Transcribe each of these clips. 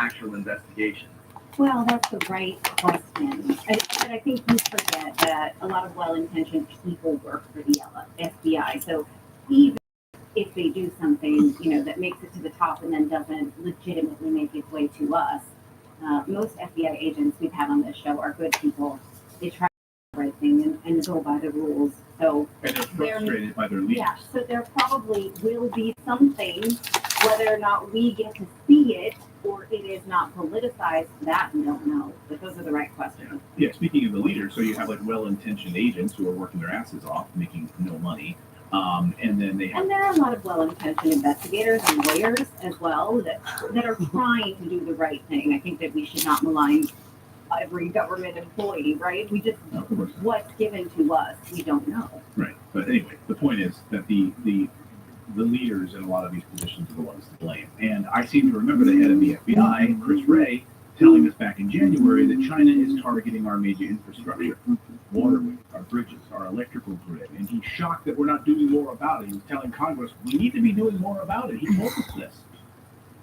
actual investigation? Well, that's the right question. But I think you forget that a lot of well-intentioned people work for the FBI. So even if they do something, that makes it to the top and then doesn't legitimately make its way to us, most FBI agents we've had on this show are good people. They try the right thing and go by the rules. So And they're frustrated by their leaders. yeah, so there probably will be something, whether or not we get to see it or it is not politicized, that we don't know. But those are the right questions. Yeah, speaking of the leaders, so you have like well-intentioned agents who are working their asses off, making no money. And then they have... And there are a lot of well-intentioned investigators and lawyers as well that are trying to do the right thing. I think that we should not malign every government employee, right? We just, what's given to us, we don't know. Right. But anyway, the point is that the leaders in a lot of these positions are the ones to blame. And I seem to remember the head of the FBI, Chris Wray, telling us back in January that China is targeting our major infrastructure, waterways, our bridges, our electrical grid. And he's shocked that we're not doing more about it. He's telling Congress, we need to be doing more about it. He told us this.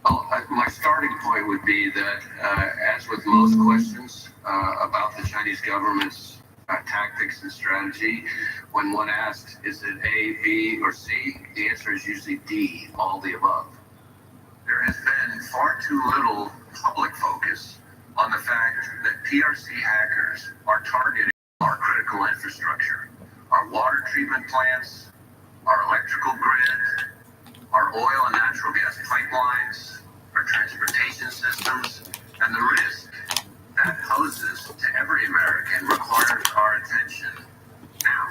Well, my starting point would be that, as with most questions about the Chinese government's tactics and strategy, when one asks, is it A, B, or C, the answer is usually D, all the above. There has been far too little public focus on the fact that PRC hackers are targeting our critical infrastructure, our water treatment plants, our electrical grid, our oil and natural gas pipelines, our transportation systems, and the risk that poses to every American requires our attention now.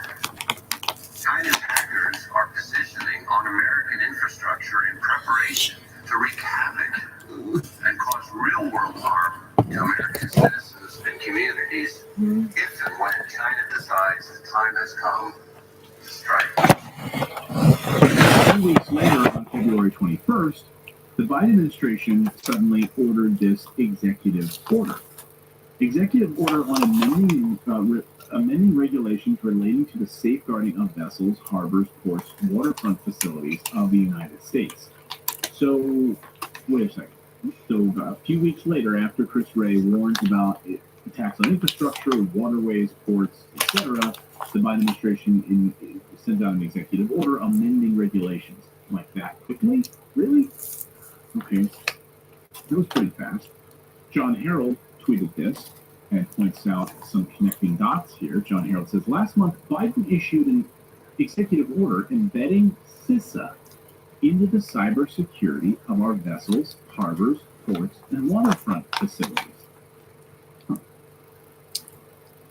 China's hackers are positioning on American infrastructure in preparation to wreak havoc and cause real-world harm to American citizens and communities if and when China decides the time has come to strike. 2 weeks later, on February 21st, the Biden administration suddenly ordered this executive order. Executive order on amending regulations relating to the safeguarding of vessels, harbors, ports, waterfront facilities of the United States. So, wait a second. So, a few weeks later, after Chris Wray warns about attacks on infrastructure, waterways, ports, etc., the Biden administration sends out an executive order amending regulations. Like that quickly? Really? Okay. That was pretty fast. John Harold tweeted this and points out some connecting dots here. John Harold says, last month, Biden issued an executive order embedding CISA into the cybersecurity of our vessels, harbors, ports, and waterfront facilities.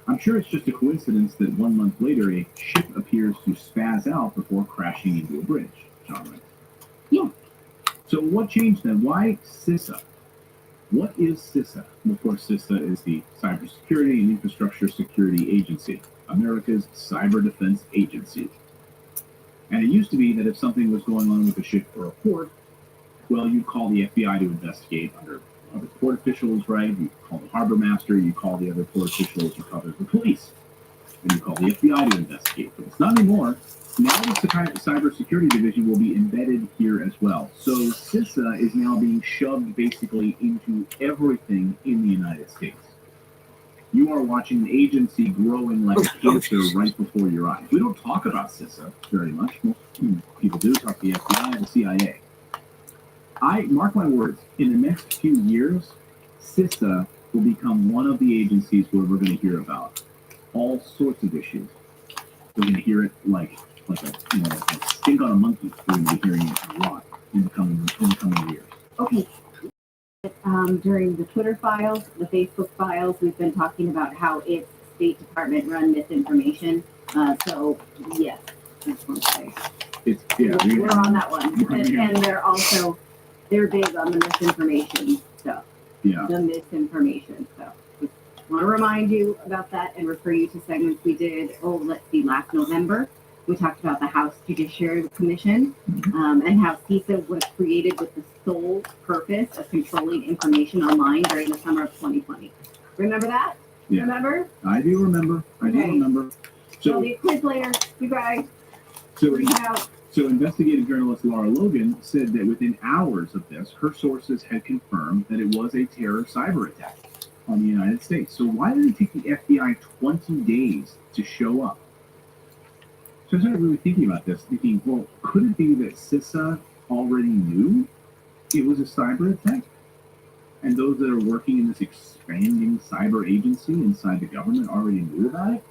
I'm sure it's just a coincidence that 1 month later, a ship appears to spaz out before crashing into a bridge, John writes. Yeah. So what changed then? Why CISA? What is CISA? Well, of course, CISA is the Cybersecurity and Infrastructure Security Agency, America's cyber defense agency. And it used to be that if something was going on with a ship or a port, well, you'd call the FBI to investigate under other port officials, right? You call the harbor master, you call the other port officials, you call the police, and you call the FBI to investigate. But it's not anymore. Now the cybersecurity division will be embedded here as well. So CISA is now being shoved basically into everything in the United States. You are watching an agency growing like a cancer right before your eyes. We don't talk about CISA very much. Most people do talk to the FBI, the CIA. I mark my words, in the next few years, CISA will become one of the agencies where we're going to hear about all sorts of issues. We're going to hear it like a stink on a monkey. We're going to be hearing it a lot in the coming years. Okay. During the Twitter files, the Facebook files, we've been talking about how it's State Department run misinformation. So yes, that's one thing. We're on that one, and they're big on the misinformation stuff. Yeah. The misinformation stuff. Just want to remind you about that and refer you to segments we did. Last November. We talked about the House Judiciary Commission and how CISA was created with the sole purpose of controlling information online during the summer of 2020. Remember that? Yeah. Remember? I do remember. So So the quiz later, you guys. So So investigative journalist Laura Logan said that within hours of this, her sources had confirmed that it was a terror cyber attack on the United States. So why did it take the FBI 20 days to show up? So I started really thinking about this, thinking, well, could it be that CISA already knew it was a cyber attack? And those that are working in this expanding cyber agency inside the government already knew about it?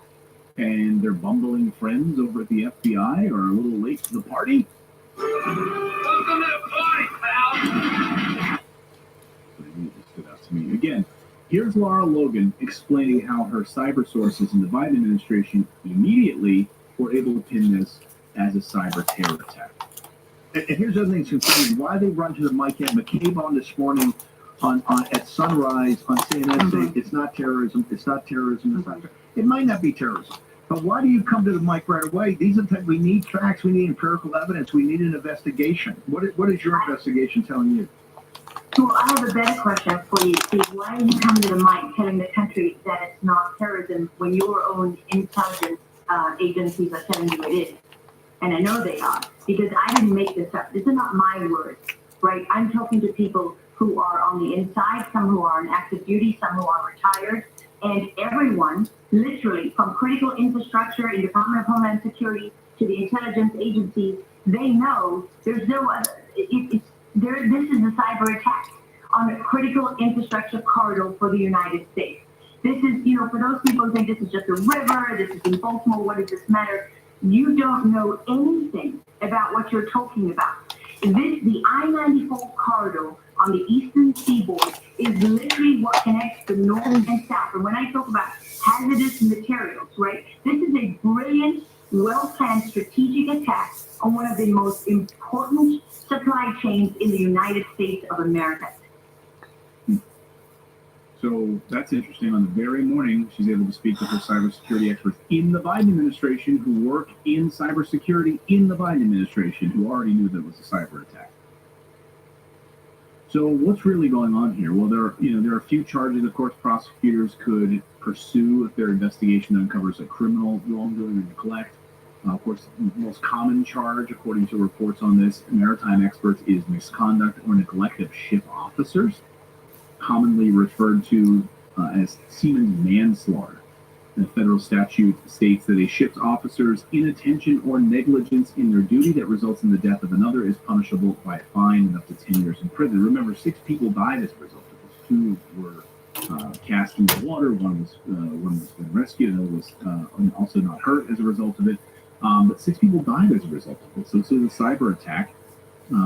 And their bumbling friends over at the FBI are a little late to the party? Welcome to the party, pal! But it really stood out to me. Again, here's Laura Logan explaining how her cyber sources in the Biden administration immediately were able to pin this as a cyber terror attack. And here's the other thing that's concerning. Why they run to the mic at McCabe on this morning on at sunrise on CNN saying it's not terrorism, it's not terrorism, it's not terrorism. It might not be terrorism. But why do you come to the mic right away? These are we need facts, we need empirical evidence, we need an investigation. What is your investigation telling you? Well, I have a better question for you, Steve. Why are you coming to the mic telling the country that it's not terrorism when your own intelligence agencies are telling you it is? And I know they are, because I didn't make this up. These are not my words, right? I'm talking to people who are on the inside, some who are on active duty, some who are retired, and everyone, literally, from critical infrastructure in Department of Homeland Security to the intelligence agencies, they know there's no other. This is a cyber attack on a critical infrastructure corridor for the United States. This is, for those people who think this is just a river, this is in Baltimore, what does this matter? You don't know anything about what you're talking about. The I-94 corridor on the eastern seaboard is literally what connects the north and south. And when I talk about hazardous materials, right, this is a brilliant, well-planned strategic attack on one of the most important supply chains in the United States of America. So that's interesting. On the very morning, she's able to speak with her cybersecurity experts in the Biden administration who work in cybersecurity in the Biden administration who already knew that it was a cyber attack. So what's really going on here? Well, there are a few charges, of course, prosecutors could pursue if their investigation uncovers a criminal wrongdoing or neglect. Of course, the most common charge, according to reports on this, maritime experts, is misconduct or neglect of ship officers, commonly referred to as seaman's manslaughter. The federal statute states that a ship's officer's inattention or negligence in their duty that results in the death of another is punishable by a fine and up to 10 years in prison. Remember, 6 people died as a result of this. 2 were cast into the water. One was been rescued. Another was also not hurt as a result of it. But 6 people died as a result of it. So this was a cyber attack.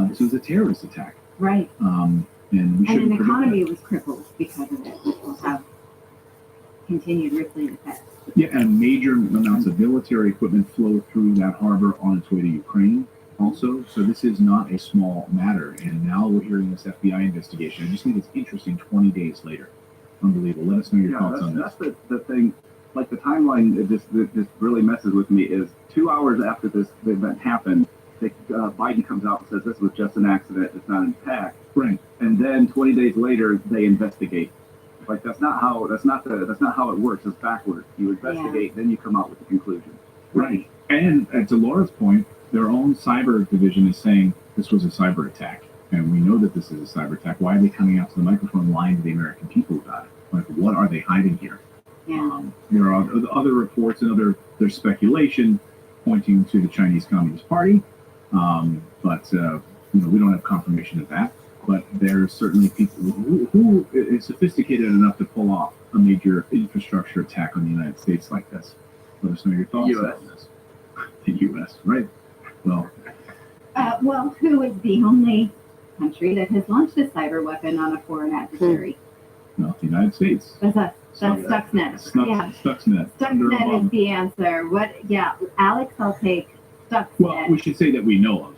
This was a terrorist attack. Right. And we shouldn't an forget economy that. was crippled because of it, which will have continued rippling effects. Yeah, and major amounts of military equipment flow through that harbor on its way to Ukraine also. So this is not a small matter. And now we're hearing this FBI investigation. I just think it's interesting 20 days later. Unbelievable. Let us know your thoughts on this. That's the thing. Like the timeline, it just really messes with me. Is 2 hours after the event happened, Biden comes out and says this was just an accident. It's not an attack. Right. And then 20 days later, they investigate. Like that's not how it works. It's backwards. You investigate, then you come out with the conclusion. Right. And to Laura's point, their own cyber division is saying this was a cyber attack. And we know that this is a cyber attack. Why are they coming out to the microphone lying to the American people about it? Like, what are they hiding here? Yeah. There are other reports and there's speculation pointing to the Chinese Communist Party. But we don't have confirmation of that. But there's certainly people who is sophisticated enough to pull off a major infrastructure attack on the United States like this. Let us know your thoughts on this. The U.S., right? Well, who is the only country that has launched a cyber weapon on a foreign adversary? no, the United States. That's us. That's Stuxnet. Yeah. Stuxnet. Stuxnet is the answer. Yeah, Alex, I'll take Stuxnet. Well, we should say that we know of.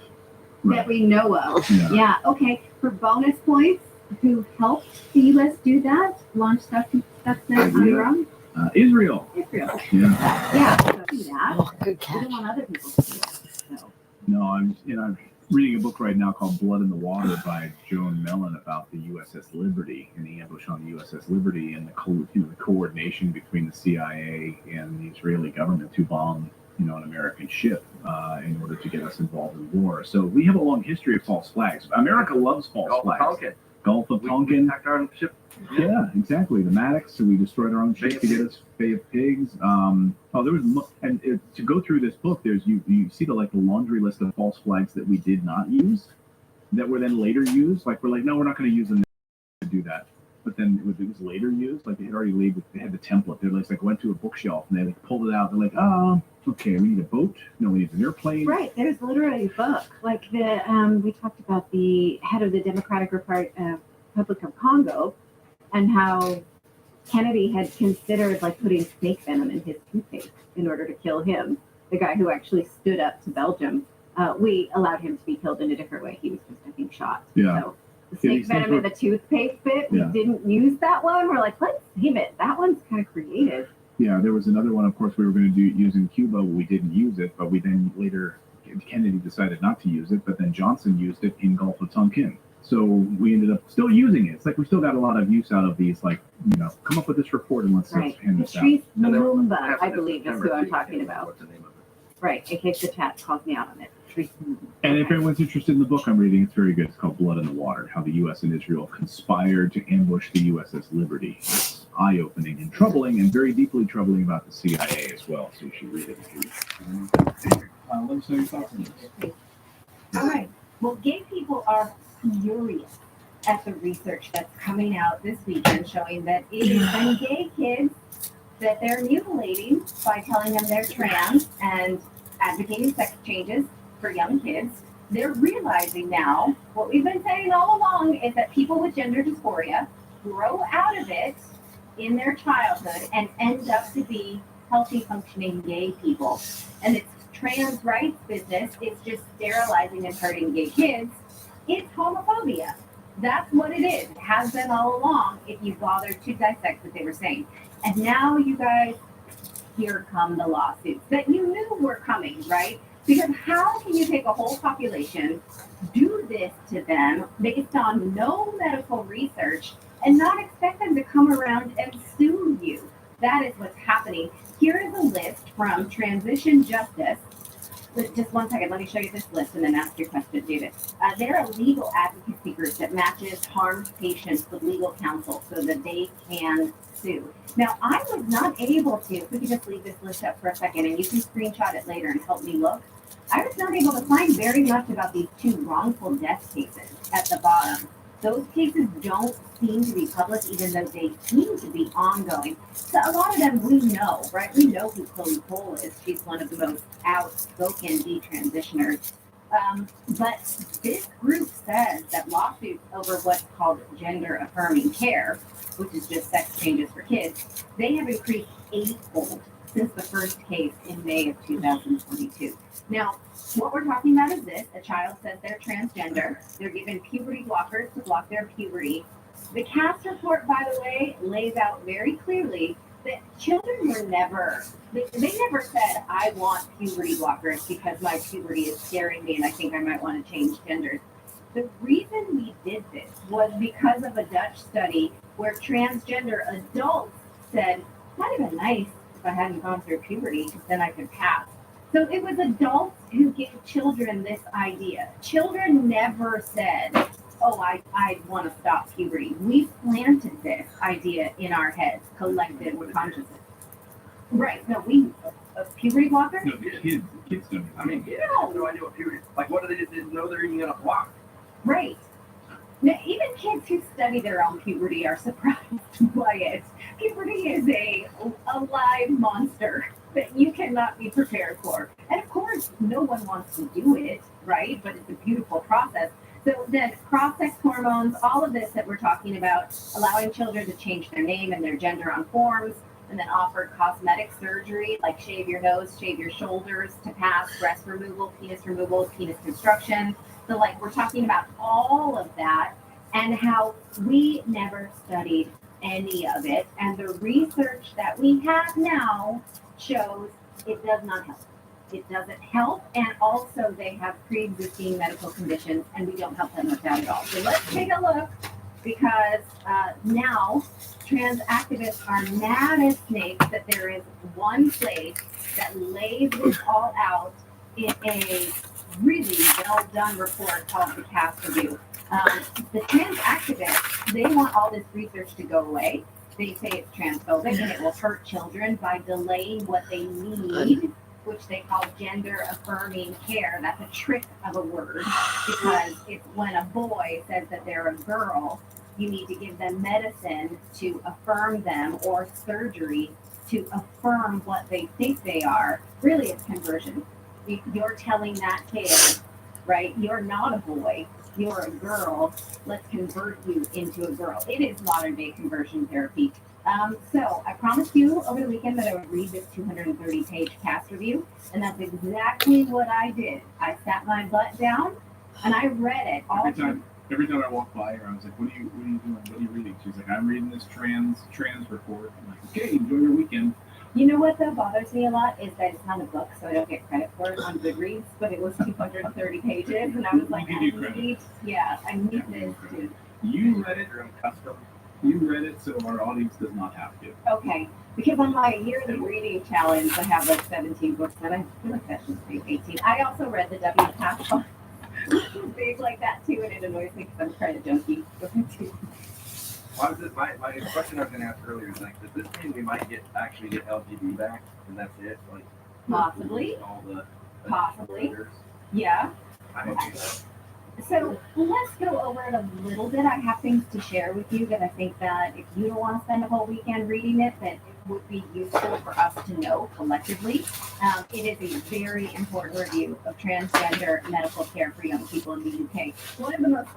Right. That we know of. Yeah. Okay. For bonus points, who helped the U.S. do that? Launch Stuxnet on their own? Israel. Israel. Yeah. Yeah. So do that. Oh, good We catch. don't want other people to do it. So. No, I'm reading a book right now called Blood in the Water by Joan Mellon about the USS Liberty and the ambush on the USS Liberty and the coordination between the CIA and the Israeli government to bomb an American ship in order to get us involved in war. So we have a long history of false flags. America loves false flags. Tonkin. Gulf of We Tonkin. attacked our own ship. Yeah, exactly. The Maddox. So we destroyed our own Bay ship of to get us Bay of Pigs. There was to go through this book. There's you see the laundry list of false flags that we did not use, that were then later used. Like we're like, no, we're not going to use them to do that. But then it was later used. Like they had already labeled. They had the template. They're like went to a bookshelf and they pulled it out. They're like, okay, we need a boat. No, we need an airplane. Right. There's literally a book. Like we talked about the head of the Democratic Republic of Congo and how Kennedy had considered putting snake venom in his toothpaste in order to kill him. The guy who actually stood up to Belgium. We allowed him to be killed in a different way. He was just, I think, shot. Yeah. So the snake these things venom in the toothpaste bit, we didn't use that one. We're like, let's save it. That one's kind of creative. Yeah, there was another one, of course, we were going to use in Cuba. But we didn't use it, but we then later, Kennedy decided not to use it, but then Johnson used it in Gulf of Tonkin. So we ended up still using it. It's like we still got a lot of use out of these, come up with this report and let's hand this out. Patrice And there were- Lumumba, I believe, is September who I'm too, talking and about. What's the name of it? Right, in case the chat calls me out on it. Patrice Lumumba. And if Okay. anyone's interested in the book I'm reading, it's very good. It's called Blood in the Water, How the U.S. and Israel Conspired to Ambush the USS Liberty. It's eye-opening and troubling, and very deeply troubling about the CIA as well, so you should read it if you let us know your thoughts on this. All right. Well, gay people are furious at the research that's coming out this weekend showing that it is when gay kids that they're mutilating by telling them they're trans and advocating sex changes for young kids. They're realizing now what we've been saying all along is that people with gender dysphoria grow out of it in their childhood and end up to be healthy, functioning gay people. And it's trans rights business. It's just sterilizing and hurting gay kids. It's homophobia. That's what it is. It has been all along if you bother to dissect what they were saying. And now you guys, here come the lawsuits that you knew were coming, right? Because how can you take a whole population, do this to them based on no medical research, and not expect them to come around and sue you? That is what's happening. Here is a list from Transition Justice. Just one second, let me show you this list and then ask your question, David. They're a legal advocacy group that matches harmed patients with legal counsel so that they can sue. Now, I was not able to, if we could just leave this list up for a second and you can screenshot it later and help me look. I was not able to find very much about these two wrongful death cases at the bottom. Those cases don't seem to be public, even though they seem to be ongoing. So a lot of them we know, right? We know who Chloe Cole is. She's one of the most outspoken detransitioners. But this group says that lawsuits over what's called gender affirming care, which is just sex changes for kids, they have increased 8-fold since the first case in May of 2022. Now, what we're talking about is this. A child says they're transgender. They're given puberty blockers to block their puberty. The CAS report, by the way, lays out very clearly that children were never, they never said, I want puberty blockers because my puberty is scaring me and I think I might want to change genders. The reason we did this was because of a Dutch study where transgender adults said, might have been nice if I hadn't gone through puberty because then I could pass. So it was adults who gave children this idea. Children never said, oh, I want to stop puberty. We planted this idea in our heads, collective consciousness. Right, no, puberty blocker? No, kids don't. I mean, kids have no idea what puberty is. Like, what do they didn't know they're even going to block? Right. Now, even kids who study their own puberty are surprised by it. Puberty is a live monster that you cannot be prepared for. And of course, no one wants to do it, right? But it's a beautiful process. So then cross-sex hormones, all of this that we're talking about, allowing children to change their name and their gender on forms, and then offered cosmetic surgery, like shave your nose, shave your shoulders to pass, breast removal, penis construction. So we're talking about all of that and how we never studied any of it. And the research that we have now shows it does not help. It doesn't help. And also they have pre-existing medical conditions and we don't help them with that at all. So let's take a look because now trans activists are mad as snakes that there is one place that lays this all out in a really well done report called the Cast Review. The trans activists, they want all this research to go away. They say it's transphobic and it will hurt children by delaying what they need, which they call gender affirming care. That's a trick of a word because it's when a boy says that they're a girl, you need to give them medicine to affirm them or surgery to affirm what they think they are. Really, it's conversion. You're telling that kid, right, you're not a boy, you're a girl, let's convert you into a girl. It is modern day conversion therapy. So I promised you over the weekend that I would read this 230-page cast review, and that's exactly what I did. I sat my butt down and I read it all. Every time I walk by her, I was like, "What are you doing? What are you reading?" She's like, "I'm reading this trans report." I'm like, "Okay, enjoy your weekend." You know what though bothers me a lot is that it's not a book, so I don't get credit for it on Goodreads, but it was 230 pages, and I was like, I need this to. You read it, custom. You read it, so our audience does not have to. Okay, because on my yearly reading challenge, I have like 17 books, and I feel like that should be 18. I also read the W. Pascal. Things like that too, and it annoys me because I'm kind of junkie. Why was this? My question I was going to ask earlier is like, does this mean we might actually get LGBT back, and that's it? Like Possibly. All the Possibly. Yeah. I hope so. So let's go over it a little bit. I have things to share with you that I think that if you don't want to spend a whole weekend reading it, that it would be useful for us to know collectively. It is a very important review of transgender medical care for young people in the UK. One of the most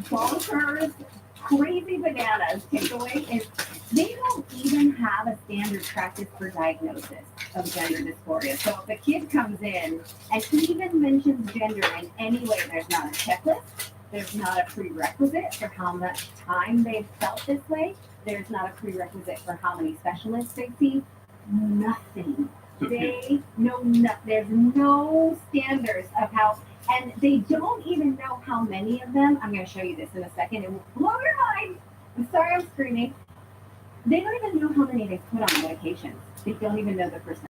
bonkers, crazy bananas takeaway is they don't even have a standard practice for diagnosis of gender dysphoria. So if a kid comes in and even mentions gender in any way, there's not a checklist, there's not a prerequisite for how much time they've felt this way, there's not a prerequisite for how many specialists they've seen, nothing. They know nothing. There's no standards of how, and they don't even know how many of them. I'm going to show you this in a second. It will blow your mind. I'm sorry I'm screaming. They don't even know how many they put on medications. They don't even know the percent.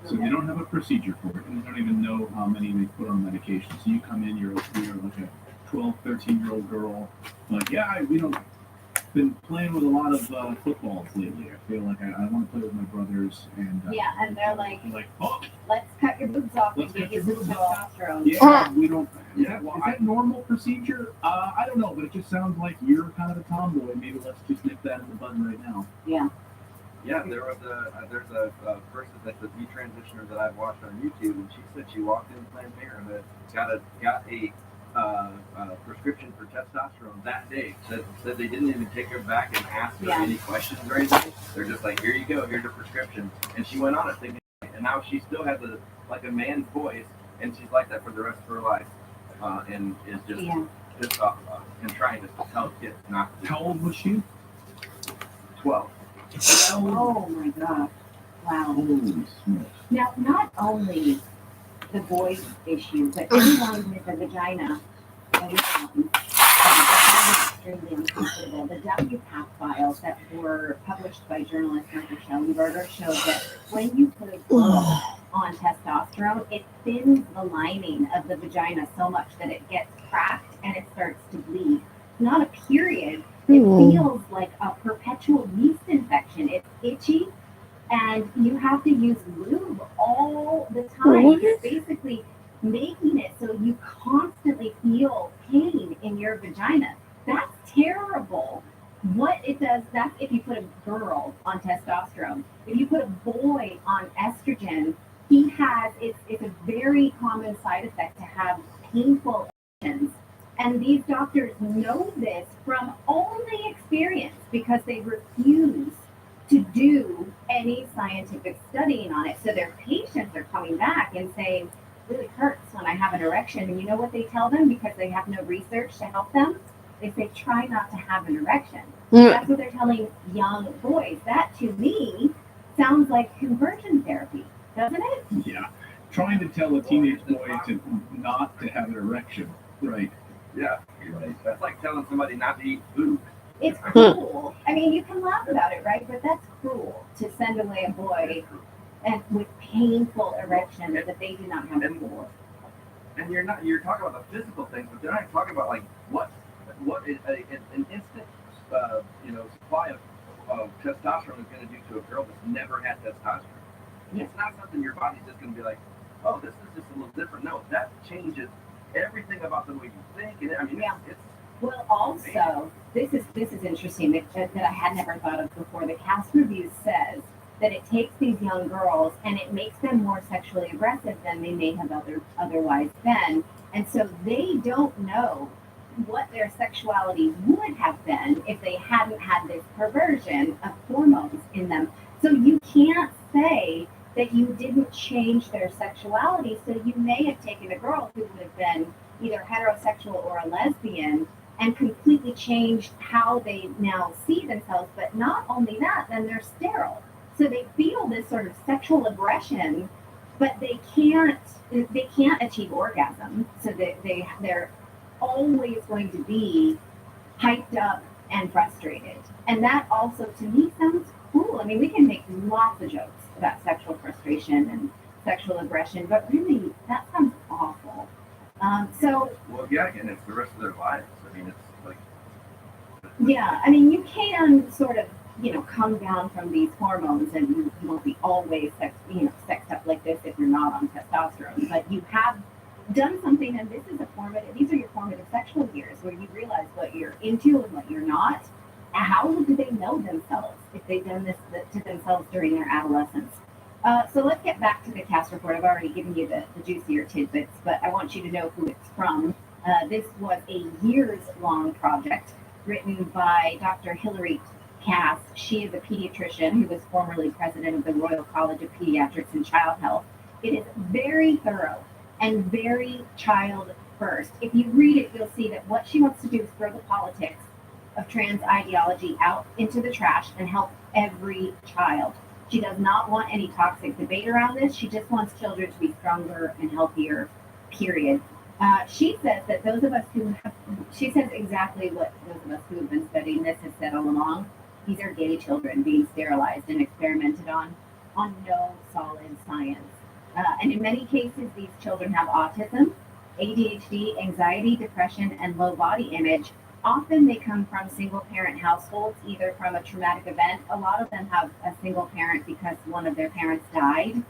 So they don't have a procedure for it, and they don't even know how many they put on medication. So you come in, you're like a 12, 13-year-old girl, like, yeah, we don't been playing with a lot of footballs lately. I feel like I want to play with my brothers, and and they're like, oh, let's cut your boobs off and let's give cut you your some boobs off. testosterone. Yeah, we don't. Is that normal procedure? I don't know, but it just sounds like you're kind of a tomboy. Maybe let's just nip that in the bud right now. Yeah. Yeah, there was there's a person that's a detransitioner that I've watched on YouTube, and she said she walked in Planned Parenthood, got a prescription for testosterone that day. Said they didn't even take her back and ask her any questions or anything. They're just like, here you go, here's a prescription, and she went on it thinking, and now she still has a man's voice, and she's like that for the rest of her life, and is just pissed off about it and trying to tell kids not to. How old was she? 12. Oh my God. Wow. Holy smokes. Now, not only the boys issue, but anyone with a vagina, extremely uncomfortable. The WPATH files that were published by journalist Michael Schellenberger showed that when you put a girl on testosterone, it thins the lining of the vagina so much that it gets cracked and it starts to bleed. It's not a period. It feels like a perpetual yeast infection. It's itchy, and you have to use lube all the time. You're basically making it so you constantly feel pain in your vagina. That's terrible. What it does, that's if you put a girl on testosterone. If you put a boy on estrogen, it's a very common side effect to have painful erections. And these doctors know this from only experience because they refuse to do any scientific studying on it. So their patients are coming back and saying, it really hurts when I have an erection. And you know what they tell them because they have no research to help them? They say, try not to have an erection. That's what they're telling young boys. That, to me, sounds like conversion therapy, doesn't it? Yeah. Trying to tell a teenage boy not to have an erection. Right. Yeah, That's like telling somebody not to eat food. It's cruel. I mean, you can laugh about it, right? But that's cruel to send away a boy and with painful erections that they do not have before. And you're talking about the physical things, but they're not talking about like what is an instant supply of testosterone is going to do to a girl that's never had testosterone. Yeah. It's not something your body's just going to be like, oh, this is just a little different. No, that changes everything about the way you think. And I mean, Yeah. it's Well, also, this is interesting that I had never thought of before. The cast review says that it takes these young girls and it makes them more sexually aggressive than they may have otherwise been, and so they don't know what their sexuality would have been if they hadn't had this perversion of hormones in them. So you can't say that you didn't change their sexuality. So you may have taken a girl who would have been either heterosexual or a lesbian and completely changed how they now see themselves. But not only that, then they're sterile. So they feel this sort of sexual aggression, but they can't achieve orgasm. So they're always going to be hyped up and frustrated. And that also to me sounds cool. I mean, we can make lots of jokes about sexual frustration and sexual aggression, but really that sounds awful. well, yeah, and it's the rest of their lives. I mean, it's like Yeah, I mean, you can sort of, come down from these hormones, and you won't be always sexed up like this if you're not on testosterone. But you have done something, and these are your formative sexual years where you realize what you're into and what you're not. How do they know themselves if they've done this to themselves during their adolescence? So let's get back to the cast report. I've already given you the juicier tidbits, but I want you to know who it's from. This was a years-long project written by Dr. Hilary Cass. She is a pediatrician who was formerly president of the Royal College of Pediatrics and Child Health. It is very thorough and very child first. If you read it, you'll see that what she wants to do is throw the politics of trans ideology out into the trash and help every child. She does not want any toxic debate around this. She just wants children to be stronger and healthier, period. She says that she says exactly what those of us who have been studying this have said all along. These are gay children being sterilized and experimented on no solid science. And in many cases, these children have autism, ADHD, anxiety, depression, and low body image. Often they come from single parent households, either from a traumatic event. A lot of them have a single parent because one of their parents died.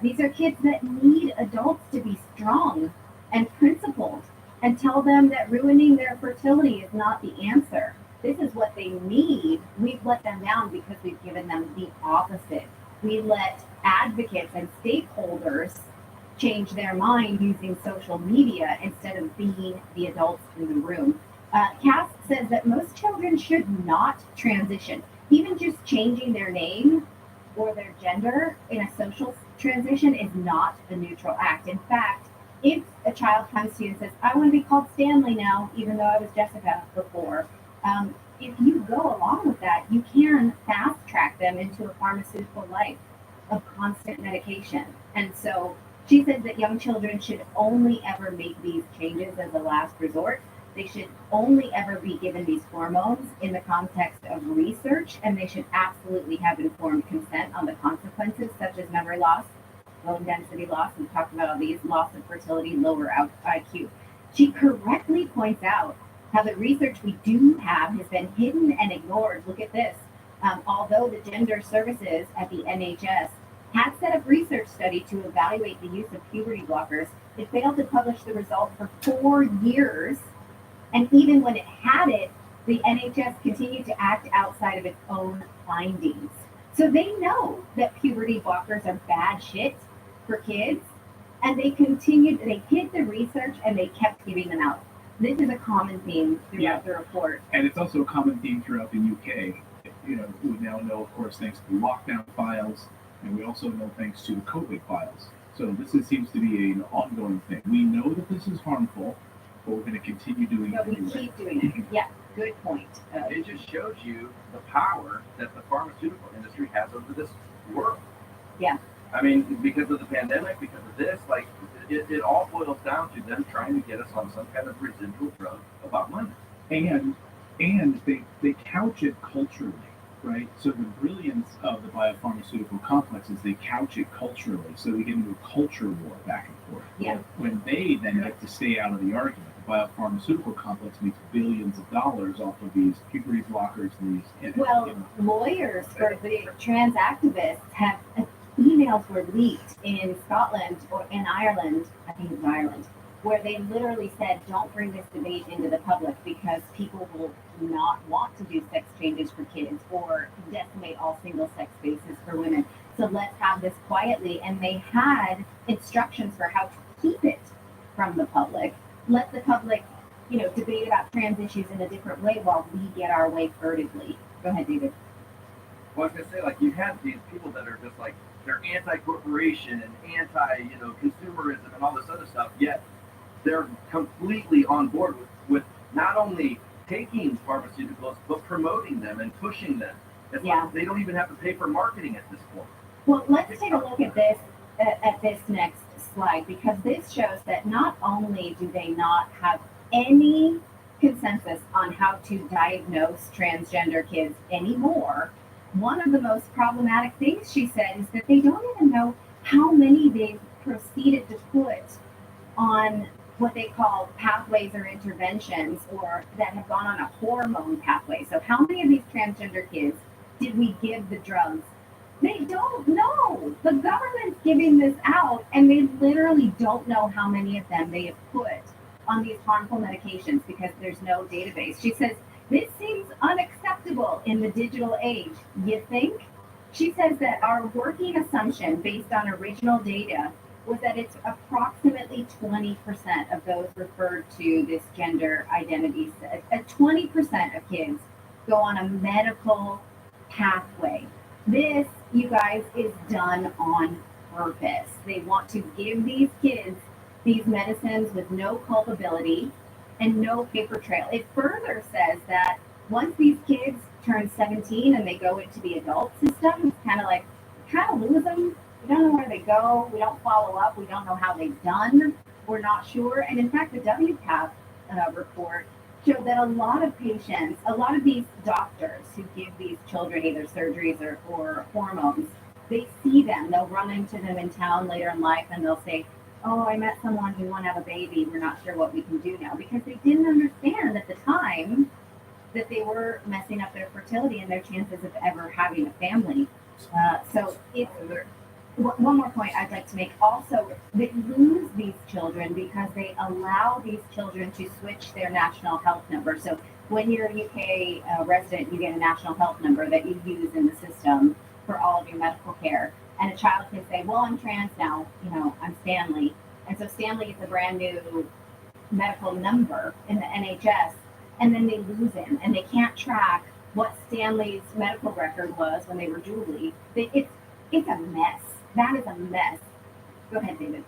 These are kids that need adults to be strong and principled and tell them that ruining their fertility is not the answer. This is what they need. We've let them down because we've given them the opposite. We let advocates and stakeholders change their mind using social media instead of being the adults in the room. Cass says that most children should not transition. Even just changing their name or their gender in a social transition is not a neutral act. In fact, if a child comes to you and says, I want to be called Stanley now, even though I was Jessica before, if you go along with that, you can fast track them into a pharmaceutical life of constant medication. And so she says that young children should only ever make these changes as a last resort. They should only ever be given these hormones in the context of research, and they should absolutely have informed consent on the consequences, such as memory loss, bone density loss. We've talked about all these, loss of fertility, lower IQ. She correctly points out how the research we do have has been hidden and ignored. Look at this. Although the gender services at the NHS had set up research study to evaluate the use of puberty blockers, it failed to publish the result for 4 years. And even when it had it, the NHS continued to act outside of its own findings. So they know that puberty blockers are bad shit for kids, and they hid the research and they kept giving them out. This is a common theme throughout the report. And it's also a common theme throughout the UK. We now know, of course, thanks to the lockdown files, and we also know thanks to the COVID files. So seems to be an ongoing thing. We know that this is harmful, but we're going to continue doing it But we anyway. keep doing it. Yeah, good point. it just shows you the power that the pharmaceutical industry has over this world. Yeah. I mean, because of the pandemic, because of this, like, it all boils down to them trying to get us on some kind of residual drug about money. And they couch it culturally, right? So the brilliance of the biopharmaceutical complex is they couch it culturally, so we get into a culture war back and forth. Yeah. When they then get to stay out of the argument, the biopharmaceutical complex makes billions of dollars off of these puberty blockers and these. Well, lawyers for the trans activists have emails were leaked in Scotland or in Ireland, I think it was Ireland, where they literally said, don't bring this debate into the public because people will not want to do sex changes for kids or decimate all single sex spaces for women. So let's have this quietly. And they had instructions for how to keep it from the public. Let the public, debate about trans issues in a different way while we get our way furtively. Go ahead, David. Well, I was gonna say, like, you have these people that are just like, they're anti-corporation and anti-consumerism and all this other stuff, yet they're completely on board with not only taking pharmaceuticals, but promoting them and pushing them. It's like they don't even have to pay for marketing at this point. Well, let's take a look at this next slide, because this shows that not only do they not have any consensus on how to diagnose transgender kids anymore, one of the most problematic things she said is that they don't even know how many they've proceeded to put on what they call pathways or interventions, or that have gone on a hormone pathway. So how many of these transgender kids did we give the drugs? They don't know. The government's giving this out, and they literally don't know how many of them they have put on these harmful medications because there's no database. She says, this seems unacceptable in the digital age. You think? She says that our working assumption based on original data was that it's approximately 20% of those referred to this gender identity. 20% of kids go on a medical pathway. This, you guys, is done on purpose. They want to give these kids these medicines with no culpability and no paper trail. It further says that once these kids turn 17 and they go into the adult system, it's kind of lose them. We don't know where they go. We don't follow up. We don't know how they've done. We're not sure. And in fact, the WPATH report showed that a lot of patients, a lot of these doctors who give these children either surgeries or hormones, they see them. They'll run into them in town later in life and they'll say, oh, I met someone who wanted to have a baby. We're not sure what we can do now, because they didn't understand at the time that they were messing up their fertility and their chances of ever having a family. So it's one more point I'd like to make. Also, they lose these children because they allow these children to switch their national health number. So when you're a UK resident, you get a national health number that you use in the system for all of your medical care. And a child can say, well, I'm trans now, I'm Stanley. And so Stanley gets a brand new medical number in the NHS, and then they lose him, and they can't track what Stanley's medical record was when they were Julie. It's a mess. That is a mess. Go ahead, David.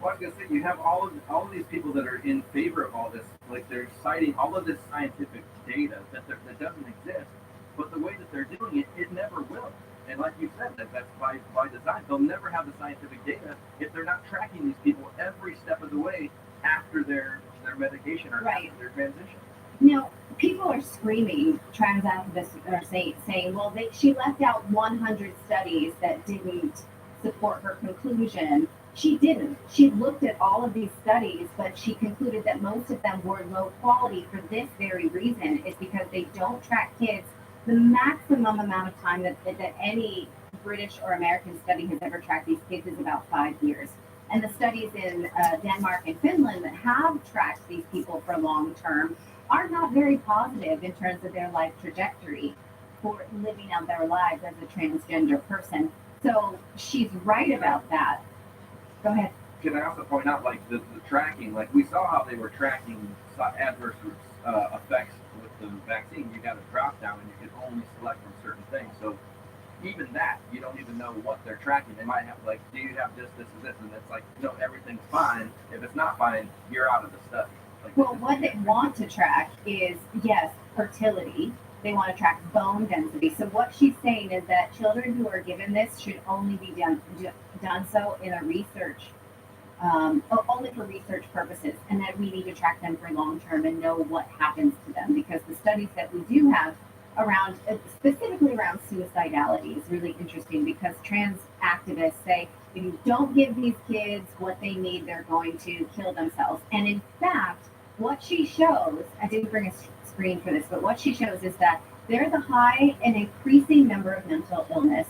Well, I was gonna say, you have all of these people that are in favor of all this, like they're citing all of this scientific data that doesn't exist, but the way that they're doing it, it never will. And like you said, that's by design. They'll never have the scientific data if they're not tracking these people every step of the way after their medication or after their transition. Now, people are screaming, trans activists are saying, well, she left out 100 studies that didn't support her conclusion. She didn't. She looked at all of these studies, but she concluded that most of them were low quality for this very reason, is because they don't track kids. The maximum amount of time that any British or American study has ever tracked these kids is about 5 years. And the studies in Denmark and Finland that have tracked these people for long term are not very positive in terms of their life trajectory for living out their lives as a transgender person. So she's right about that. Go ahead. Can I also point out, like, the tracking, like, we saw how they were tracking adverse effects with the vaccine. You got a drop down and you can only select from certain things. So even that, you don't even know what they're tracking. They might have, like, do you have this, and this? And it's like, no, everything's fine. If it's not fine, you're out of the study. Like, well, what they want to track is, yes, fertility, They want to track bone density. So what she's saying is that children who are given this should only be done so in a research, only for research purposes, and that we need to track them for long term and know what happens to them, because the studies that we do have around, specifically around suicidality, is really interesting, because trans activists say if you don't give these kids what they need, they're going to kill themselves. And in fact, what she shows, I didn't bring a screen for this, but what she shows is that there's a high and increasing number of mental illness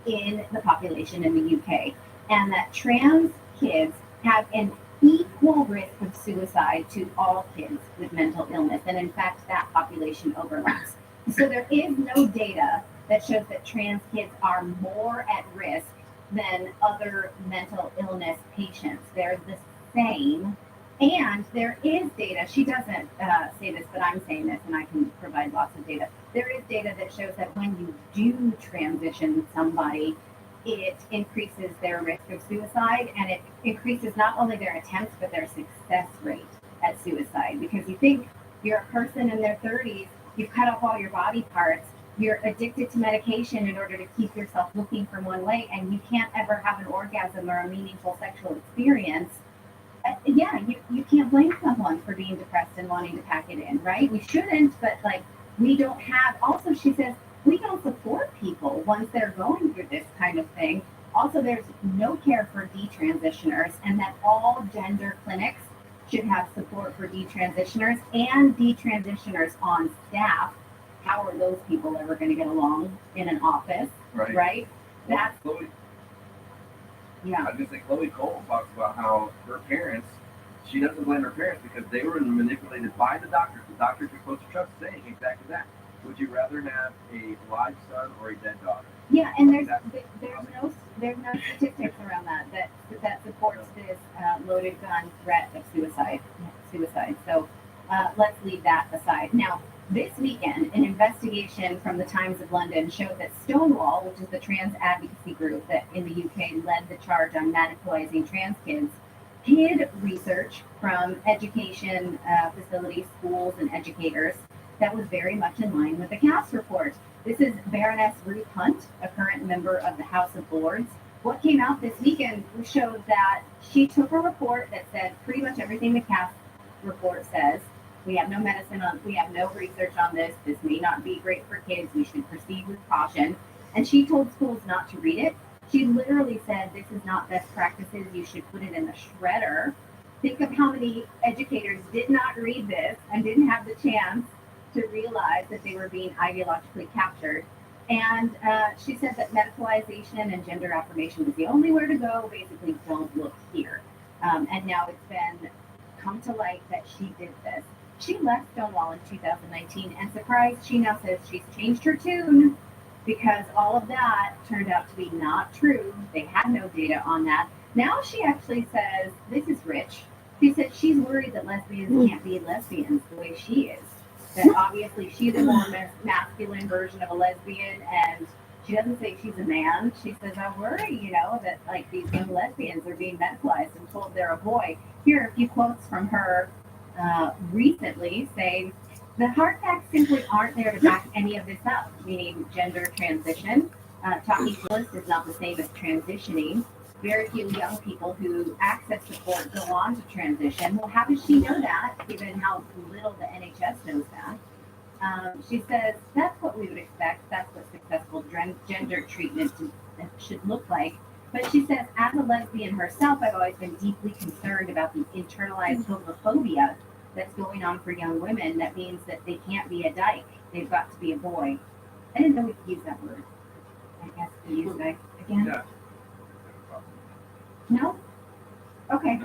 in the population in the UK, and that trans kids have an equal risk of suicide to all kids with mental illness. And in fact, that population overlaps. So there is no data that shows that trans kids are more at risk than other mental illness patients. They're the same. And there is data, she doesn't say this, but I'm saying this, and I can provide lots of data. There is data that shows that when you do transition somebody, it increases their risk of suicide, and it increases not only their attempts, but their success rate at suicide. Because you think you're a person in their 30s, you've cut off all your body parts, you're addicted to medication in order to keep yourself looking for one way, and you can't ever have an orgasm or a meaningful sexual experience. Yeah, you can't blame someone for being depressed and wanting to pack it in, right? We shouldn't, but like, we don't have, also she says, we don't support people once they're going through this kind of thing. Also, there's no care for detransitioners, and that all gender clinics should have support for detransitioners and detransitioners on staff. How are those people ever going to get along in an office, right? That's, Chloe, yeah. I was gonna say, Chloe Cole talks about how her parents, she doesn't blame her parents because they were manipulated by the doctors. The doctors are supposed to trust, saying exactly that. Would you rather have a live son or a dead daughter? Yeah, and there's no statistics around that supports this loaded gun threat of suicide. So let's leave that aside. Now, this weekend, an investigation from the Times of London showed that Stonewall, which is the trans advocacy group that in the UK led the charge on medicalizing trans kids, hid research from education facilities, schools, and educators that was very much in line with the Cass report. This is Baroness Ruth Hunt, a current member of the House of Lords. What came out this weekend showed that she took a report that said pretty much everything the Cass report says. We have no we have no research on this. This may not be great for kids. We should proceed with caution. And she told schools not to read it. She literally said, this is not best practices. You should put it in the shredder. Think of how many educators did not read this and didn't have the chance to realize that they were being ideologically captured. And she said that medicalization and gender affirmation was the only way to go. Basically, don't look here. And now it's been come to light that she did this. She left Stonewall in 2019, and surprised, she now says she's changed her tune because all of that turned out to be not true. They had no data on that. Now she actually says, this is rich. She said she's worried that lesbians can't be lesbians the way she is. That obviously she's a more masculine version of a lesbian, and she doesn't say she's a man. She says, I worry, that like these young lesbians are being medicalized and told they're a boy. Here are a few quotes from her recently saying, the hard facts simply aren't there to back any of this up, meaning gender transition. Talking Willis is not the same as transitioning. Very few young people who access support go on to transition. Well, how does she know that, given how little the NHS knows that? She says, that's what we would expect. That's what successful gender treatment should look like. But she says, as a lesbian herself, I've always been deeply concerned about the internalized homophobia that's going on for young women. That means that they can't be a dyke. They've got to be a boy. I didn't know we could use that word. I guess we use that again. Yeah. No? Okay.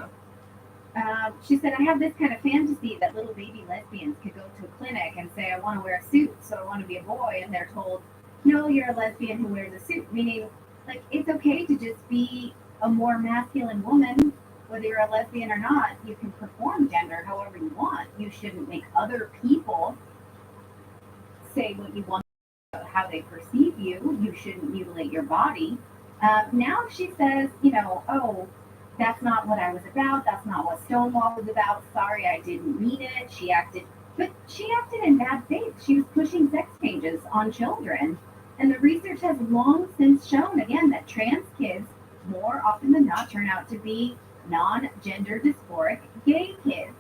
She said, I have this kind of fantasy that little baby lesbians could go to a clinic and say, I want to wear a suit, so I want to be a boy. And they're told, no, you're a lesbian who wears a suit. Meaning, like, it's okay to just be a more masculine woman, whether you're a lesbian or not. You can perform gender however you want. You shouldn't make other people say what you want about how they perceive you. You shouldn't mutilate your body. Now she says, oh, that's not what I was about. That's not what Stonewall was about. Sorry, I didn't mean it. She acted But she acted in bad faith. She was pushing sex changes on children. And the research has long since shown, again, that trans kids more often than not turn out to be non-gender dysphoric gay kids.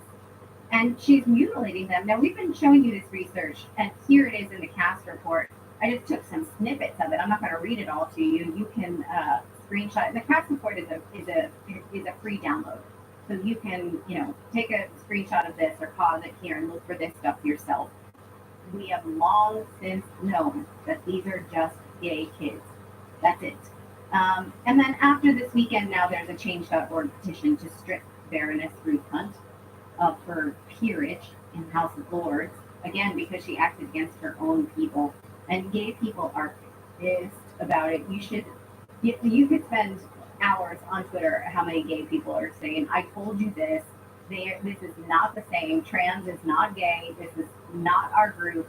And she's mutilating them. Now, we've been showing you this research, and here it is in the CAST report. I just took some snippets of it. I'm not going to read it all to you. You can screenshot it. The CAST report is a free download. So you can, take a screenshot of this or pause it here and look for this stuff yourself. We have long since known that these are just gay kids. That's it. And then after this weekend, now there's a Change.org petition to strip Baroness Ruth Hunt of her peerage in the House of Lords, again, because she acted against her own people. And gay people are pissed about it. You could spend hours on Twitter how many gay people are saying, I told you this. This is not the same. Trans is not gay. This is not our group.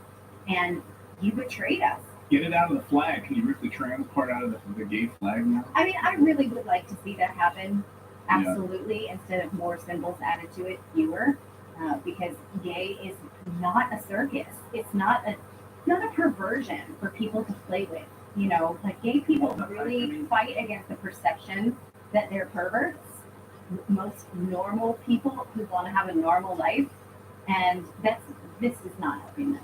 And you betrayed us. Get it out of the flag. Can you rip the trans part out of the gay flag now? I mean, I really would like to see that happen. Absolutely. Yeah. Instead of more symbols added to it, fewer. Because gay is not a circus. It's not a perversion for people to play with. Like gay people really fight against the perception that they're perverts. Most normal people who want to have a normal life, and this is not helping them.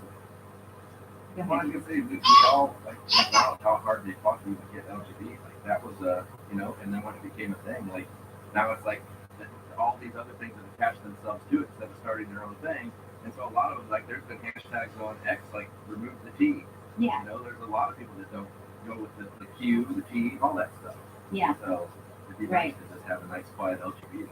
Well, I was gonna say, we all about how hard they fought to even get LGBT. Like that was and then when it became a thing, like now it's like all these other things that attach themselves to it instead of starting their own thing. And so a lot of them, like there's been hashtags on X like remove the T. Yeah. There's a lot of people that don't go with the Q, the T, all that stuff. Yeah. So it'd be nice to just have a nice quiet LGBT.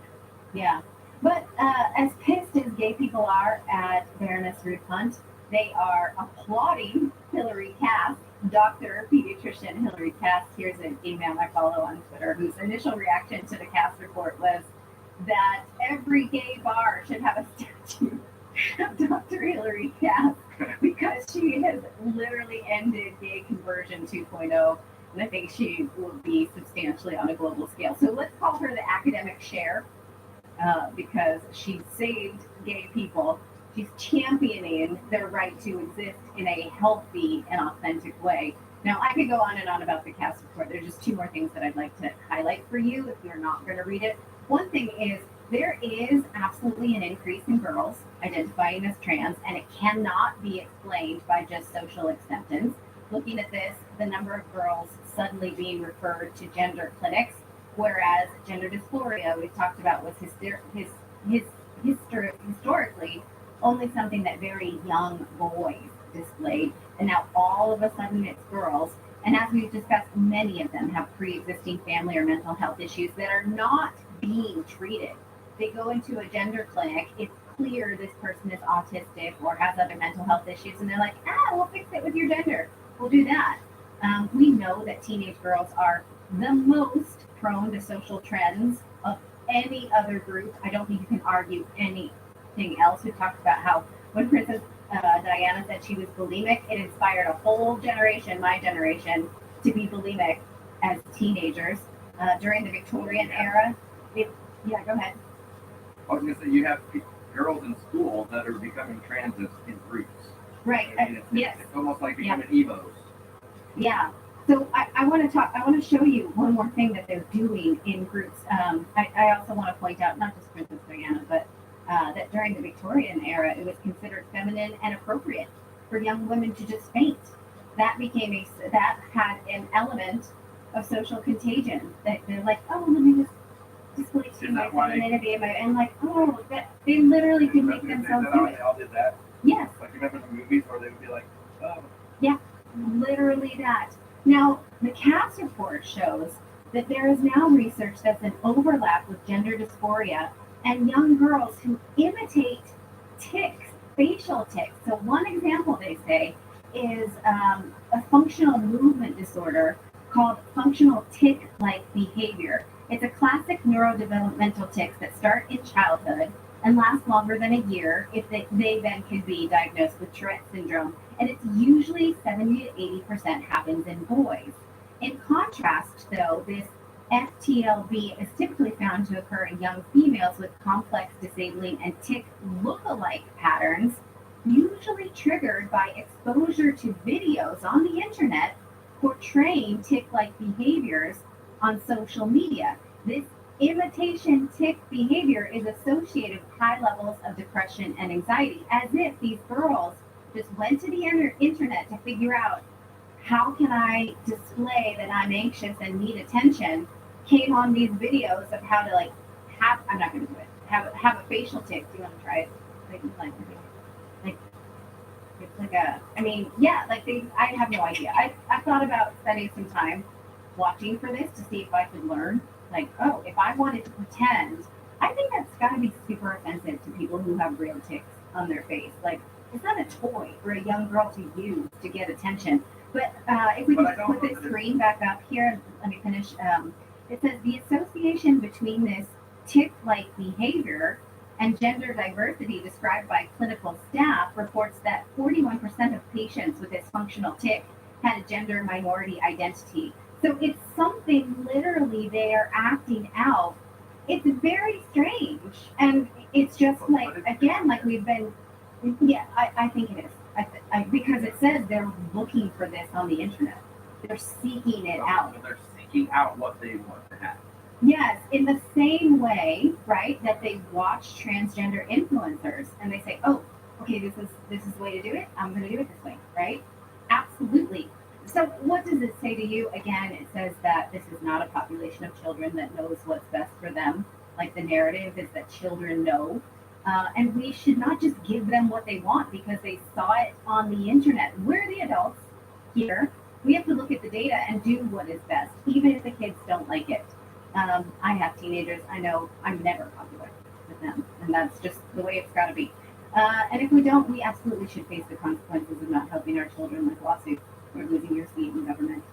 Yeah. But as pissed as gay people are at Baroness Ruth Hunt, they are applauding Hillary Cass, Dr. Pediatrician Hillary Cass. Here's an email I follow on Twitter, whose initial reaction to the Cass report was that every gay bar should have a statue of Dr. Hillary Cass because she has literally ended gay conversion 2.0, and I think she will be substantially on a global scale. So let's call her the academic Cher because she saved gay people. She's championing their right to exist in a healthy and authentic way. Now, I could go on and on about the CAST report. There's just two more things that I'd like to highlight for you if you're not going to read it. One thing is there is absolutely an increase in girls identifying as trans, and it cannot be explained by just social acceptance. Looking at this, the number of girls suddenly being referred to gender clinics, whereas gender dysphoria, we've talked about, was historically only something that very young boys displayed, and now all of a sudden it's girls. And as we've discussed, many of them have pre-existing family or mental health issues that are not being treated. They go into a gender clinic, it's clear this person is autistic or has other mental health issues, and they're like, we'll fix it with your gender. We'll do that. We know that teenage girls are the most prone to social trends of any other group. I don't think you can argue anything else. We've talked about how when Princess Diana said she was bulimic, it inspired a whole generation, my generation, to be bulimic as teenagers. During the Victorian era, go ahead. I was going to say, you have girls in school that are becoming trans in groups. Right. I mean, Yes. It's almost like becoming Evos. Yeah. So I want to show you one more thing that they're doing in groups. I also want to point out, not just Princess Diana, but that during the Victorian era, it was considered feminine and appropriate for young women to just faint. That had an element of social contagion. They're like, let me just like see my femininity and like, that they literally could make themselves do it. They all did that. Yes. Like you remember the movies where they would be like, Yeah, literally that. Now, the CAS report shows that there is now research that's an overlap with gender dysphoria and young girls who imitate tics, facial tics. So one example, they say, is a functional movement disorder called functional tic-like behavior. It's a classic neurodevelopmental tics that start in childhood and last longer than a year if they then can be diagnosed with Tourette syndrome. And it's usually 70 to 80% happens in boys. In contrast, though, this FTLB is typically found to occur in young females with complex disabling and tic look-alike patterns usually triggered by exposure to videos on the internet portraying tick-like behaviors on social media. This imitation tick behavior is associated with high levels of depression and anxiety, as if these girls just went to the internet to figure out how can I display that I'm anxious and need attention, came on these videos of how to like have, I'm not going to do it, have a facial tick. Do you want to try it? Like it's like a, I mean, yeah, like I have no idea. I thought about spending some time watching for this to see if I could learn. Like, oh, if I wanted to pretend, I think that's got to be super offensive to people who have real ticks on their face. Like, it's not a toy for a young girl to use to get attention. But if we can just put this screen back up here, let me finish. It says the association between this tick-like behavior and gender diversity described by clinical staff reports that 41% of patients with this functional tick had a gender minority identity. So it's something literally they are acting out. It's very strange. And it's just like, again, like we've been, yeah, I think it is. Because it says they're looking for this on the internet. They're seeking it out. They're seeking out what they want to have. Yes, in the same way, right, that they watch transgender influencers and they say, "Oh, okay, this is the way to do it. I'm going to do it this way," right? Absolutely. So, what does it say to you? Again, it says that this is not a population of children that knows what's best for them. Like the narrative is that children know, and we should not just give them what they want because they saw it on the internet. We're the adults here. We have to look at the data and do what is best, even if the kids don't like it. I have teenagers. I know I'm never popular with them, and that's just the way it's got to be. And if we don't, we absolutely should face the consequences of not helping our children, like lawsuits or losing your seat in government.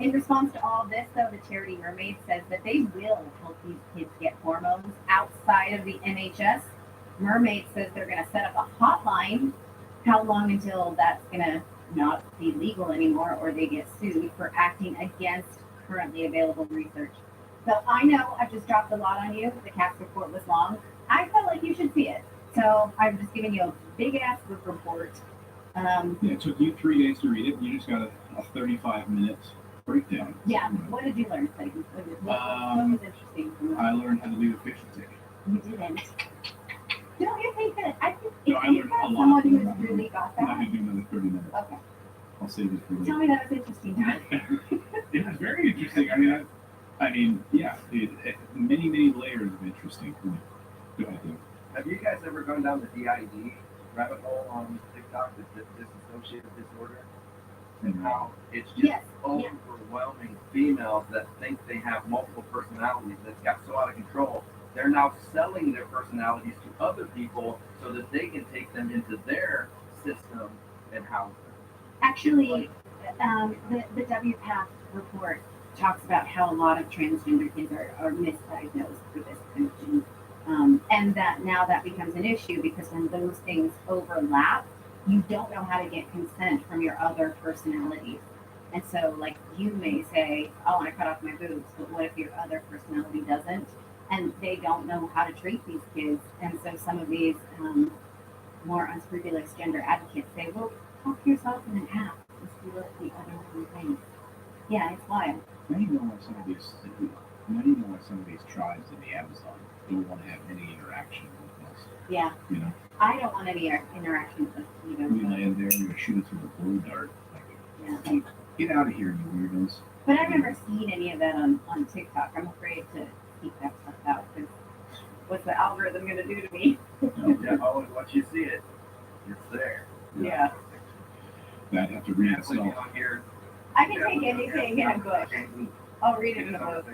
In response to all of this, though, the charity Mermaid says that they will help these kids get hormones outside of the NHS. Mermaid says they're going to set up a hotline. How long until that's going to not be legal anymore, or they get sued for acting against currently available research? So I know I've just dropped a lot on you. The CAPS report was long. I felt like you should see it. So I'm just giving you a big ass book report. Yeah, it took you 3 days to read it. You just got a 35-minute breakdown. Yeah. What did you learn, Clayton? What was interesting? I learned how to do the facial tick. You didn't. Don't you think that? I think No, if I you've learned got a lot. someone who has really got I'm not that. going to do another 30 minutes. Okay. I'll save it for later. Tell me that was interesting. It was very interesting. I mean, yeah, many layers of interesting. Go ahead, Dave. Have you guys ever gone down the DID rabbit hole on TikTok, the dissociative disorder? And how it's just Yes. overwhelming females that think they have multiple personalities that's got so out of control. They're now selling their personalities to other people so that they can take them into their system and house them. Actually, the WPATH report talks about how a lot of transgender kids are misdiagnosed for this condition. And that now that becomes an issue because when those things overlap, you don't know how to get consent from your other personalities. And so, like, you may say, "I want to cut off my boobs," but what if your other personality doesn't? And they don't know how to treat these kids. And so some of these more unscrupulous gender advocates say, "Well, talk yourself in half and see what the other one thinks." Yeah, it's wild. Now you know why some of these tribes in the Amazon don't want to have any interaction with us. Yeah. You know, I don't want any interaction with them either. we land there and we shoot it through the blue dart. Like, Yeah. get out of here, you weirdos. But I've never seen any of that on TikTok. I'm afraid to keep that stuff out because what's the algorithm going to do to me? Yeah, once you see it, it's there. Yeah. I'd have to When reinstall. you don't hear, I can take anything in a book. I'll read it in a book.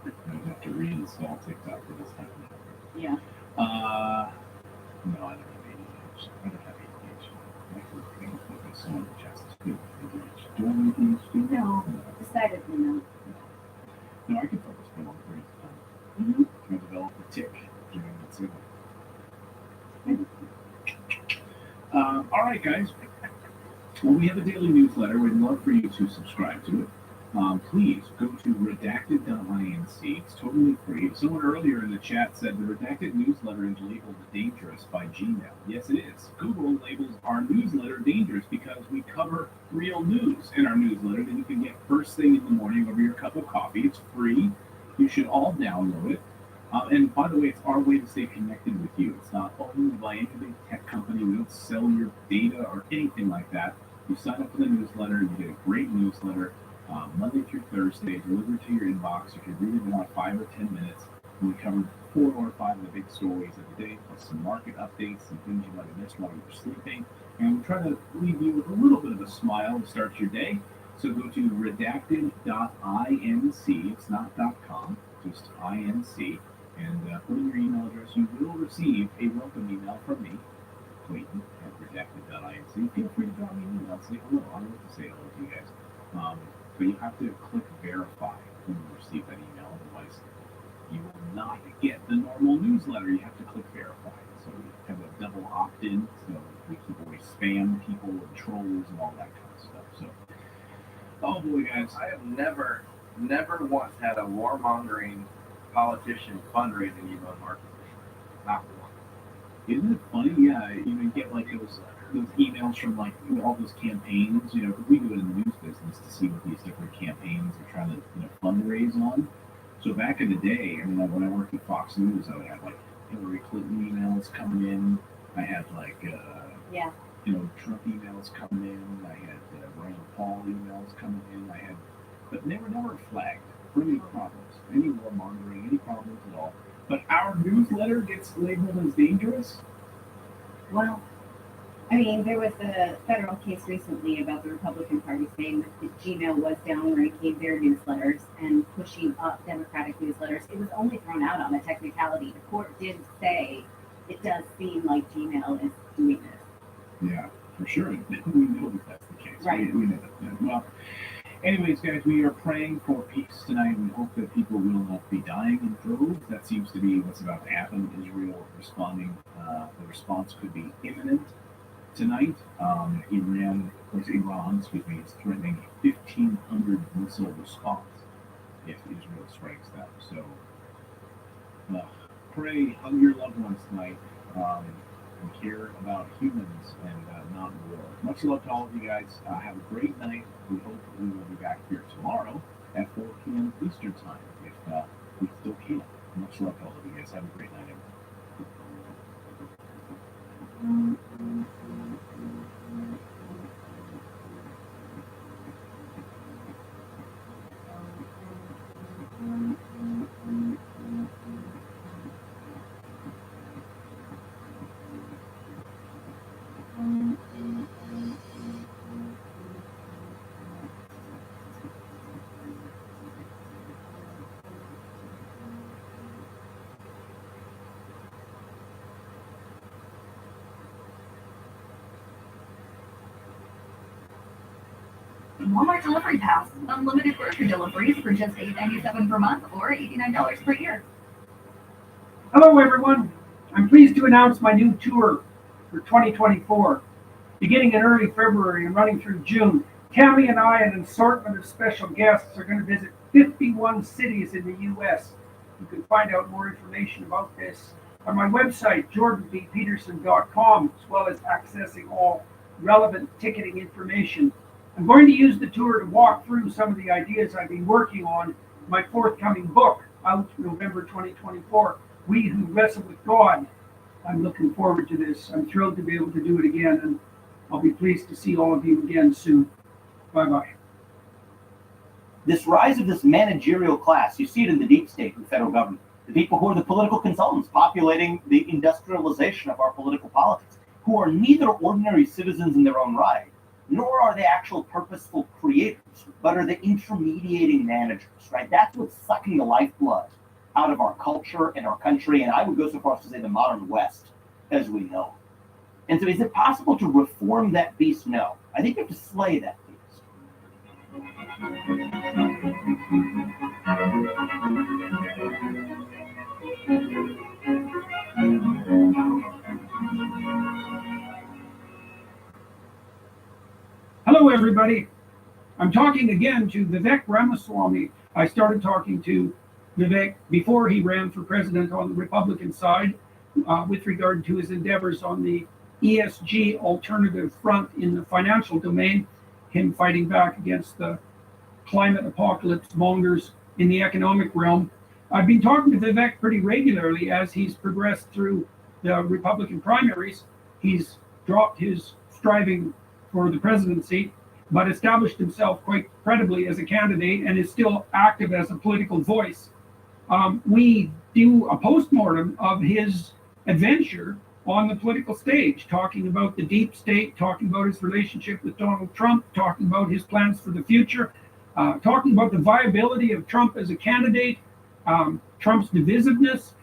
I'd have to reinstall TikTok for this happening. Yeah. No, I don't have ADHD. I don't have ADHD. I can focus on the justice. Do I have ADHD? No, decidedly not. No, I can focus for a long period of time. Mm-hmm. I develop a tick during that signal. All right, guys. Well, we have a daily newsletter. We'd love for you to subscribe to it. please go to redacted.inc. It's totally free. Someone earlier in the chat said the redacted newsletter is labeled dangerous by Gmail. Yes, it is. Google labels our newsletter dangerous because we cover real news in our newsletter that you can get first thing in the morning over your cup of coffee. It's free. You should all download it. And by the way, it's our way to stay connected with you. It's not owned by any big tech company. We don't sell your data or anything like that. You sign up for the newsletter, you get a great newsletter Monday through Thursday, delivered to your inbox. You can read it in about 5 or 10 minutes. And we covered 4 or 5 of the big stories of the day, plus some market updates, some things you might have missed while you were sleeping. And we try to leave you with a little bit of a smile to start your day. So go to redacted.inc. It's not .com, just INC. And put in your email address. You will receive a welcome email from me, Clayton, at redacted.inc. Feel free to drop me an email. Say hello. I would like to say hello to you guys. But you have to click verify when you receive that email. Otherwise, you will not get the normal newsletter. You have to click verify. So we have a double opt-in. So we keep away spam people and trolls and all that kind of stuff. So, oh boy, guys. I have never once had a warmongering politician fundraising email marketing. Not one. Isn't it funny? Yeah, you even get like those emails from like all those campaigns. You know, 'cause we do it in the news business to see what these different campaigns are trying to fundraise on. So back in the day, I mean, like when I worked at Fox News, I would have like Hillary Clinton emails coming in. I had like Trump emails coming in. I had Rand Paul emails coming in. But they were never flagged for any problems, any warmongering, any problems at all. But our newsletter gets labeled as dangerous. Well, I mean, there was a federal case recently about the Republican Party saying that Gmail was downranking their newsletters and pushing up Democratic newsletters. It was only thrown out on a technicality. The court did say it does seem like Gmail is doing this. Yeah, for sure. We know that that's the case. Right. We know that. Well, anyways, guys, we are praying for peace tonight. We hope that people will not be dying in droves. That seems to be what's about to happen. Israel responding. The response could be imminent tonight. Iran is threatening a 1,500 missile response if Israel strikes them. So pray, hug your loved ones tonight, and care about humans and not war. Much love to all of you guys. Have a great night. We hope we will be back here tomorrow at 4 p.m. Eastern Time if we still can. Much love to all of you guys. Have a great night, everyone. Walmart Delivery Pass. Unlimited grocery deliveries for just $8.97 per month or $89 per year. Hello, everyone. I'm pleased to announce my new tour for 2024. Beginning in early February and running through June, Tammy and I and an assortment of special guests are going to visit 51 cities in the U.S. You can find out more information about this on my website, jordanbpeterson.com, as well as accessing all relevant ticketing information. I'm going to use the tour to walk through some of the ideas I've been working on in my forthcoming book, out November 2024, We Who Wrestle with God. I'm looking forward to this. I'm thrilled to be able to do it again, and I'll be pleased to see all of you again soon. Bye-bye. This rise of this managerial class, you see it in the deep state and federal government. The people who are the political consultants populating the industrialization of our political politics, who are neither ordinary citizens in their own right, nor are they actual purposeful creators, but are the intermediating managers, right? That's what's sucking the lifeblood out of our culture and our country, and I would go so far as to say the modern West as we know. And so is it possible to reform that beast? No. I think you have to slay that beast. Hello, everybody. I'm talking again to Vivek Ramaswamy. I started talking to Vivek before he ran for president on the Republican side with regard to his endeavors on the ESG alternative front in the financial domain, him fighting back against the climate apocalypse mongers in the economic realm. I've been talking to Vivek pretty regularly as he's progressed through the Republican primaries. He's dropped his striving for the presidency, but established himself quite credibly as a candidate and is still active as a political voice. We do a postmortem of his adventure on the political stage, talking about the deep state, talking about his relationship with Donald Trump, talking about his plans for the future, talking about the viability of Trump as a candidate, Trump's divisiveness,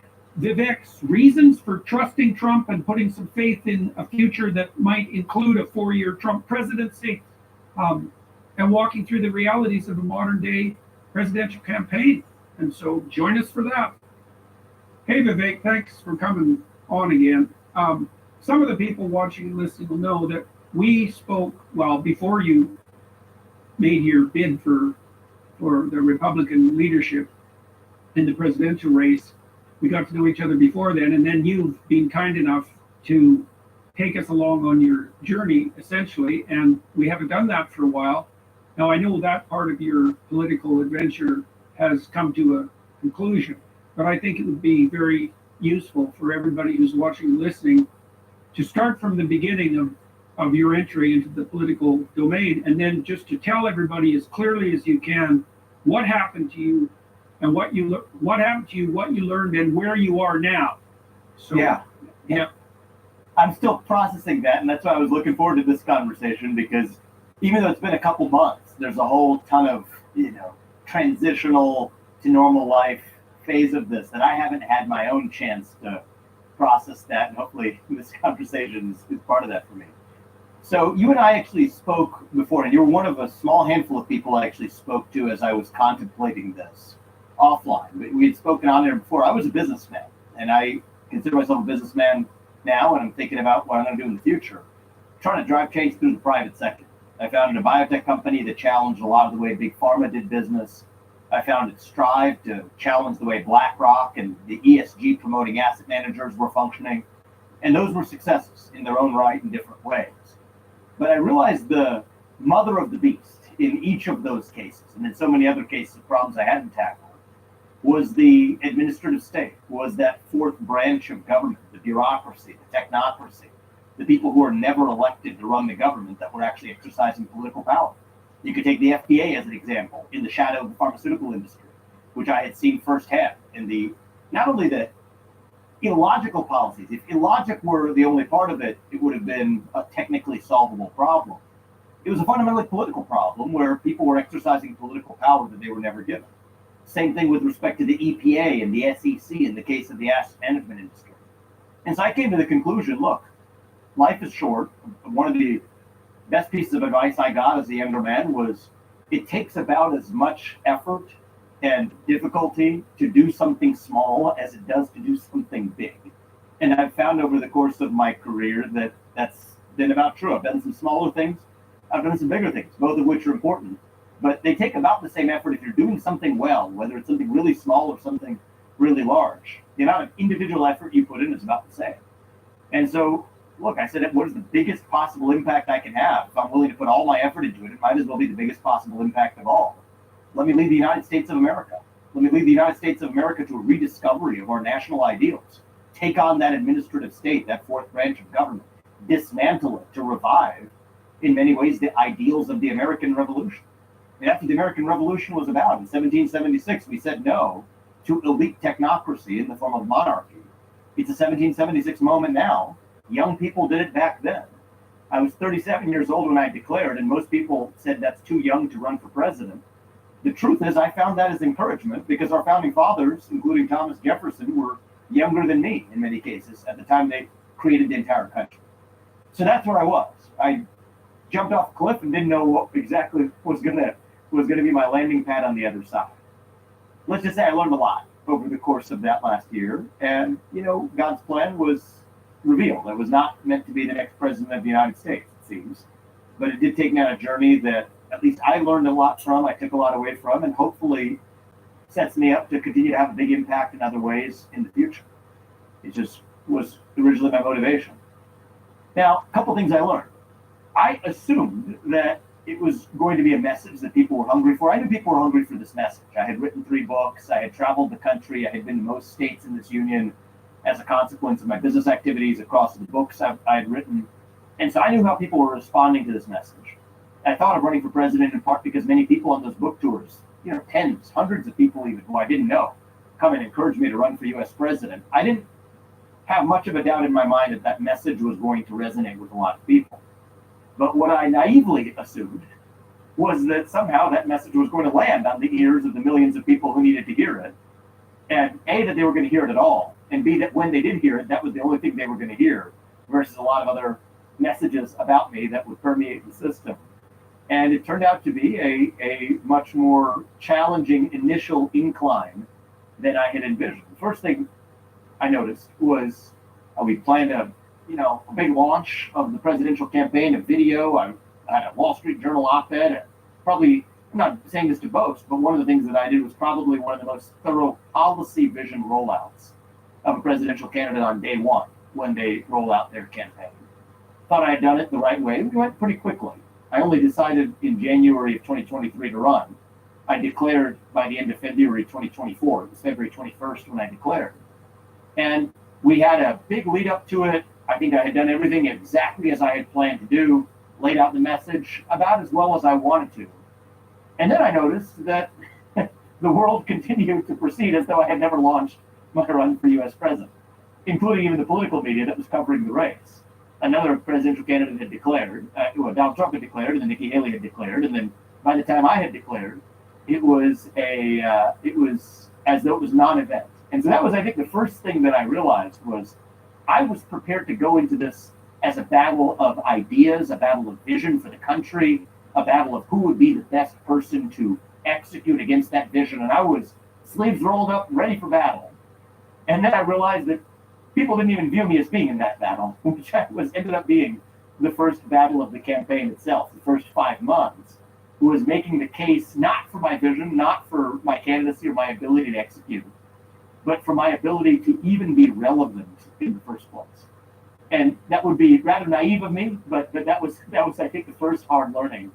Vivek's reasons for trusting Trump and putting some faith in a future that might include a 4-year Trump presidency, and walking through the realities of a modern day presidential campaign. And so join us for that. Hey, Vivek, thanks for coming on again. Some of the people watching and listening will know that we spoke, well, before you made your bid for the Republican leadership in the presidential race. We got to know each other before then, and then you've been kind enough to take us along on your journey, essentially, and we haven't done that for a while. Now, I know that part of your political adventure has come to a conclusion, but I think it would be very useful for everybody who's watching and listening to start from the beginning of your entry into the political domain, and then just to tell everybody as clearly as you can what happened to you and what happened to you, what you learned, and where you are now. So, yeah. I'm still processing that, and that's why I was looking forward to this conversation, because even though it's been a couple months, there's a whole ton of, transitional to normal life phase of this that I haven't had my own chance to process that, and hopefully this conversation is part of that for me. So you and I actually spoke before, and you're one of a small handful of people I actually spoke to as I was contemplating this offline. We had spoken on there before. I was a businessman, and I consider myself a businessman now, and I'm thinking about what I'm going to do in the future, trying to drive change through the private sector. I founded a biotech company that challenged a lot of the way Big Pharma did business. I founded Strive to challenge the way BlackRock and the ESG promoting asset managers were functioning. And those were successes in their own right in different ways. But I realized the mother of the beast in each of those cases, and in so many other cases of problems I hadn't tackled, was the administrative state, was that fourth branch of government, the bureaucracy, the technocracy, the people who are never elected to run the government that were actually exercising political power. You could take the FDA as an example in the shadow of the pharmaceutical industry, which I had seen firsthand in the, not only the illogical policies. If illogic were the only part of it, it would have been a technically solvable problem. It was a fundamentally political problem where people were exercising political power that they were never given. Same thing with respect to the EPA and the SEC in the case of the asset management industry. And so I came to the conclusion, look, life is short. One of the best pieces of advice I got as a younger man was it takes about as much effort and difficulty to do something small as it does to do something big. And I've found over the course of my career that that's been about true. I've done some smaller things. I've done some bigger things, both of which are important. But they take about the same effort if you're doing something well, whether it's something really small or something really large. The amount of individual effort you put in is about the same. And so, look, I said, what is the biggest possible impact I can have? If I'm willing to put all my effort into it, it might as well be the biggest possible impact of all. Let me lead the United States of America. Let me lead the United States of America to a rediscovery of our national ideals. Take on that administrative state, that fourth branch of government. Dismantle it to revive, in many ways, the ideals of the American Revolution. And that's what the American Revolution was about. In 1776, we said no to elite technocracy in the form of monarchy. It's a 1776 moment now. Young people did it back then. I was 37 years old when I declared, and most people said that's too young to run for president. The truth is, I found that as encouragement because our founding fathers, including Thomas Jefferson, were younger than me in many cases at the time they created the entire country. So that's where I was. I jumped off a cliff and didn't know what exactly was going to be my landing pad on the other side. Let's just say I learned a lot over the course of that last year, and God's plan was revealed. I was not meant to be the next president of the United States, it seems, but it did take me on a journey that at least I learned a lot from, I took a lot away from, and hopefully sets me up to continue to have a big impact in other ways in the future. It just was originally my motivation. Now, a couple things I learned. I assumed that it was going to be a message that people were hungry for. I knew people were hungry for this message. I had written 3 books. I had traveled the country. I had been to most states in this union as a consequence of my business activities across the books I had written. And so I knew how people were responding to this message. I thought of running for president in part because many people on those book tours, tens, hundreds of people even who I didn't know, come and encourage me to run for U.S. president. I didn't have much of a doubt in my mind that that message was going to resonate with a lot of people. But what I naively assumed was that somehow that message was going to land on the ears of the millions of people who needed to hear it. And A, that they were going to hear it at all, and B, that when they did hear it, that was the only thing they were going to hear, versus a lot of other messages about me that would permeate the system. And it turned out to be a much more challenging initial incline than I had envisioned. The first thing I noticed was we planned a big launch of the presidential campaign, a video. I had a Wall Street Journal op-ed. Probably, I'm not saying this to boast, but one of the things that I did was probably one of the most thorough policy vision rollouts of a presidential candidate on day one when they roll out their campaign. Thought I had done it the right way. We went pretty quickly. I only decided in January of 2023 to run. I declared by the end of February 2024. It was February 21st when I declared. And we had a big lead up to it. I think I had done everything exactly as I had planned to do, laid out the message about as well as I wanted to. And then I noticed that the world continued to proceed as though I had never launched my run for U.S. president, including even the political media that was covering the race. Another presidential candidate had declared, Donald Trump had declared, and then Nikki Haley had declared, and then by the time I had declared, it was as though it was non-event. And so that was, I think, the first thing that I realized was I was prepared to go into this as a battle of ideas, a battle of vision for the country, a battle of who would be the best person to execute against that vision. And I was sleeves rolled up, ready for battle. And then I realized that people didn't even view me as being in that battle, which ended up being the first battle of the campaign itself. The first 5 months was making the case not for my vision, not for my candidacy or my ability to execute, but for my ability to even be relevant in the first place. And that would be rather naive of me, but that was I think the first hard learning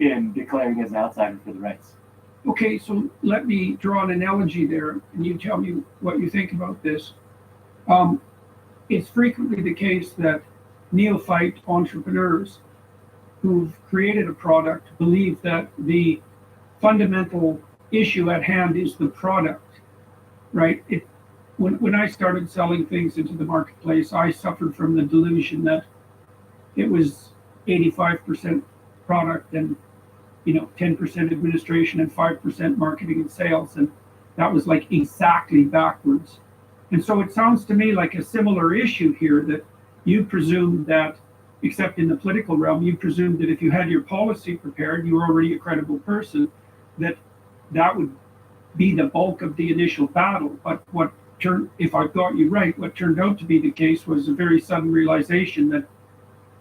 in declaring as an outsider for the race. Okay, so let me draw an analogy there, and you tell me what you think about this. It's frequently the case that neophyte entrepreneurs who've created a product believe that the fundamental issue at hand is the product, right? When I started selling things into the marketplace, I suffered from the delusion that it was 85% product and 10% administration and 5% marketing and sales, and that was like exactly backwards. And so it sounds to me like a similar issue here, that you presume that, except in the political realm, you presume that if you had your policy prepared, you were already a credible person, that would be the bulk of the initial battle. But if I got you right, what turned out to be the case was a very sudden realization that,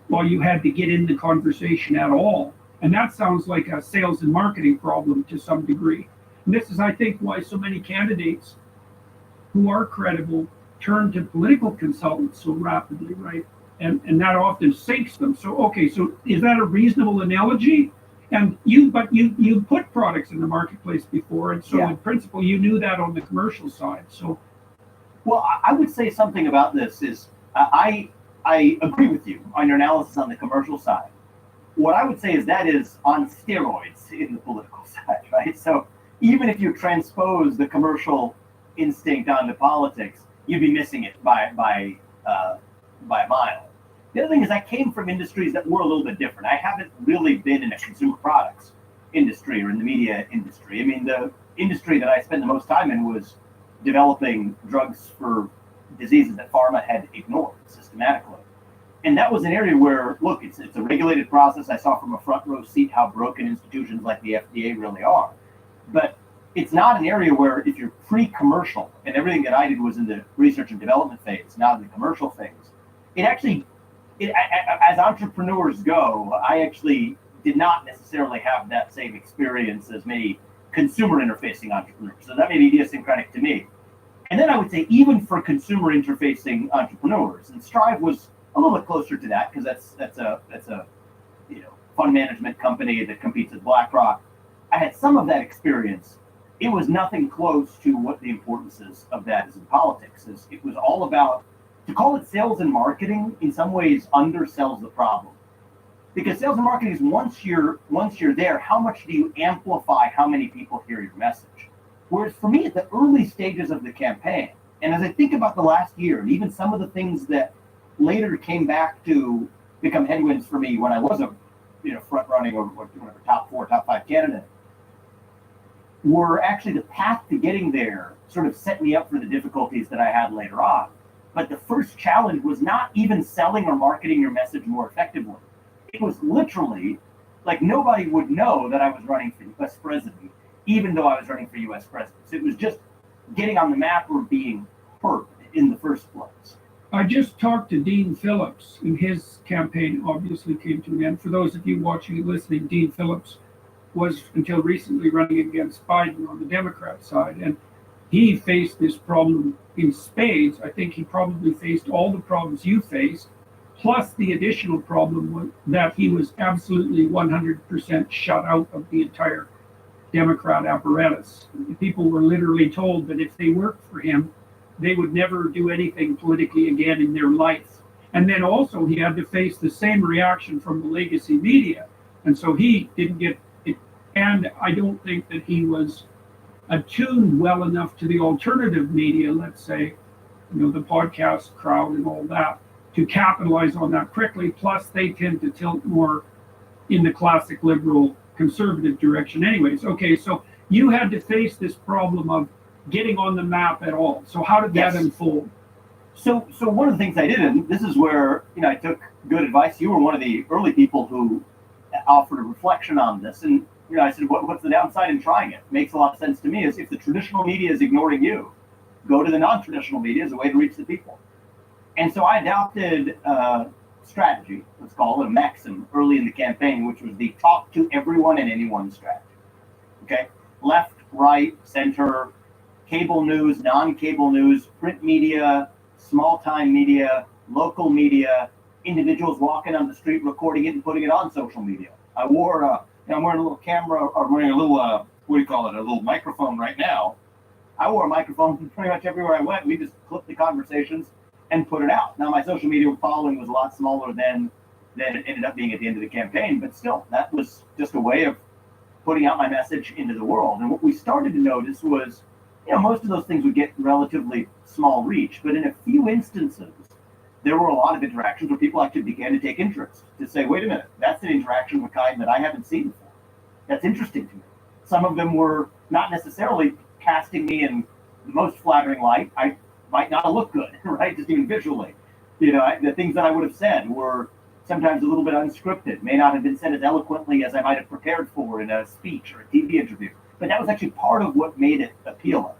well, you had to get in the conversation at all. And that sounds like a sales and marketing problem to some degree. And this is, I think, why so many candidates who are credible turn to political consultants so rapidly, right? And that often sinks them. So is that a reasonable analogy? And you put products in the marketplace before, and so in principle you knew that on the commercial side. So, well, I would say something about this is I agree with you on your analysis on the commercial side. What I would say is that is on steroids in the political side, right? So even if you transpose the commercial instinct onto politics, you'd be missing it by a mile. The other thing is I came from industries that were a little bit different. I haven't really been in a consumer products industry or in the media industry. I mean, the industry that I spent the most time in was developing drugs for diseases that pharma had ignored systematically. And that was an area where, look, it's a regulated process. I saw from a front row seat how broken institutions like the FDA really are. But it's not an area where if you're pre-commercial, and everything that I did was in the research and development phase, not in the commercial phase, as entrepreneurs go, I actually did not necessarily have that same experience as many consumer interfacing entrepreneurs. So that may be idiosyncratic to me. And then I would say even for consumer interfacing entrepreneurs, and Strive was a little bit closer to that because that's a fund management company that competes with BlackRock. I had some of that experience. It was nothing close to what the importance of that is in politics. It was all about, to call it sales and marketing in some ways undersells the problem. Because sales and marketing is once you're there, how much do you amplify how many people hear your message? Whereas for me, at the early stages of the campaign, and as I think about the last year, and even some of the things that later came back to become headwinds for me when I was a front running or whatever, top 4, top 5 candidate, were actually the path to getting there sort of set me up for the difficulties that I had later on. But the first challenge was not even selling or marketing your message more effectively. It was literally like nobody would know that I was running for US president, even though I was running for US president. So it was just getting on the map or being heard in the first place. I just talked to Dean Phillips, and his campaign obviously came to an end. For those of you watching and listening, Dean Phillips was until recently running against Biden on the Democrat side, and he faced this problem in spades. I think he probably faced all the problems you faced, plus the additional problem that he was absolutely 100% shut out of the entire Democrat apparatus. People were literally told that if they worked for him, they would never do anything politically again in their life. And then also he had to face the same reaction from the legacy media. And so he didn't get it. And I don't think that he was attuned well enough to the alternative media, let's say, the podcast crowd and all that, to capitalize on that quickly. Plus they tend to tilt more in the classic liberal conservative direction anyways. Okay, so you had to face this problem of getting on the map at all. So how did that unfold? So one of the things I did, and this is where I took good advice. You were one of the early people who offered a reflection on this, and I said, what's the downside in trying it? Makes a lot of sense to me. Is if the traditional media is ignoring you, go to the non-traditional media as a way to reach the people. And so I adopted a strategy, let's call it a maxim, early in the campaign, which was the talk to everyone and anyone strategy. Okay, left, right, center, cable news, non-cable news, print media, small-time media, local media, individuals walking on the street, recording it and putting it on social media. I wore I'm wearing a little camera, or wearing a little, a little microphone right now. I wore a microphone pretty much everywhere I went. We just clipped the conversations and put it out. Now, my social media following was a lot smaller than it ended up being at the end of the campaign, but still, that was just a way of putting out my message into the world. And what we started to notice was, most of those things would get relatively small reach, but in a few instances, there were a lot of interactions where people actually began to take interest, to say, wait a minute, that's an interaction of a kind that I haven't seen before. That's interesting to me. Some of them were not necessarily casting me in the most flattering light. I might not have looked good, right? Just even visually. The things that I would have said were sometimes a little bit unscripted, may not have been said as eloquently as I might have prepared for in a speech or a TV interview. But that was actually part of what made it appealing.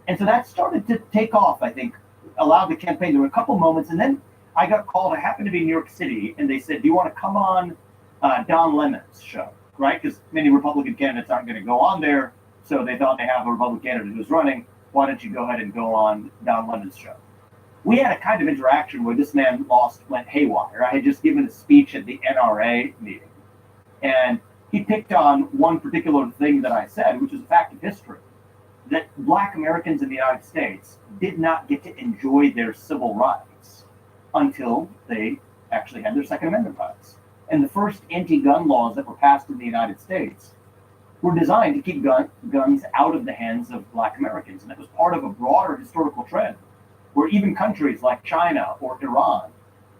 And so that started to take off, I think, allowed the campaign. There were a couple moments, and then I got called. I happened to be in New York City, and they said, do you want to come on Don Lemon's show, right? Because many Republican candidates aren't going to go on there, so they thought they have a Republican candidate who's running. Why don't you go ahead and go on Don Lemon's show? We had a kind of interaction where this man went haywire. I had just given a speech at the NRA meeting, and he picked on one particular thing that I said, which is a fact of history, that Black Americans in the United States did not get to enjoy their civil rights until they actually had their Second Amendment rights. And the first anti-gun laws that were passed in the United States were designed to keep guns out of the hands of Black Americans. And that was part of a broader historical trend where even countries like China or Iran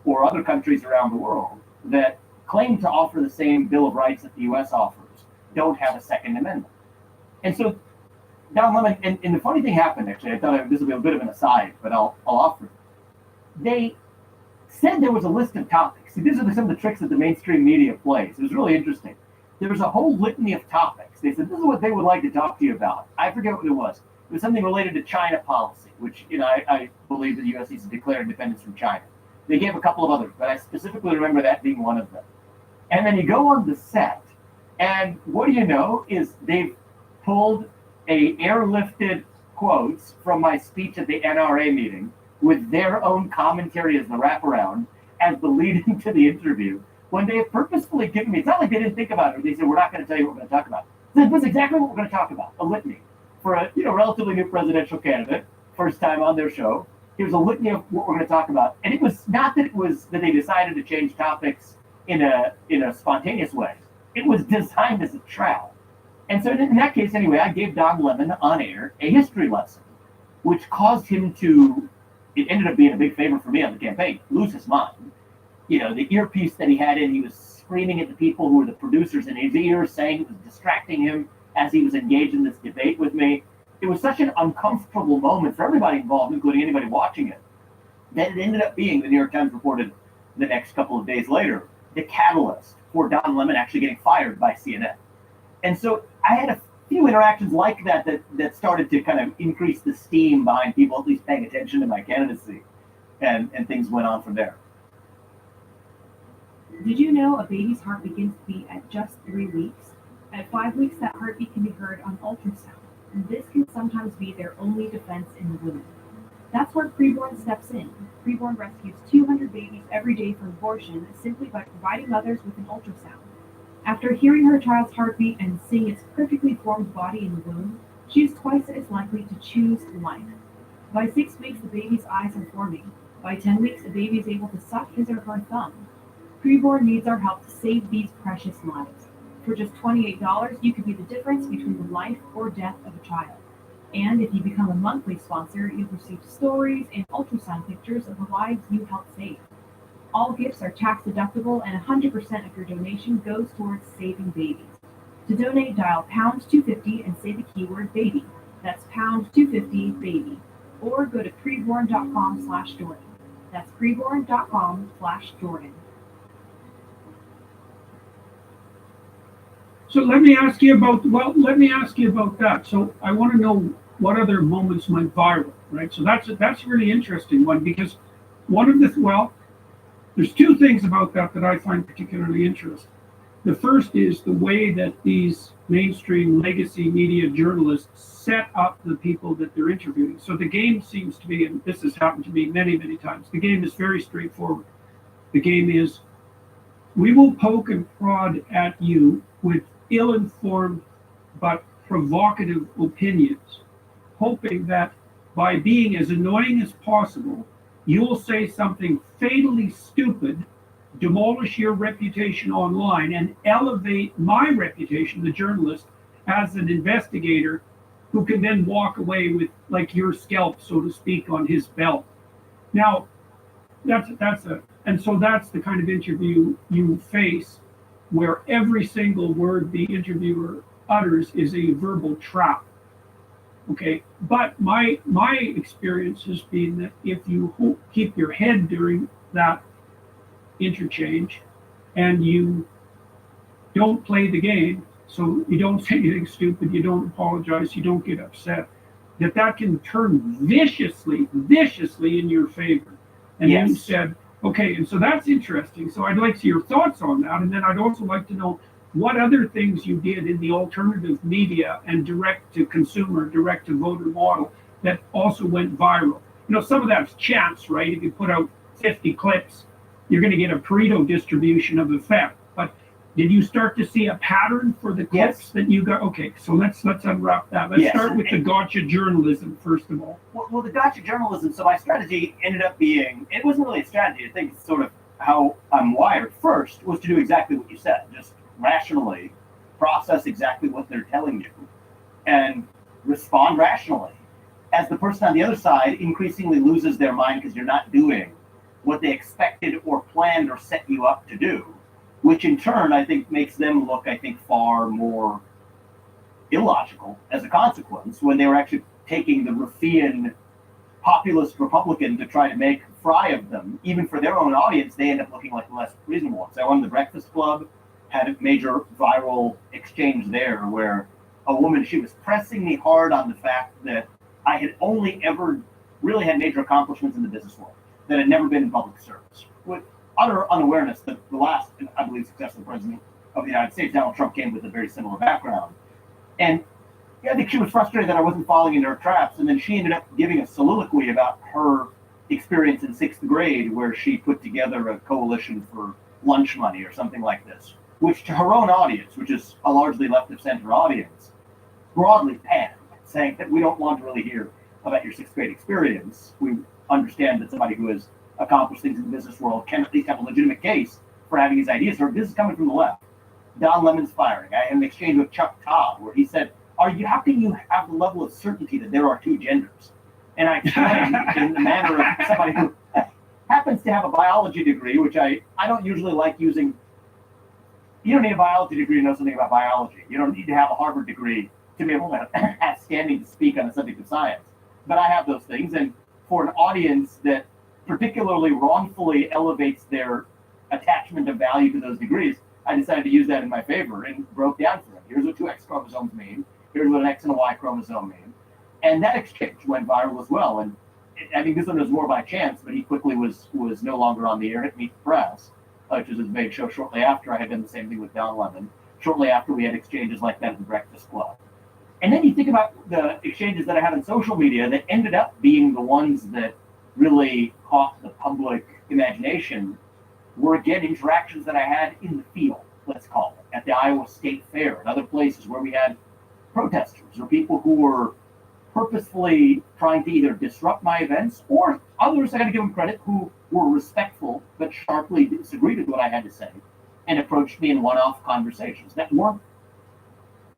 or other countries around the world that claim to offer the same Bill of Rights that the U.S. offers don't have a Second Amendment. And so Don Lemon, and the funny thing happened, actually, I thought this would be a bit of an aside, but I'll offer it. They said there was a list of topics. See, these are some of the tricks that the mainstream media plays. It was really interesting. There was a whole litany of topics. They said, this is what they would like to talk to you about. I forget what it was. It was something related to China policy, which, I believe that the U.S. needs to declare independence from China. They gave a couple of others, but I specifically remember that being one of them. And then you go on the set, and what do you know is they've pulled a airlifted quotes from my speech at the NRA meeting with their own commentary as the wraparound, as the lead into the interview, when they have purposefully given me, it's not like they didn't think about it, they said, we're not going to tell you what we're going to talk about. This was exactly what we're going to talk about, a litany. For a relatively new presidential candidate, first time on their show, it was a litany of what we're going to talk about. And it was not that it was that they decided to change topics in a spontaneous way. It was designed as a trap. And so in that case, anyway, I gave Don Lemon on air a history lesson, which caused him to, it ended up being a big favor for me on the campaign, lose his mind. The earpiece that he had in, he was screaming at the people who were the producers in his ears, saying it was distracting him as he was engaged in this debate with me. It was such an uncomfortable moment for everybody involved, including anybody watching it, that it ended up being, the New York Times reported the next couple of days later, the catalyst for Don Lemon actually getting fired by CNN. And so I had a few interactions like that started to kind of increase the steam behind people at least paying attention to my candidacy, and things went on from there. Did you know a baby's heart begins to beat at just 3 weeks? At 5 weeks, that heartbeat can be heard on ultrasound, and this can sometimes be their only defense in the womb. That's where Preborn steps in. Preborn rescues 200 babies every day from abortion simply by providing mothers with an ultrasound. After hearing her child's heartbeat and seeing its perfectly formed body in the womb, she is twice as likely to choose life. By 6 weeks, the baby's eyes are forming. By 10 weeks, a baby is able to suck his or her thumb. Preborn needs our help to save these precious lives. For just $28, you could be the difference between the life or death of a child. And if you become a monthly sponsor, you'll receive stories and ultrasound pictures of the lives you helped save. All gifts are tax deductible, and 100% of your donation goes towards saving babies. To donate, dial pound 250 and say the keyword baby. That's pound 250 baby. Or go to preborn.com/Jordan. That's preborn.com/Jordan. So let me ask you about that. So I want to know what other moments went viral, right? So that's a really interesting one, because there's two things about that I find particularly interesting. The first is the way that these mainstream legacy media journalists set up the people that they're interviewing. So the game seems to be, and this has happened to me many, many times, the game is very straightforward. The game is, we will poke and prod at you with ill-informed but provocative opinions, hoping that by being as annoying as possible, you'll say something fatally stupid, demolish your reputation online, and elevate my reputation, the journalist, as an investigator who can then walk away with, like, your scalp, so to speak, on his belt. Now, that's the kind of interview you face, where every single word the interviewer utters is a verbal trap. Okay, but my experience has been that if you keep your head during that interchange and you don't play the game, so you don't say anything stupid, you don't apologize, you don't get upset, that can turn viciously in your favor. And Yes. you said, okay, and so that's interesting. So I'd like to see your thoughts on that. And then I'd also like to know what other things you did in the alternative media and direct to consumer, direct to voter model that also went viral. Some of that's chance, right? If you put out 50 clips, you're going to get a Pareto distribution of effect. But did you start to see a pattern for the clips Yes. that you got? Okay, so let's unwrap that. Let's Yes. start with the gotcha journalism first of all. Well, the gotcha journalism, so my strategy ended up being, it wasn't really a strategy, I think it's sort of how I'm wired. First was to do exactly what you said, just rationally process exactly what they're telling you and respond rationally. As the person on the other side increasingly loses their mind because you're not doing what they expected or planned or set you up to do, which in turn I think makes them look, far more illogical as a consequence when they were actually taking the ruffian populist Republican to try to make fry of them. Even for their own audience, they end up looking like less reasonable ones. I won the Breakfast Club, had a major viral exchange there where a woman, she was pressing me hard on the fact that I had only ever really had major accomplishments in the business world, that had never been in public service. utter unawareness that the last, I believe, successful president of the United States, Donald Trump, came with a very similar background. And I think she was frustrated that I wasn't falling into her traps. And then she ended up giving a soliloquy about her experience in 6th grade, where she put together a coalition for lunch money or something like this, which to her own audience, which is a largely left of center audience, broadly panned, saying that we don't want to really hear about your 6th grade experience. We understand that somebody who has accomplished things in the business world can at least have a legitimate case for having his ideas heard. This is coming from the left. Don Lemon's firing. I had an exchange with Chuck Todd where he said, how can you have the level of certainty that there are 2 genders? And I explained in the manner of somebody who happens to have a biology degree, which I don't usually like using. You don't need a biology degree to know something about biology. You don't need to have a Harvard degree to be able to have standing to speak on a subject of science. But I have those things, and for an audience that particularly wrongfully elevates their attachment of value to those degrees, I decided to use that in my favor and broke down for them. Here's what 2 X chromosomes mean. Here's what an X and a Y chromosome mean. And that exchange went viral as well. And I think this one was more by chance, but he quickly was no longer on the air at Meet the Press, which was his big show shortly after. I had done the same thing with Don Lemon. Shortly after, we had exchanges like that at the Breakfast Club. And then you think about the exchanges that I had on social media that ended up being the ones that really caught the public imagination were, again, interactions that I had in the field, let's call it, at the Iowa State Fair and other places where we had protesters or people who were purposefully trying to either disrupt my events, or others, I got to give them credit, who were respectful but sharply disagreed with what I had to say and approached me in one-off conversations that weren't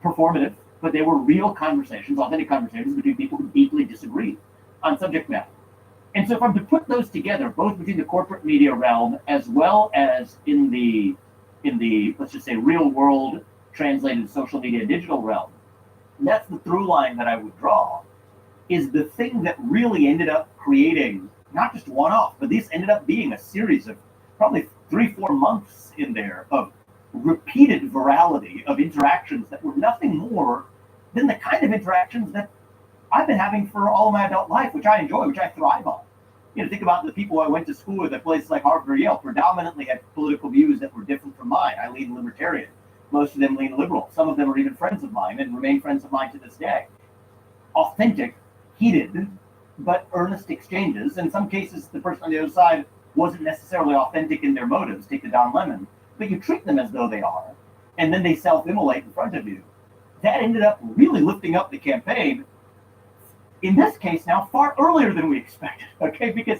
performative, but they were real conversations, authentic conversations between people who deeply disagreed on subject matter. And so if I'm to put those together, both between the corporate media realm as well as in the let's just say real world translated social media digital realm, that's the through line that I would draw, is the thing that really ended up creating not just one-off, but these ended up being a series of probably 3-4 months in there of repeated virality of interactions that were nothing more than the kind of interactions that I've been having for all of my adult life, which I enjoy, which I thrive on. You know, think about the people I went to school with at places like Harvard or Yale, predominantly had political views that were different from mine. I lean libertarian. Most of them lean liberal. Some of them are even friends of mine and remain friends of mine to this day. Authentic, heated, but earnest exchanges. In some cases, the person on the other side wasn't necessarily authentic in their motives. Take the Don Lemon. But you treat them as though they are, and then they self-immolate in front of you. That ended up really lifting up the campaign, in this case now, far earlier than we expected, okay? Because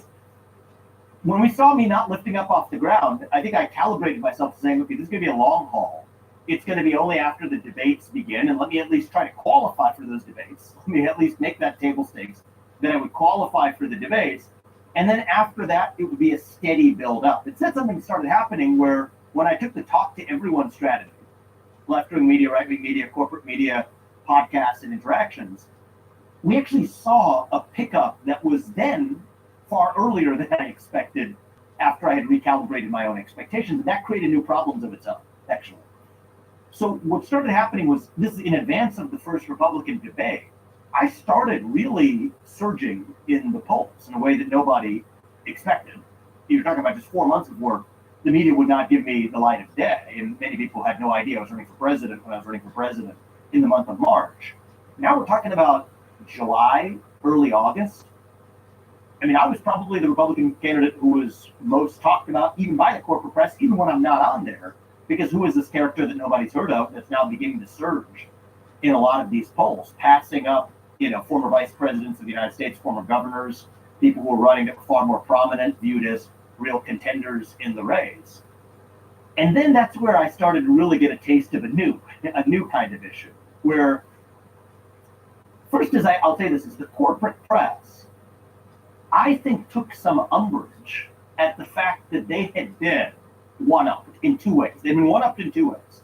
when we saw me not lifting up off the ground, I think I calibrated myself saying, okay, this is going to be a long haul. It's going to be only after the debates begin, and let me at least try to qualify for those debates. Let me at least make that table stakes, that I would qualify for the debates. And then after that, it would be a steady build up. Instead, something started happening where when I took the talk to everyone strategy, left-wing media, right-wing media, corporate media, podcasts, and interactions, we actually saw a pickup that was then far earlier than I expected after I had recalibrated my own expectations. And that created new problems of its own, actually. So what started happening was, this is in advance of the first Republican debate, I started really surging in the polls in a way that nobody expected. You're talking about just 4 months of work. The media would not give me the light of day, and many people had no idea I was running for president when I was running for president in the month of March. Now we're talking about July, early August. I mean, I was probably the Republican candidate who was most talked about, even by the corporate press, even when I'm not on there, because who is this character that nobody's heard of that's now beginning to surge in a lot of these polls, passing up, you know, former vice presidents of the United States, former governors, people who were running that were far more prominent, viewed as real contenders in the race. And then that's where I started to really get a taste of a new kind of issue, where first, I'll say this, is the corporate press, I think, took some umbrage at the fact that they had been one-upped in 2 ways. They've been one-upped in 2 ways.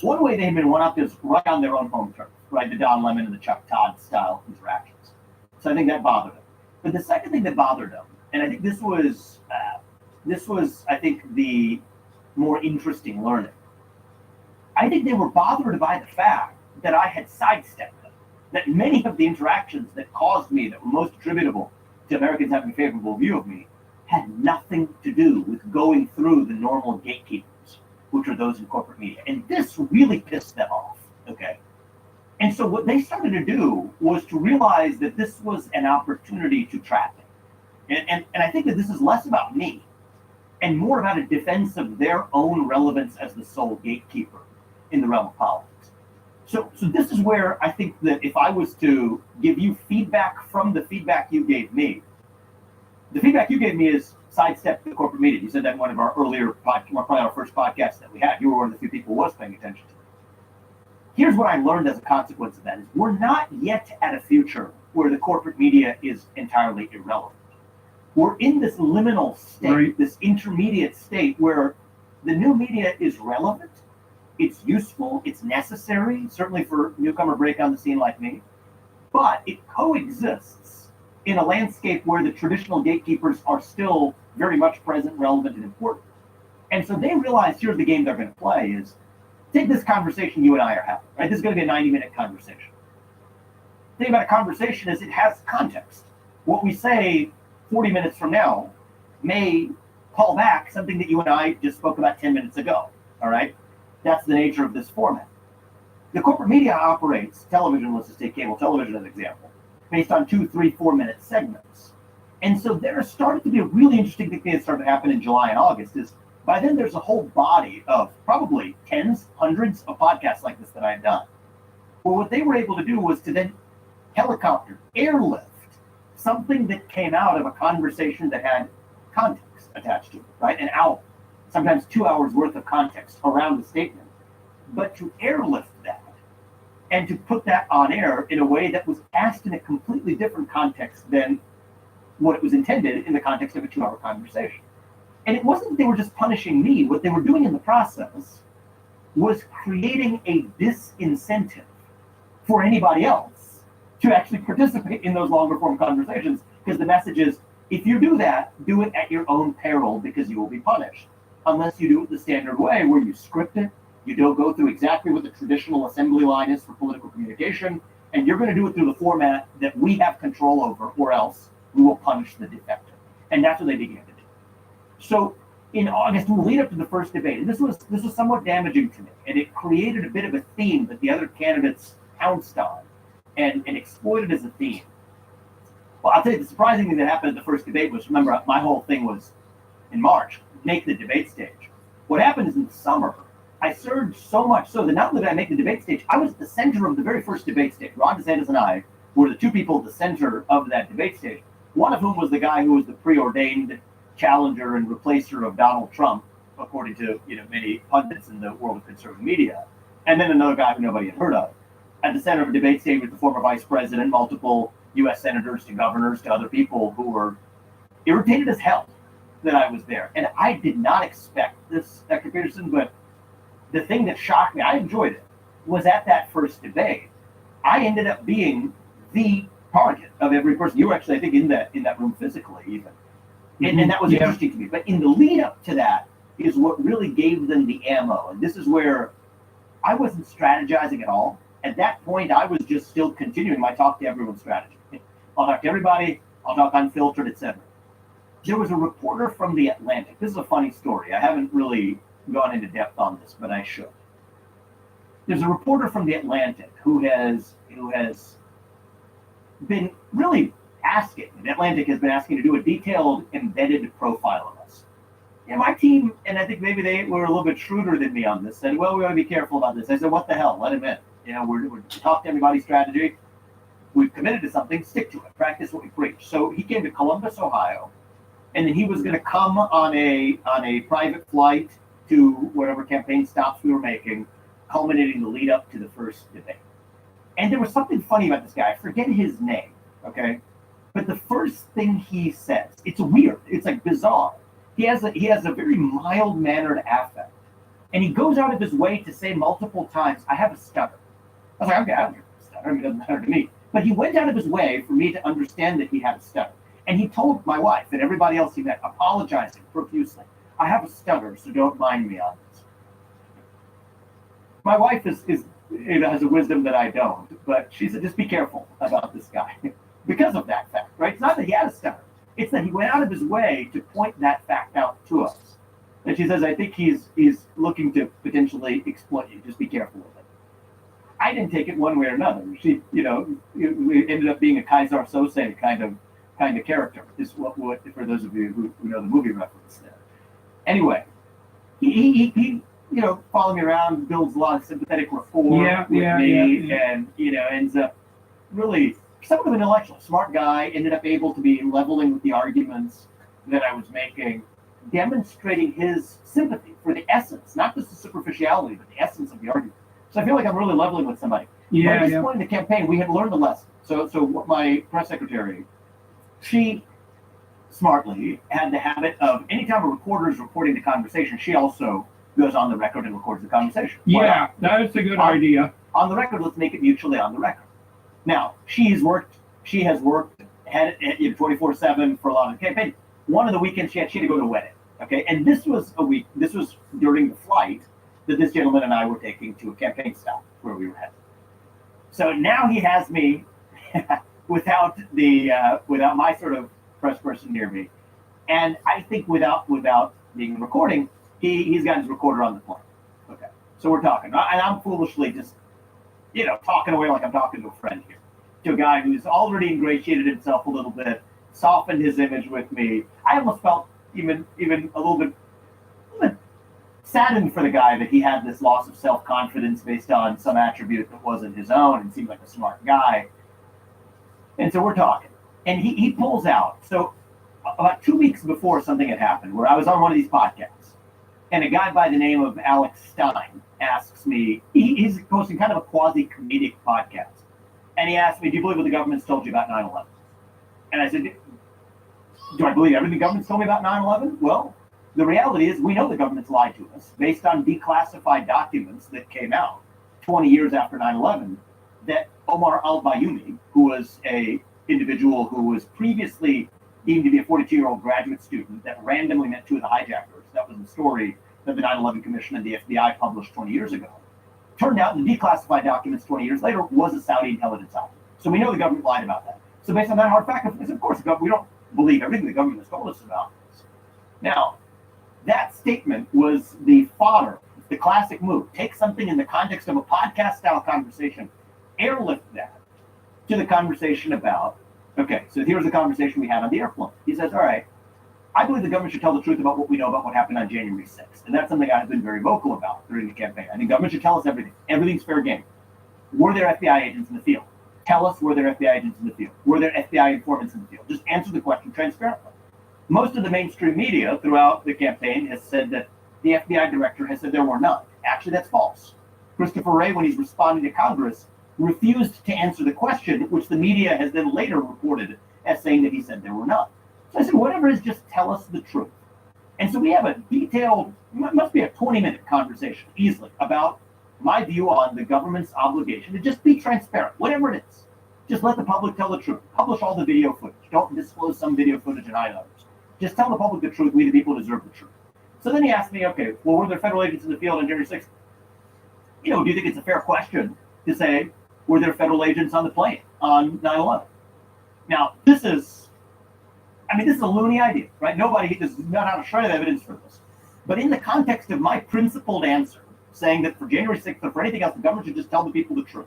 One way they've been one-upped is right on their own home turf, right? The Don Lemon and the Chuck Todd style interactions. So I think that bothered them. But the second thing that bothered them, and I think this was, I think, the more interesting learning. I think they were bothered by the fact that I had sidestepped them, that many of the interactions that caused me, that were most attributable to Americans having a favorable view of me, had nothing to do with going through the normal gatekeepers, which are those in corporate media. And this really pissed them off, okay? And so what they started to do was to realize that this was an opportunity to trap it. And I think that this is less about me and more about a defense of their own relevance as the sole gatekeeper in the realm of politics. So this is where I think that if I was to give you feedback from the feedback you gave me, the feedback you gave me is sidestep the corporate media. You said that in one of our earlier probably our first podcast that we had. You were one of the few people who was paying attention to it. Here's what I learned as a consequence of that is we're not yet at a future where the corporate media is entirely irrelevant. We're in this liminal state, right, this intermediate state where the new media is relevant, it's useful, it's necessary, certainly for newcomer break on the scene like me, but it coexists in a landscape where the traditional gatekeepers are still very much present, relevant, and important. And so they realize here's the game they're going to play is, take this conversation you and I are having, right? This is going to be a 90-minute conversation. The thing about a conversation is it has context. What we say 40 minutes from now may call back something that you and I just spoke about 10 minutes ago, all right? That's the nature of this format. The corporate media operates television, let's just take cable television as an example, based on 2, 3, 4-minute segments. And so there started to be a really interesting thing that started to happen in July and August is by then there's a whole body of probably tens, hundreds of podcasts like this that I had done. Well, what they were able to do was to then helicopter, airlift something that came out of a conversation that had context attached to it, right? An hour, sometimes 2 hours worth of context around the statement, but to airlift that and to put that on air in a way that was asked in a completely different context than what it was intended in the context of a 2-hour conversation. And it wasn't that they were just punishing me. What they were doing in the process was creating a disincentive for anybody else to actually participate in those longer form conversations, because the message is, if you do that, do it at your own peril because you will be punished. Unless you do it the standard way where you script it, you don't go through exactly what the traditional assembly line is for political communication, and you're going to do it through the format that we have control over, or else we will punish the defector. And that's what they began to do. So in August, we lead up to the first debate, and this was somewhat damaging to me, and it created a bit of a theme that the other candidates pounced on and exploited as a theme. Well, I'll tell you, the surprising thing that happened at the first debate was, remember, my whole thing was in March, make the debate stage. What happened is in the summer, I surged so much so that not only did I make the debate stage, I was at the center of the very first debate stage. Ron DeSantis and I were the two people at the center of that debate stage, one of whom was the guy who was the preordained challenger and replacer of Donald Trump, according to many pundits in the world of conservative media, and then another guy who nobody had heard of. At the center of the debate stage was the former vice president, multiple U.S. senators to governors to other people who were irritated as hell that I was there. And I did not expect this, Dr. Peterson, but the thing that shocked me, I enjoyed it, was at that first debate, I ended up being the target of every person. You were actually, I think, in that room physically even. And that was interesting to me. But in the lead up to that is what really gave them the ammo. And this is where I wasn't strategizing at all. At that point, I was just still continuing my talk to everyone strategy. I'll talk to everybody, I'll talk unfiltered, etc. There was a reporter from The Atlantic. This is a funny story. I haven't really gone into depth on this, but I should. There's a reporter from The Atlantic who has been really asking, The Atlantic has been asking to do a detailed embedded profile of us. And my team, and I think maybe they were a little bit shrewder than me on this, said, well, we want to be careful about this. I said, what the hell, let him in. We're talk to everybody strategy. We've committed to something, stick to it, practice what we preach. So he came to Columbus, Ohio, and then he was going to come on a private flight to whatever campaign stops we were making, culminating the lead up to the first debate. And there was something funny about this guy. I forget his name, okay? But the first thing he says, it's weird. It's like bizarre. He has a very mild-mannered affect. And he goes out of his way to say multiple times, I have a stutter. I was like, okay, I don't have a stutter. I mean, it doesn't matter to me. But he went out of his way for me to understand that he had a stutter. And he told my wife and everybody else he met, apologizing profusely, I have a stutter, so don't mind me on this. My wife has a wisdom that I don't, but she said, just be careful about this guy because of that fact, right? It's not that he had a stutter. It's that he went out of his way to point that fact out to us. And she says, I think he's looking to potentially exploit you. Just be careful with it. I didn't take it one way or another. She, it ended up being a Kaiser Sose kind of character. Is what for those of you who know the movie reference there. Anyway, he following me around, builds a lot of sympathetic rapport with me, and ends up really somewhat of an intellectual, smart guy. Ended up able to be leveling with the arguments that I was making, demonstrating his sympathy for the essence, not just the superficiality, but the essence of the argument. So I feel like I'm really leveling with somebody. But at this point in the campaign, we had learned the lesson. So my press secretary, she smartly had the habit of anytime a reporter is reporting the conversation, she also goes on the record and records the conversation. Yeah, that's a good idea. On the record, let's make it mutually on the record. Now, she has worked, had 24/7 for a lot of the campaign. One of the weekends she had to go to a wedding. Okay, and this was during the flight that this gentleman and I were taking to a campaign stop where we were headed. So now he has me without my sort of press person near me, and I think without being recording, he's got his recorder on the plane. Okay, so we're talking, and I'm foolishly just talking away like I'm talking to a friend here, to a guy who's already ingratiated himself a little bit, softened his image with me. I almost felt even a little bit saddened for the guy that he had this loss of self-confidence based on some attribute that wasn't his own and seemed like a smart guy. And so we're talking, and he pulls out. So about 2 weeks before something had happened, where I was on one of these podcasts, and a guy by the name of Alex Stein asks me, he's posting kind of a quasi-comedic podcast, and he asked me, do you believe what the government's told you about 9/11? And I said, do I believe everything the government's told me about 9/11? Well, the reality is we know the government's lied to us based on declassified documents that came out 20 years after 9/11, that Omar al-Bayoumi, who was a individual who was previously deemed to be a 42-year-old graduate student that randomly met two of the hijackers, that was the story that the 9/11 Commission and the FBI published 20 years ago, turned out in the declassified documents 20 years later was a Saudi intelligence officer. So we know the government lied about that. So based on that hard fact, of course, we don't believe everything the government has told us about this. Now, that statement was the fodder, the classic move. Take something in the context of a podcast-style conversation, airlift that to the conversation about, okay, so here's the conversation we had on the airplane. He says, all right, I believe the government should tell the truth about what we know about what happened on January 6th. And that's something I've been very vocal about during the campaign. I think government should tell us everything. Everything's fair game. Were there FBI agents in the field? Tell us, were there FBI agents in the field? Were there FBI informants in the field? Just answer the question transparently. Most of the mainstream media throughout the campaign has said that the FBI director has said there were none. Actually, that's false. Christopher Wray, when he's responding to Congress, refused to answer the question, which the media has then later reported as saying that he said there were none. So I said, whatever it is, just tell us the truth. And so we have a detailed, must be a 20-minute conversation easily about my view on the government's obligation to just be transparent, whatever it is. Just let the public tell the truth. Publish all the video footage. Don't disclose some video footage and hide others. Just tell the public the truth. We, the people, deserve the truth. So then he asked me, okay, well, were there federal agents in the field on January 6th? Do you think it's a fair question to say, were there federal agents on the plane on 9/11? Now, this is a loony idea, right? Nobody does not have a shred of evidence for this. But in the context of my principled answer, saying that for January 6th or for anything else, the government should just tell the people the truth.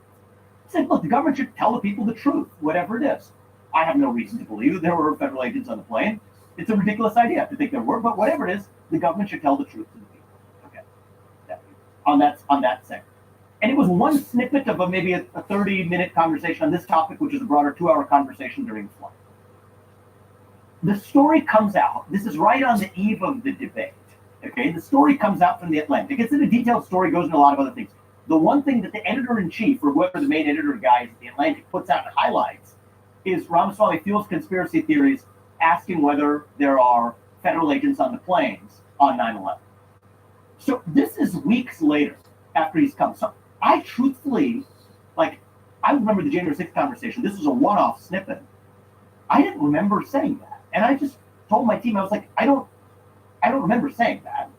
I said, look, the government should tell the people the truth, whatever it is. I have no reason to believe that there were federal agents on the plane. It's a ridiculous idea to think there were, but whatever it is, the government should tell the truth to the people. Okay, on that segment. And it was one snippet of maybe a 30-minute conversation on this topic, which is a broader 2-hour conversation during the flight. The story comes out. This is right on the eve of the debate. Okay, the story comes out from the Atlantic. It's in a detailed story, goes into a lot of other things. The one thing that the editor-in-chief, or whoever the main editor guy is at the Atlantic, puts out and highlights is Ramaswamy fuels conspiracy theories, asking whether there are federal agents on the planes on 9/11. So this is weeks later after he's come. So I truthfully, I remember the January 6th conversation. This was a one-off snippet. I didn't remember saying that. And I just told my team, I was like, I don't remember saying that.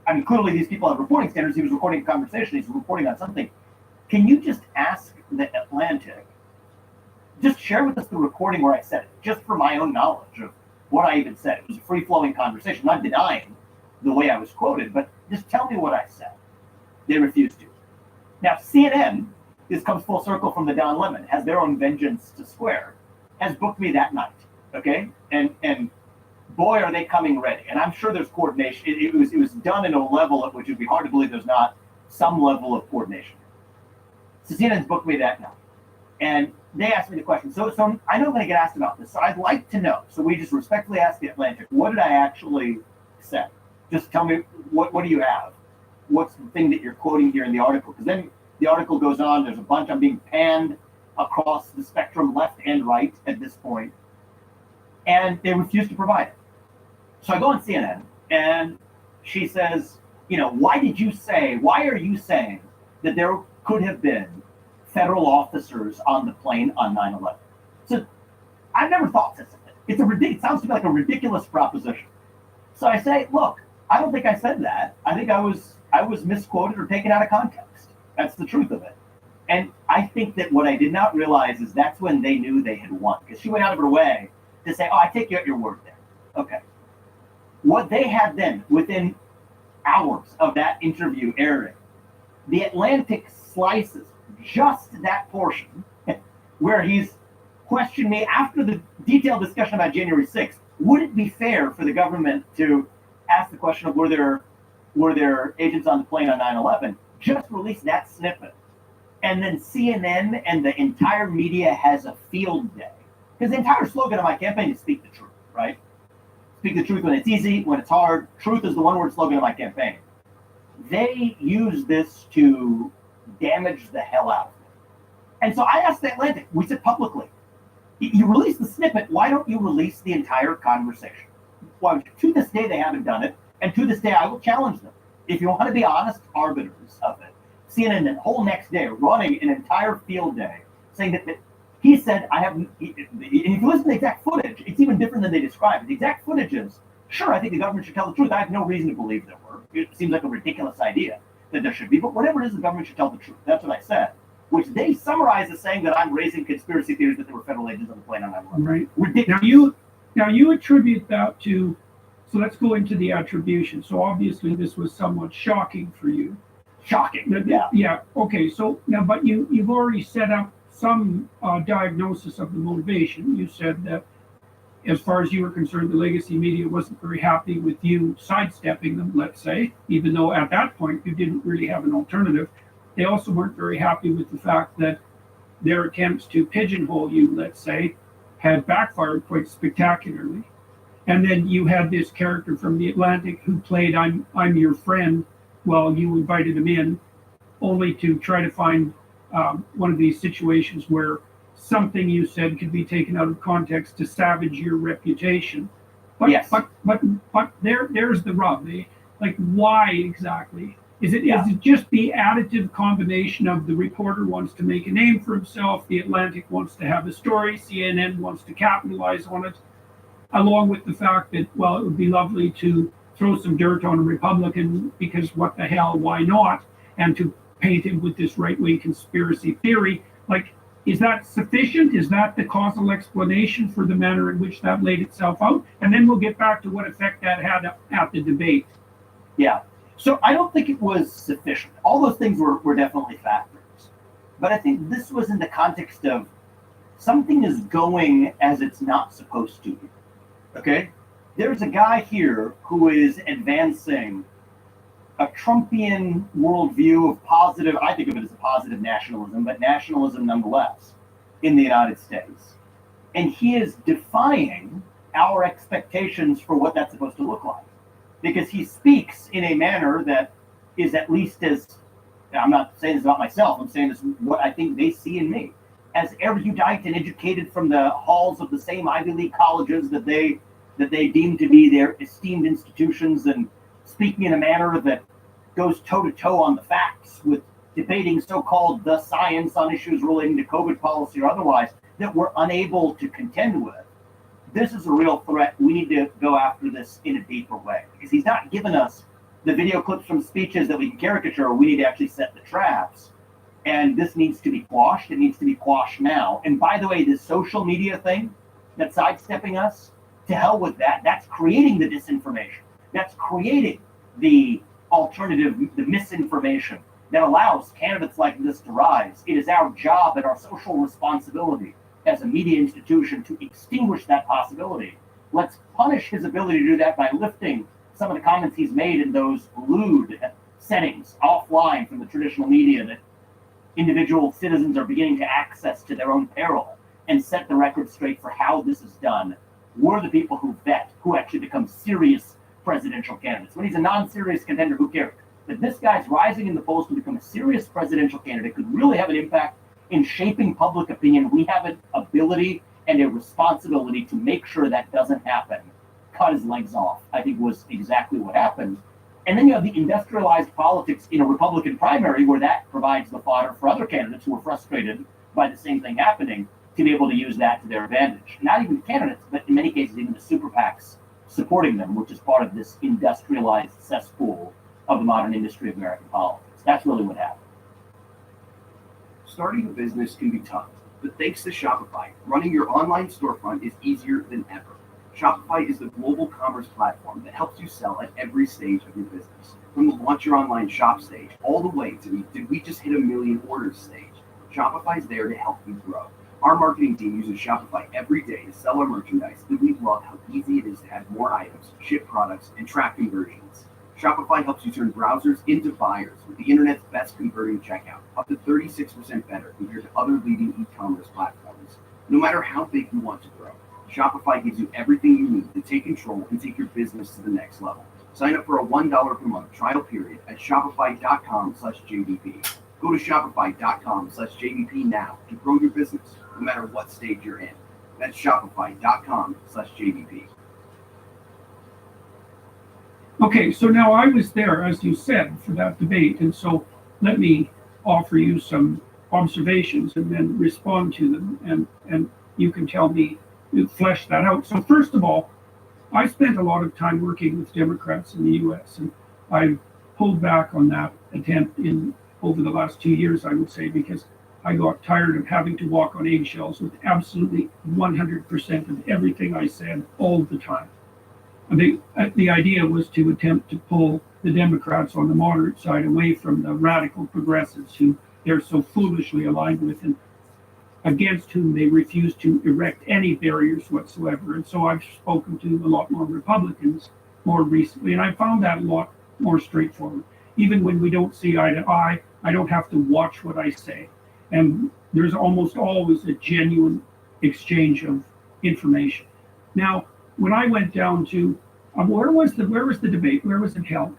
I mean, clearly these people have reporting standards. He was recording a conversation. He's reporting on something. Can you just ask the Atlantic, just share with us the recording where I said it, just for my own knowledge of what I even said. It was a free-flowing conversation. I'm not denying the way I was quoted, but just tell me what I said. They refused to. Now, CNN, this comes full circle from the Don Lemon, has their own vengeance to square, has booked me that night, okay? And boy, are they coming ready. And I'm sure there's coordination. It was done in a level at which it would be hard to believe there's not some level of coordination. So CNN's booked me that night. And they asked me the question. So I know I'm going to get asked about this. So I'd like to know. So we just respectfully asked the Atlantic, what did I actually say? Just tell me, what do you have? What's the thing that you're quoting here in the article? Because then the article goes on. There's a bunch. I'm being panned across the spectrum, left and right at this point. And they refuse to provide it. So I go on CNN, and she says, why are you saying that there could have been federal officers on the plane on 9/11? So I've never thought this of it. It sounds to me like a ridiculous proposition. So I say, look, I don't think I said that. I think I was misquoted or taken out of context. That's the truth of it. And I think that what I did not realize is that's when they knew they had won, because she went out of her way to say, I take you at your word there. Okay. What they had then, within hours of that interview airing, the Atlantic slices just that portion where he's questioned me after the detailed discussion about January 6th. Would it be fair for the government to ask the question of were there agents on the plane on 9/11? Just release that snippet. And then CNN and the entire media has a field day. Because the entire slogan of my campaign is speak the truth, right? Speak the truth when it's easy, when it's hard. Truth is the one-word slogan of my campaign. They use this to damage the hell out of me. And so I asked the Atlantic, we said publicly, you release the snippet, why don't you release the entire conversation? Well, to this day, they haven't done it. And to this day, I will challenge them. If you want to be honest arbiters of it, CNN the whole next day running an entire field day saying that he said, and if you listen to the exact footage, it's even different than they describe it. The exact footage is, sure, I think the government should tell the truth. I have no reason to believe there were. It seems like a ridiculous idea that there should be, but whatever it is, the government should tell the truth. That's what I said, which they summarize as saying that I'm raising conspiracy theories that there were federal agents on the plane on 9/11. Right. Ridiculous. Now you attribute that to, so let's go into the attribution. So obviously this was somewhat shocking for you. Shocking. Yeah. Yeah. Okay. So now, but you've already set up some diagnosis of the motivation. You said that, as far as you were concerned, the legacy media wasn't very happy with you sidestepping them, let's say, even though at that point you didn't really have an alternative. They also weren't very happy with the fact that their attempts to pigeonhole you, let's say, had backfired quite spectacularly. And then you had this character from the Atlantic who played I'm your friend while you invited him in, only to try to find one of these situations where something you said could be taken out of context to savage your reputation. But yes. but there's the rub. Like, why exactly? Is it just the additive combination of the reporter wants to make a name for himself, the Atlantic wants to have a story, CNN wants to capitalize on it, along with the fact that, well, it would be lovely to throw some dirt on a Republican because what the hell, why not? And to paint him with this right-wing conspiracy theory. Like, is that sufficient? Is that the causal explanation for the manner in which that laid itself out? And then we'll get back to what effect that had at the debate. Yeah. So I don't think it was sufficient. All those things were definitely factors. But I think this was in the context of something is going as it's not supposed to be. Okay? There's a guy here who is advancing a Trumpian worldview of positive, I think of it as a positive nationalism, but nationalism nonetheless in the United States. And he is defying our expectations for what that's supposed to look like. Because he speaks in a manner that is at least as, I'm not saying this about myself, I'm saying this what I think they see in me, as erudite and educated from the halls of the same Ivy League colleges that they deem to be their esteemed institutions, and speaking in a manner that goes toe-to-toe on the facts with debating so-called the science on issues relating to COVID policy or otherwise that we're unable to contend with. This is a real threat. We need to go after this in a deeper way, because he's not given us the video clips from speeches that we can caricature. We need to actually set the traps. And this needs to be quashed. It needs to be quashed now. And by the way, this social media thing that's sidestepping us, To hell with that. That's creating the disinformation. That's creating the alternative, the misinformation that allows candidates like this to rise. It is our job and our social responsibility as a media institution to extinguish that possibility. Let's punish his ability to do that by lifting some of the comments he's made in those lewd settings offline from the traditional media that individual citizens are beginning to access to their own peril, and set the record straight for how this is done. We're the people who vet, who actually become serious presidential candidates. When he's a non-serious contender, who cares? But this guy's rising in the polls to become a serious presidential candidate could really have an impact in shaping public opinion. We have an ability and a responsibility to make sure that doesn't happen. Cut his legs off, I think, was exactly what happened. And then you have the industrialized politics in a Republican primary where that provides the fodder for other candidates who are frustrated by the same thing happening to be able to use that to their advantage. Not even candidates, but in many cases, even the super PACs supporting them, which is part of this industrialized cesspool of the modern industry of American politics. That's really what happened. Starting a business can be tough, but thanks to Shopify, running your online storefront is easier than ever. Shopify is the global commerce platform that helps you sell at every stage of your business. From the launch your online shop stage, all the way to the did we just hit 1 million orders stage. Shopify is there to help you grow. Our marketing team uses Shopify every day to sell our merchandise, and we love how easy it is to add more items, ship products, and track conversions. Shopify helps you turn browsers into buyers with the internet's best converting checkout, up to 36% better compared to other leading e-commerce platforms. No matter how big you want to grow, Shopify gives you everything you need to take control and take your business to the next level. Sign up for a $1 per month trial period at shopify.com/JBP. Go to shopify.com/JBP now to grow your business, no matter what stage you're in. That's shopify.com/JBP. Okay, so now I was there, as you said, for that debate, and so let me offer you some observations and then respond to them, and you can tell me, flesh that out. So first of all, I spent a lot of time working with Democrats in the U.S., and I've pulled back on that attempt over the last 2 years, I would say, because I got tired of having to walk on eggshells with absolutely 100% of everything I said all the time. The idea was to attempt to pull the Democrats on the moderate side away from the radical progressives who they're so foolishly aligned with and against whom they refuse to erect any barriers whatsoever. And so I've spoken to a lot more Republicans more recently, and I found that a lot more straightforward. Even when we don't see eye to eye, I don't have to watch what I say. And there's almost always a genuine exchange of information. Now, when I went down to where was the debate? Where was it held?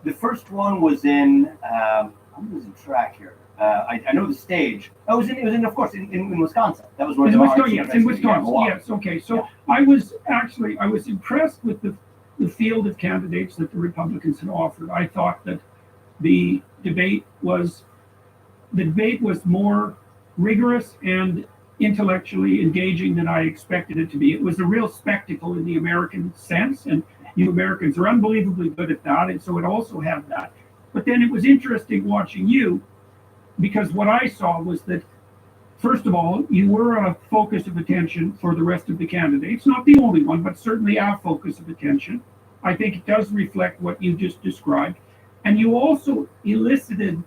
The first one was in I'm losing track here. I know the stage. Oh, it was in of course in Wisconsin. That was where in the Wisconsin. Yes, in Wisconsin. Yes. Okay. So yeah. I was impressed with the field of candidates that the Republicans had offered. I thought that the debate was more rigorous and intellectually engaging than I expected it to be. It was a real spectacle in the American sense, and you Americans are unbelievably good at that, and so it also had that. But then it was interesting watching you, because what I saw was that, first of all, you were a focus of attention for the rest of the candidates, not the only one, but certainly a focus of attention. I think it does reflect what you just described. And you also elicited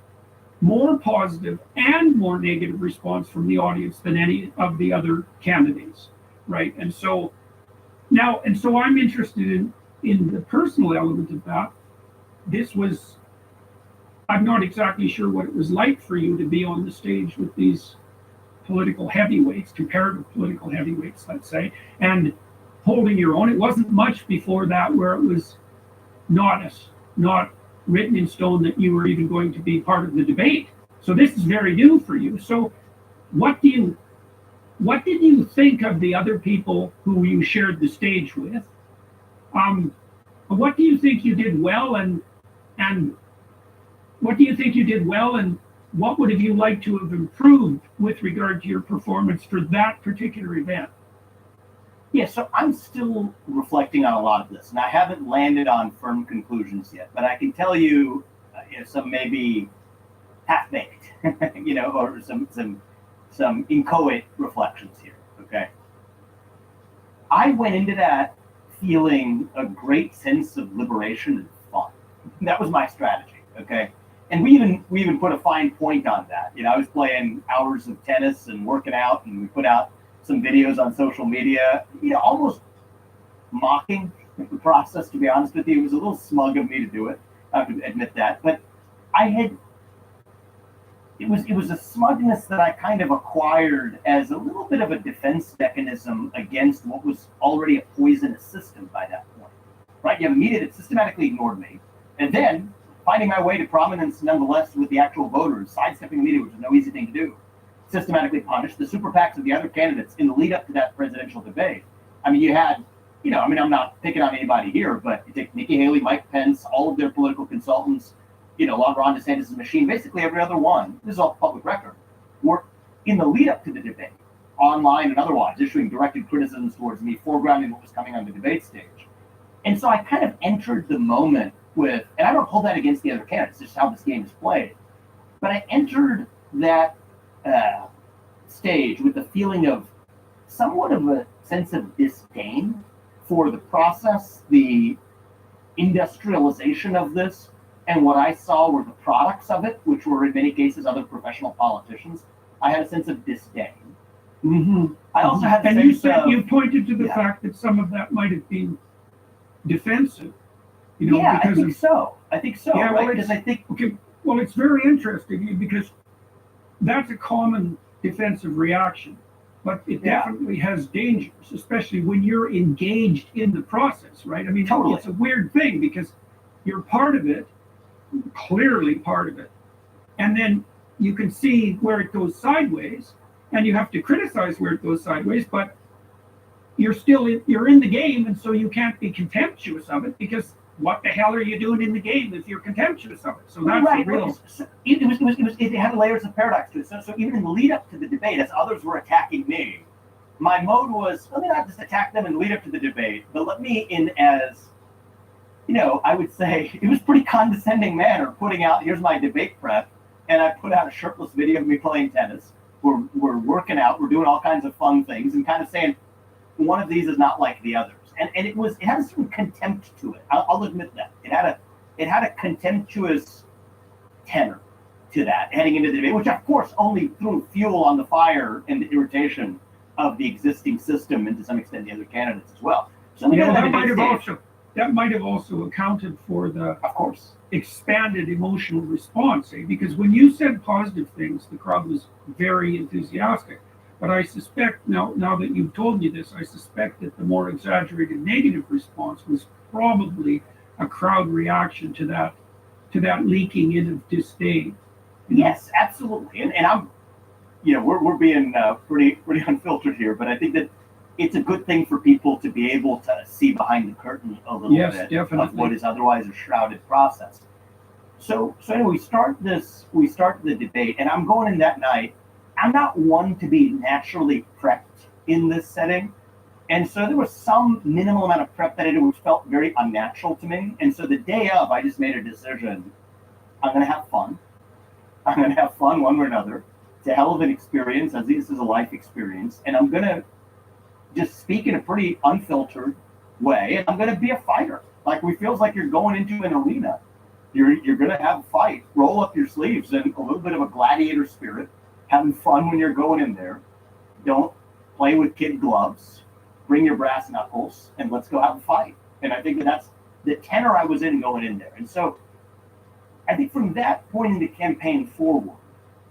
more positive and more negative response from the audience than any of the other candidates, right? And so I'm interested in the personal element of that. I'm not exactly sure what it was like for you to be on the stage with these political heavyweights, comparative political heavyweights, let's say, and holding your own. It wasn't much before that where it was not written in stone that you were even going to be part of the debate. So this is very new for you. So what did you think of the other people who you shared the stage with? What do you think you did well, and what do you think you did well, and what would have you liked to have improved with regard to your performance for that particular event? Yeah, so I'm still reflecting on a lot of this, and I haven't landed on firm conclusions yet. But I can tell you, some maybe half-baked, or some inchoate reflections here. Okay, I went into that feeling a great sense of liberation and fun. That was my strategy, okay? And we even put a fine point on that. You know, I was playing hours of tennis and working out, and we put out some videos on social media, you know, almost mocking the process, to be honest with you. It was a little smug of me to do it. I have to admit that. But it was a smugness that I kind of acquired as a little bit of a defense mechanism against what was already a poisonous system by that point. Right? You have a media that systematically ignored me, and then finding my way to prominence nonetheless with the actual voters, sidestepping the media, which is no easy thing to do, systematically punished the super PACs of the other candidates in the lead up to that presidential debate. I mean, you had, you know, I mean, I'm not picking on anybody here, but you take Nikki Haley, Mike Pence, all of their political consultants, you know, Ron DeSantis' machine, basically every other one, this is all public record, were in the lead up to the debate, online and otherwise, issuing directed criticisms towards me, foregrounding what was coming on the debate stage. And so I kind of entered the moment with, and I don't hold that against the other candidates, it's just how this game is played, but I entered that stage with a feeling of somewhat of a sense of disdain for the process, the industrialization of this, and what I saw were the products of it, which were in many cases other professional politicians. I had a sense of disdain. Mm-hmm. I also had a and sense you said of, you pointed to the yeah. fact that some of that might have been defensive. You know, yeah, because I think so. I think so. Yeah, right? well, Because I think okay. Well, it's very interesting because that's a common defensive reaction, but it definitely has dangers, especially when you're engaged in the process, right? I mean, Totally. It's a weird thing because you're part of it, clearly part of it, and then you can see where it goes sideways, and you have to criticize where it goes sideways, but you're in the game, and so you can't be contemptuous of it because what the hell are you doing in the game if you're contemptuous of it? So that's right. a real. It had layers of paradox to it. So even in the lead up to the debate, as others were attacking me, my mode was, let me not just attack them in the lead up to the debate, but let me in as, you know, I would say it was pretty condescending manner putting out, here's my debate prep, and I put out a shirtless video of me playing tennis. We're working out, we're doing all kinds of fun things, and kind of saying one of these is not like the others. And it had a certain contempt to it. I'll admit that. It had a contemptuous tenor to that heading into the debate, which of course only threw fuel on the fire and the irritation of the existing system and to some extent the other candidates as well. So that might have also accounted for the, of course, expanded emotional response, because when you said positive things, the crowd was very enthusiastic. But I suspect now that you've told me this, I suspect that the more exaggerated negative response was probably a crowd reaction to that leaking in of disdain. Yes, absolutely. And I'm, you know, we're being pretty unfiltered here, but I think that it's a good thing for people to be able to see behind the curtain a little bit definitely. of what is otherwise a shrouded process. So anyway, we start the debate, and I'm going in that night. I'm not one to be naturally prepped in this setting. And so there was some minimal amount of prep that I did, which felt very unnatural to me. And so the day of, I just made a decision. I'm going to have fun. I'm going to have fun one way or another. It's a hell of an experience. I think this is a life experience. And I'm going to just speak in a pretty unfiltered way. And I'm going to be a fighter. Like, it feels like you're going into an arena. You're going to have a fight. Roll up your sleeves and a little bit of a gladiator spirit. Having fun when you're going in there. Don't play with kid gloves. Bring your brass knuckles and let's go have a fight. And I think that's the tenor I was in going in there. And so I think from that point in the campaign forward,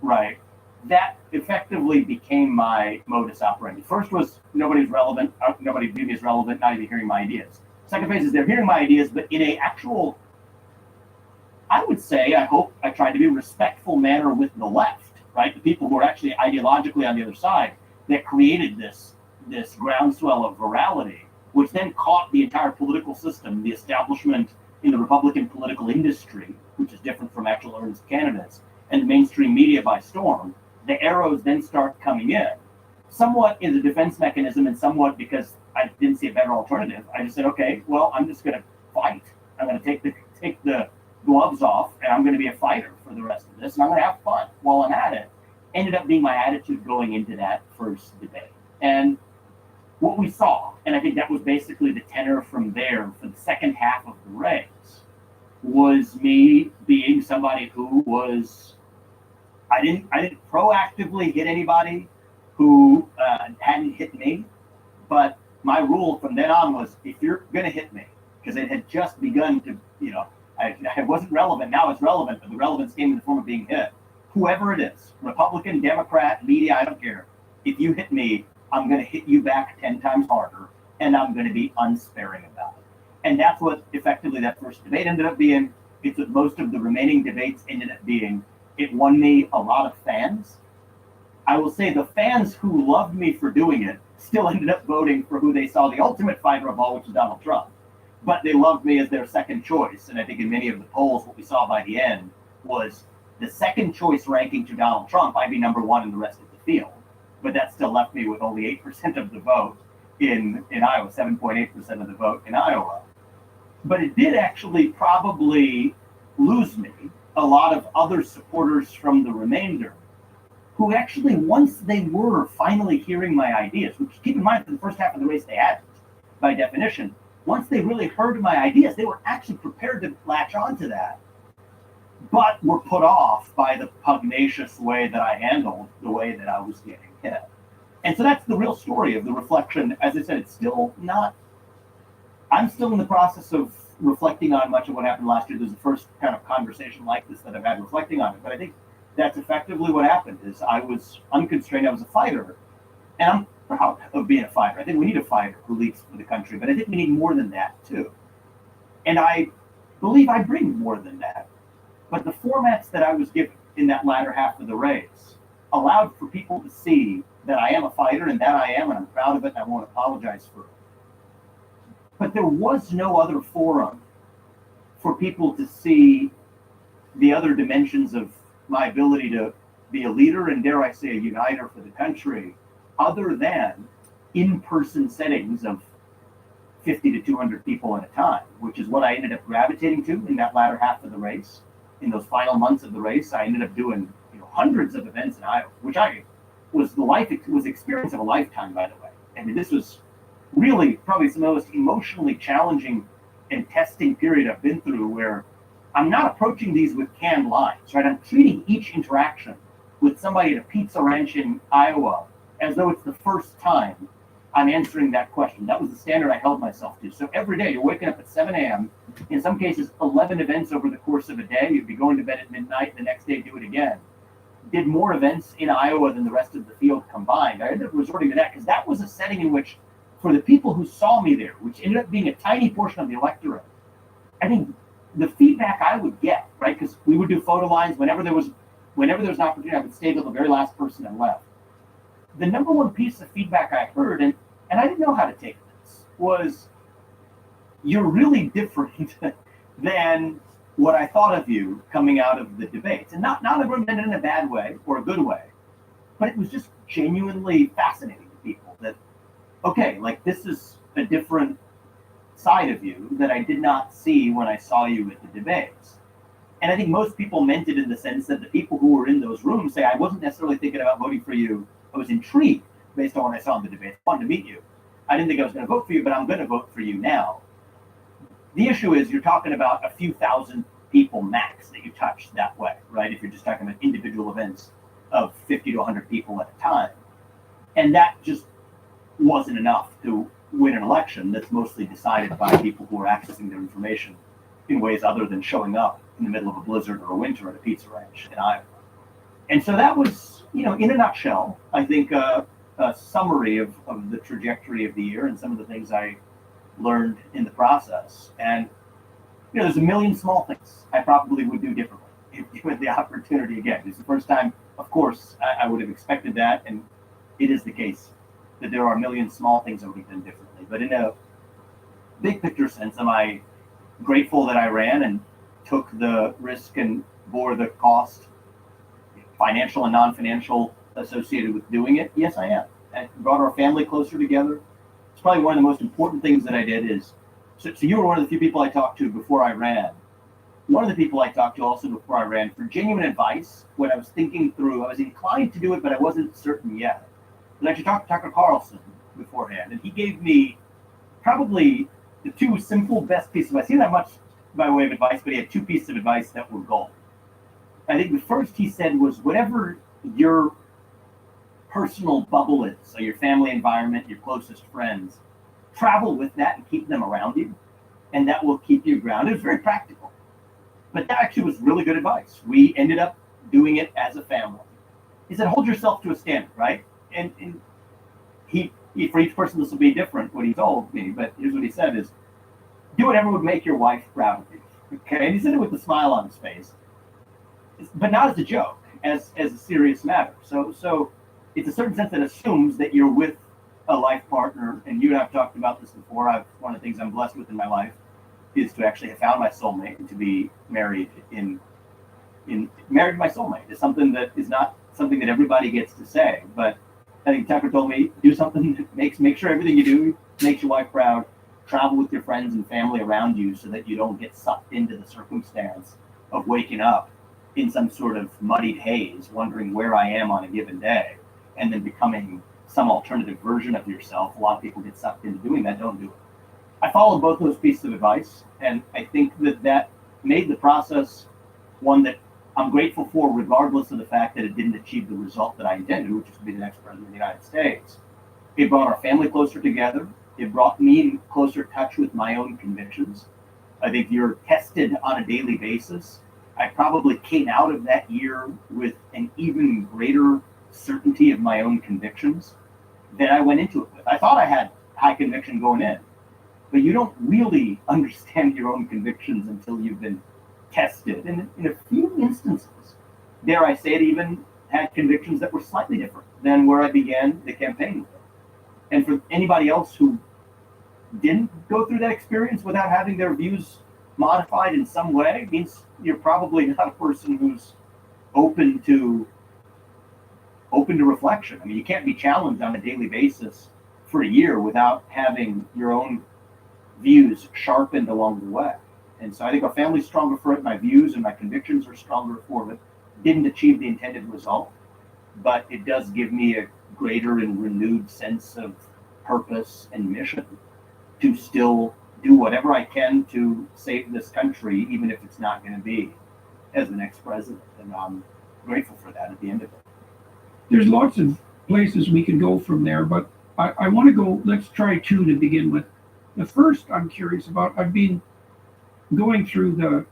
right, that effectively became my modus operandi. First was nobody's relevant, nobody viewed me as relevant, not even hearing my ideas. Second phase is they're hearing my ideas, but in a actual, I would say, I hope I tried to be respectful manner with the left. Right, the people who are actually ideologically on the other side that created this groundswell of virality, which then caught the entire political system, the establishment in the Republican political industry, which is different from actual earnest candidates, and the mainstream media by storm. The arrows then start coming in, somewhat as a defense mechanism and somewhat because I didn't see a better alternative. I just said, okay, well, I'm just going to fight. I'm going to take the gloves off, and I'm going to be a fighter for the rest of this, and I'm going to have fun while I'm at it. Ended up being my attitude going into that first debate. And what we saw, and I think that was basically the tenor from there for the second half of the race, was me being somebody who was, I didn't proactively hit anybody who hadn't hit me, but my rule from then on was, if you're going to hit me, because it had just begun to, I wasn't relevant, now it's relevant, but the relevance came in the form of being hit. Whoever it is, Republican, Democrat, media, I don't care. If you hit me, I'm going to hit you back 10 times harder, and I'm going to be unsparing about it. And that's what effectively that first debate ended up being. It's what most of the remaining debates ended up being. It won me a lot of fans. I will say the fans who loved me for doing it still ended up voting for who they saw the ultimate fighter of all, which is Donald Trump. But they loved me as their second choice. And I think in many of the polls, what we saw by the end was the second choice ranking to Donald Trump. I'd be number one in the rest of the field. But that still left me with only 8% of the vote in Iowa, 7.8% of the vote in Iowa. But it did actually probably lose me a lot of other supporters from the remainder who actually, once they were finally hearing my ideas, which keep in mind for the first half of the race they hadn't, by definition, once they really heard my ideas, they were actually prepared to latch onto that, but were put off by the pugnacious way that I handled the way that I was getting hit. And so that's the real story of the reflection. As I said, it's still not, I'm still in the process of reflecting on much of what happened last year. There's the first kind of conversation like this that I've had reflecting on it. But I think that's effectively what happened is I was unconstrained. I was a fighter, and I'm proud of being a fighter. I think we need a fighter who leads for the country, but I think we need more than that too. And I believe I bring more than that. But the formats that I was given in that latter half of the race allowed for people to see that I am a fighter, and that I am, and I'm proud of it, and I won't apologize for it. But there was no other forum for people to see the other dimensions of my ability to be a leader and, dare I say, a uniter for the country, other than in-person settings of 50 to 200 people at a time, which is what I ended up gravitating to in that latter half of the race. In those final months of the race, I ended up doing hundreds of events in Iowa, which was the experience of a lifetime, by the way. I mean, this was really probably some of the most emotionally challenging and testing period I've been through, where I'm not approaching these with canned lines, right? I'm treating each interaction with somebody at a pizza ranch in Iowa as though it's the first time I'm answering that question. That was the standard I held myself to. So every day you're waking up at 7 a.m., in some cases 11 events over the course of a day. You'd be going to bed at midnight, the next day do it again. Did more events in Iowa than the rest of the field combined. I ended up resorting to that because that was a setting in which, for the people who saw me there, which ended up being a tiny portion of the electorate, I think the feedback I would get, right, because we would do photo lines whenever there was an opportunity, I would stay till the very last person and left. The number one piece of feedback I heard, and I didn't know how to take this, was you're really different than what I thought of you coming out of the debates. And not everyone meant it in a bad way or a good way, but it was just genuinely fascinating to people that, okay, like this is a different side of you that I did not see when I saw you at the debates. And I think most people meant it in the sense that the people who were in those rooms say, I wasn't necessarily thinking about voting for you. I was intrigued based on what I saw in the debates. I wanted to meet you. I didn't think I was going to vote for you, but I'm going to vote for you now. The issue is you're talking about a few thousand people max that you touch that way, right? If you're just talking about individual events of 50 to 100 people at a time. And that just wasn't enough to win an election that's mostly decided by people who are accessing their information in ways other than showing up in the middle of a blizzard or a winter at a pizza ranch in Iowa. And so that was, in a nutshell, I think a summary of the trajectory of the year and some of the things I learned in the process. And, there's a million small things I probably would do differently if given the opportunity again. It's the first time, of course, I would have expected that, and it is the case that there are a million small things I would have done differently. But in a big picture sense, am I grateful that I ran and took the risk and bore the cost, financial and non-financial, associated with doing it? Yes, I am. I brought our family closer together. It's probably one of the most important things that I did is, so you were one of the few people I talked to before I ran. One of the people I talked to also before I ran for genuine advice when I was thinking through, I was inclined to do it, but I wasn't certain yet. And I actually talked to Tucker Carlson beforehand, and he gave me probably the two simple best pieces of advice. He didn't have much by way of advice, but he had two pieces of advice that were gold. I think the first he said was, whatever your personal bubble is, so your family environment, your closest friends, travel with that and keep them around you, and that will keep you grounded. It was very practical. But that actually was really good advice. We ended up doing it as a family. He said, hold yourself to a standard, right? And he for each person, this will be different, what he told me, but here's what he said is, do whatever would make your wife proud of you. Okay, and he said it with a smile on his face, but not as a joke, as a serious matter. So it's a certain sense that assumes that you're with a life partner, and you and I've talked about this before. One of the things I'm blessed with in my life is to actually have found my soulmate and to be married married to my soulmate. Is something that is not something that everybody gets to say, but I think Tucker told me, do something that make sure everything you do makes your wife proud. Travel with your friends and family around you so that you don't get sucked into the circumstance of waking up in some sort of muddied haze, wondering where I am on a given day, and then becoming some alternative version of yourself. A lot of people get sucked into doing that. Don't do it. I followed both those pieces of advice, and I think that made the process one that I'm grateful for, regardless of the fact that it didn't achieve the result that I intended, which is to be the next president of the United States. It brought our family closer together. It brought me in closer touch with my own convictions. I think you're tested on a daily basis. I probably came out of that year with an even greater certainty of my own convictions than I went into it with. I thought I had high conviction going in, but you don't really understand your own convictions until you've been tested. And in a few instances, dare I say it, even had convictions that were slightly different than where I began the campaign with. And for anybody else who didn't go through that experience without having their views modified in some way, means you're probably not a person who's open to reflection. I mean, you can't be challenged on a daily basis for a year without having your own views sharpened along the way. And so I think our family's stronger for it. My views and my convictions are stronger for it. Didn't achieve the intended result, but it does give me a greater and renewed sense of purpose and mission to still do whatever I can to save this country, even if it's not going to be as the next president. And I'm grateful for that at the end of it. There's lots of places we could go from there, but I want to go, let's try two to begin with. The first I'm curious about, I've been going through the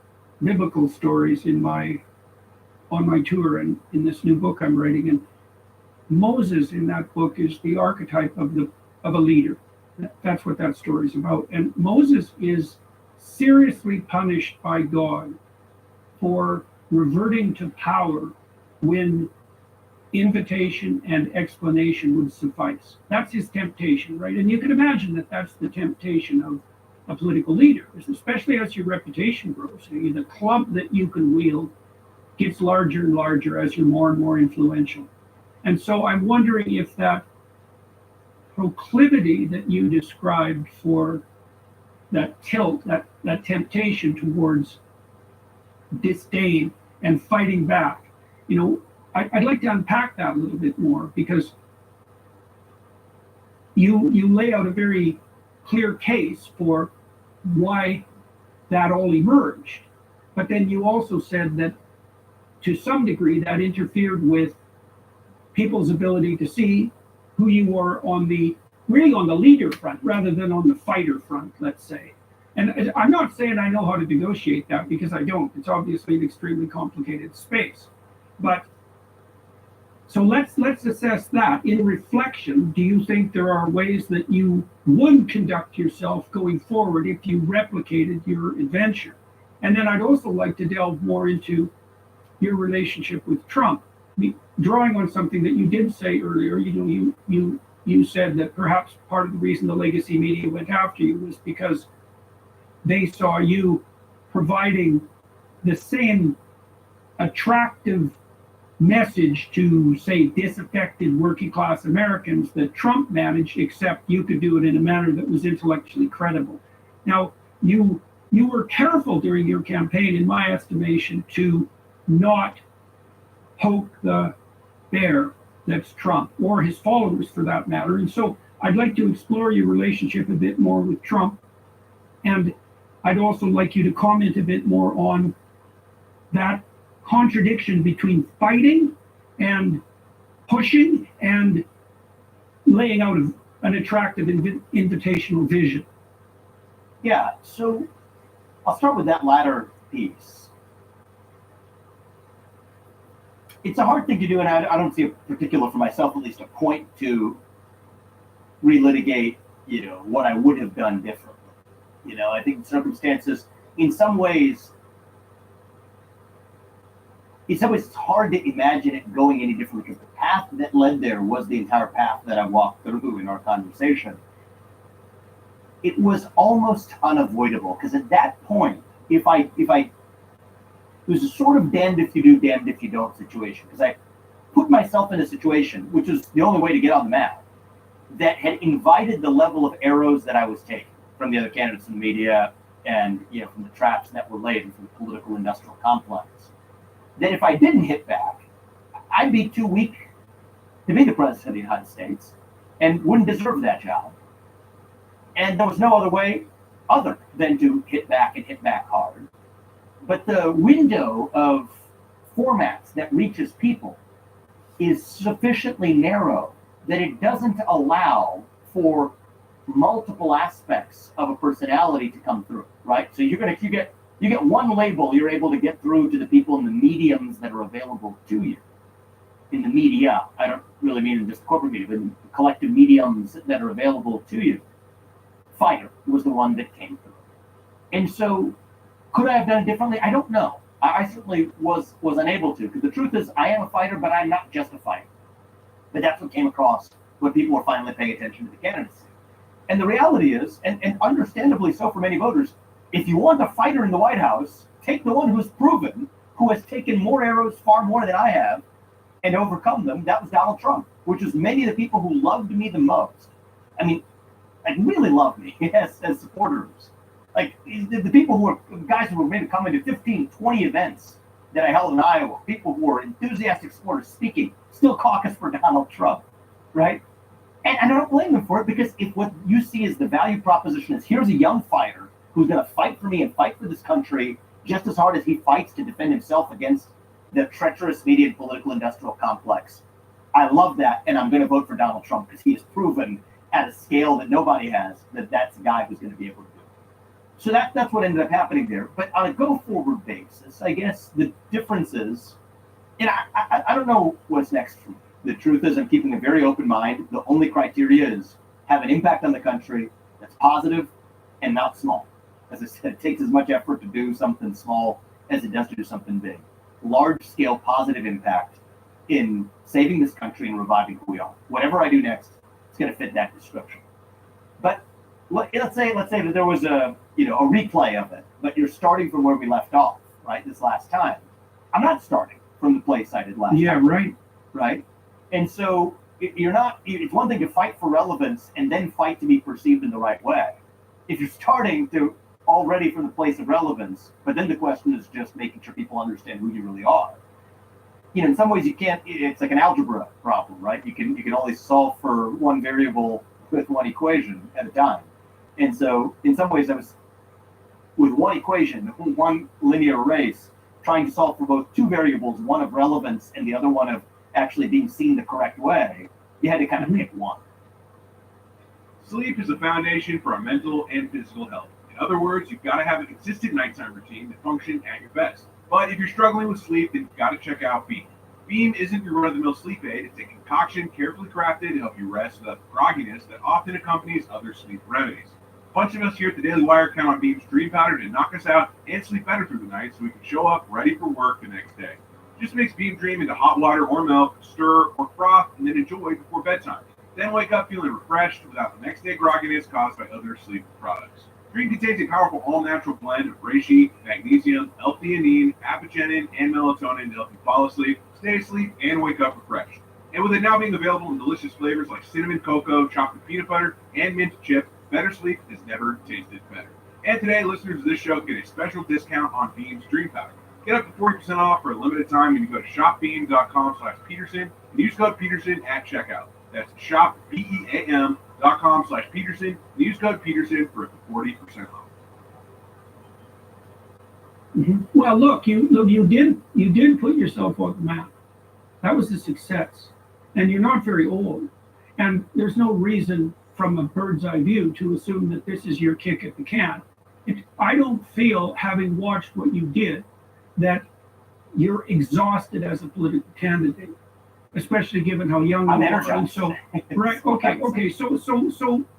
biblical stories on my tour and in this new book I'm writing, and Moses in that book is the archetype of a leader. That's what that story is about. And Moses is seriously punished by God for reverting to power when invitation and explanation would suffice. That's his temptation, right? And you can imagine that that's the temptation of a political leader, especially as your reputation grows. The club that you can wield gets larger and larger as you're more and more influential. And so I'm wondering if that proclivity that you described for that tilt, that temptation towards disdain and fighting back, I'd like to unpack that a little bit more, because you lay out a very clear case for why that all emerged. But then you also said that to some degree that interfered with people's ability to see who you were really on the leader front rather than on the fighter front, let's say. And I'm not saying I know how to negotiate that, because I don't. It's obviously an extremely complicated space. But so let's assess that. In reflection, do you think there are ways that you would conduct yourself going forward if you replicated your adventure? And then I'd also like to delve more into your relationship with Trump. Drawing on something that you did say earlier, you said that perhaps part of the reason the legacy media went after you was because they saw you providing the same attractive message to, say, disaffected working class Americans that Trump managed, except you could do it in a manner that was intellectually credible. Now, you were careful during your campaign, in my estimation, to not poke the bear, that's Trump, or his followers for that matter. And so I'd like to explore your relationship a bit more with Trump. And I'd also like you to comment a bit more on that contradiction between fighting and pushing and laying out an attractive invitational vision. Yeah, so I'll start with that latter piece. It's a hard thing to do, and I don't see a particular, for myself at least, a point to relitigate, what I would have done differently. I think circumstances, in some ways, it's hard to imagine it going any differently, because the path that led there was the entire path that I walked through in our conversation. It was almost unavoidable, because at that point, it was a sort of damned if you do, damned if you don't situation, because I put myself in a situation, which was the only way to get on the map, that had invited the level of arrows that I was taking from the other candidates in the media and from the traps that were laid from the political industrial complex. That if I didn't hit back, I'd be too weak to be the president of the United States and wouldn't deserve that job. And there was no other way other than to hit back and hit back hard. But the window of formats that reaches people is sufficiently narrow that it doesn't allow for multiple aspects of a personality to come through, right? So you get one label, you're able to get through to the people in the mediums that are available to you. In the media, I don't really mean in just corporate media, but in the collective mediums that are available to you. Fighter was the one that came through. And so, could I have done it differently? I don't know. I certainly was unable to, because the truth is, I am a fighter, but I'm not just a fighter. But that's what came across when people were finally paying attention to the candidacy. And the reality is, and understandably so for many voters, if you want a fighter in the White House, take the one who's proven, who has taken more arrows, far more than I have, and overcome them. That was Donald Trump, which is many of the people who loved me the most. I mean, like really loved me as supporters. Like the people who were guys who were maybe coming to 15, 20 events that I held in Iowa, people who were enthusiastic supporters speaking, still caucus for Donald Trump, right? And I don't blame them for it, because if what you see as the value proposition is, here's a young fighter who's going to fight for me and fight for this country just as hard as he fights to defend himself against the treacherous media and political industrial complex. I love that, and I'm going to vote for Donald Trump, because he has proven at a scale that nobody has that that's a guy who's going to be able to do it. So that's what ended up happening there. But on a go-forward basis, I guess the difference is, and I don't know what's next for me. The truth is, I'm keeping a very open mind. The only criteria is have an impact on the country that's positive and not small. As I said, it takes as much effort to do something small as it does to do something big. Large-scale positive impact in saving this country and reviving who we are. Whatever I do next, it's going to fit that description. But let's say that there was a replay of it, but you're starting from where we left off, right? This last time, I'm not starting from the place I did last time. Yeah, right. And so it's one thing to fight for relevance and then fight to be perceived in the right way. If you're starting to already from the place of relevance, but then the question is just making sure people understand who you really are. In some ways you can't, it's like an algebra problem, right? You can only solve for one variable with one equation at a time. And so in some ways I was with one equation, one linear race, trying to solve for both two variables, one of relevance and the other one of actually being seen the correct way. You had to kind of pick one. Sleep is the foundation for our mental and physical health. In other words, you've got to have a consistent nighttime routine to function at your best. But if you're struggling with sleep, then you've got to check out Beam. Beam isn't your run-of-the-mill sleep aid. It's a concoction carefully crafted to help you rest without the grogginess that often accompanies other sleep remedies. A bunch of us here at the Daily Wire count on Beam's Dream Powder to knock us out and sleep better through the night so we can show up ready for work the next day. Just mix Beam Dream into hot water or milk, stir or froth, and then enjoy before bedtime. Then wake up feeling refreshed without the next day grogginess caused by other sleep products. Dream contains a powerful all-natural blend of reishi, magnesium, L-theanine, apigenin, and melatonin to help you fall asleep, stay asleep, and wake up refreshed. And with it now being available in delicious flavors like cinnamon cocoa, chocolate peanut butter, and mint chip, better sleep has never tasted better. And today, listeners of this show get a special discount on Beam's Dream Powder. Get up to 40% off for a limited time when you go to shopbeam.com/Peterson and use code Peterson at checkout. That's shopbeam.com/Peterson. Use code Peterson for 40% off. Well, look, you did put yourself on the map. That was a success, and you're not very old, and there's no reason from a bird's eye view to assume that this is your kick at the can. I don't feel, having watched what you did, that you're exhausted as a political candidate, especially given how young I'm you are. energized. And so, right? Okay. So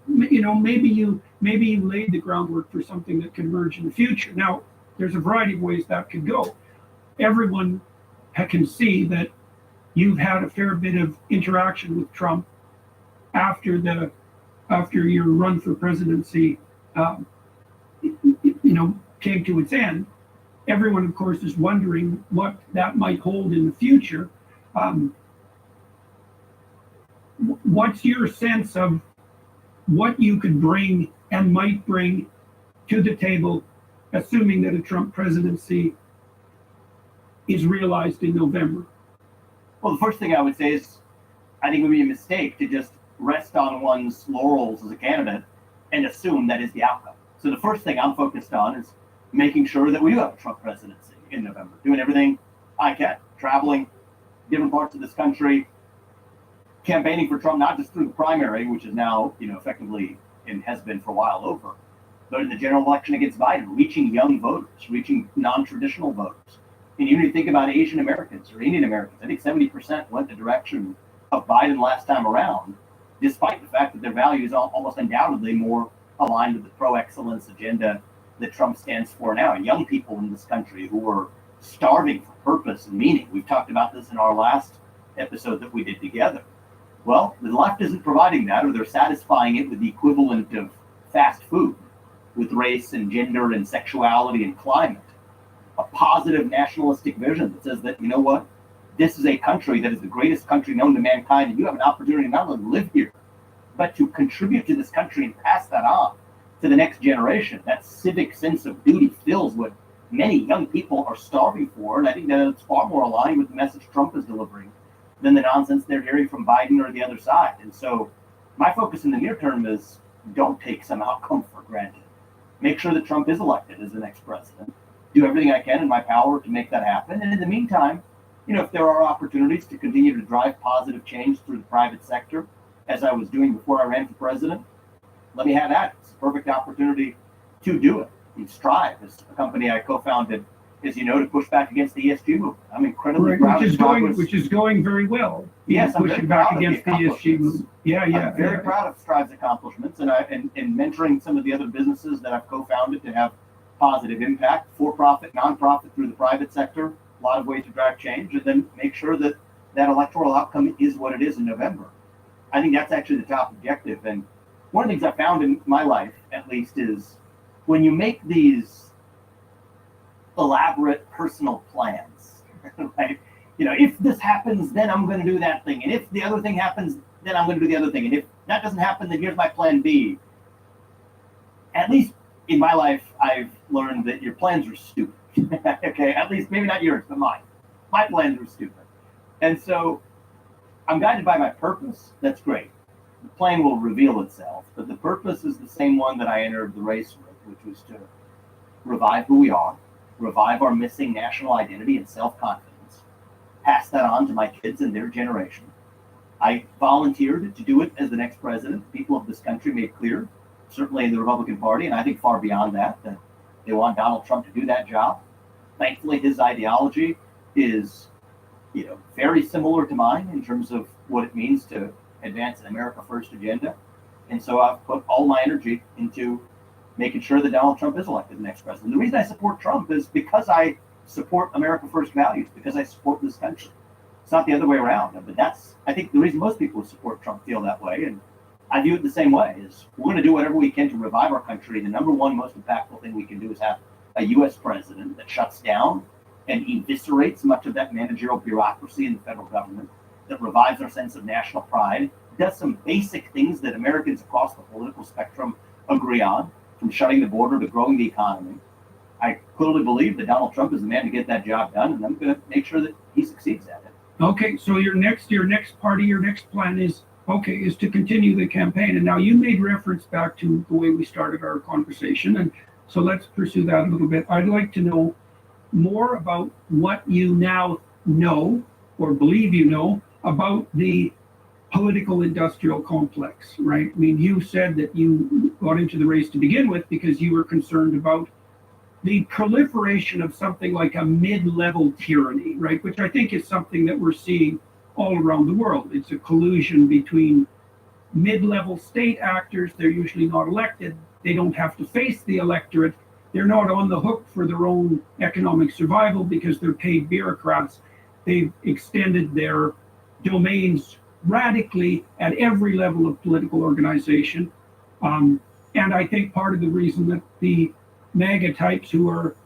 you know, maybe you laid the groundwork for something that can emerge in the future. Now, there's a variety of ways that could go. Everyone can see that you've had a fair bit of interaction with Trump after your run for presidency, came to its end. Everyone, of course, is wondering what that might hold in the future. What's your sense of what you could bring and might bring to the table, assuming that a Trump presidency is realized in November? Well, the first thing I would say is I think it would be a mistake to just rest on one's laurels as a candidate and assume that is the outcome. So the first thing I'm focused on is making sure that we do have a Trump presidency in November, doing everything I can, traveling different parts of this country, campaigning for Trump, not just through the primary, which is now, effectively and has been for a while over, but in the general election against Biden, reaching young voters, reaching non-traditional voters. And even if you think about Asian Americans or Indian Americans, I think 70% went the direction of Biden last time around, despite the fact that their values are almost undoubtedly more aligned with the pro-excellence agenda that Trump stands for now. And young people in this country who are starving for purpose and meaning. We've talked about this in our last episode that we did together. Well, the left isn't providing that, or they're satisfying it with the equivalent of fast food, with race and gender and sexuality and climate. A positive nationalistic vision that says that, you know what, this is a country that is the greatest country known to mankind, and you have an opportunity not only to live here, but to contribute to this country and pass that on to the next generation. That civic sense of duty fills what many young people are starving for, and I think that it's far more aligned with the message Trump is delivering than the nonsense they're hearing from Biden or the other side. And so my focus in the near term is don't take some outcome for granted. Make sure that Trump is elected as the next president. Do everything I can in my power to make that happen. And in the meantime, if there are opportunities to continue to drive positive change through the private sector, as I was doing before I ran for president, let me have that. It's a perfect opportunity to do it. And Strive is a company I co-founded, as you know, to push back against the ESG movement. I'm incredibly proud of Strive's. Which is going very well. Yes, I'm pushing very back proud against of the ESG movement. I'm very proud of Strive's accomplishments, and mentoring some of the other businesses that I've co-founded to have positive impact, for-profit, non-profit, through the private sector. A lot of ways to drive change, and then make sure that that electoral outcome is what it is in November. I think that's actually the top objective. And one of the things I found in my life, at least, is when you make these elaborate personal plans, right? If this happens, then I'm going to do that thing. And if the other thing happens, then I'm going to do the other thing. And if that doesn't happen, then here's my plan B. At least in my life, I've learned that your plans are stupid. Okay, at least maybe not yours, but mine. My plans are stupid. And so I'm guided by my purpose. That's great. The plan will reveal itself, but the purpose is the same one that I entered the race with, which was to revive who we are, revive our missing national identity and self-confidence, pass that on to my kids and their generation. I volunteered to do it as the next president. The people of this country made clear, certainly in the Republican Party, and I think far beyond that they want Donald Trump to do that job. Thankfully, his ideology is, very similar to mine in terms of what it means to advance an America First agenda. And so I've put all my energy into making sure that Donald Trump is elected the next president. The reason I support Trump is because I support America First values, because I support this country. It's not the other way around. But that's, I think, the reason most people who support Trump feel that way. And I view it the same way, is we're going to do whatever we can to revive our country. The number one most impactful thing we can do is have a U.S. president that shuts down and eviscerates much of that managerial bureaucracy in the federal government, that revives our sense of national pride, does some basic things that Americans across the political spectrum agree on, from shutting the border to growing the economy. I clearly believe that Donald Trump is the man to get that job done, and I'm going to make sure that he succeeds at it. Okay, so your next part of your next plan is to continue the campaign. And now you made reference back to the way we started our conversation, and so let's pursue that a little bit. I'd like to know more about what you now know or believe you know about the political industrial complex, right? I mean, you said that you got into the race to begin with because you were concerned about the proliferation of something like a mid-level tyranny, right? Which I think is something that we're seeing all around the world. It's a collusion between mid-level state actors. They're usually not elected. They don't have to face the electorate. They're not on the hook for their own economic survival because they're paid bureaucrats. They've extended their domains radically at every level of political organization. And I think part of the reason that the MAGA types who are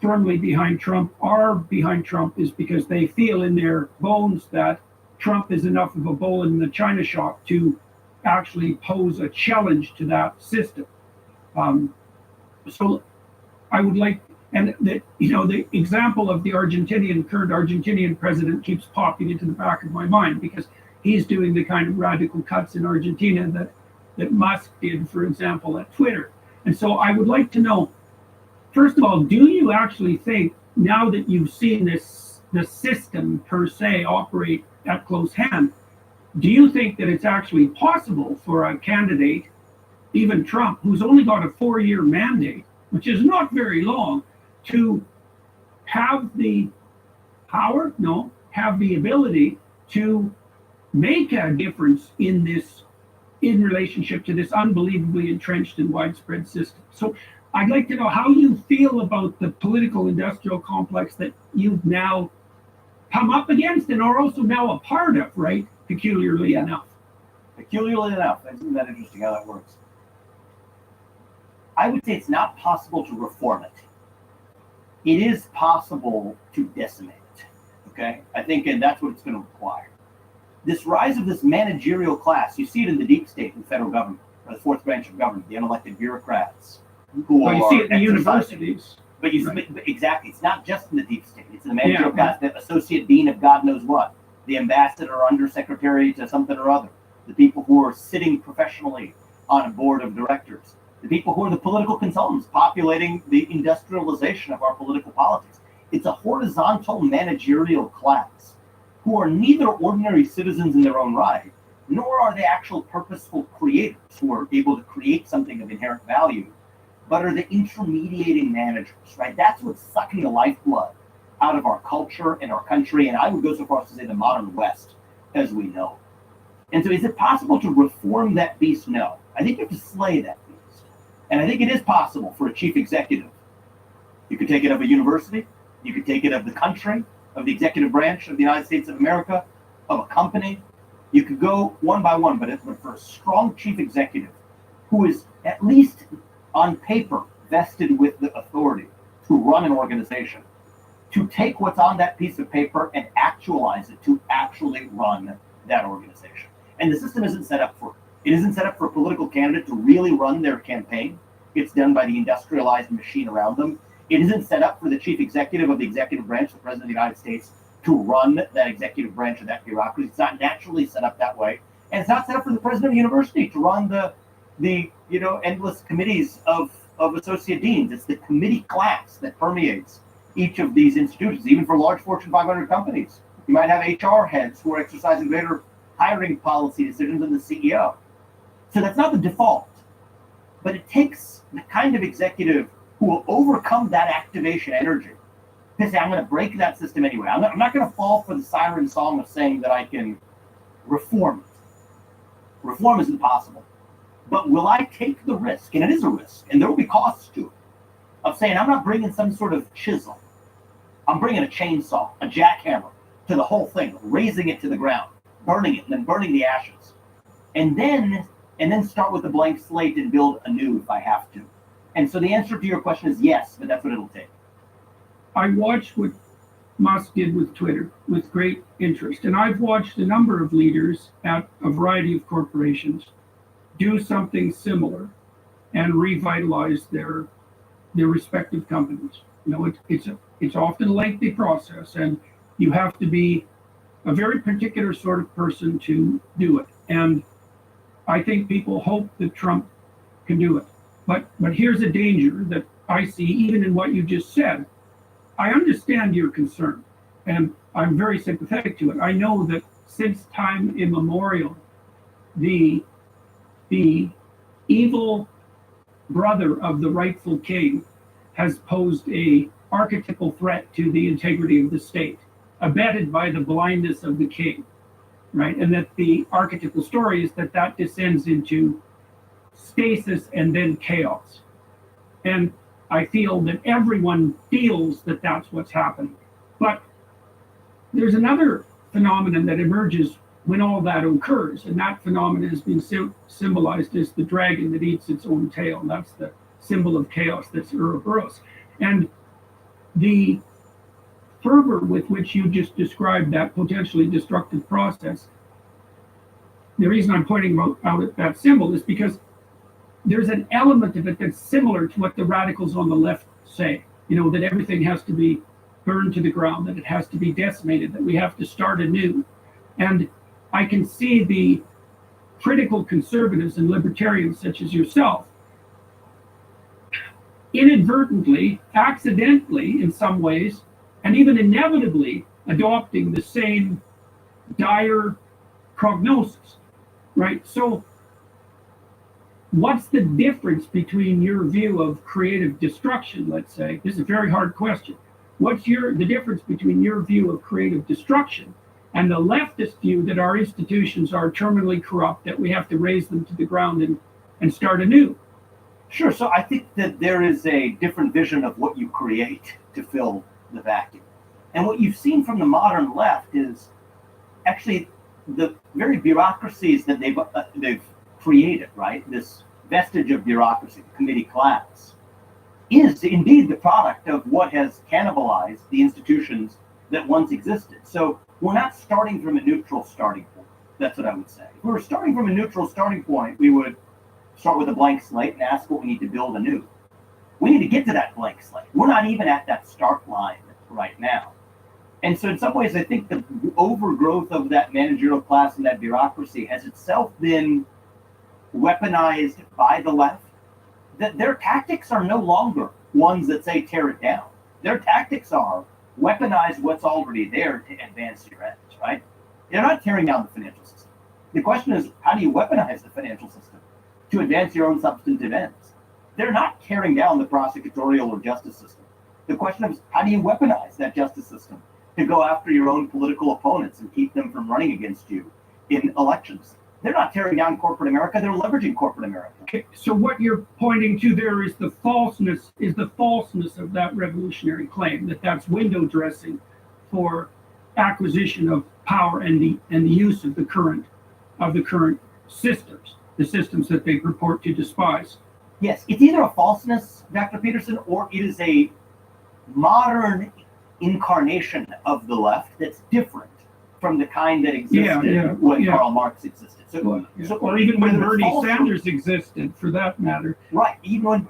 firmly behind Trump are behind Trump is because they feel in their bones that Trump is enough of a bull in the china shop to actually pose a challenge to that system. So I would like, and the example of the current Argentinian president keeps popping into the back of my mind because he's doing the kind of radical cuts in Argentina that Musk did, for example, at Twitter. And so I would like to know, first of all, do you actually think, now that you've seen the system per se operate at close hand, do you think that it's actually possible for a candidate, even Trump, who's only got a 4-year mandate, which is not very long, to have the power, have the ability to make a difference in relationship to this unbelievably entrenched and widespread system? So I'd like to know how you feel about the political industrial complex that you've now come up against and are also now a part of, right? Peculiarly enough. Peculiarly enough, isn't that interesting how that works? I would say it's not possible to reform it. It is possible to decimate it, okay? I think, and that's what it's going to require. This rise of this managerial class, you see it in the deep state in the federal government, or the fourth branch of government, the unelected bureaucrats. Well, you see it in the universities. But exactly, it's not just in the deep state. It's in the managerial class, the associate dean of God knows what, the ambassador or undersecretary to something or other, the people who are sitting professionally on a board of directors, the people who are the political consultants populating the industrialization of our political politics. It's a horizontal managerial class who are neither ordinary citizens in their own right, nor are they actual purposeful creators who are able to create something of inherent value, but are the intermediating managers, right? That's what's sucking the lifeblood out of our culture and our country, and I would go so far as to say the modern West as we know. And so is it possible to reform that beast? No. I think you have to slay that beast. And I think it is possible for a chief executive. You could take it of a university, you could take it of the country, of the executive branch of the United States of America, of a company. You could go one by one, but for a strong chief executive who is at least on paper vested with the authority to run an organization, to take what's on that piece of paper and actualize it to actually run that organization. And the system isn't set up for it. It isn't set up for a political candidate to really run their campaign. It's done by the industrialized machine around them. It isn't set up for the chief executive of the executive branch, the president of the United States, to run that executive branch of that bureaucracy. It's not naturally set up that way. And it's not set up for the president of the university to run the endless committees of associate deans. It's the committee class that permeates each of these institutions, even for large Fortune 500 companies. You might have HR heads who are exercising greater hiring policy decisions than the CEO. So that's not the default. But it takes the kind of executive who will overcome that activation energy to say, I'm going to break that system anyway. I'm not going to fall for the siren song of saying that I can reform it. Reform isn't possible. But will I take the risk, and it is a risk, and there will be costs to it, of saying I'm not bringing some sort of chisel. I'm bringing a chainsaw, a jackhammer to the whole thing, raising it to the ground, burning it, and then burning the ashes. And then start with a blank slate and build anew if I have to. And so the answer to your question is yes, but that's what it'll take. I watched what Musk did with Twitter with great interest. And I've watched a number of leaders at a variety of corporations do something similar and revitalize their respective companies. You know, it's often a lengthy process, and you have to be a very particular sort of person to do it. And I think people hope that Trump can do it. But here's a danger that I see even in what you just said. I understand your concern, and I'm very sympathetic to it. I know that since time immemorial, the evil brother of the rightful king has posed a archetypal threat to the integrity of the state, abetted by the blindness of the king, right? And that the archetypal story is that descends into stasis and then chaos. And I feel that everyone feels that that's what's happening. But there's another phenomenon that emerges when all that occurs, and that phenomenon has been symbolized as the dragon that eats its own tail. And that's the symbol of chaos, that's Ouroboros. And the fervor with which you just described that potentially destructive process, the reason I'm pointing out at that symbol is because there's an element of it that's similar to what the radicals on the left say, that everything has to be burned to the ground, that it has to be decimated, that we have to start anew. And I can see the critical conservatives and libertarians such as yourself inadvertently, accidentally in some ways, and even inevitably adopting the same dire prognosis, right? So what's the difference between your view of creative destruction, let's say? This is a very hard question. What's the difference between your view of creative destruction and the leftist view that our institutions are terminally corrupt, that we have to raise them to the ground and start anew? Sure. So I think that there is a different vision of what you create to fill the vacuum. And what you've seen from the modern left is actually the very bureaucracies that they've created, right? This vestige of bureaucracy, the committee class, is indeed the product of what has cannibalized the institutions that once existed. So we're not starting from a neutral starting point. That's what I would say. If we were starting from a neutral starting point, we would start with a blank slate and ask what we need to build anew. We need to get to that blank slate. We're not even at that start line right now. And so in some ways, I think the overgrowth of that managerial class and that bureaucracy has itself been weaponized by the left. That their tactics are no longer ones that say tear it down. Their tactics are weaponize what's already there to advance your ends, right? They're not tearing down the financial system. The question is, how do you weaponize the financial system to advance your own substantive ends? They're not tearing down the prosecutorial or justice system. The question is, how do you weaponize that justice system to go after your own political opponents and keep them from running against you in elections? They're not tearing down corporate America, they're leveraging corporate America. Okay, so what you're pointing to there is the falseness of that revolutionary claim, that's window dressing for acquisition of power and the use of the current systems, the systems that they purport to despise. Yes, it's either a falseness, Dr. Peterson, or it is a modern incarnation of the left that's different from the kind that existed when Karl Marx existed. Or even when Bernie Sanders existed, for that matter. Right, even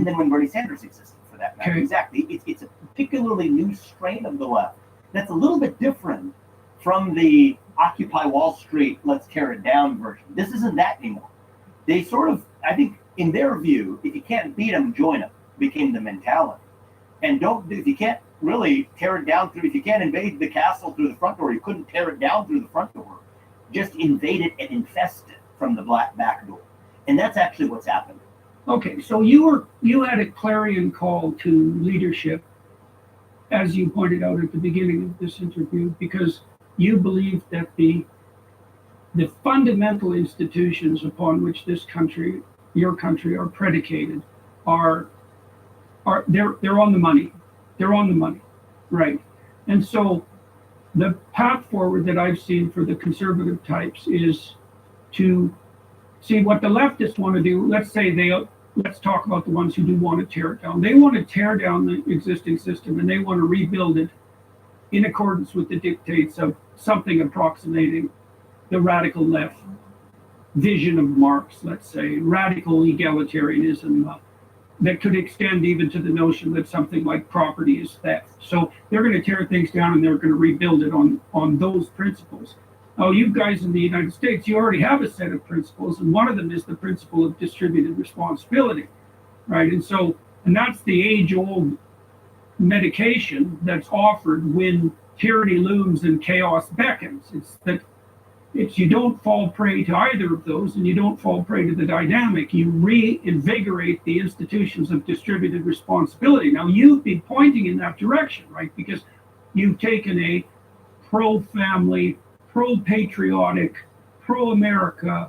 then when Bernie Sanders existed, for that matter. Okay. Exactly. It's a particularly new strain of the left that's a little bit different from the Occupy Wall Street, let's tear it down version. This isn't that anymore. They sort of, I think, in their view, if you can't beat them, join them, became the mentality. And if you can't really tear it down if you can't invade the castle through the front door, you couldn't tear it down through the front door. Just invade it and infest it from the back door. And that's actually what's happened. Okay, so you had a clarion call to leadership, as you pointed out at the beginning of this interview, because you believe that the fundamental institutions upon which your country are predicated they're on the money. They're on the money, right? And so the path forward that I've seen for the conservative types is to see what the leftists want to do. Let's talk about the ones who do want to tear it down. They want to tear down the existing system and they want to rebuild it in accordance with the dictates of something approximating the radical left vision of Marx, let's say, radical egalitarianism, that could extend even to the notion that something like property is theft. So they're going to tear things down and they're going to rebuild it on those principles. Oh, you guys in the United States, you already have a set of principles, and one of them is the principle of distributed responsibility, right? And that's the age-old medication that's offered when tyranny looms and chaos beckons. It's you don't fall prey to either of those, and you don't fall prey to the dynamic. You reinvigorate the institutions of distributed responsibility. Now, you've been pointing in that direction, right? Because you've taken a pro-family, pro-patriotic, pro-America,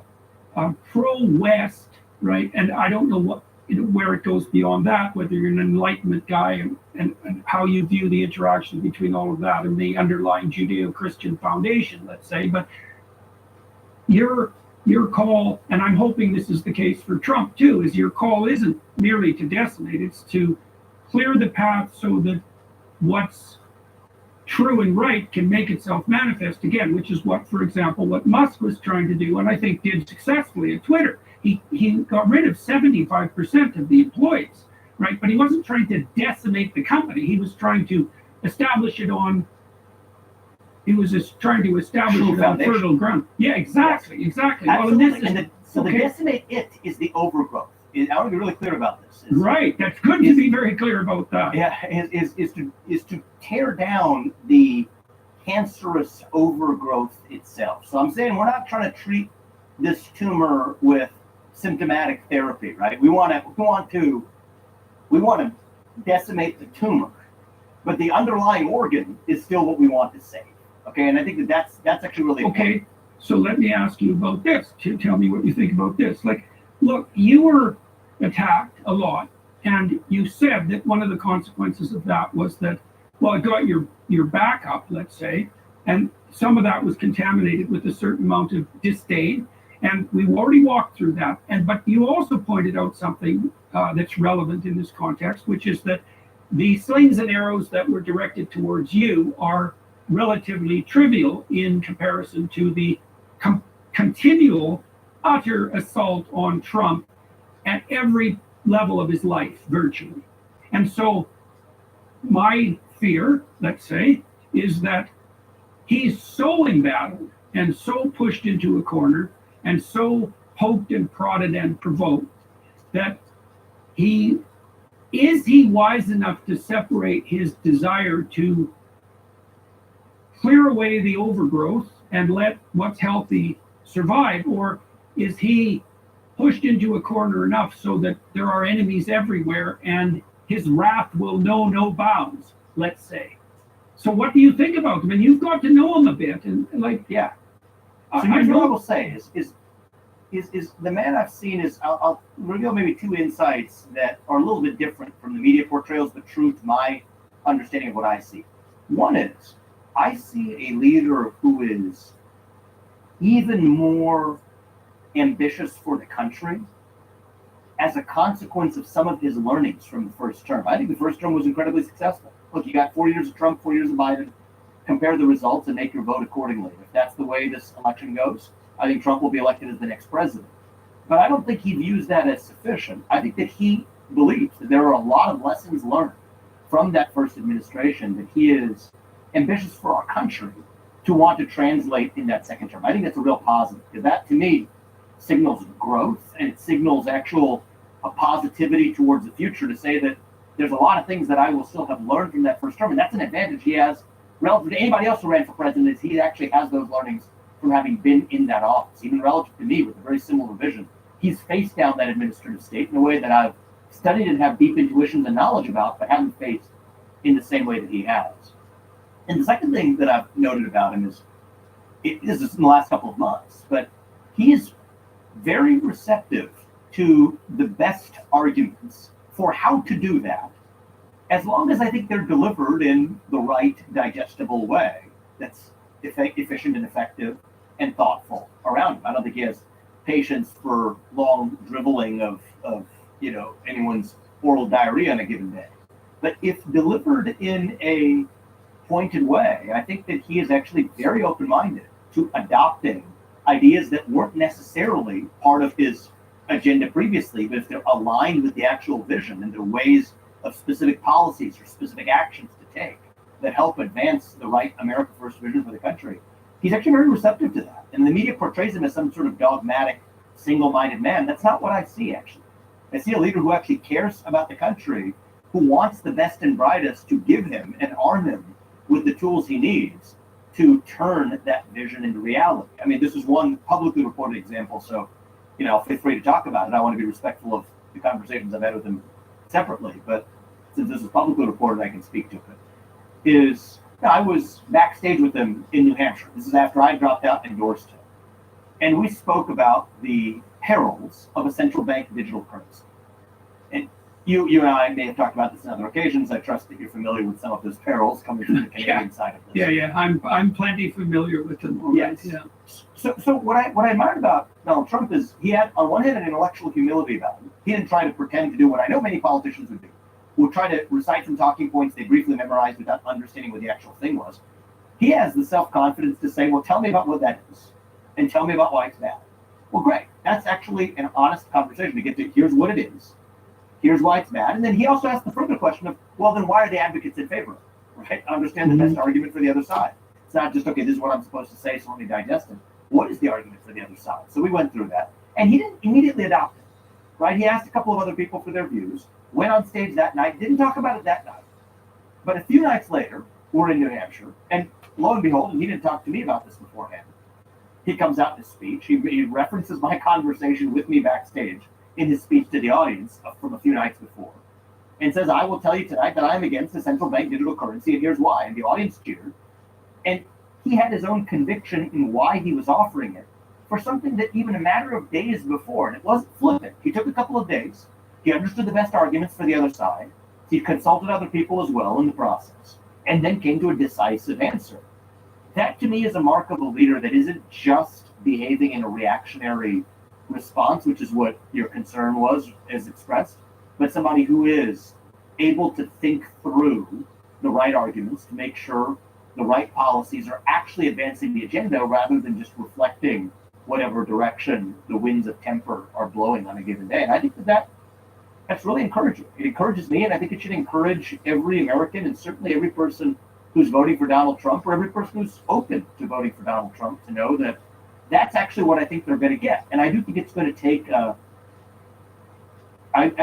pro-West, right? And I don't know where it goes beyond that, whether you're an Enlightenment guy and how you view the interaction between all of that and the underlying Judeo-Christian foundation, let's say. But your call, and I'm hoping this is the case for Trump too, is your call isn't merely to decimate, it's to clear the path so that what's true and right can make itself manifest again, which is what, for example, what Musk was trying to do, and I think did successfully at Twitter. He got rid of 75% of the employees, right? But he wasn't trying to decimate the company. He was trying to establish it on fertile ground. Yeah, exactly. Absolutely. So the decimate it is the overgrowth. I want to be really clear about this. Right. That's good to be very clear about that. Yeah, is to tear down the cancerous overgrowth itself. So I'm saying we're not trying to treat this tumor with symptomatic therapy, right? We want to decimate the tumor, but the underlying organ is still what we want to save. Okay, and I think that's actually really important. Okay. So let me ask you about this. Tell me what you think about this. Like, look, you were attacked a lot, and you said that one of the consequences of that was that, well, it got your back up, let's say, and some of that was contaminated with a certain amount of disdain. And we've already walked through that. But you also pointed out something that's relevant in this context, which is that the slings and arrows that were directed towards you are relatively trivial in comparison to the continual utter assault on Trump at every level of his life, virtually. And so my fear, let's say, is that he's so embattled and so pushed into a corner and so poked and prodded and provoked that he wise enough to separate his desire to clear away the overgrowth and let what's healthy survive, or is he pushed into a corner enough so that there are enemies everywhere and his wrath will know no bounds, let's say? So what do you think about him? And you've got to know him a bit, and like, yeah. So here's what I will say is the man I've seen is, I'll reveal maybe two insights that are a little bit different from the media portrayals, but true to my understanding of what I see. One is, I see a leader who is even more ambitious for the country as a consequence of some of his learnings from the first term. I think the first term was incredibly successful. Look, you got 4 years of Trump, 4 years of Biden. Compare the results and make your vote accordingly. If that's the way this election goes, I think Trump will be elected as the next president. But I don't think he views that as sufficient. I think that he believes that there are a lot of lessons learned from that first administration that he is ambitious for our country to want to translate in that second term. I think that's a real positive, because that, to me, signals growth, and it signals a positivity towards the future, to say that there's a lot of things that I will still have learned from that first term, and that's an advantage he has relative to anybody else who ran for president, is he actually has those learnings from having been in that office. Even relative to me, with a very similar vision, he's faced down that administrative state in a way that I've studied and have deep intuitions and knowledge about, but haven't faced in the same way that he has. And the second thing that I've noted about him is, this is in the last couple of months, but he is very receptive to the best arguments for how to do that, as long as I think they're delivered in the right, digestible way that's efficient and effective and thoughtful around him. I don't think he has patience for long dribbling of anyone's oral diarrhea on a given day. But if delivered in a pointed way, I think that he is actually very open-minded to adopting ideas that weren't necessarily part of his agenda previously, but if they're aligned with the actual vision and their ways of specific policies or specific actions to take that help advance the right America First vision for the country, he's actually very receptive to that. And the media portrays him as some sort of dogmatic, single-minded man. That's not what I see, actually. I see a leader who actually cares about the country, who wants the best and brightest to give him and arm him with the tools he needs to turn that vision into reality. I mean, this is one publicly reported example, so, feel free to talk about it. I want to be respectful of the conversations I've had with him separately, but since this is publicly reported, I can speak to it. I was backstage with him in New Hampshire. This is after I dropped out and endorsed him. And we spoke about the perils of a central bank digital currency. And you and I may have talked about this on other occasions. I trust that you're familiar with some of those perils coming from the Canadian side of this. Yeah, I'm plenty familiar with them. All right. Yes. Yeah. So what I admired about Donald Trump is he had, on one hand, an intellectual humility about him. He didn't try to pretend to do what I know many politicians would do, would try to recite some talking points they briefly memorized without understanding what the actual thing was. He has the self-confidence to say, well, tell me about what that is, and tell me about why it's bad. Well, great. That's actually an honest conversation to get to, here's what it is, here's why it's bad. And then he also asked the further question of, well, then why are the advocates in favor of it, right? Understand the best argument for the other side. It's not just, okay, this is what I'm supposed to say, so let me digest it. What is the argument for the other side? So we went through that. And he didn't immediately adopt it, right? He asked a couple of other people for their views, went on stage that night, didn't talk about it that night. But a few nights later, we're in New Hampshire, and lo and behold, and he didn't talk to me about this beforehand, he comes out in his speech, he references my conversation with me backstage in his speech to the audience from a few nights before, and says, I will tell you tonight that I'm against the central bank digital currency, and here's why. And the audience cheered. And he had his own conviction in why he was offering it for something that even a matter of days before, and it wasn't flippant. He took a couple of days. He understood the best arguments for the other side. He consulted other people as well in the process, and then came to a decisive answer. That to me is a mark of a leader that isn't just behaving in a reactionary response, which is what your concern was as expressed, but somebody who is able to think through the right arguments to make sure the right policies are actually advancing the agenda rather than just reflecting whatever direction the winds of temper are blowing on a given day. And I think that's really encouraging. It encourages me, and I think it should encourage every American and certainly every person who's voting for Donald Trump or every person who's open to voting for Donald Trump to know that that's actually what I think they're going to get. And I do think it's going to take a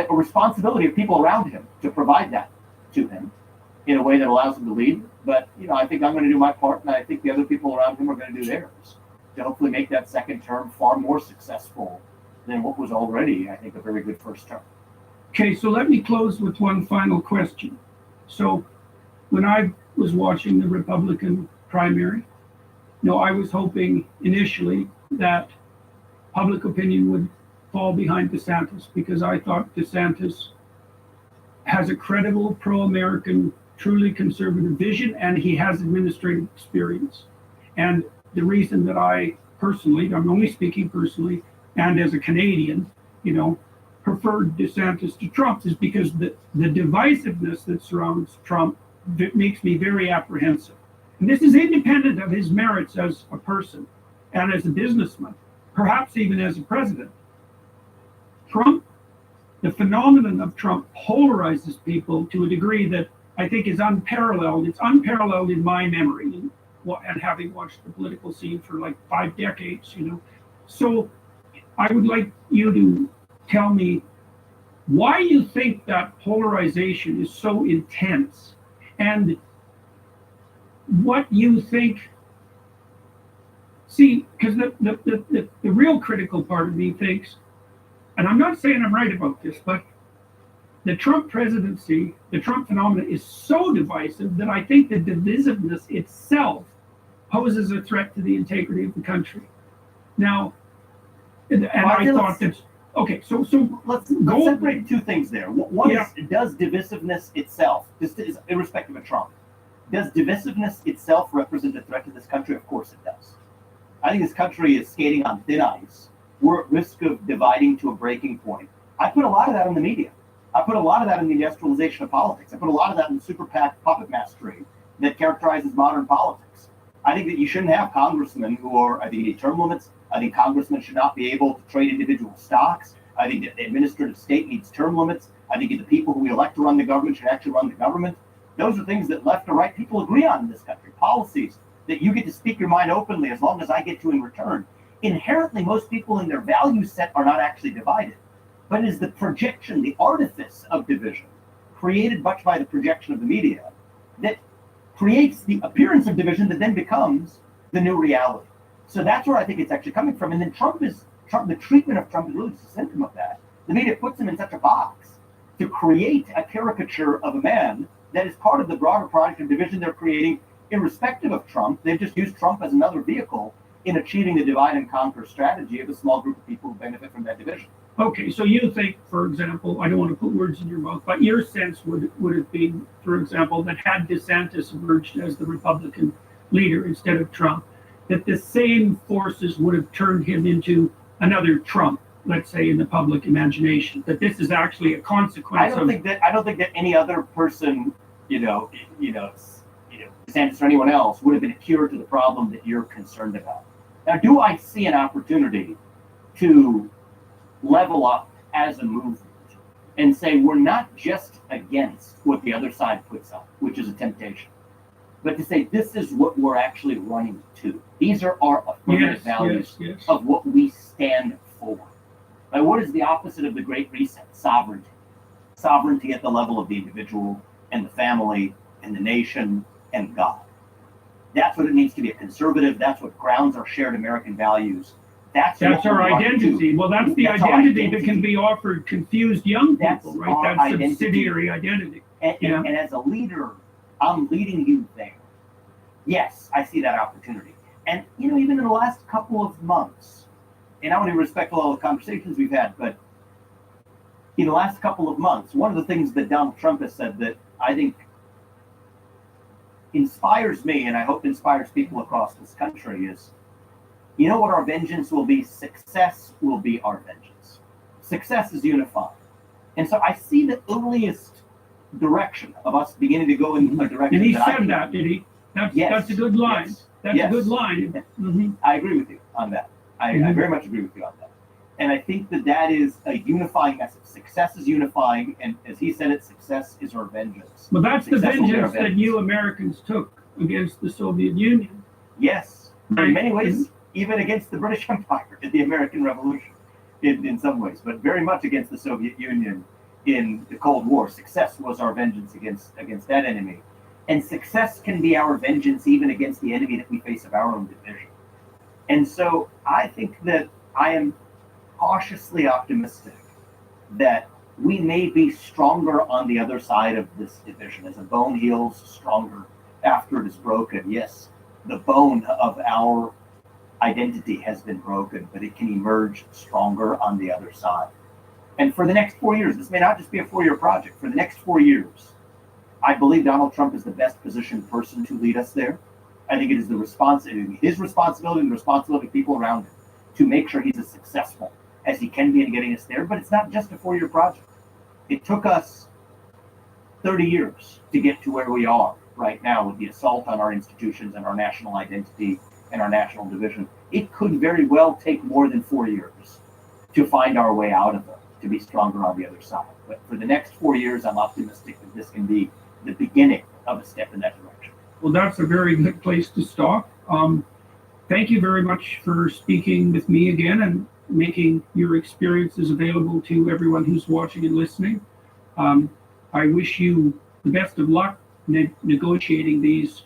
responsibility of people around him to provide that to him in a way that allows him to lead. But, I think I'm going to do my part, and I think the other people around him are going to do theirs to hopefully make that second term far more successful than what was already, I think, a very good first term. Okay, so let me close with one final question. So when I was watching the Republican primary, I was hoping initially that public opinion would fall behind DeSantis because I thought DeSantis has a credible pro-American, truly conservative vision, and he has administrative experience. And the reason that I personally, I'm only speaking personally, and as a Canadian, preferred DeSantis to Trump is because the divisiveness that surrounds Trump makes me very apprehensive. And this is independent of his merits as a person and as a businessman, perhaps even as a president. Trump, the phenomenon of Trump polarizes people to a degree that I think is unparalleled. It's unparalleled in my memory and having watched the political scene for like 5 decades, So I would like you to tell me why you think that polarization is so intense and what you think. See, because the real critical part of me thinks, and I'm not saying I'm right about this, but the Trump presidency, the Trump phenomenon is so divisive that I think the divisiveness itself poses a threat to the integrity of the country. Now, I thought that, okay, so let's separate two things there. One is, does divisiveness itself, this is irrespective of Trump, does divisiveness itself represent a threat to this country? Of course it does. I think this country is skating on thin ice. We're at risk of dividing to a breaking point. I put a lot of that on the media. I put a lot of that in the industrialization of politics. I put a lot of that in the super PAC puppet mastery that characterizes modern politics. I think that you shouldn't have congressmen who are, I think you need term limits. I think congressmen should not be able to trade individual stocks. I think that the administrative state needs term limits. I think the people who we elect to run the government should actually run the government. Those are things that left or right people agree on in this country. Policies that you get to speak your mind openly as long as I get to in return. Inherently, most people in their value set are not actually divided, but it is the projection, the artifice of division, created much by the projection of the media, that creates the appearance of division that then becomes the new reality. So that's where I think it's actually coming from. And then the treatment of Trump is really just a symptom of that. The media puts him in such a box to create a caricature of a man that is part of the broader product of division they're creating, irrespective of Trump. They've just used Trump as another vehicle in achieving the divide and conquer strategy of a small group of people who benefit from that division. Okay, so you think, for example, I don't want to put words in your mouth, but your sense would have been, for example, that had DeSantis emerged as the Republican leader instead of Trump, that the same forces would have turned him into another Trump, let's say, in the public imagination. That this is actually a consequence. I don't think that any other person, DeSantis or anyone else, would have been a cure to the problem that you're concerned about. Now, do I see an opportunity to level up as a movement and say we're not just against what the other side puts up, which is a temptation, but to say this is what we're actually running to. These are our affirmative values of what we stand for. Like, what is the opposite of the Great Reset? Sovereignty. Sovereignty at the level of the individual and the family and the nation and God. That's what it means to be a conservative. That's what grounds our shared American values. That's our identity. Well, that's the identity that can be offered confused young people, right? That's subsidiary identity. And as a leader, I'm leading you there. Yes, I see that opportunity. And, even in the last couple of months, and I want to be respectful of all the conversations we've had, but in the last couple of months, one of the things that Donald Trump has said that I think inspires me, and I hope inspires people across this country, is, you know what our vengeance will be? Success will be our vengeance. Success is unifying. And so I see the earliest direction of us beginning to go in a direction. And he said that, did he? That's a good line. Yes. That's a good line. Mm-hmm. I agree with you on that. I very much agree with you on that. And I think that is a unifying message. Success is unifying, and as he said it, success is our vengeance. Well, that's the Success will be our vengeance that you Americans took against the Soviet Union. Yes. In many ways, even against the British Empire in the American Revolution, in some ways, but very much against the Soviet Union in the Cold War. Success was our vengeance against that enemy. And success can be our vengeance even against the enemy that we face of our own division. And so I think that I am cautiously optimistic that we may be stronger on the other side of this division. As a bone heals stronger after it is broken. Yes, the bone of our identity has been broken, but it can emerge stronger on the other side. And for the next 4 years, this may not just be a 4-year project. For the next 4 years, I believe Donald Trump is the best positioned person to lead us there. I think it is his responsibility and the responsibility of people around him to make sure he's as successful as he can be in getting us there. But it's not just a 4-year project. It took us 30 years to get to where we are right now with the assault on our institutions and our national identity and our national division. It could very well take more than 4 years to find our way out of it, to be stronger on the other side. But for the next 4 years, I'm optimistic that this can be the beginning of a step in that direction. Well, that's a very good place to stop. Thank you very much for speaking with me again and making your experiences available to everyone who's watching and listening. I wish you the best of luck negotiating these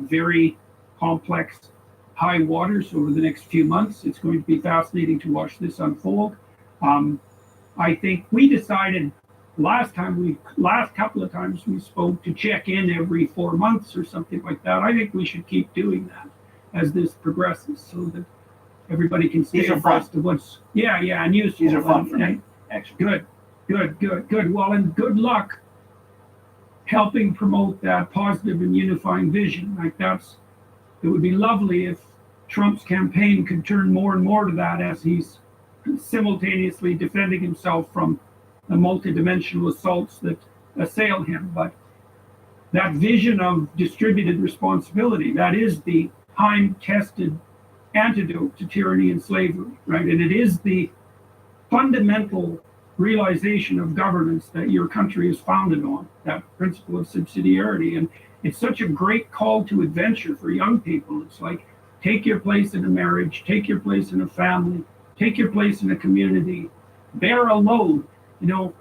very complex high waters over the next few months. It's going to be fascinating to watch this unfold. I think we decided last couple of times we spoke to check in every 4 months or something like that. I think we should keep doing that as this progresses so that everybody can stay abreast of what's and useful. These are fun for me, actually. Good. Well, and good luck helping promote that positive and unifying vision. It would be lovely if Trump's campaign could turn more and more to that as he's simultaneously defending himself from the multidimensional assaults that assail him. But that vision of distributed responsibility, that is the time-tested antidote to tyranny and slavery, right? And it is the fundamental realization of governance that your country is founded on, that principle of subsidiarity. And it's such a great call to adventure for young people. It's like, take your place in a marriage, take your place in a family, take your place in a community, bear a load. You know,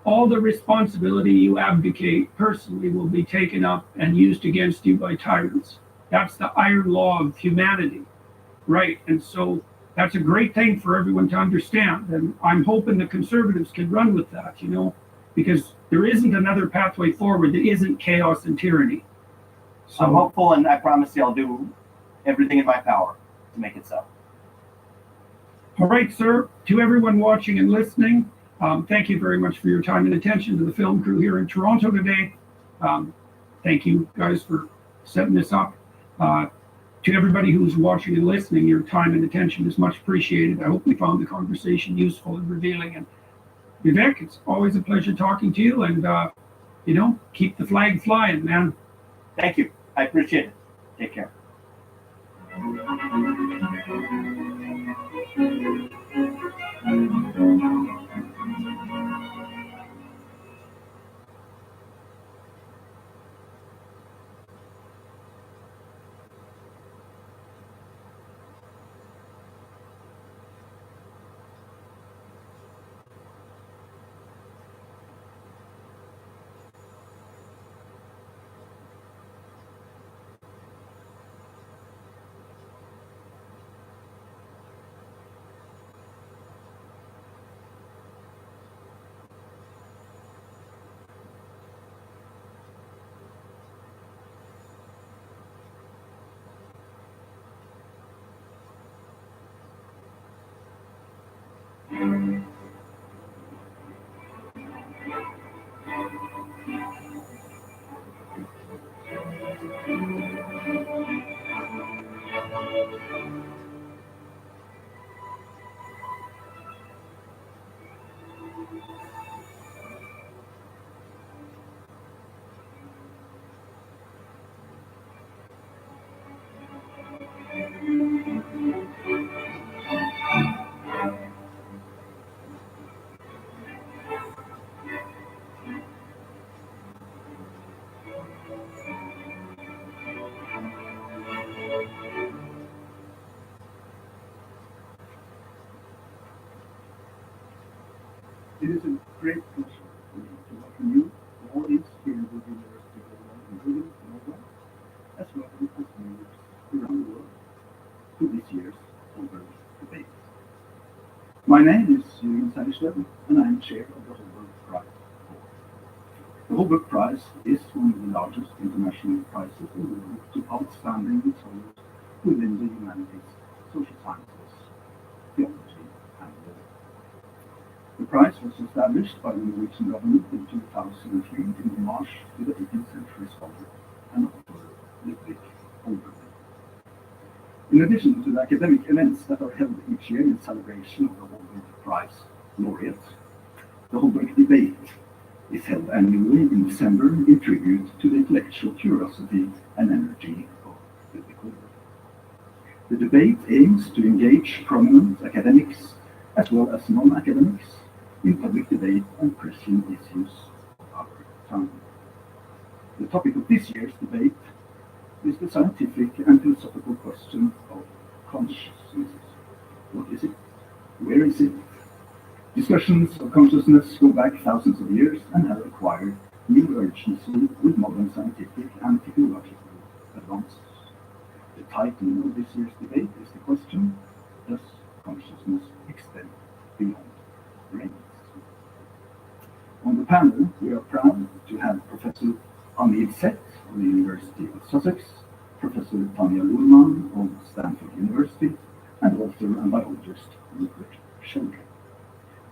all the responsibility you abdicate personally will be taken up and used against you by tyrants. That's the iron law of humanity, right? And so that's a great thing for everyone to understand. And I'm hoping the conservatives can run with that, you know, because there isn't another pathway forward that isn't chaos and tyranny. So I'm hopeful, and I promise you I'll do everything in my power to make it so. All right, sir. To everyone watching and listening, thank you very much for your time and attention. To the film crew here in Toronto today, thank you guys for setting this up. To everybody who's watching and listening, your time and attention is much appreciated. I hope we found the conversation useful and revealing. And Vivek, it's always a pleasure talking to you. And, you know, keep the flag flying, man. Thank you. I appreciate it. Take care. It is a great pleasure for me to welcome you, the audience here at the University of Illinois in Norway, as well as viewers around the world, to this year's Holberg debate. My name is Jürgen Säderslöv, and I am chair of the Holberg Prize Board. The Holberg Prize is one of the largest international prizes in the world to outstanding scholars within the humanities, social sciences, theology, and law. The prize was established by the Norwegian government in 2003 in homage to the 18th century scholar and author Ludvig Holberg. In addition to the academic events that are held each year in celebration of the Holberg Prize laureate, the Holberg debate is held annually in December in tribute to the intellectual curiosity and energy of Ludvig Holberg. The debate aims to engage prominent academics as well as non-academics in public debate on pressing issues of our time. The topic of this year's debate is the scientific and philosophical question of consciousness. What is it? Where is it? Discussions of consciousness go back thousands of years and have acquired new urgency with modern scientific and technological advances. The title of this year's debate is the question, does consciousness extend beyond brains? On the panel, we are proud to have Professor Amir Seth of the University of Sussex, Professor Tanja Luhrmann of Stanford University, and author and biologist Rupert Sheldrake.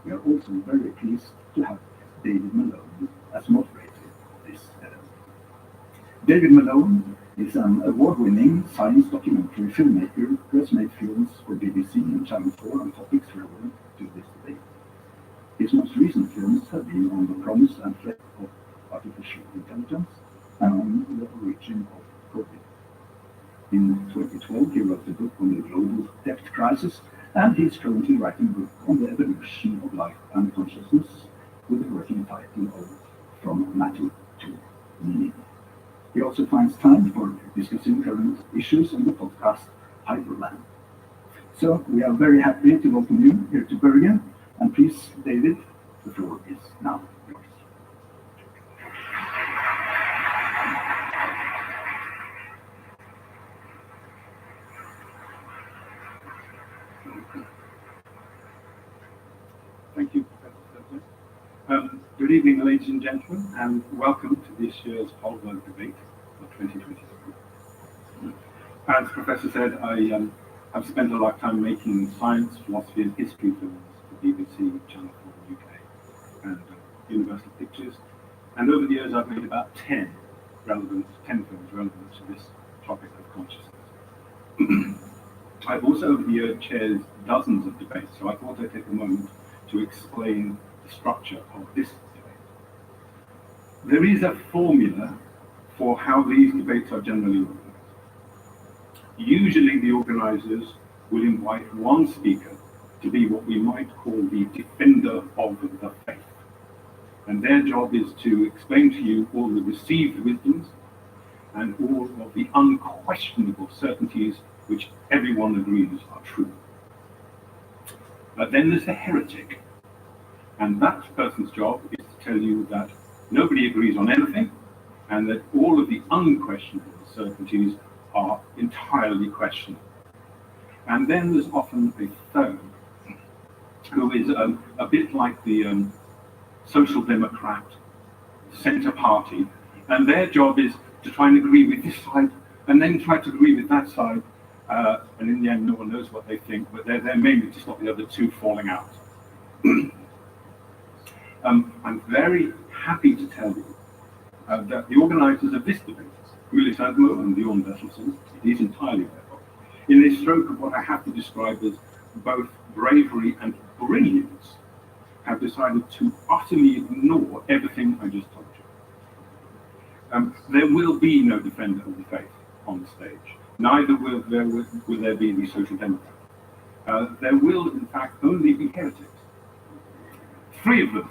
We are also very pleased to have David Malone as moderator of this event. David Malone is an award-winning science documentary filmmaker who has made films for BBC and Channel 4 on topics relevant to this debate. His most recent films have been on the promise and threat of artificial intelligence and on the origin of COVID. In 2012, he wrote a book on the global debt crisis and he's currently writing a book on the evolution of life and consciousness with the working title of From Matter to Meaning. He also finds time for discussing current issues on the podcast Hyperland. So we are very happy to welcome you here to Bergen, and please, David, the floor is now yours. Thank you, Professor Stephen. Good evening, ladies and gentlemen, and welcome to this year's Holberg debate of 2023. As Professor said, I have spent a lot of time making science, philosophy, and history films for BBC, Channel 4 UK, and Universal Pictures. And over the years, I've made about 10 films relevant to this topic of consciousness. I've also, over the years, chaired dozens of debates, so I thought I'd take a moment to explain the structure of this debate. There is a formula for how these debates are generally organized. Usually the organizers will invite one speaker to be what we might call the defender of the faith. And their job is to explain to you all the received wisdoms and all of the unquestionable certainties which everyone agrees are true. But then there's the heretic, and that person's job is to tell you that nobody agrees on anything, and that all of the unquestionable certainties are entirely questionable. And then there's often a third, who is a bit like the Social Democrat Centre Party, and their job is to try and agree with this side, and then try to agree with that side, and in the end, no one knows what they think, but they're there mainly to stop the other two falling out. I'm very happy to tell you that the organizers of this debate, Uli Sandmo and Bjorn Bertelsen, it is entirely their fault, in this stroke of what I have to describe as both bravery and brilliance, have decided to utterly ignore everything I just told you. There will be no defender of the faith on the stage. Neither will there be the Social Democrat. There will, in fact, only be heretics. 3 of them.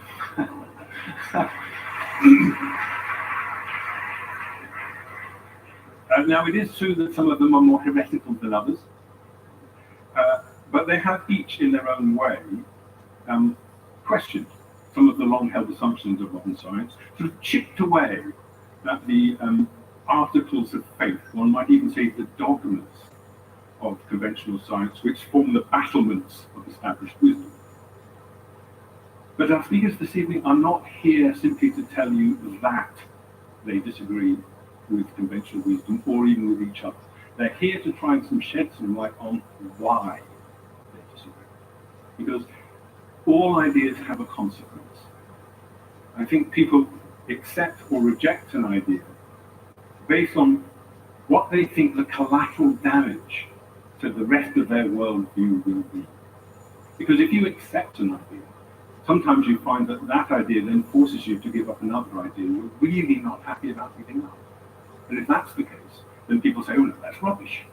Now, it is true that some of them are more heretical than others, but they have each, in their own way, questioned some of the long-held assumptions of modern science, sort of chipped away at the articles of faith, one might even say the dogmas of conventional science, which form the battlements of established wisdom. But our speakers this evening are not here simply to tell you that they disagree with conventional wisdom or even with each other. They're here to try and shed some light on why they disagree. Because all ideas have a consequence. I think people accept or reject an idea based on what they think the collateral damage to the rest of their worldview will be. Because if you accept an idea, sometimes you find that that idea then forces you to give up another idea you're really not happy about giving up. And if that's the case, then people say, oh no, that's rubbish.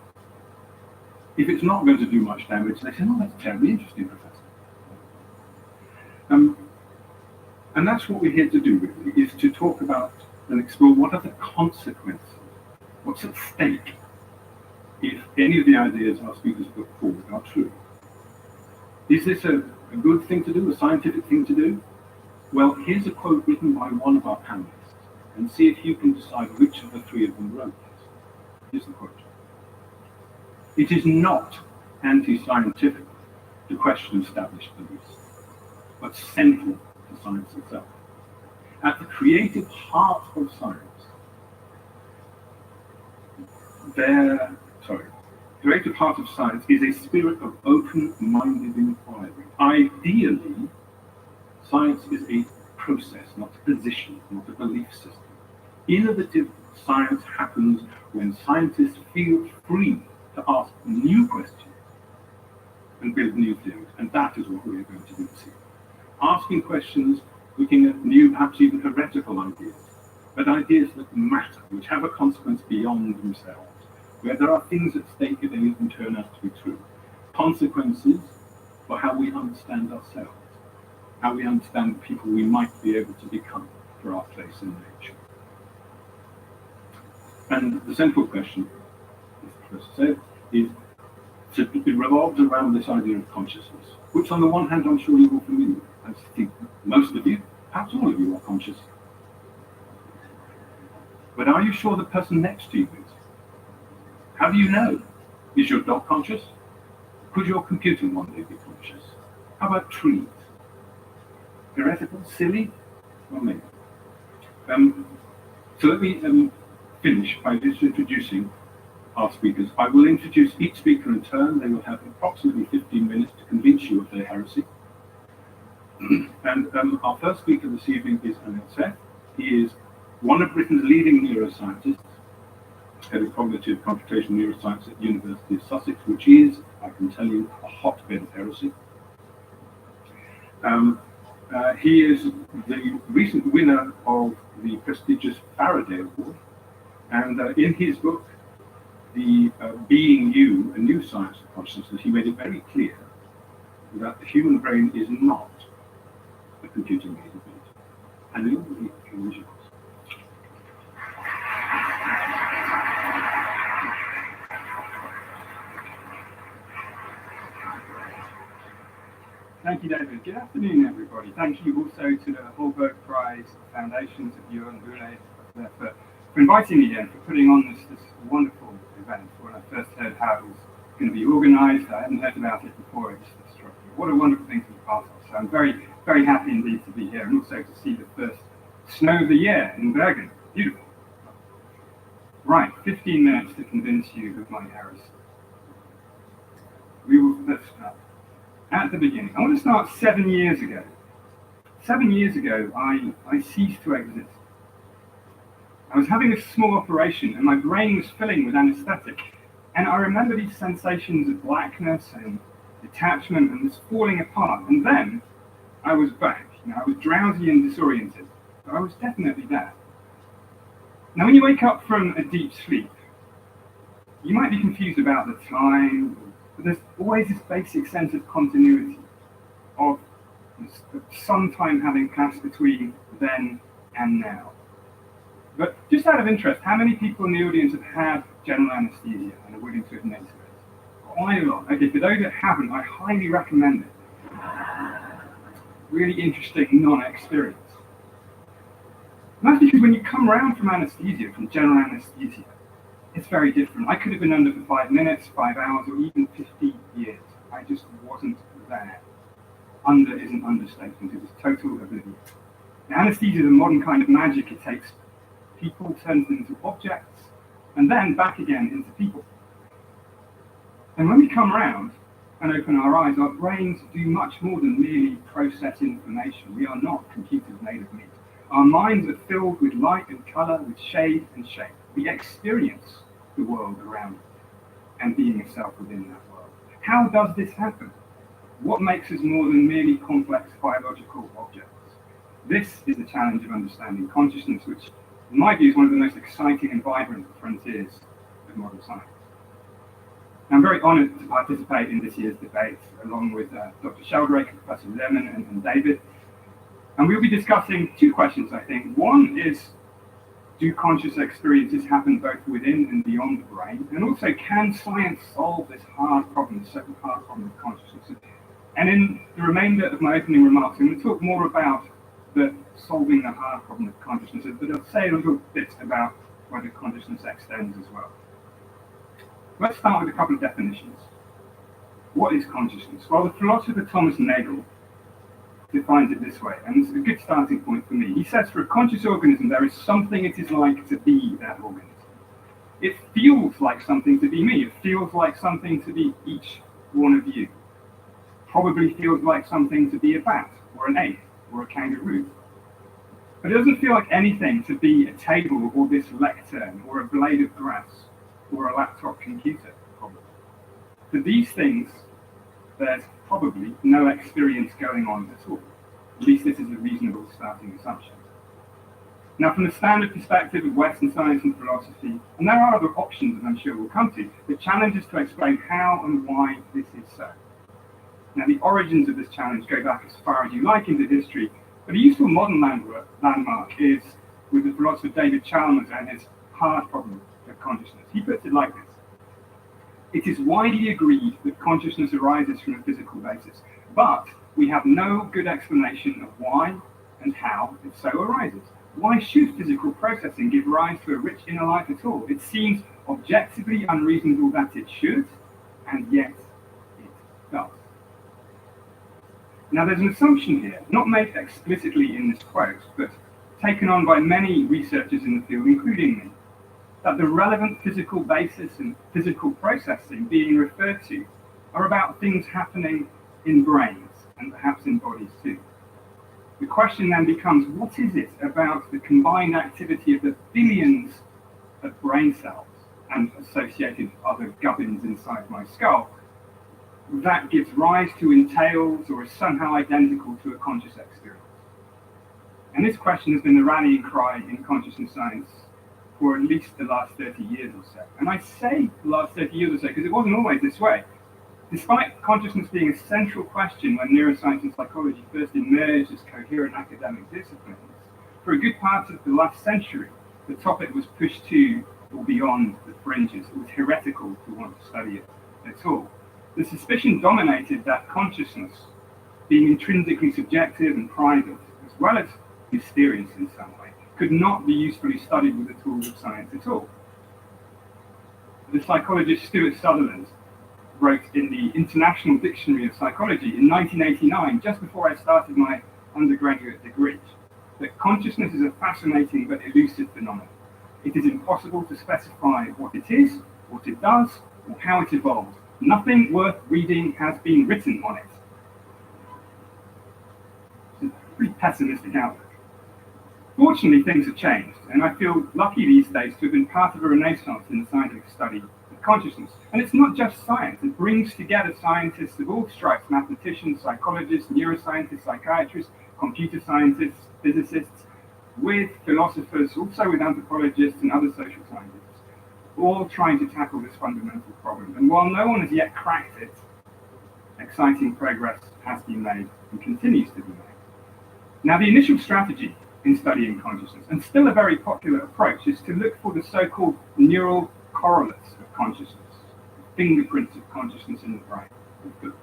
If it's not going to do much damage, they say, oh, that's terribly interesting, Professor. And that's what we're here to do, really, is to talk about and explore what are the consequences, what's at stake if any of the ideas our speakers put forward are true. Is this a good thing to do, a scientific thing to do? Well, here's a quote written by one of our panelists, and see if you can decide which of the 3 of them wrote this. Here's the quote. It is not anti-scientific to question established beliefs, but central to science itself. At the creative heart of science, creative heart of science is a spirit of open-minded inquiry. Ideally, science is a process, not a position, not a belief system. Innovative science happens when scientists feel free to ask new questions and build new theories, and that is what we are going to do this evening. Asking questions, looking at new, perhaps even heretical ideas, but ideas that matter, which have a consequence beyond themselves, where there are things at stake that even turn out to be true. Consequences for how we understand ourselves, how we understand the people we might be able to become for our place in nature. And the central question, as the professor said, is it revolves around this idea of consciousness, which on the one hand I'm sure you're all familiar with. I think most of you, perhaps all of you, are conscious. But are you sure the person next to you is? How do you know? Is your dog conscious? Could your computer one day be conscious? How about trees? Heretical, silly? Well, maybe. So let me finish by just introducing our speakers. I will introduce each speaker in turn. They will have approximately 15 minutes to convince you of their heresy. And our first speaker this evening is Anil Seth. He is one of Britain's leading neuroscientists, head of cognitive computational neuroscience at the University of Sussex, which is, I can tell you, a hotbed of heresy. He is the recent winner of the prestigious Faraday Award, and in his book, The Being You, A New Science of Consciousness, he made it very clear that the human brain is not a computing capability. And the floor is yours. Thank you, David. Good afternoon, everybody. Thank you also to the Hallberg Prize Foundation, to Björn Bule for inviting me here and for putting on this wonderful event. When I first heard how it was going to be organised, I hadn't heard about it before. It just struck me. What a wonderful thing to be part of. So I'm very, very happy indeed to be here, and also to see the first snow of the year in Bergen. Beautiful. Right, 15 minutes to convince you of my heresy. Let's start at the beginning. I want to start 7 years ago. 7 years ago, I ceased to exist. I was having a small operation and my brain was filling with anesthetic. And I remember these sensations of blackness and detachment and this falling apart. And then I was back. I was drowsy and disoriented. But I was definitely there. Now, when you wake up from a deep sleep, you might be confused about the time, but there's always this basic sense of continuity, of some time having passed between then and now. But just out of interest, how many people in the audience have had general anesthesia and are willing to admit to it? Quite a lot. Okay, for those that haven't, I highly recommend it. Really interesting non-experience. And that's because when you come around from anesthesia, from general anesthesia, it's very different. I could have been under for 5 minutes, 5 hours, or even 50 years. I just wasn't there. Under is an understatement. It was total oblivion. Now, anesthesia is a modern kind of magic. It takes people, turns them into objects, and then back again into people. And when we come around and open our eyes, our brains do much more than merely process information. We are not computers made of meat. Our minds are filled with light and color, with shade and shape. We experience the world around us and being a self within that world. How does this happen? What makes us more than merely complex biological objects? This is the challenge of understanding consciousness, which in my view is one of the most exciting and vibrant frontiers of modern science. I'm very honored to participate in this year's debate, along with Dr. Sheldrake, Professor Lemon, and David. And we'll be discussing two questions, I think. One is, do conscious experiences happen both within and beyond the brain? And also, can science solve this hard problem, this second hard problem of consciousness? And in the remainder of my opening remarks, I'm going to talk more about solving the hard problem of consciousness, but I'll say a little bit about whether consciousness extends as well. Let's start with a couple of definitions. What is consciousness? Well, the philosopher Thomas Nagel defines it this way, and it's a good starting point for me. He says, for a conscious organism, there is something it is like to be that organism. It feels like something to be me. It feels like something to be each one of you. Probably feels like something to be a bat, or an ape, or a kangaroo. But it doesn't feel like anything to be a table, or this lectern, or a blade of grass, or a laptop computer, probably. For these things, there's probably no experience going on at all. At least this is a reasonable starting assumption. Now, from the standard perspective of Western science and philosophy, and there are other options that I'm sure we'll come to, the challenge is to explain how and why this is so. Now, the origins of this challenge go back as far as you like into history, but a useful modern landmark is with the philosopher David Chalmers and his hard problem of consciousness. He puts it like this. It is widely agreed that consciousness arises from a physical basis, but we have no good explanation of why and how it so arises. Why should physical processing give rise to a rich inner life at all? It seems objectively unreasonable that it should, and yet it does. Now, there's an assumption here, not made explicitly in this quote, but taken on by many researchers in the field, including me, that the relevant physical basis and physical processing being referred to are about things happening in brains and perhaps in bodies too. The question then becomes, what is it about the combined activity of the billions of brain cells and associated other gubbins inside my skull that gives rise to entails or is somehow identical to a conscious experience? And this question has been the rallying cry in consciousness science for at least the last 30 years or so. And I say the last 30 years or so because it wasn't always this way. Despite consciousness being a central question when neuroscience and psychology first emerged as coherent academic disciplines, for a good part of the last century, the topic was pushed to or beyond the fringes. It was heretical to want to study it at all. The suspicion dominated that consciousness, being intrinsically subjective and private, as well as mysterious in some way, could not be usefully studied with the tools of science at all. The psychologist Stuart Sutherland wrote in the International Dictionary of Psychology in 1989, just before I started my undergraduate degree, that consciousness is a fascinating but elusive phenomenon. It is impossible to specify what it is, what it does, or how it evolved. Nothing worth reading has been written on it. It's a pretty pessimistic outlook. Fortunately, things have changed, and I feel lucky these days to have been part of a renaissance in the scientific study of consciousness. And it's not just science, it brings together scientists of all stripes, mathematicians, psychologists, neuroscientists, psychiatrists, computer scientists, physicists, with philosophers, also with anthropologists and other social scientists, all trying to tackle this fundamental problem. And while no one has yet cracked it, exciting progress has been made and continues to be made. Now, the initial strategy in studying consciousness, and still a very popular approach, is to look for the so-called neural correlates of consciousness, fingerprints of consciousness in the brain.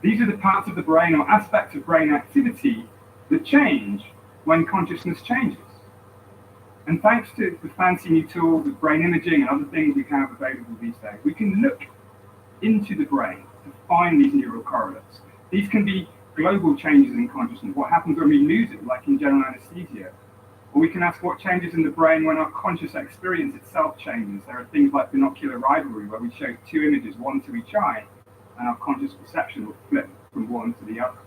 These are the parts of the brain or aspects of brain activity that change when consciousness changes. And thanks to the fancy new tools of brain imaging and other things we have available these days, we can look into the brain to find these neural correlates. These can be global changes in consciousness, what happens when we lose it, like in general anesthesia. Or we can ask what changes in the brain when our conscious experience itself changes. There are things like binocular rivalry, where we show two images, one to each eye, and our conscious perception will flip from one to the other.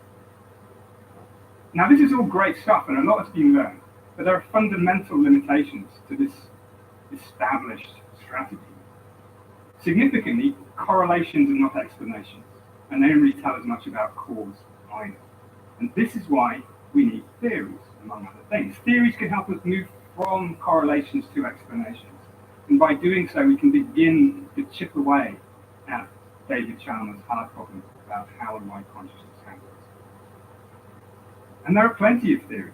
Now, this is all great stuff, and a lot has been learned, but there are fundamental limitations to this established strategy. Significantly, correlations are not explanations, and they don't really tell us much about cause either. And this is why we need theories, among other things. Theories can help us move from correlations to explanations. And by doing so, we can begin to chip away at David Chalmers' hard problem about how and why consciousness happens. And there are plenty of theories,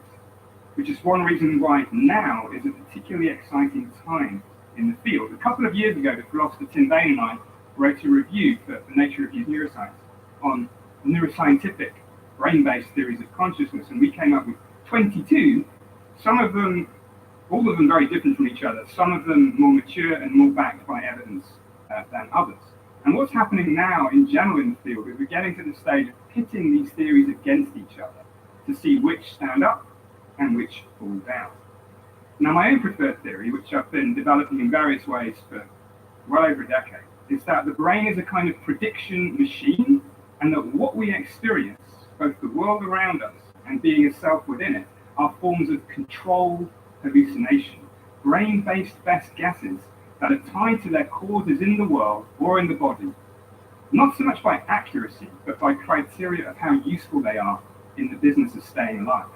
which is one reason why now is a particularly exciting time in the field. A couple of years ago, the philosopher Tim Bain and I wrote a review for Nature Reviews Neuroscience on neuroscientific brain-based theories of consciousness, and we came up with 22, some of them, all of them very different from each other, some of them more mature and more backed by evidence than others. And what's happening now in general in the field is we're getting to the stage of pitting these theories against each other to see which stand up and which fall down. Now, my own preferred theory, which I've been developing in various ways for well over a decade, is that the brain is a kind of prediction machine, and that what we experience, both the world around us and being a self within it, are forms of controlled hallucination, brain-based best guesses that are tied to their causes in the world or in the body, not so much by accuracy, but by criteria of how useful they are in the business of staying alive.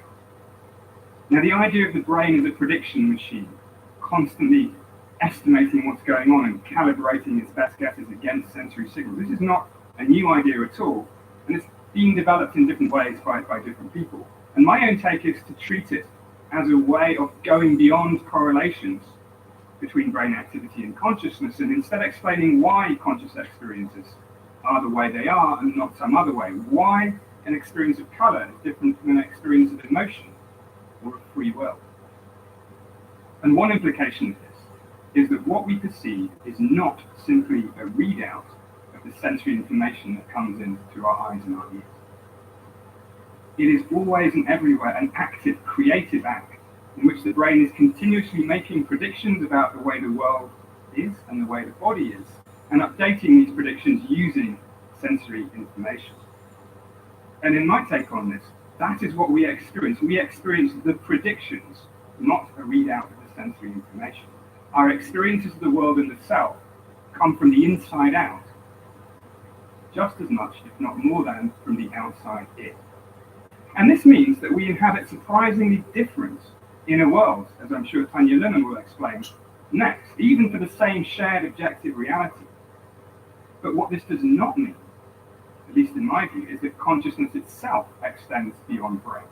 Now, the idea of the brain as a prediction machine, constantly estimating what's going on and calibrating its best guesses against sensory signals, this is not a new idea at all, And it's been developed in different ways by different people. And my own take is to treat it as a way of going beyond correlations between brain activity and consciousness, and instead explaining why conscious experiences are the way they are and not some other way. Why an experience of color is different from an experience of emotion or of free will. And one implication of this is that what we perceive is not simply a readout of the sensory information that comes in through our eyes and our ears. It is always and everywhere an active, creative act in which the brain is continuously making predictions about the way the world is and the way the body is, and updating these predictions using sensory information. And in my take on this, that is what we experience. We experience the predictions, not a readout of the sensory information. Our experiences of the world and the self come from the inside out, just as much, if not more than, from the outside in. And this means that we inhabit surprisingly different inner worlds, as I'm sure Tanya Lemon will explain next, even for the same shared objective reality. But what this does not mean, at least in my view, is that consciousness itself extends beyond brains,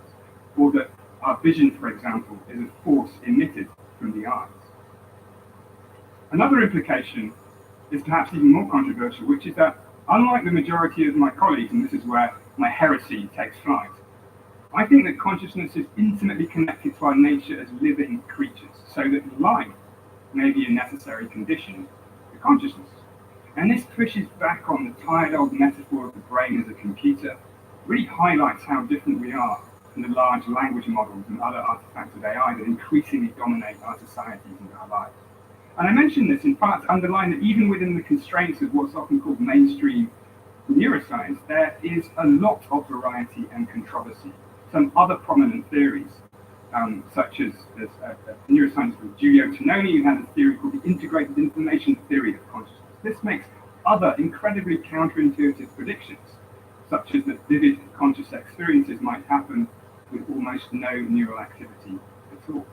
or that our vision, for example, is a force emitted from the eyes. Another implication is perhaps even more controversial, which is that unlike the majority of my colleagues, and this is where my heresy takes flight, I think that consciousness is intimately connected to our nature as living creatures, so that life may be a necessary condition for consciousness. And this pushes back on the tired old metaphor of the brain as a computer, really highlights how different we are from the large language models and other artifacts of AI that increasingly dominate our societies and our lives. And I mention this in part to underline that even within the constraints of what's often called mainstream neuroscience, there is a lot of variety and controversy. Some other prominent theories, such as a neuroscientist called Giulio Tononi, who has a theory called the integrated information theory of consciousness. This makes other incredibly counterintuitive predictions, such as that vivid conscious experiences might happen with almost no neural activity at all.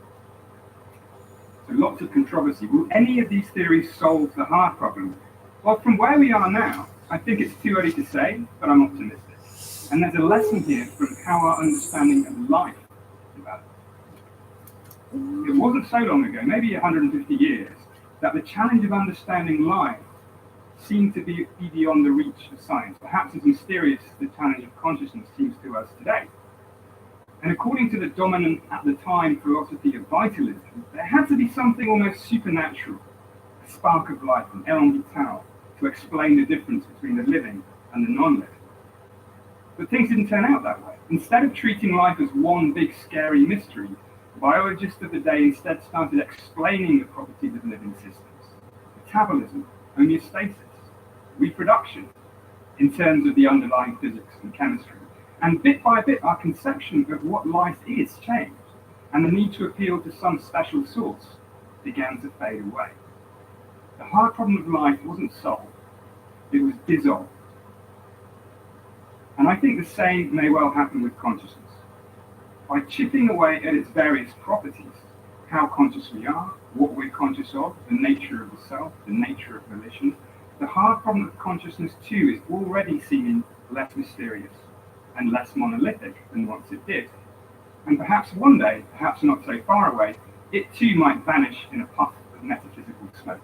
So lots of controversy. Will any of these theories solve the hard problem? Well, from where we are now, I think it's too early to say, but I'm optimistic. And there's a lesson here from how our understanding of life developed. It wasn't so long ago, maybe 150 years, that the challenge of understanding life seemed to be beyond the reach of science, perhaps as mysterious as the challenge of consciousness seems to us today. And according to the dominant, at the time, philosophy of vitalism, there had to be something almost supernatural, a spark of life, an élan vital, to explain the difference between the living and the non-living. But things didn't turn out that way. Instead of treating life as one big scary mystery, biologists of the day instead started explaining the properties of living systems, metabolism, homeostasis, reproduction, in terms of the underlying physics and chemistry. And bit by bit, our conception of what life is changed, and the need to appeal to some special source began to fade away. The hard problem of life wasn't solved, it was dissolved. And I think the same may well happen with consciousness. By chipping away at its various properties, how conscious we are, what we're conscious of, the nature of the self, the nature of volition, the hard problem of consciousness too is already seeming less mysterious and less monolithic than once it did. And perhaps one day, perhaps not so far away, it too might vanish in a puff of metaphysical smoke.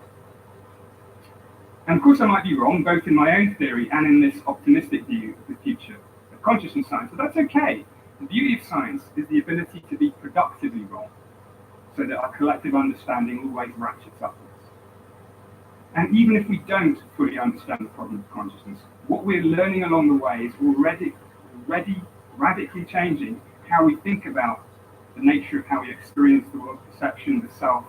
And of course I might be wrong, both in my own theory and in this optimistic view of the future of consciousness science, but that's okay. The beauty of science is the ability to be productively wrong, so that our collective understanding always ratchets upwards. And even if we don't fully understand the problem of consciousness, what we're learning along the way is already radically changing how we think about the nature of how we experience the world, perception, the self,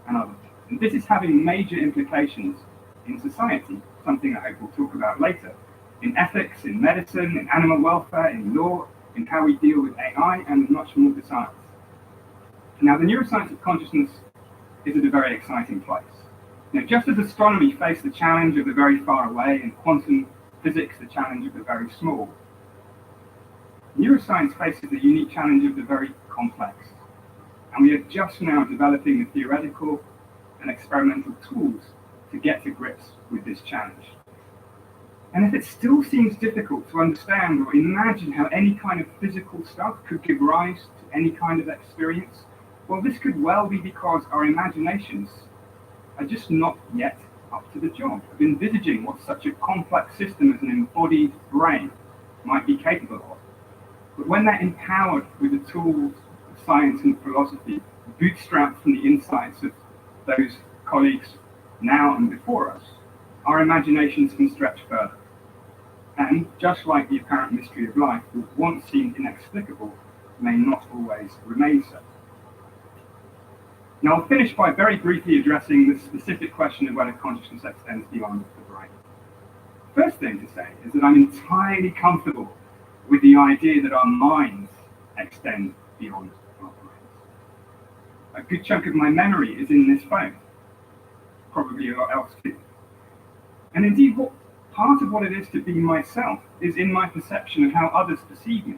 and other things. And this is having major implications in society, something I hope we'll talk about later, in ethics, in medicine, in animal welfare, in law, in how we deal with AI, and much more besides. Now, the neuroscience of consciousness is at a very exciting place. Now, just as astronomy faced the challenge of the very far away, and quantum physics the challenge of the very small, neuroscience faces the unique challenge of the very complex. And we are just now developing the theoretical and experimental tools to get to grips with this challenge. And if it still seems difficult to understand or imagine how any kind of physical stuff could give rise to any kind of experience, well, this could well be because our imaginations are just not yet up to the job of envisaging what such a complex system as an embodied brain might be capable of. But when they're empowered with the tools of science and philosophy, bootstrapped from the insights of those colleagues now and before us, our imaginations can stretch further. And just like the apparent mystery of life, what once seemed inexplicable may not always remain so. Now, I'll finish by very briefly addressing the specific question of whether consciousness extends beyond the brain. First thing to say is that I'm entirely comfortable with the idea that our minds extend beyond our brains. A good chunk of my memory is in this phone, probably a lot else too. And indeed, part of what it is to be myself is in my perception of how others perceive me,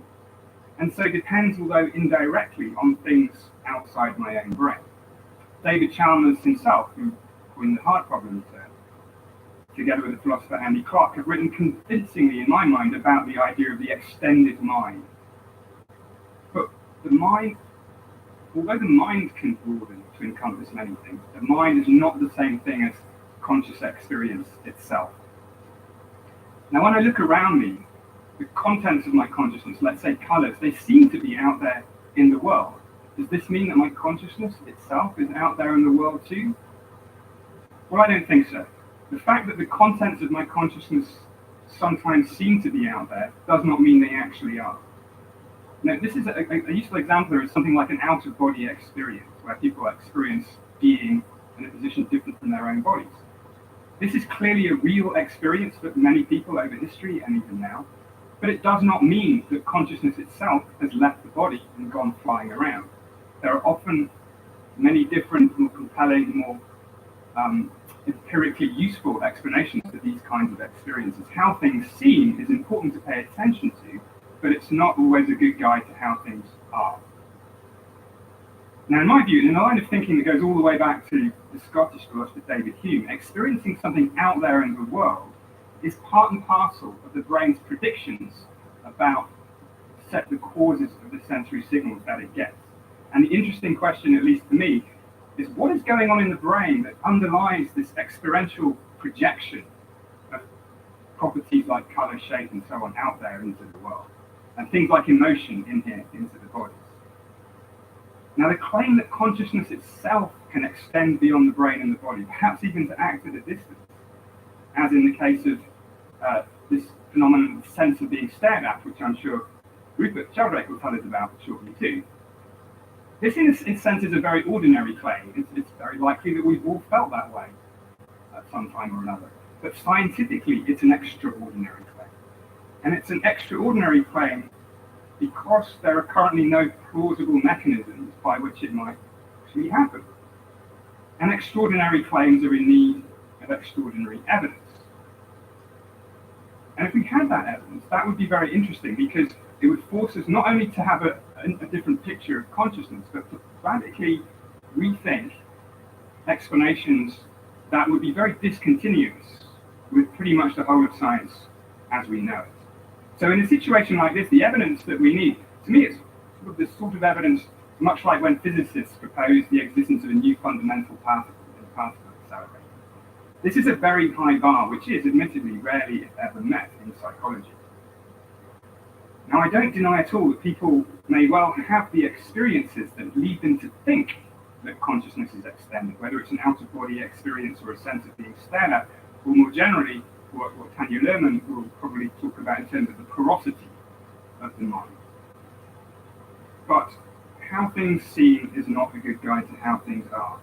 and so depends, although indirectly, on things outside my own brain. David Chalmers himself, who coined the heart problem term, together with the philosopher Andy Clark, have written convincingly in my mind about the idea of the extended mind. But the mind, although the mind can broaden to encompass many things, the mind is not the same thing as conscious experience itself. Now, when I look around me, the contents of my consciousness, let's say colors, they seem to be out there in the world. Does this mean that my consciousness itself is out there in the world too? Well, I don't think so. The fact that the contents of my consciousness sometimes seem to be out there does not mean they actually are. Now, this is a useful example of something like an out-of-body experience, where people experience being in a position different from their own bodies. This is clearly a real experience for many people over history and even now, but it does not mean that consciousness itself has left the body and gone flying around. There are often many different, more compelling, more empirically useful explanations for these kinds of experiences. How things seem is important to pay attention to, but it's not always a good guide to how things are. Now, in my view, in a line of thinking that goes all the way back to the Scottish philosopher David Hume, experiencing something out there in the world is part and parcel of the brain's predictions about the causes of the sensory signals that it gets. And the interesting question, at least to me, is what is going on in the brain that underlies this experiential projection of properties like color, shape, and so on out there into the world, and things like emotion in here into the body. Now, the claim that consciousness itself can extend beyond the brain and the body, perhaps even to act at a distance, as in the case of this phenomenon of the sense of being stared at, which I'm sure Rupert Sheldrake will tell us about shortly too. This, in a sense, is a very ordinary claim. It's very likely that we've all felt that way at some time or another. But scientifically, it's an extraordinary claim. And it's an extraordinary claim because there are currently no plausible mechanisms by which it might actually happen. And extraordinary claims are in need of extraordinary evidence. And if we had that evidence, that would be very interesting because it would force us not only to have a different picture of consciousness, but to radically rethink explanations that would be very discontinuous with pretty much the whole of science as we know it. So in a situation like this, the evidence that we need, to me, it's sort of this sort of evidence, much like when physicists propose the existence of a new fundamental particle in the particle accelerator. This is a very high bar, which is admittedly rarely, if ever, met in psychology. Now, I don't deny at all that people may well have the experiences that lead them to think that consciousness is extended, whether it's an out-of-body experience or a sense of being stared at, or more generally, what Tanya Luhrmann will probably talk about in terms of the porosity of the mind. But how things seem is not a good guide to how things are.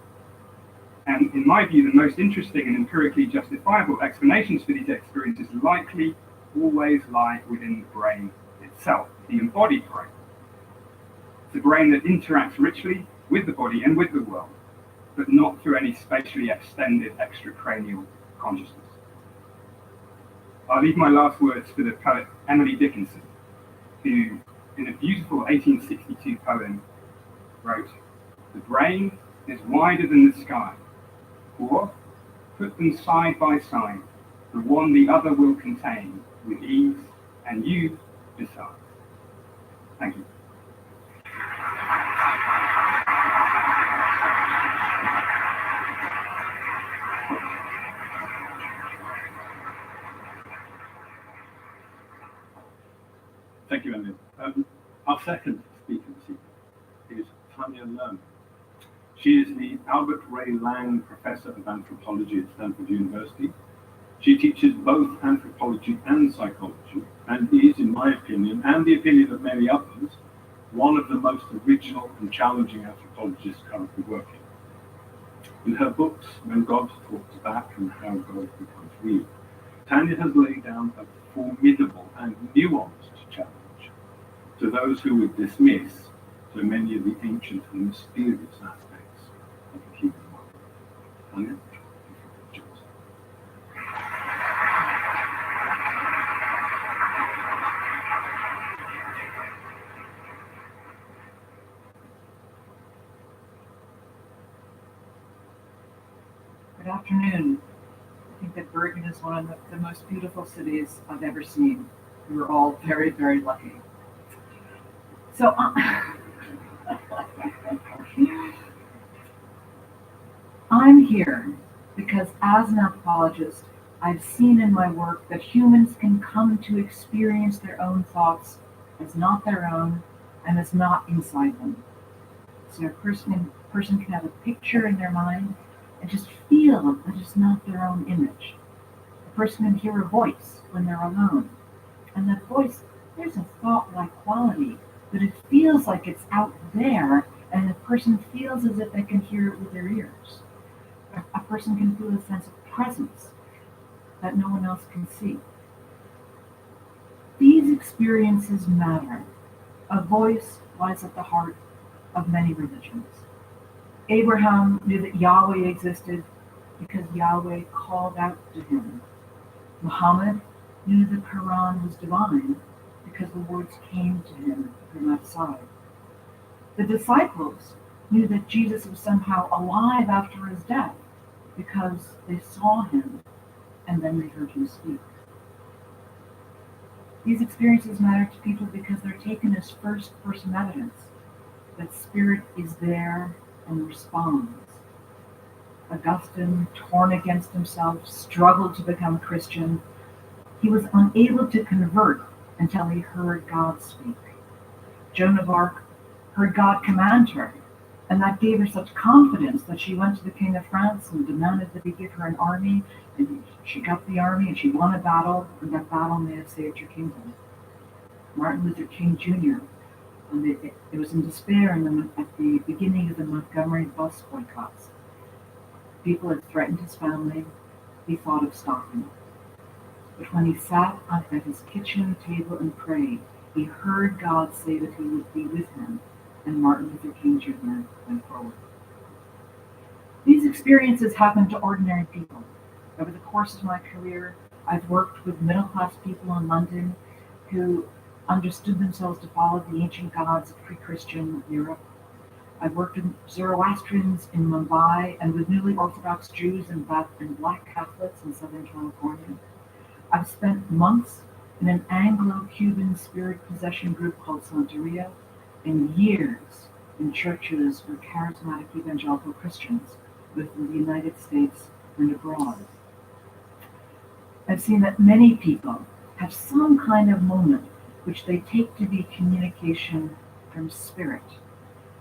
And in my view, the most interesting and empirically justifiable explanations for these experiences likely always lie within the brain itself, the embodied brain. It's a brain that interacts richly with the body and with the world, but not through any spatially extended extracranial consciousness. I'll leave my last words for the poet Emily Dickinson, who, in a beautiful 1862 poem, wrote, "The brain is wider than the sky, or, put them side by side, the one the other will contain with ease, and you decide. Thank you. Thank you, Emily. Our second speaker this evening is Tanya Lerman. She is the Albert Ray Lang Professor of Anthropology at Stanford University. She teaches both anthropology and psychology, and is, in my opinion, and the opinion of many others, one of the most original and challenging anthropologists currently working. In her books, When God Talks Back and How God Becomes Real, Tanya has laid down a formidable and nuanced challenge to those who would dismiss so many of the ancient and mysterious aspects of the human mind. Tanya? Good afternoon. I think that Bergen is one of the most beautiful cities I've ever seen. We were all very, very lucky. So, I'm here because as an anthropologist, I've seen in my work that humans can come to experience their own thoughts as not their own and as not inside them. So a person can have a picture in their mind and just feel that it's not their own image. A person can hear a voice when they're alone. And that voice, there's a thought-like quality, but it feels like it's out there, and the person feels as if they can hear it with their ears. A person can feel a sense of presence that no one else can see. These experiences matter. A voice lies at the heart of many religions. Abraham knew that Yahweh existed because Yahweh called out to him. Muhammad knew the Quran was divine because the words came to him from outside. The disciples knew that Jesus was somehow alive after his death because they saw him and then they heard him speak. These experiences matter to people because they're taken as first-person evidence that spirit is there and responds. Augustine, torn against himself, struggled to become Christian. He was unable to convert until he heard God speak. Joan of Arc heard God command her, and that gave her such confidence that she went to the King of France and demanded that he give her an army, and she got the army and she won a battle, and that battle may have saved her kingdom. Martin Luther King Jr., it was in despair at the beginning of the Montgomery bus boycotts. People had threatened his family. He thought of stopping. But when he sat at his kitchen table and prayed, he heard God say that he would be with him, and Martin Luther King Jr. went forward. These experiences happen to ordinary people. Over the course of my career, I've worked with middle-class people in London who understood themselves to follow the ancient gods of pre-Christian Europe. I've worked with Zoroastrians in Mumbai and with newly Orthodox Jews and Black Catholics in Southern California. I've spent months in an Anglo-Cuban spirit possession group called Santeria, and years in churches for charismatic evangelical Christians, both in the United States and abroad. I've seen that many people have some kind of moment which they take to be communication from spirit,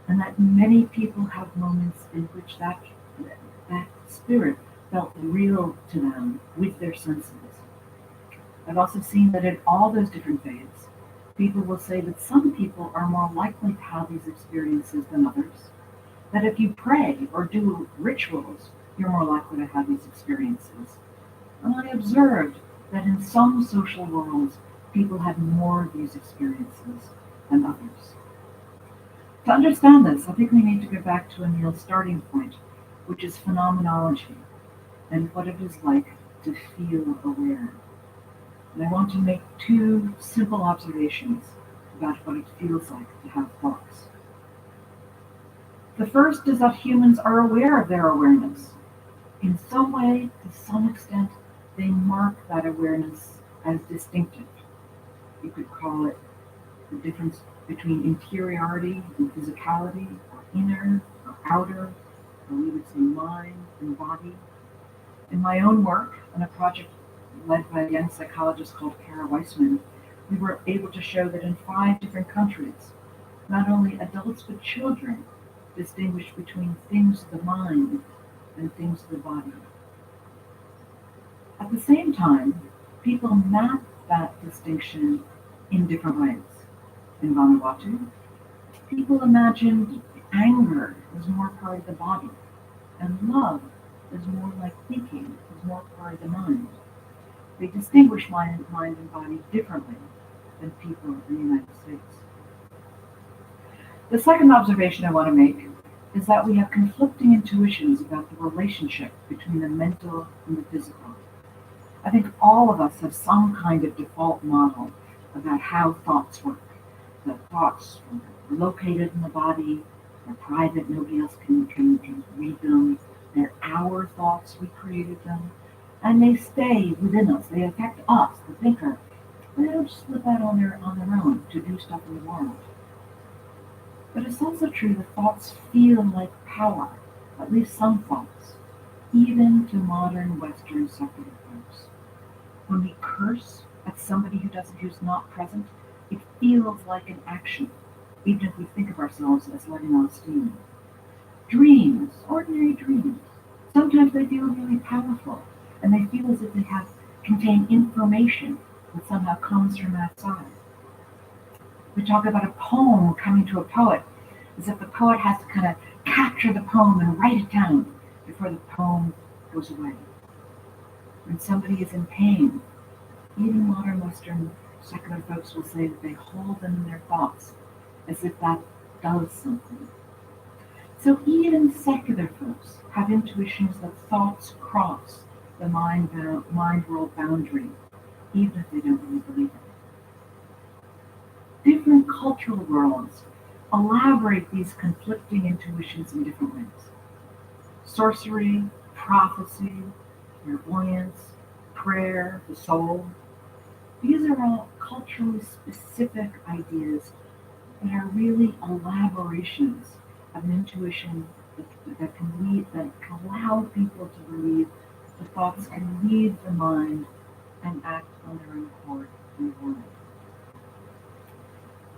and that many people have moments in which that spirit felt real to them with their senses. I've also seen that in all those different faiths, people will say that some people are more likely to have these experiences than others, that if you pray or do rituals, you're more likely to have these experiences. And I observed that in some social worlds, people had more of these experiences than others. To understand this, I think we need to go back to a real starting point, which is phenomenology and what it is like to feel aware. And I want to make two simple observations about what it feels like to have thoughts. The first is that humans are aware of their awareness. In some way, to some extent, they mark that awareness as distinctive. You could call it the difference between interiority and physicality, or inner or outer, or we would say mind and body. In my own work, on a project led by a young psychologist called Kara Weissman, we were able to show that in 5 different countries, not only adults but children distinguish between things of the mind and things of the body. At the same time, people map that distinction in different ways. In Vanuatu, people imagined anger was more part of the body, and love is more like thinking, is more part of the mind. They distinguish mind and body differently than people in the United States. The second observation I want to make is that we have conflicting intuitions about the relationship between the mental and the physical. I think all of us have some kind of default model about how thoughts work. The thoughts are located in the body, they're private, nobody else can read them. They're our thoughts, we created them, and they stay within us. They affect us, the thinker. They don't just slip out on their own to do stuff in the world. But it's also true that thoughts feel like power, at least some thoughts, even to modern Western secular folks. When we curse at somebody who's not present, it feels like an action, even if we think of ourselves as letting off steam. Dreams, ordinary dreams, sometimes they feel really powerful, and they feel as if they contain information that somehow comes from outside. We talk about a poem coming to a poet, as if the poet has to kind of capture the poem and write it down before the poem goes away. When somebody is in pain, even modern Western secular folks will say that they hold them in their thoughts, as if that does something. So even secular folks have intuitions that thoughts cross the mind-world boundary, even if they don't really believe it. Different cultural worlds elaborate these conflicting intuitions in different ways. Sorcery, prophecy, clairvoyance, prayer, the soul. These are all culturally specific ideas that are really elaborations of an intuition that can allow people to believe the thoughts can leave the mind and act on their own accord in the world.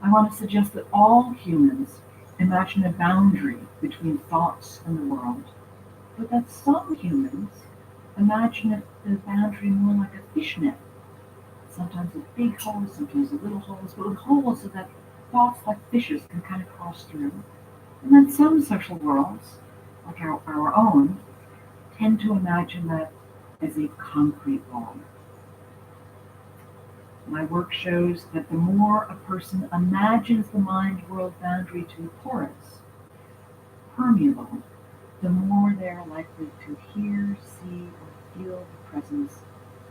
I want to suggest that all humans imagine a boundary between thoughts and the world, but that some humans imagine the boundary more like a fishnet. Sometimes with big holes, sometimes with little holes, but with holes so that thoughts like fishes can kind of cross through. And then some social worlds, like our own, tend to imagine that as a concrete wall. My work shows that the more a person imagines the mind-world boundary to be porous, permeable, the more they are likely to hear, see, or feel the presence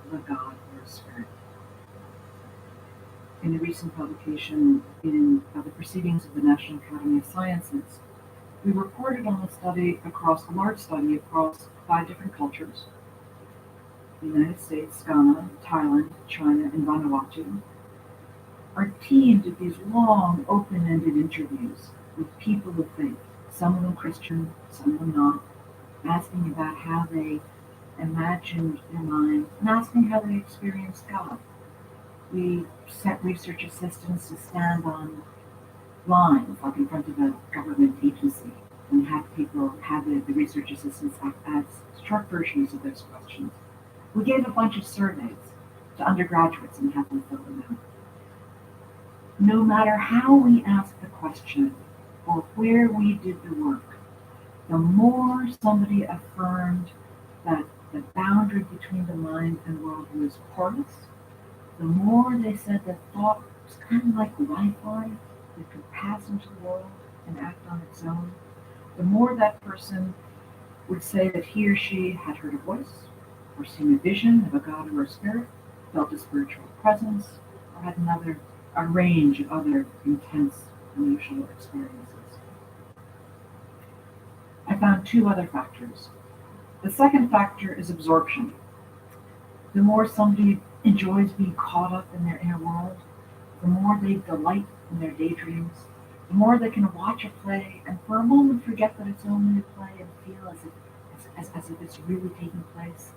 of a God or a spirit. In a recent publication in the Proceedings of the National Academy of Sciences, we reported on a large study across 5 different cultures: the United States, Ghana, Thailand, China, and Vanuatu. Our team did these long, open-ended interviews with people of faith, some of them Christian, some of them not, asking about how they imagined their mind and asking how they experienced God. We set research assistants to stand on lines, like in front of a government agency, and have the research assistants ask short versions of those questions. We gave a bunch of surveys to undergraduates and had them fill them out. No matter how we asked the question or where we did the work, the more somebody affirmed that the boundary between the mind and world was porous, the more they said that thought was kind of like Wi-Fi that could pass into the world and act on its own, the more that person would say that he or she had heard a voice, or seen a vision of a God or a spirit, felt a spiritual presence, or had a range of other intense emotional experiences. I found 2 other factors. The second factor is absorption. The more somebody enjoys being caught up in their inner world, the more they delight in their daydreams, the more they can watch a play and for a moment forget that it's only a play and feel as if it's really taking place,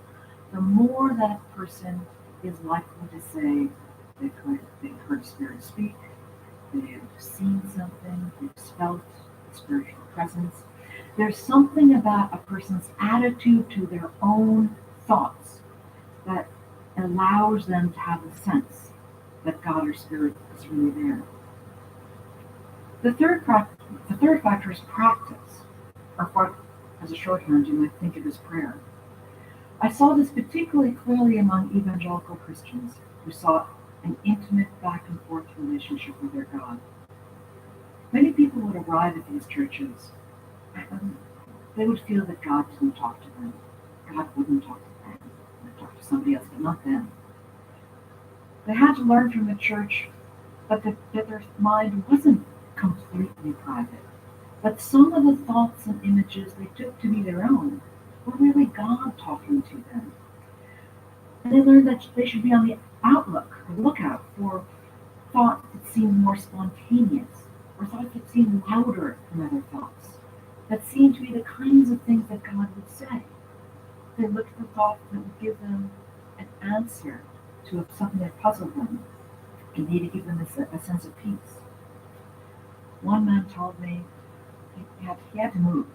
the more that person is likely to say they've heard spirit speak, they've seen something, they've felt a spiritual presence. There's something about a person's attitude to their own thoughts that allows them to have a sense that God or spirit is really there. The third factor is practice, or what, as a shorthand, you might think of as prayer. I saw this particularly clearly among evangelical Christians who sought an intimate back and forth relationship with their God. Many people would arrive at these churches and they would feel that God didn't talk to them. God wouldn't talk to them. He would talk to somebody else, but not them. They had to learn from the church that their mind wasn't completely private, but some of the thoughts and images they took to be their own were really God talking to them. And they learned that they should be on the lookout for thoughts that seemed more spontaneous, or thoughts that seemed louder than other thoughts, that seemed to be the kinds of things that God would say. They looked for thoughts that would give them an answer to something that puzzled them, and maybe give them a sense of peace. One man told me he had to move,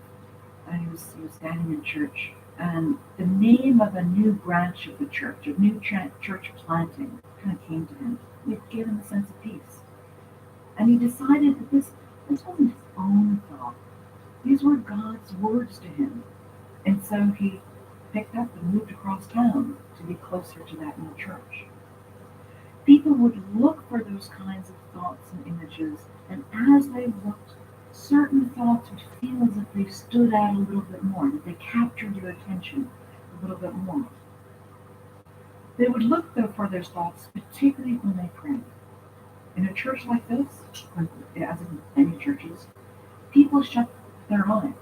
and he was standing in church, and the name of a new branch of the church, of new church planting, kind of came to him. It gave him a sense of peace. And he decided that this wasn't his own thought. These were God's words to him. And so he picked up and moved across town to be closer to that new church. People would look for those kinds of thoughts and images, and as they looked, certain thoughts would feel as if they stood out a little bit more, that they captured your attention a little bit more. They would look, though, for those thoughts, particularly when they prayed. In a church like this, as in many churches, people shut their eyes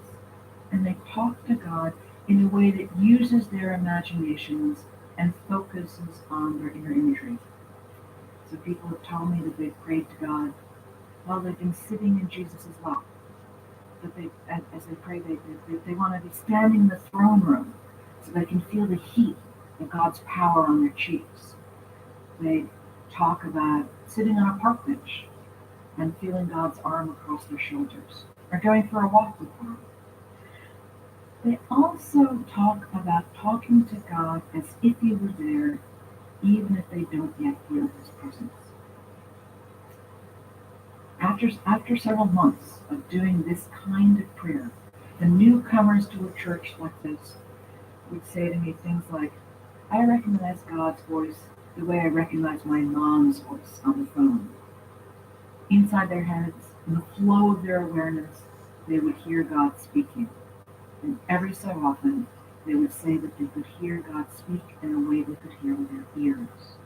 and they talk to God in a way that uses their imaginations and focuses on their inner imagery. So people have told me that they've prayed to God while they've been sitting in Jesus' lap. That as they pray, they want to be standing in the throne room so they can feel the heat of God's power on their cheeks. They talk about sitting on a park bench and feeling God's arm across their shoulders, or going for a walk with God. They also talk about talking to God as if He were there, even if they don't yet feel His presence. After several months of doing this kind of prayer, the newcomers to a church like this would say to me things like, I recognize God's voice the way I recognize my mom's voice on the phone. Inside their heads, in the flow of their awareness, they would hear God speaking. And every so often, they would say that they could hear God speak in a way they could hear with their ears.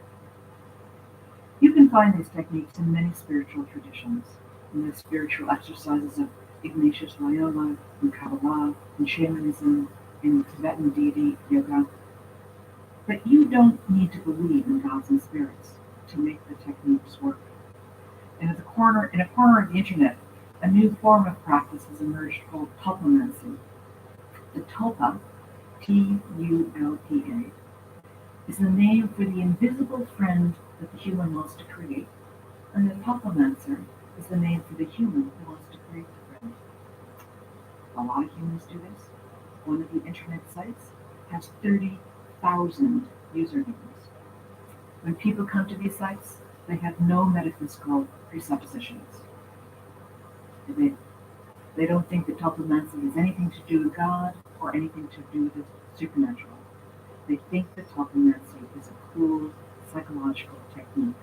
You can find these techniques in many spiritual traditions, in the spiritual exercises of Ignatius Loyola, in Kabbalah, in shamanism, in Tibetan deity yoga. But you don't need to believe in gods and spirits to make the techniques work. And in a corner of the internet, a new form of practice has emerged called tulpamancy. The tulpa, T-U-L-P-A, is the name for the invisible friend that the human wants to create, and the tulpamancer is the name for the human who wants to create the friend. A lot of humans do this. One of the internet sites has 30,000 usernames. When people come to these sites, they have no metaphysical presuppositions. They don't think that tulpamancy has anything to do with God or anything to do with the supernatural. They think that tulpamancy is a cool psychological technique.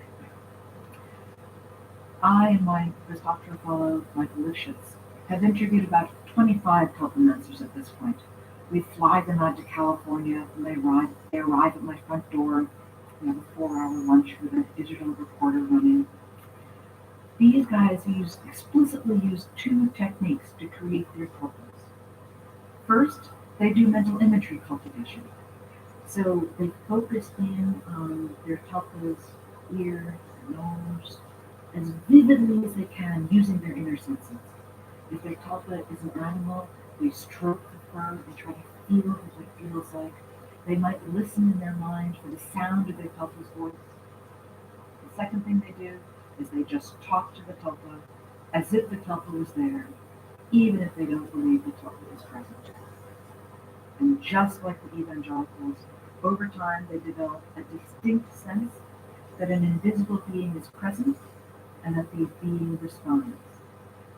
I and my postdoctoral fellow, Michael Lifshitz, have interviewed about 25 tulpamancers at this point. We fly them out to California, and they arrive at my front door. We have a 4-hour lunch with a digital recorder running. These guys explicitly use 2 techniques to create their tulpas. First, they do mental imagery cultivation. So they focus in on their tulpa's ear, nose, as vividly as they can using their inner senses. If their tulpa is an animal, they stroke the fur, they try to feel what it feels like. They might listen in their mind for the sound of their tulpa's voice. The second thing they do is they just talk to the tulpa as if the tulpa was there, even if they don't believe the tulpa is present. And just like the evangelicals, over time they develop a distinct sense that an invisible being is present and that the being responds.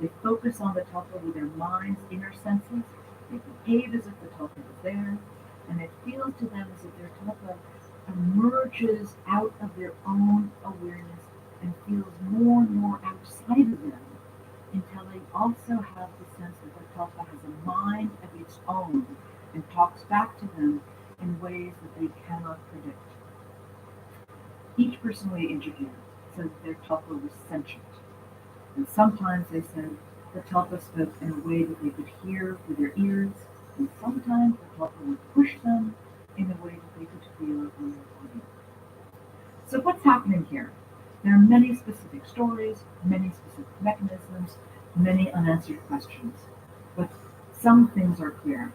They focus on the tulpa with their mind's inner senses. They behave as if the tulpa is there, and it feels to them as if their tulpa emerges out of their own awareness and feels more and more outside of them until they also have the sense that the tulpa has a mind of its own and talks back to them in ways that they cannot predict. Each person we interviewed said that their tulpa was sentient. And sometimes they said the tulpa spoke in a way that they could hear with their ears, and sometimes the tulpa would push them in a way that they could feel on their body. So what's happening here? There are many specific stories, many specific mechanisms, many unanswered questions. But some things are clear.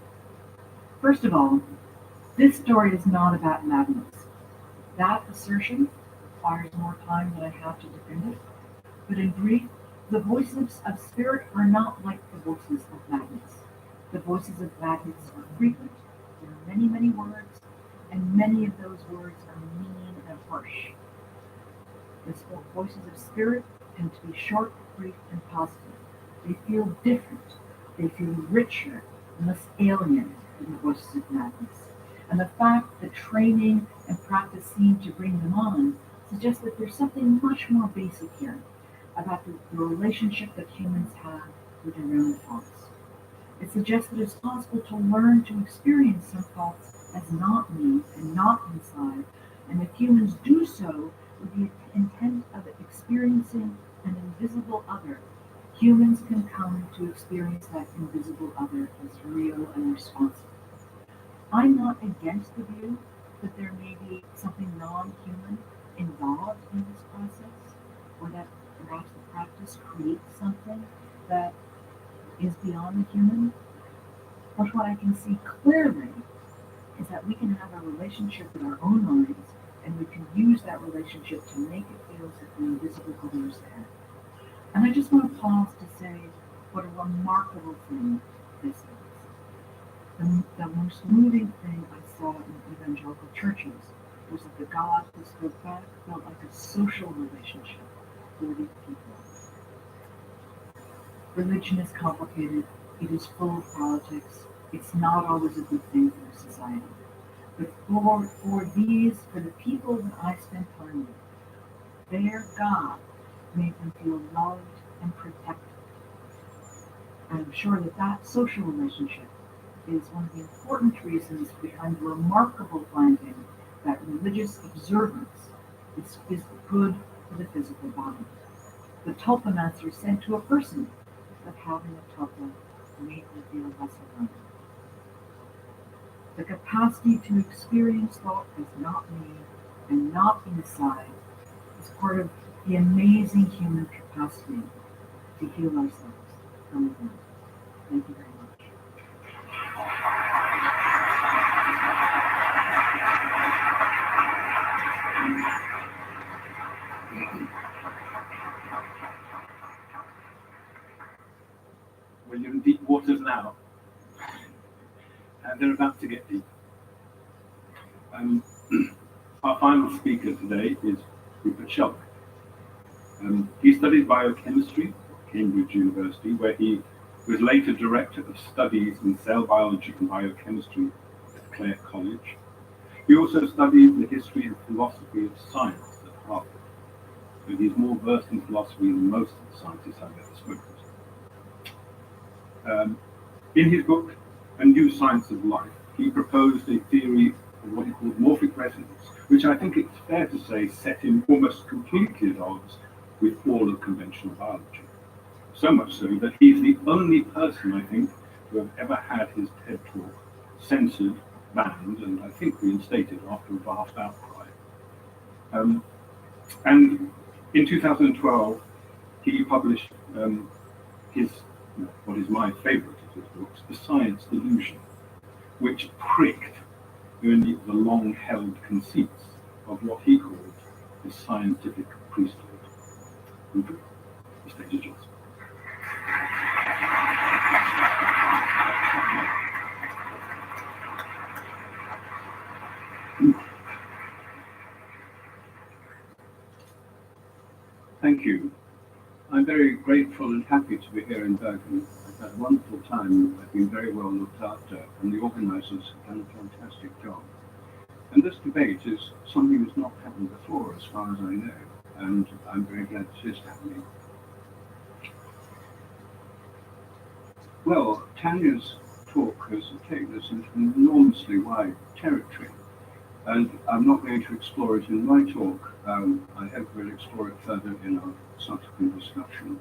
First of all, this story is not about madness. That assertion requires more time than I have to defend it. But in brief, the voices of spirit are not like the voices of madness. The voices of madness are frequent. There are many, many words, and many of those words are mean and harsh. The voices of spirit tend to be short, brief, and positive. They feel different. They feel richer and less alien than the voices of madness. And the fact that training and practice seem to bring them on suggests that there's something much more basic here about the relationship that humans have with their own thoughts. It suggests that it's possible to learn to experience some thoughts as not me and not inside, and if humans do so with the intent of experiencing an invisible other, humans can come to experience that invisible other as real and responsive. I'm not against the view that there may be something non-human involved in this process, or that perhaps the practice creates something that is beyond the human. But what I can see clearly is that we can have a relationship with our own minds, and we can use that relationship to make it feel as if the invisible other is there. And I just want to pause to say what a remarkable thing this is. The most moving thing I saw in evangelical churches was that the God who spoke back felt like a social relationship for these people. Religion is complicated. It is full of politics. It's not always a good thing for society. But for the people that I spent time with, their God made them feel loved and protected. I'm sure that that social relationship is one of the important reasons behind the remarkable finding that religious observance is good for the physical body. The tulpamaster said to a person that having a tulpa made them feel less alone. The capacity to experience thought as not me and not inside is part of the amazing human capacity to heal ourselves from within. Thank you very much. Well, you're in deep waters now, and they're about to get deep. Our final speaker today is Rupert Sheldrake. He studied biochemistry at Cambridge University, where he was later director of studies in cell biology and biochemistry at Clare College. He also studied the history and philosophy of science at Harvard, but he's more versed in philosophy than most of the scientists I've ever spoken to. In his book, A New Science of Life, he proposed a theory of what he called morphic resonance, which I think it's fair to say set him almost completely at odds with all of conventional biology. So much so that he's the only person, I think, to have ever had his TED talk censored banned and I think reinstated after a vast outcry. And in 2012, he published what is my favorite of his books, The Science Delusion, which pricked the long-held conceits of what he called the scientific priesthood. The stage is yours. Thank you. I'm very grateful and happy to be here in Bergen. I've had a wonderful time. I've been very well looked after, and the organisers have done a fantastic job. And this debate is something that's not happened before, as far as I know, and I'm very glad it is happening. Well, Tanya's talk has taken us into an enormously wide territory, and I'm not going to explore it in my talk. I hope we'll explore it further in our subsequent discussion.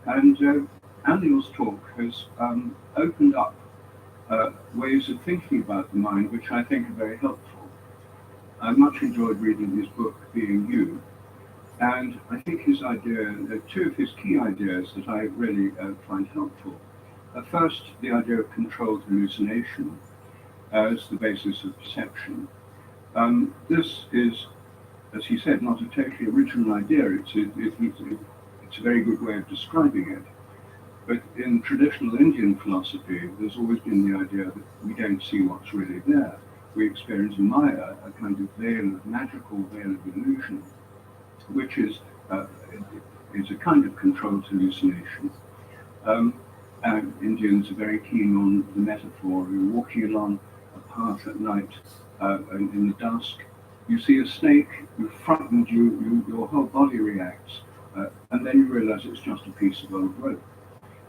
And Anil's talk has opened up ways of thinking about the mind, which I think are very helpful. I much enjoyed reading his book, Being You, and I think his idea, two of his key ideas that I really find helpful. First, the idea of controlled hallucination as the basis of perception. This is, as he said, not a totally original idea. It's a very good way of describing it. But in traditional Indian philosophy, there's always been the idea that we don't see what's really there. We experience Maya, a kind of magical veil of illusion, which is a kind of controlled hallucination. And Indians are very keen on the metaphor. You're walking along a path at night, in the dusk, you see a snake, you're frightened, your whole body reacts, and then you realize it's just a piece of old rope.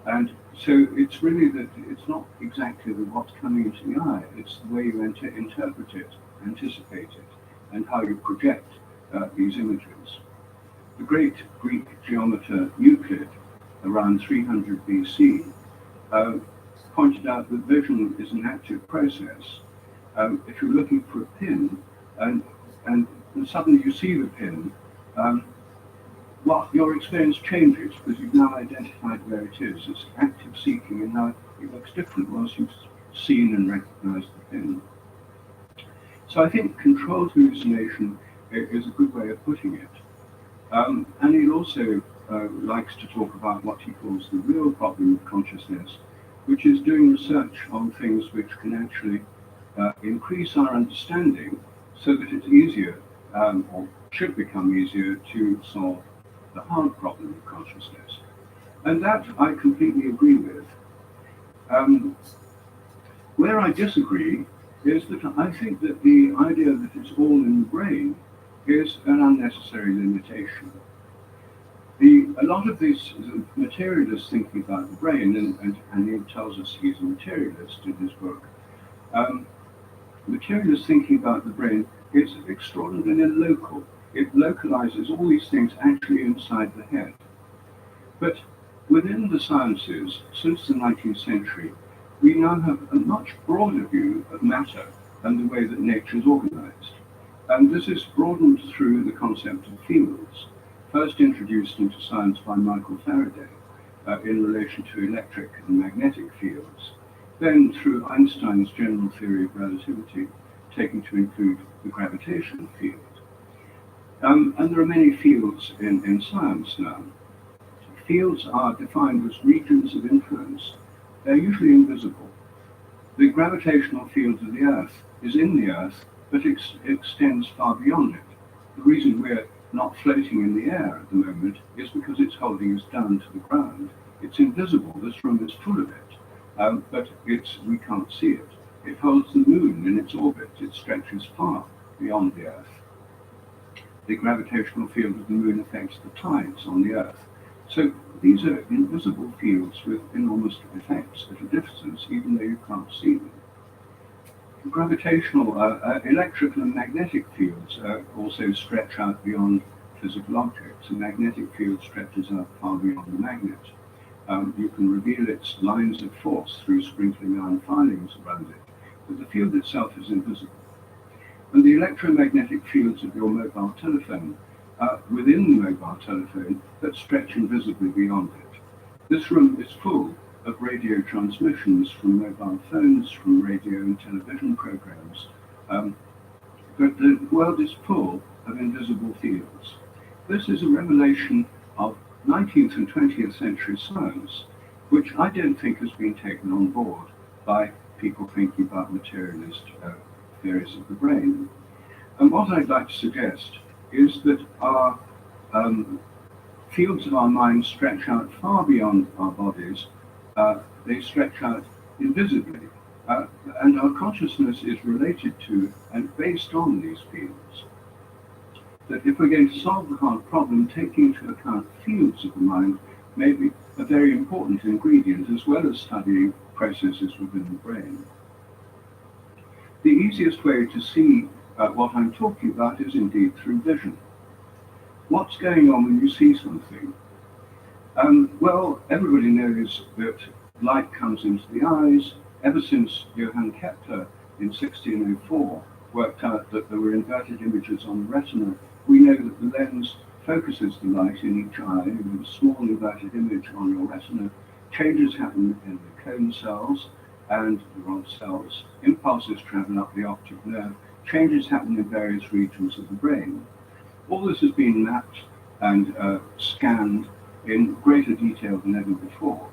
And so it's really that it's not exactly what's coming into the eye, it's the way you interpret it, anticipate it, and how you project these images. The great Greek geometer Euclid, around 300 BC, pointed out that vision is an active process. If you're looking for a pin and suddenly you see the pin, your experience changes because you've now identified where it is. It's active seeking, and now it looks different once you've seen and recognized the pin. So I think controlled hallucination is a good way of putting it. And he also likes to talk about what he calls the real problem of consciousness, which is doing research on things which can actually increase our understanding so that it's easier, or should become easier, to solve the hard problem of consciousness. And that I completely agree with. Where I disagree is that I think that the idea that it's all in the brain is an unnecessary limitation. A lot of these materialists thinking about the brain, and he tells us he's a materialist in his book, materialists thinking about the brain is extraordinarily local. It localizes all these things actually inside the head. But within the sciences, since the 19th century, we now have a much broader view of matter and the way that nature is organized. And this is broadened through the concept of fields, first introduced into science by Michael Faraday in relation to electric and magnetic fields, then through Einstein's general theory of relativity, taken to include the gravitational field. And there are many fields in science now. Fields are defined as regions of influence. They're usually invisible. The gravitational field of the Earth is in the Earth, but extends far beyond it. The reason we're not floating in the air at the moment is because it's holding us down to the ground. It's invisible. This room is full of it, but we can't see it. It holds the moon in its orbit. It stretches far beyond the Earth. The gravitational field of the moon affects the tides on the Earth. So these are invisible fields with enormous effects at a distance, even though you can't see them. Gravitational, electrical and magnetic fields also stretch out beyond physical objects. A magnetic field stretches out far beyond the magnet. You can reveal its lines of force through sprinkling iron filings around it. but the field itself is invisible. And the electromagnetic fields of your mobile telephone are within the mobile telephone that stretch invisibly beyond it. This room is full of radio transmissions from mobile phones, from radio and television programs, but the world is full of invisible fields. This is a revelation of 19th and 20th century science, which I don't think has been taken on board by people thinking about materialist theories of the brain. And what I'd like to suggest is that our fields of our mind stretch out far beyond our bodies. They stretch out invisibly, and our consciousness is related to and based on these fields. That if we're going to solve the hard problem, taking into account fields of the mind may be a very important ingredient, as well as studying processes within the brain. The easiest way to see what I'm talking about is indeed through vision. What's going on when you see something? Well, everybody knows that light comes into the eyes. Ever since Johann Kepler in 1604 worked out that there were inverted images on the retina, we know that the lens focuses the light in each eye. With a small inverted image on your retina, changes happen in the cone cells and the rod cells. Impulses travel up the optic nerve. Changes happen in various regions of the brain. All this has been mapped and scanned in greater detail than ever before.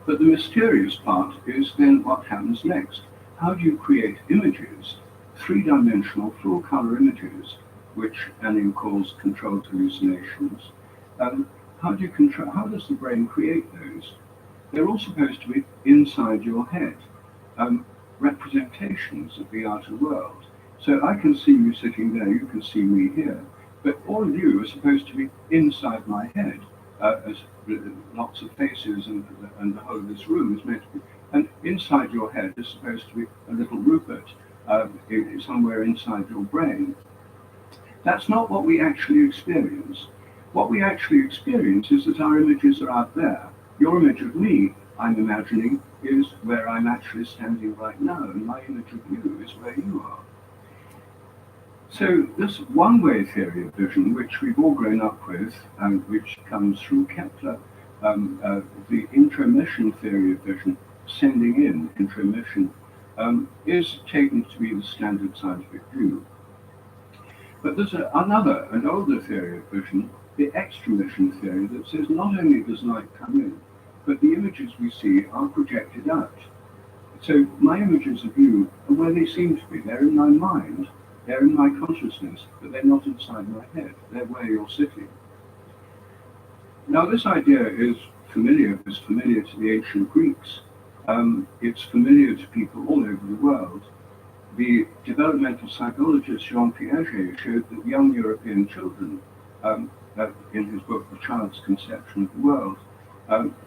But the mysterious part is then what happens next. How do you create images, three-dimensional, full-color images, which Anning calls controlled hallucinations? How does the brain create those? They're all supposed to be inside your head, representations of the outer world. So I can see you sitting there, you can see me here, but all of you are supposed to be inside my head, as lots of faces and the whole of this room is meant to be. And inside your head is supposed to be a little Rupert, somewhere inside your brain. That's not what we actually experience. What we actually experience is that our images are out there. Your image of me, I'm imagining, is where I'm actually standing right now, and my image of you is where you are. So this one-way theory of vision, which we've all grown up with, and which comes from Kepler, the intromission theory of vision, sending in intromission, is taken to be the standard scientific view. But there's an older theory of vision, the extramission theory, that says not only does light come in, but the images we see are projected out. So my images of you are where they seem to be. They're in my mind, they're in my consciousness, but they're not inside my head. They're where you're sitting. Now this idea is familiar to the ancient Greeks. It's familiar to people all over the world. The developmental psychologist Jean Piaget showed that young European children, in his book The Child's Conception of the World,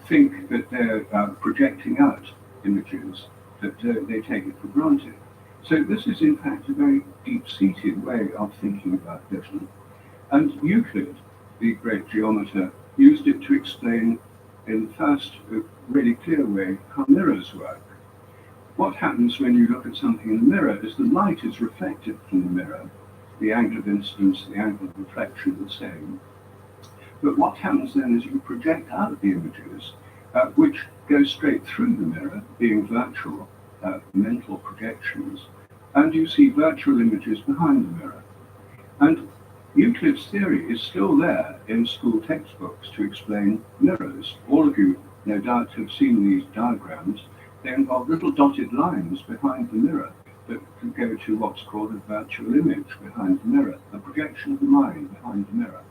think that they're projecting out images, that they take it for granted. So this is in fact a very deep-seated way of thinking about vision. And Euclid, the great geometer, used it to explain in the first really clear way how mirrors work. What happens when you look at something in the mirror is the light is reflected from the mirror. The angle of incidence, the angle of reflection are the same. But what happens then is you project out the images, which go straight through the mirror, being virtual mental projections, and you see virtual images behind the mirror. And Euclid's theory is still there in school textbooks to explain mirrors. All of you, no doubt, have seen these diagrams. They involve little dotted lines behind the mirror that can go to what's called a virtual image behind the mirror, a projection of the mind behind the mirror.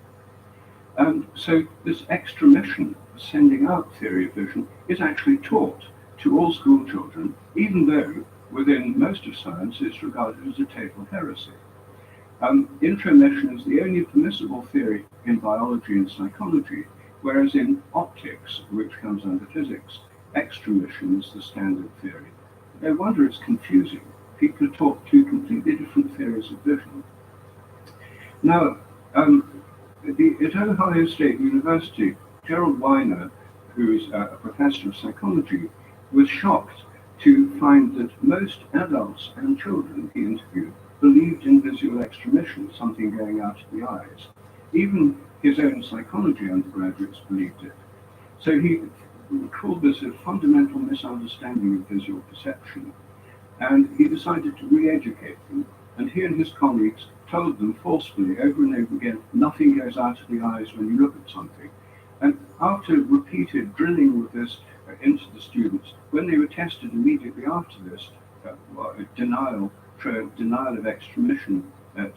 And so this extramission, sending out theory of vision, is actually taught to all school children, even though within most of science it's regarded as a total heresy. Intromission is the only permissible theory in biology and psychology, whereas in optics, which comes under physics, extramission is the standard theory. No wonder it's confusing. People are taught two completely different theories of vision. Now, at Ohio State University, Gerald Weiner, who's a professor of psychology, was shocked to find that most adults and children he interviewed believed in visual extramission, something going out of the eyes. Even his own psychology undergraduates believed it. So he called this a fundamental misunderstanding of visual perception. And he decided to re-educate them. And he and his colleagues told them forcefully over and over again, nothing goes out of the eyes when you look at something. And after repeated drilling with this into the students, when they were tested immediately after this, denial of extramission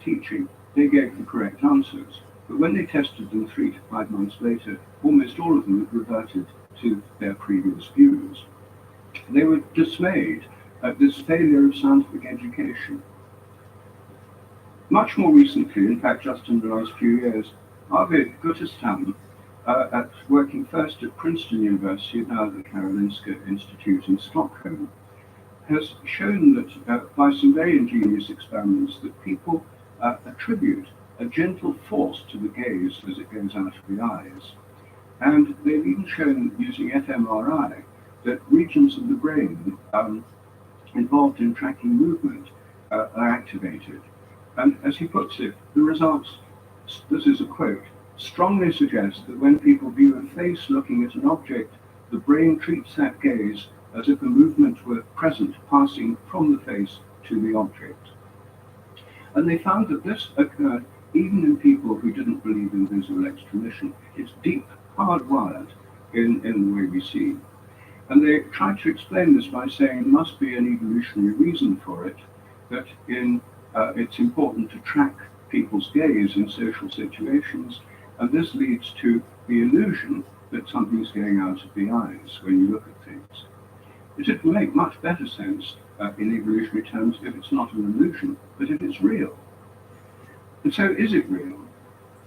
teaching, they gave the correct answers. But when they tested them 3 to 5 months later, almost all of them had reverted to their previous views. They were dismayed at this failure of scientific education. Much more recently, in fact just in the last few years, Arvid Gutestam, working first at Princeton University, now at the Karolinska Institute in Stockholm, has shown that by some very ingenious experiments that people attribute a gentle force to the gaze as it goes out of the eyes. And they've even shown, using fMRI, that regions of the brain involved in tracking movement are activated. And as he puts it, the results, this is a quote, strongly suggest that when people view a face looking at an object, the brain treats that gaze as if a movement were present passing from the face to the object. And they found that this occurred even in people who didn't believe in visual extramission. It's deep, hardwired in the way we see. And they tried to explain this by saying there must be an evolutionary reason for it, that it's important to track people's gaze in social situations, and this leads to the illusion that something's going out of the eyes when you look at things. It would make much better sense in evolutionary terms if it's not an illusion, but if it's real. And so is it real?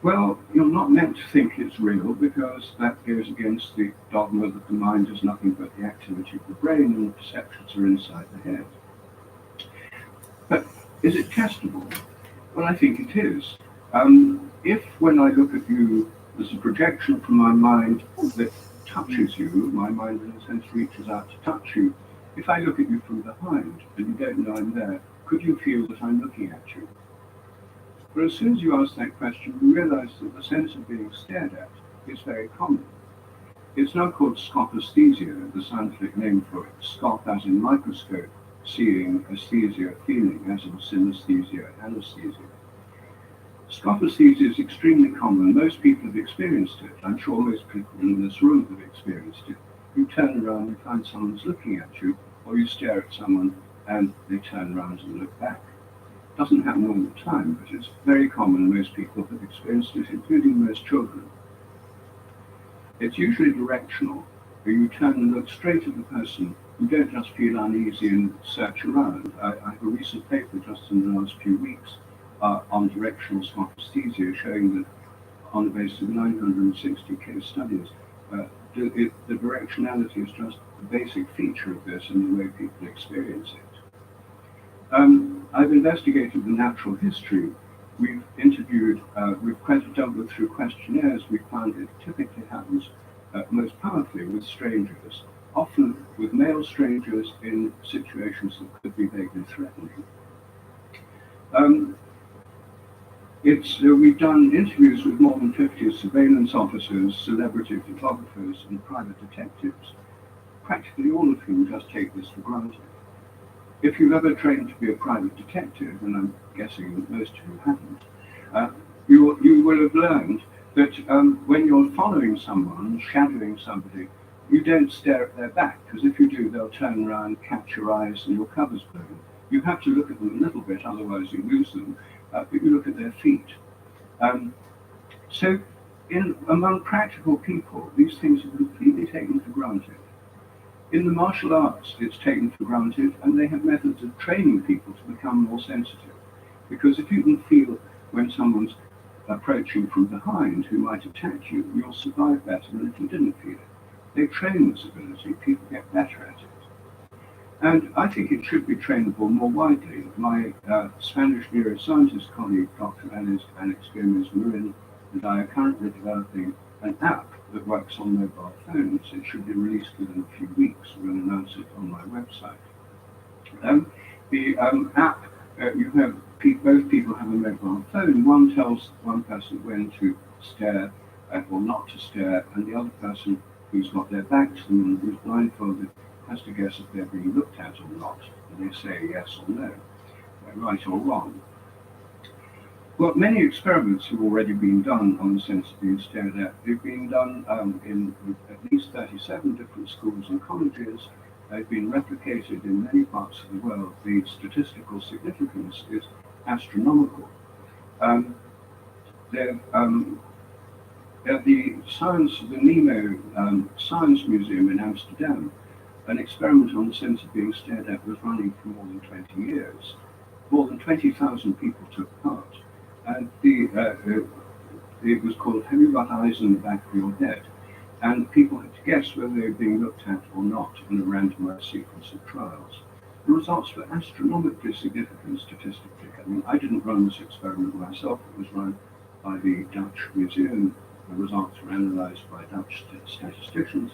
Well, you're not meant to think it's real because that goes against the dogma that the mind is nothing but the activity of the brain and the perceptions are inside the head. But is it testable? Well, I think it is. If when I look at you, there's a projection from my mind that touches you, my mind in a sense reaches out to touch you. If I look at you from behind and you don't know I'm there, could you feel that I'm looking at you? But as soon as you ask that question, you realize that the sense of being stared at is very common. It's now called scopaesthesia, the scientific name for it. Scop as in microscope, seeing, aesthesia, feeling, as in synesthesia, anesthesia. Scopaesthesia is extremely common. Most people have experienced it. I'm sure most people in this room have experienced it. You turn around and find someone's looking at you, or you stare at someone and they turn around and look back. It doesn't happen all the time, but it's very common. Most people have experienced it, including most children. It's usually directional, where you turn and look straight at the person. You don't just feel uneasy and search around. I have a recent paper just in the last few weeks on directional scopaesthesia, showing that on the basis of 960 case studies, the directionality is just a basic feature of this and the way people experience it. I've investigated the natural history. We've interviewed, we've dealt with through questionnaires. We found it typically happens most powerfully with strangers, often with male strangers in situations that could be vaguely threatening. We've done interviews with more than 50 surveillance officers, celebrity photographers, and private detectives, practically all of whom just take this for granted. If you've ever trained to be a private detective, and I'm guessing that most of you haven't, you will have learned that when you're following someone, shadowing somebody, you don't stare at their back, because if you do, they'll turn around, catch your eyes, and your cover's blown. You have to look at them a little bit, otherwise you lose them, but you look at their feet. So among practical people, these things are completely taken for granted. In the martial arts, it's taken for granted, and they have methods of training people to become more sensitive. Because if you can feel when someone's approaching from behind who might attack you, you'll survive better than if you didn't feel it. They train this ability, people get better at it. And I think it should be trainable more widely. My Spanish neuroscientist colleague, Dr. Alex Gomez Marin, and I are currently developing an app that works on mobile phones. It should be released within a few weeks. We'll announce it on my website. The app, you have both people have a mobile phone. One tells one person when to stare or not to stare, and the other person who's got their back to them and who's blindfolded has to guess if they're being looked at or not. And they say yes or no, right or wrong. Well, many experiments have already been done on the sense of being stared at. They've been done in at least 37 different schools and colleges. They've been replicated in many parts of the world. The statistical significance is astronomical. At the NEMO Science Museum in Amsterdam, an experiment on the sense of being stared at was running for more than 20 years. More than 20,000 people took part. And it was called Have You Got Eyes in the Back of Your Head? And people had to guess whether they were being looked at or not in a randomized sequence of trials. The results were astronomically significant statistically. I mean, I didn't run this experiment myself. It was run by the Dutch Museum. The results were analyzed by Dutch statisticians.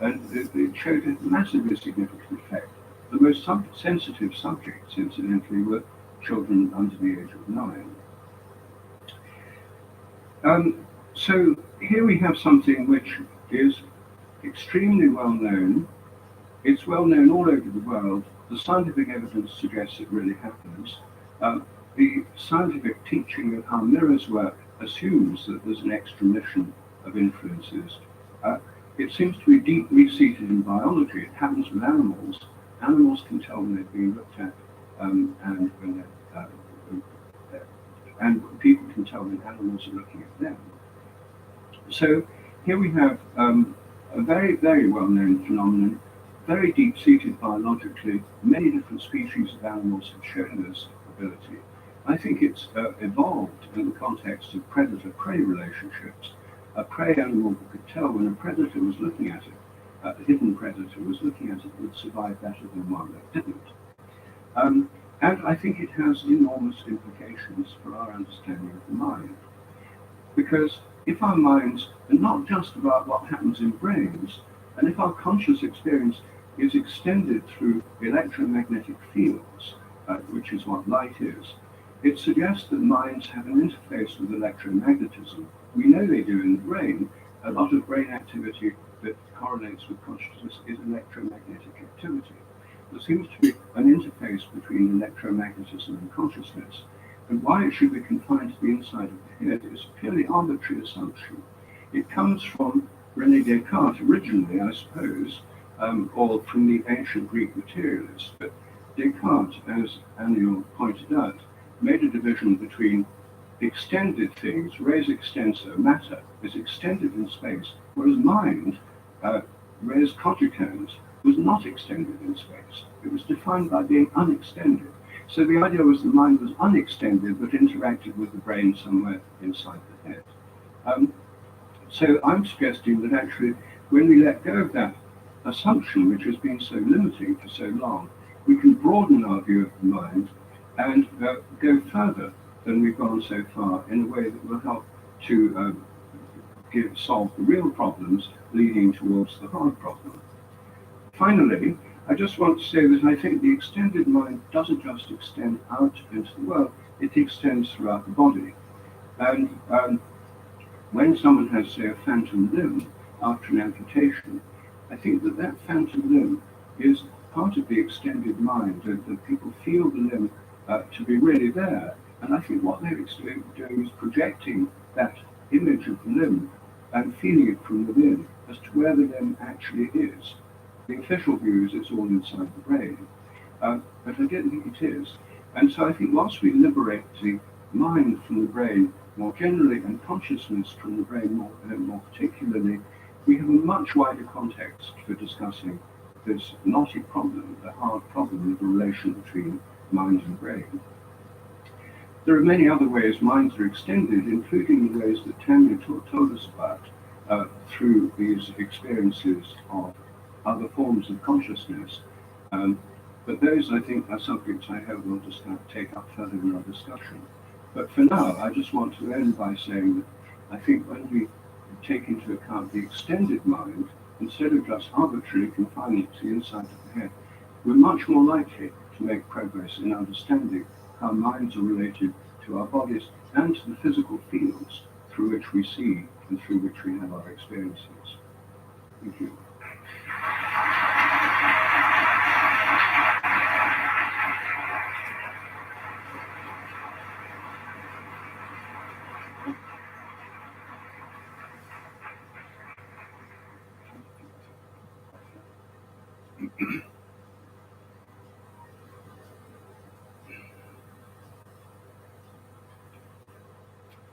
And it showed a massively significant effect. The most sensitive subjects, incidentally, were children under the age of 9. So here we have something which is extremely well known. It's well known all over the world. The scientific evidence suggests it really happens. The scientific teaching of how mirrors work assumes that there's an extra mission of influences. It seems to be deeply seated in biology. It happens with animals. Animals can tell when they're being looked at, and people can tell when animals are looking at them. So here we have a very, very well-known phenomenon, very deep-seated biologically. Many different species of animals have shown this ability. I think it's evolved in the context of predator-prey relationships. A prey animal could tell when a predator was looking at it, a hidden predator was looking at it, would survive better than one that didn't. And I think it has enormous implications for our understanding of the mind. Because if our minds are not just about what happens in brains, and if our conscious experience is extended through electromagnetic fields, which is what light is, it suggests that minds have an interface with electromagnetism. We know they do in the brain. A lot of brain activity that correlates with consciousness is electromagnetic activity. There seems to be an interface between electromagnetism and consciousness. And why it should be confined to the inside of the head is a purely arbitrary assumption. It comes from René Descartes originally, I suppose, or from the ancient Greek materialists. But Descartes, as Aniol pointed out, made a division between extended things, res extensa, matter, is extended in space, whereas mind, res cogitans, was not extended in space. It was defined by being unextended. So the idea was the mind was unextended but interacted with the brain somewhere inside the head. So I'm suggesting that actually when we let go of that assumption, which has been so limiting for so long, we can broaden our view of the mind and go further than we've gone so far in a way that will help to solve the real problems leading towards the hard problem. Finally, I just want to say that I think the extended mind doesn't just extend out into the world, it extends throughout the body. And when someone has, say, a phantom limb after an amputation, I think that that phantom limb is part of the extended mind, that people feel the limb to be really there. And I think what they're doing is projecting that image of the limb and feeling it from within as to where the limb actually is. The official view is it's all inside the brain, but I don't think it is. And so I think whilst we liberate the mind from the brain more generally and consciousness from the brain more particularly, we have a much wider context for discussing this knotty problem, the hard problem of the relation between mind and brain. There are many other ways minds are extended, including the ways that Tanya told us about through these experiences of other forms of consciousness. But those, I think, are subjects I hope we'll just take up further in our discussion. But for now, I just want to end by saying that I think when we take into account the extended mind instead of just arbitrarily confining it to the inside of the head, we're much more likely to make progress in understanding how minds are related to our bodies and to the physical fields through which we see and through which we have our experiences. Thank you.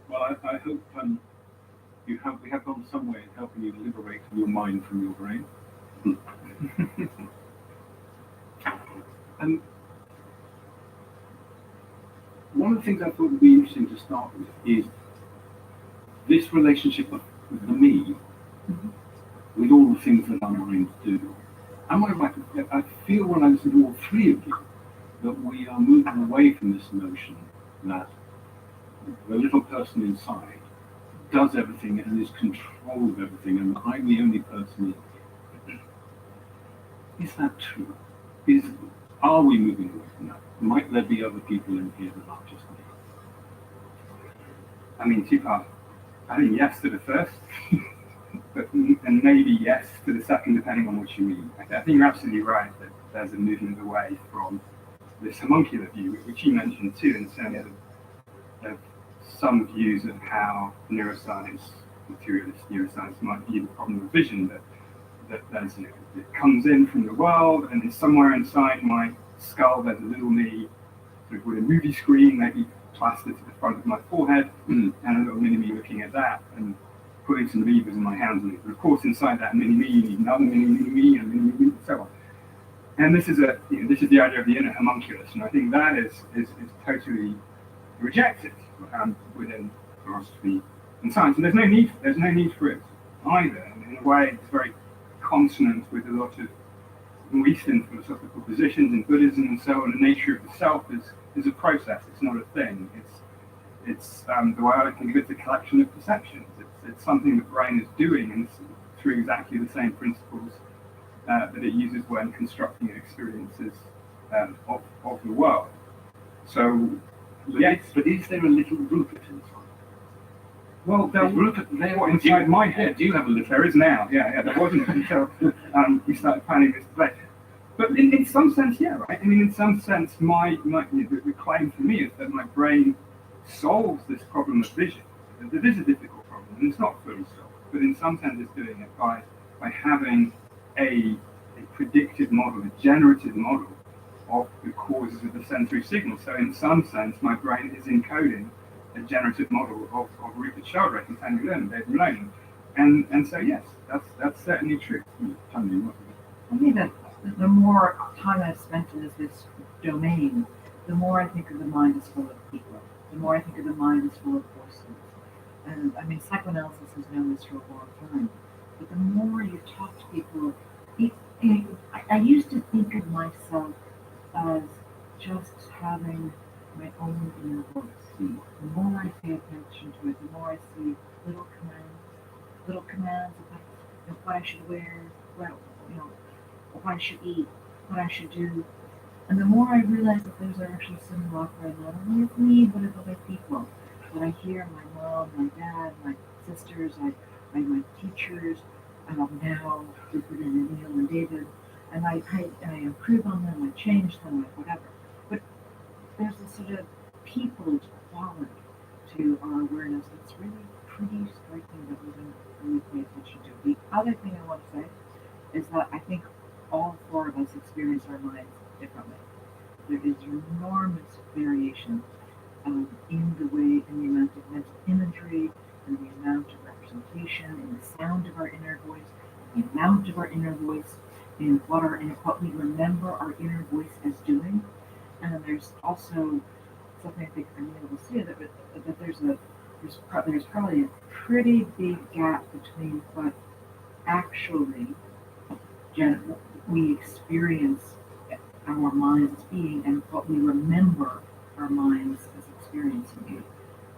Well, I hope we have gone some way in helping you liberate your mind from your brain. And one of the things I thought would be interesting to start with is this relationship of the me with all the things that our minds do. And I feel when I listen to all three of you that we are moving away from this notion that the little person inside does everything and is control of everything, and I'm the only person. Is that true? Are we moving away from that? Might there be other people in here that aren't just me? I mean, two parts. I think yes to the first, and maybe yes to the second, depending on what you mean. I think you're absolutely right that there's a movement away from this homuncular view, which you mentioned too, in terms of some views of how neuroscience, materialist neuroscience, might view the problem of vision, that there's, it comes in from the world, and somewhere inside my skull there's a little me, sort of with a movie screen, maybe plastered to the front of my forehead, and a little mini me looking at that, and putting some levers in my hands. And of course, inside that mini me, you need another mini me, and mini me, and so on. And this is this is the idea of the inner homunculus, and I think that is totally rejected within philosophy and science, and there's no need for it either. And in a way, it's very consonant with a lot of Eastern philosophical positions in Buddhism and so on. The nature of the self is a process; it's not a thing. It's the way I think of it, it's a collection of perceptions. It's something the brain is doing, and through exactly the same principles that it uses when constructing experiences of the world. So. Yes, but is there a little Rupert inside? Well, there's Rupert there inside my head. Do you have a little? There is now, yeah. There wasn't until we started planning this debate. But in some sense, yeah, right? I mean, in some sense, the claim for me is that my brain solves this problem of vision. It is a difficult problem, and it's not fully solved. But in some sense, it's doing it by having a predictive model, a generative model of the causes of the sensory signal. So in some sense, my brain is encoding a generative model of Rupert Sheldrake and Tanya Lynn, David Malone. And so yes, that's certainly true. I think that the more time I've spent in this domain, the more I think of the mind as full of people. The more I think of the mind as full of forces. And I mean, psychoanalysis has known this for a long time. But the more you talk to people, I used to think of myself as just having my own inner voice. The more I pay attention to it, the more I see little commands about what I should wear, what I should eat, what I should do. And the more I realize that there's actually simulacra not only of me, but of other people. That I hear my mom, my dad, my sisters, my teachers, now Rupert and Neil and David, and I improve on them, I change them, whatever. But there's this sort of peopled quality to our awareness that's really pretty striking that we don't really pay attention to. The other thing I want to say is that I think all four of us experience our minds differently. There is enormous variation in the way, in the amount of mental imagery, in the amount of representation, in the sound of our inner voice, the amount of our inner voice, in what we remember our inner voice as doing. And there's also something I think Neil will see that there's probably a pretty big gap between what actually we experience our minds being and what we remember our minds as experiencing.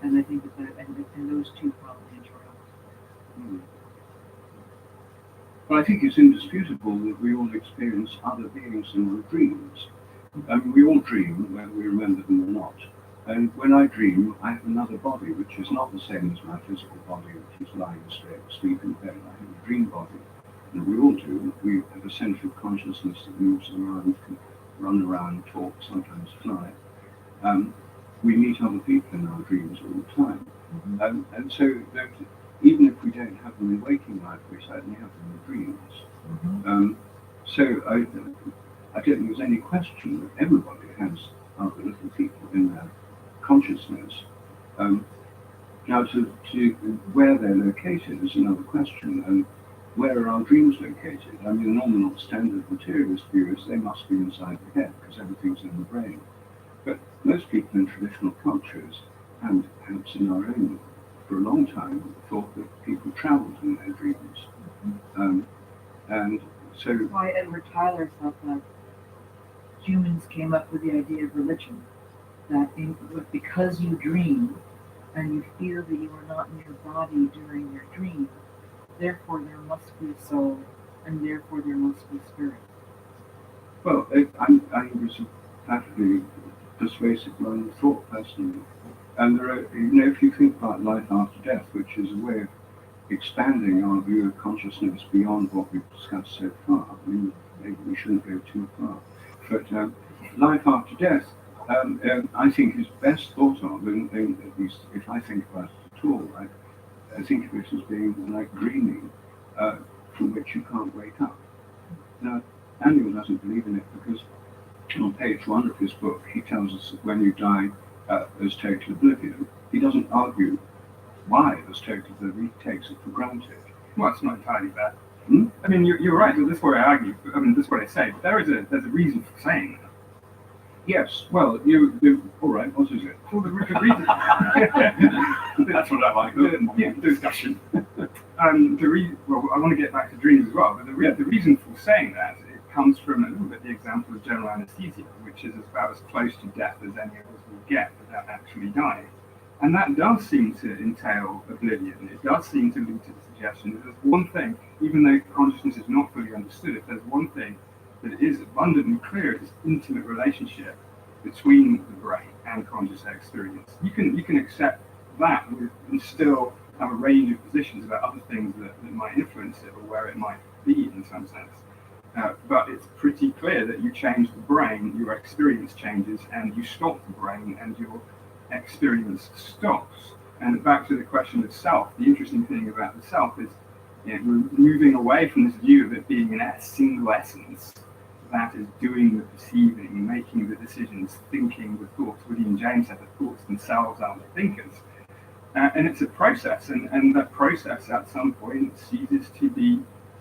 And I think that and those two probably interact. But I think it's indisputable that we all experience other beings in our dreams. We all dream, whether we remember them or not. And when I dream, I have another body, which is not the same as my physical body, which is lying straight asleep in bed. I have a dream body, and we all do. We have a central consciousness that moves around, can run around, talk, sometimes fly. We meet other people in our dreams all the time. And so that even if we don't have them in waking life, we certainly have them in dreams. So I don't think there's any question that everybody has other little people in their consciousness. Now, to where they're located is another question. And where are our dreams located? I mean, the normal standard materialist view is they must be inside the head because everything's in the brain. But most people in traditional cultures, and perhaps in our own, for a long time, thought that people traveled in their dreams. And so... Why Edward Tyler thought that humans came up with the idea of religion, that because you dream and you feel that you are not in your body during your dream, therefore there must be a soul, and therefore there must be spirit. Well, I think it's a perfectly persuasive line of thought, personally. And there are, if you think about life after death, which is a way of expanding our view of consciousness beyond what we've discussed so far, I mean, maybe we shouldn't go too far. But life after death, I think is best thought of, and at least if I think about it at all, I think of it as being like dreaming from which you can't wake up. Now, Daniel doesn't believe in it because on page 1 of his book, he tells us that when you die, there's total oblivion. He doesn't argue why there's total oblivion, he takes it for granted. Well, it's not entirely bad. I mean, you're right. That's what I argue. I mean, that's what I say. But there's a reason for saying that. Yes. Well, all right. What is it? Well, the reason. That's what I like. The discussion. Well, I want to get back to dreams as well. But the reason for saying that it comes from a little bit the example of general anesthesia, which is about as close to death as any of us will get without actually dying. And that does seem to entail oblivion. It does seem to lead to the suggestion that there's one thing, even though consciousness is not fully understood, if there's one thing that is abundantly clear, it's this intimate relationship between the brain and conscious experience. You can accept that and still have a range of positions about other things that might influence it or where it might be in some sense. But it's pretty clear that you change the brain, your experience changes, and you stop the brain, and your experience stops. And back to the question of self, the interesting thing about the self is we're moving away from this view of it being a single essence that is doing the perceiving, making the decisions, thinking the thoughts. William James said the thoughts themselves are the thinkers. And it's a process, and that process at some point ceases to be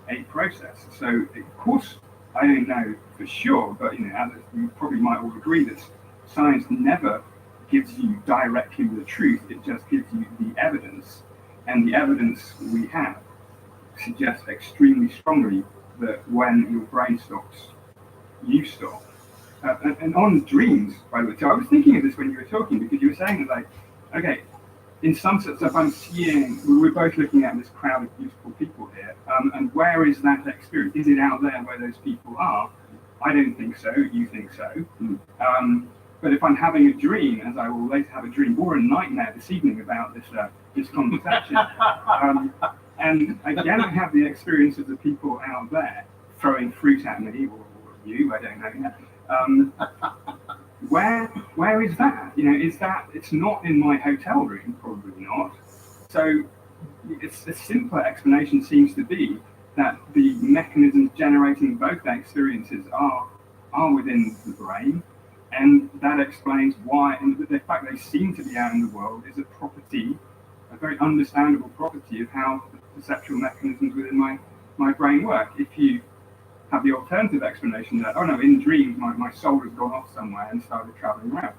a process. So, of course, I don't know for sure, but you probably might all agree that science never gives you directly the truth, it just gives you the evidence. And the evidence we have suggests extremely strongly that when your brain stops, you stop. And on dreams, by the way, so I was thinking of this when you were talking, because you were saying that, okay, in some sense, if I'm seeing, we're both looking at this crowd of beautiful people here, and where is that experience? Is it out there where those people are? I don't think so, you think so. But if I'm having a dream, as I will later have a dream or a nightmare this evening about this conversation, and again I have the experience of the people out there throwing fruit at me, or you, I don't know. Where is that? Is that, it's not in my hotel room, probably not. So it's a simpler explanation seems to be that the mechanisms generating both experiences are within the brain. And that explains why, and the fact they seem to be out in the world is a very understandable property of how the perceptual mechanisms within my brain work. If you have the alternative explanation that, oh no, in dreams my soul has gone off somewhere and started traveling around.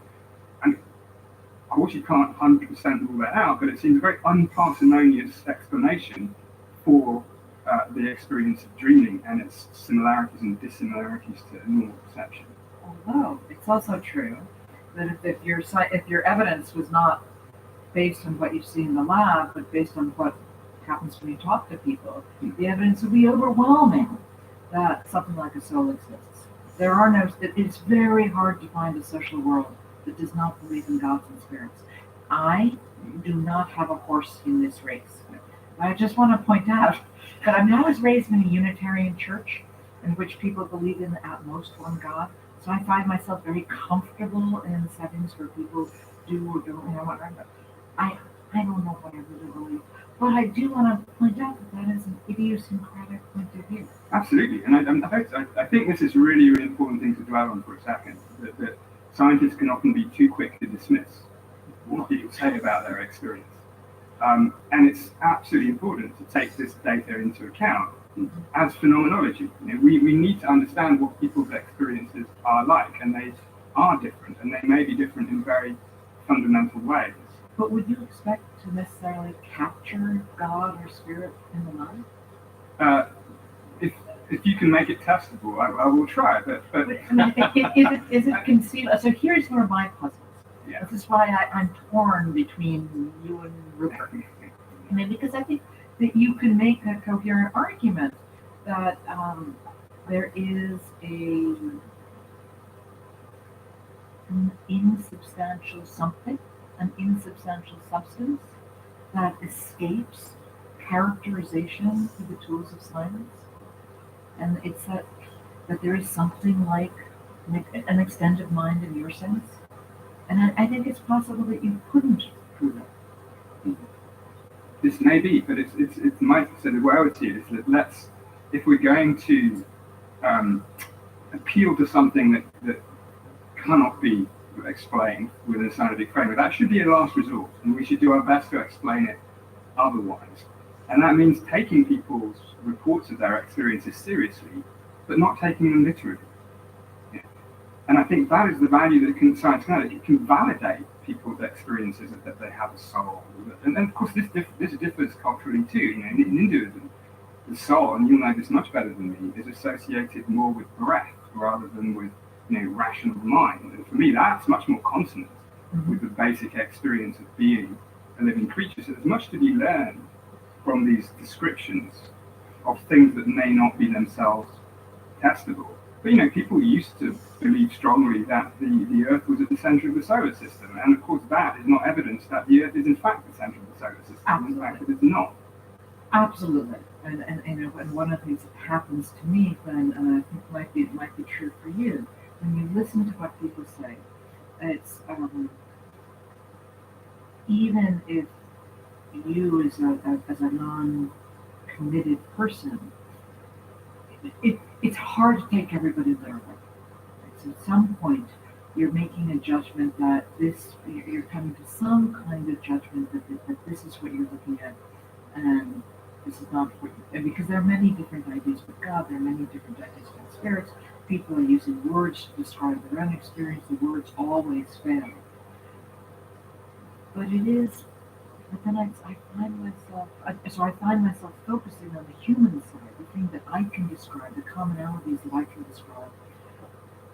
And of course you can't 100% rule that out, but it seems a very unparsimonious explanation for the experience of dreaming and its similarities and dissimilarities to normal perception. Although it's also true that if your evidence was not based on what you see in the lab, but based on what happens when you talk to people. The evidence would be overwhelming that something like a soul exists. There are no, it's very hard to find a social world that does not believe in gods and spirits. I do not have a horse in this race. I just want to point out that I was raised in a Unitarian church in which people believe in at most one God. So I find myself very comfortable in settings where people do or don't, whatever. I don't know what I really believe. But I do want to point out that is an idiosyncratic point of view. Absolutely. And I think this is really, really important thing to dwell on for a second, that scientists can often be too quick to dismiss what people say about their experience. And it's absolutely important to take this data into account as phenomenology. We need to understand what people's experiences are like, and they are different, and they may be different in very fundamental ways. But would you expect to necessarily capture God or spirit in the mind? If you can make it testable, I will try. But I mean, is it conceivable? So here's where my puzzles. Yeah. This is why I'm torn between you and Rupert. I mean, because I think that you can make a coherent argument that there is an insubstantial something, an insubstantial substance that escapes characterization through the tools of science. And it's that there is something like an extended mind in your sense. And I think it's possible that you couldn't prove it. This may be, but it's my sort of way I would see it is that if we're going to appeal to something that cannot be explained within a scientific framework, that should be a last resort, and we should do our best to explain it otherwise. And that means taking people's reports of their experiences seriously, but not taking them literally. And I think that is the value that science can add. It can validate people's experiences that they have a soul. And of course, this differs culturally too. In Hinduism, the soul, and you'll know this much better than me, is associated more with breath rather than with rational mind. And for me, that's much more consonant with the basic experience of being a living creature. So there's much to be learned from these descriptions of things that may not be themselves testable. But people used to believe strongly that the Earth was at the center of the solar system, and of course that is not evidence that the Earth is in fact the center of the solar system. Absolutely. In fact, it is not. Absolutely. And one of the things that happens to me, and I think might be true for you, when you listen to what people say, it's even if you as a non-committed person, it's hard to take everybody literally. So at some point, you're making a judgment that you're coming to some kind of judgment that this is what you're looking at, and this is not what and because there are many different ideas with God, there are many different ideas with spirits. People are using words to describe their own experience. The words always fail. But then I find myself focusing on the human side, the thing that I can describe, the commonalities that I can describe.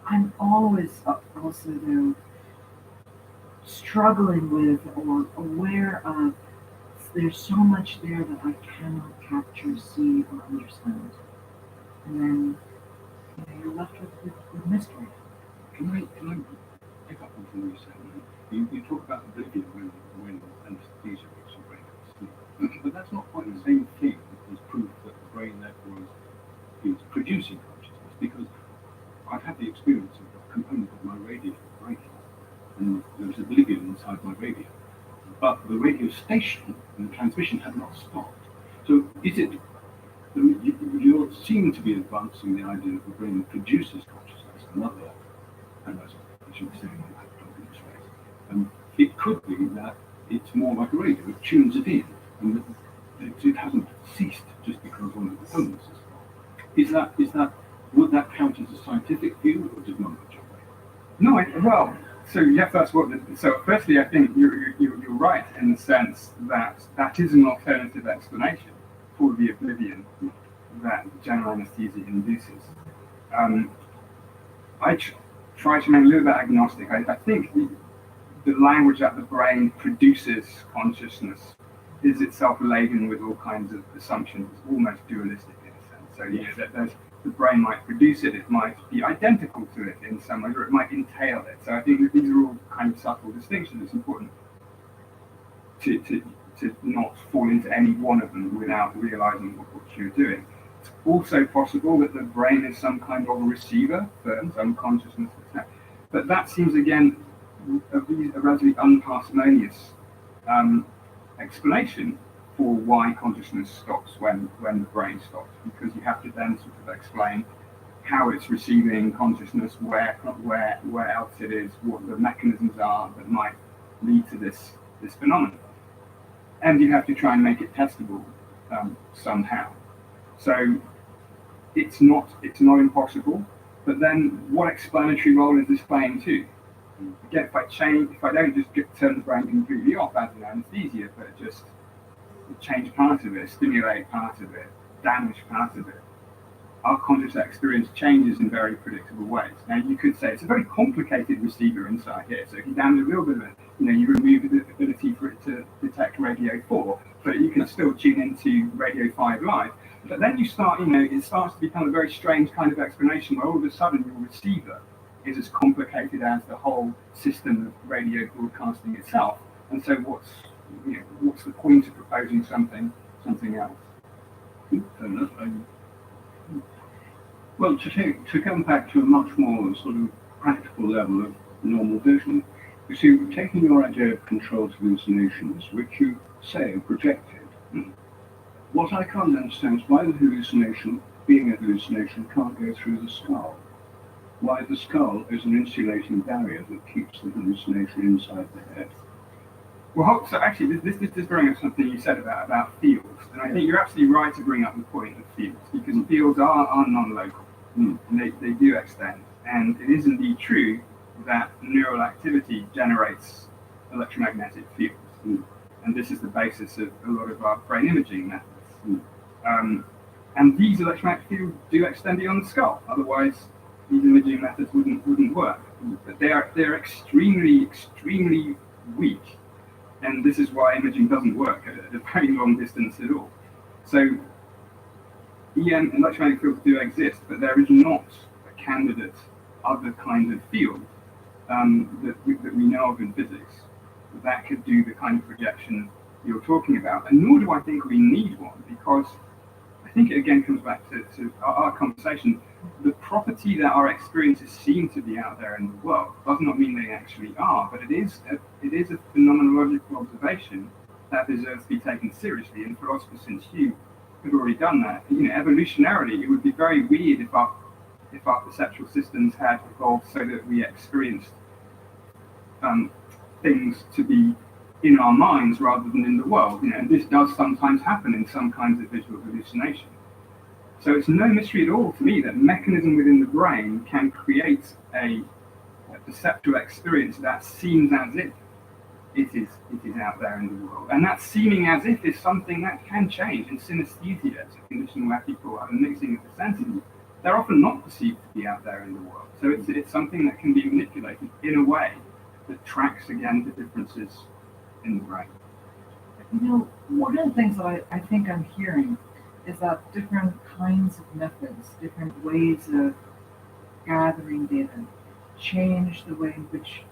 I'm always also though struggling with or aware of there's so much there that I cannot capture, see, or understand. And then you're left with mystery. Can I pick up on something you said? You talk about oblivion when anesthesia makes your brain asleep. But that's not quite the same thing as proof that the brain therefore is producing consciousness, because I've had the experience of a component of my radio breaking, and there was oblivion inside my radio. But the radio station and the transmission had not stopped. So is it, you seem to be advancing the idea that the brain produces consciousness, another, and I should be saying that, it could be that it's more like a radio, it tunes it in, and that it hasn't ceased just because one of the components is gone. Would that count as a scientific view, or does not much of it? No, so firstly, I think you're right in the sense that is an alternative explanation for the oblivion that general anesthesia induces. I try to remain a little bit agnostic. I think the language that the brain produces consciousness is itself laden with all kinds of assumptions, almost dualistic in a sense. So, you know, that the brain might produce it, it might be identical to it in some way, or it might entail it. So I think that these are all kind of subtle distinctions. It's important to not fall into any one of them without realizing what you're doing. It's also possible that the brain is some kind of a receiver for some consciousness, but that seems again a relatively unparsimonious explanation for why consciousness stops when the brain stops, because you have to then sort of explain how it's receiving consciousness, where else it is, what the mechanisms are that might lead to this phenomenon, and you have to try and make it testable somehow. So it's not impossible, but then what explanatory role is this playing too? Again, if I don't just turn the brain completely off as an anesthesia, but just change part of it, stimulate part of it, damage part of it, our conscious experience changes in very predictable ways. Now, you could say it's a very complicated receiver inside here. So if you damage a little bit of it, you remove the ability for it to detect radio 4, but you can still tune into radio 5 live. But then you start, it starts to become a very strange kind of explanation where all of a sudden your receiver is as complicated as the whole system of radio broadcasting itself. And so what's the point of proposing something else? Fair enough. Well, to come back to a much more sort of practical level of normal vision, you see, taking your idea of controlled hallucinations, which you say are projected, what I can't understand is why the hallucination, being a hallucination, can't go through the skull. Why the skull is an insulating barrier that keeps the hallucination inside the head. Well, so actually, this brings up something you said about fields, and I think you're absolutely right to bring up the point of fields, because fields are non-local, and they do extend, and it is indeed true that neural activity generates electromagnetic fields, and this is the basis of a lot of our brain imaging methods. And these electromagnetic fields do extend beyond the skull, otherwise these imaging methods wouldn't work. But they're extremely weak. And this is why imaging doesn't work at a very long distance at all. So, EM electromagnetic fields do exist, but there is not a candidate other kind of field that we know of in physics that could do the kind of projection you're talking about. And nor do I think we need one, because I think it again comes back to our conversation. The property that our experiences seem to be out there in the world does not mean they actually are, but it is a phenomenological observation that deserves to be taken seriously. And philosophers since Hume have already done that. Evolutionarily, it would be very weird if our perceptual systems had evolved so that we experienced things to be in our minds rather than in the world. And this does sometimes happen in some kinds of visual hallucination. So it's no mystery at all to me that mechanism within the brain can create a perceptual experience that seems as if it is out there in the world. And that seeming as if is something that can change. In synesthesia, it's a condition where people have a mixing of the senses. They're often not perceived to be out there in the world. So it's something that can be manipulated in a way that tracks again the differences in the brain. One of the things that I think I'm hearing is that different kinds of methods, different ways of gathering data, change the way in which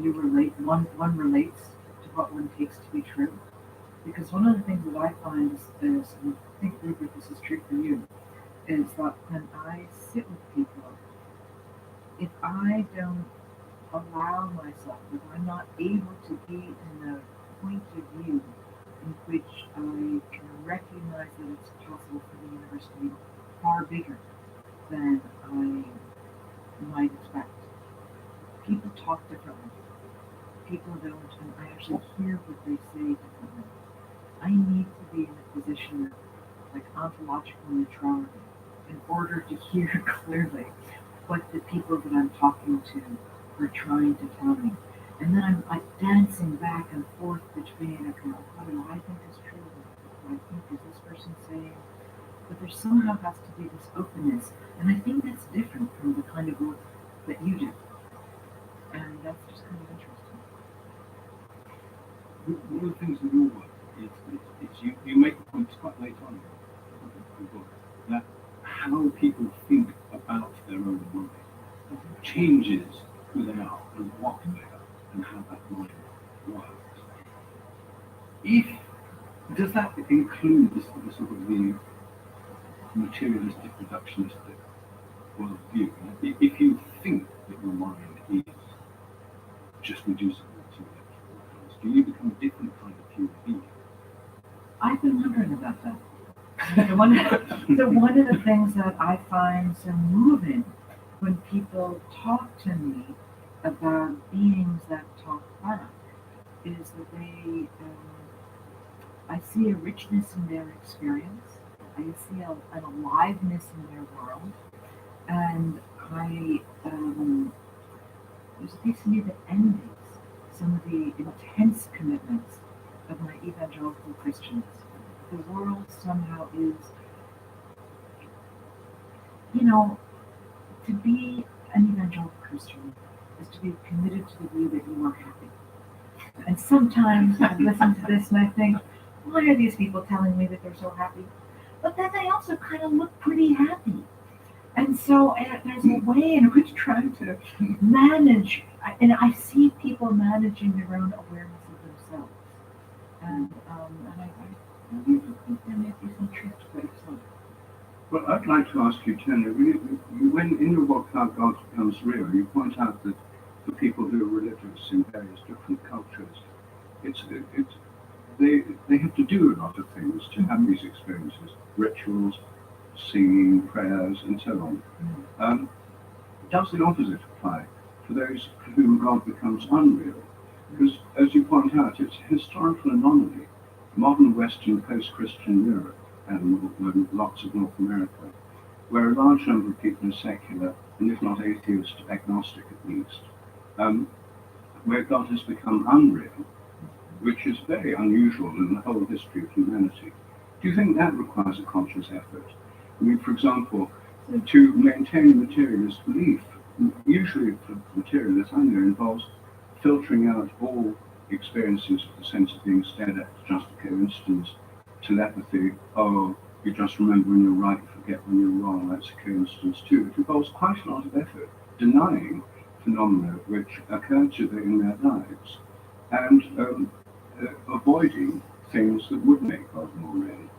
you relate. One relates to what one takes to be true. Because one of the things that I find is and I think, Rupert, this is true for you, is that when I sit with people, if I don't allow myself, if I'm not able to be in a point of view in which I can recognize that it's possible for the universe to be far bigger than I might expect. People talk differently. People don't, and I actually hear what they say differently. I need to be in a position of ontological neutrality in order to hear clearly what the people that I'm talking to are trying to tell me. And then I'm dancing back and forth between, okay, what do I think is true? What do I think is this person saying? But there somehow has to be this openness. And I think that's different from the kind of work that you do. And that's just kind of interesting. One of the things in your work is changes who they are and what they are and how that mind works. Does that include the sort of the materialistic, reductionistic worldview? If you think that your mind is just reducible to electrical atoms, do you become a different kind of human being? I've been wondering about that. One of the things that I find so moving when people talk to me about beings that talk back is that I see a richness in their experience. I see an aliveness in their world, and there's a piece of me that envies some of the intense commitments of my evangelical Christians. The world somehow is, to be an evangelical Christian is to be committed to the view that you are happy. And sometimes I listen to this and I think, why are these people telling me that they're so happy? But then they also kind of look pretty happy. And so there's a way in which trying to manage, and I see people managing their own awareness of themselves. And I really think there may be some truth to what you're saying. Well, I'd like to ask you, Tanya, when in your book, How God Becomes Real, you point out that for people who are religious in various different cultures, they have to do a lot of things to have these experiences, rituals, singing, prayers, and so on. Does the opposite apply for those for whom God becomes unreal? Because, as you point out, it's a historical anomaly. Modern Western post-Christian Europe and lots of North America, where a large number of people are secular, and if not atheist, agnostic at least, where God has become unreal, which is very unusual in the whole history of humanity. Do you think that requires a conscious effort? I mean, for example, to maintain a materialist belief, usually for materialists, I know, involves filtering out all experiences of the sense of being stared at as just a coincidence, telepathy, oh, you just remember when you're right, forget when you're wrong, that's a coincidence too. It involves quite a lot of effort, denying phenomena which occur to them in their lives, and avoiding things that would make God more real.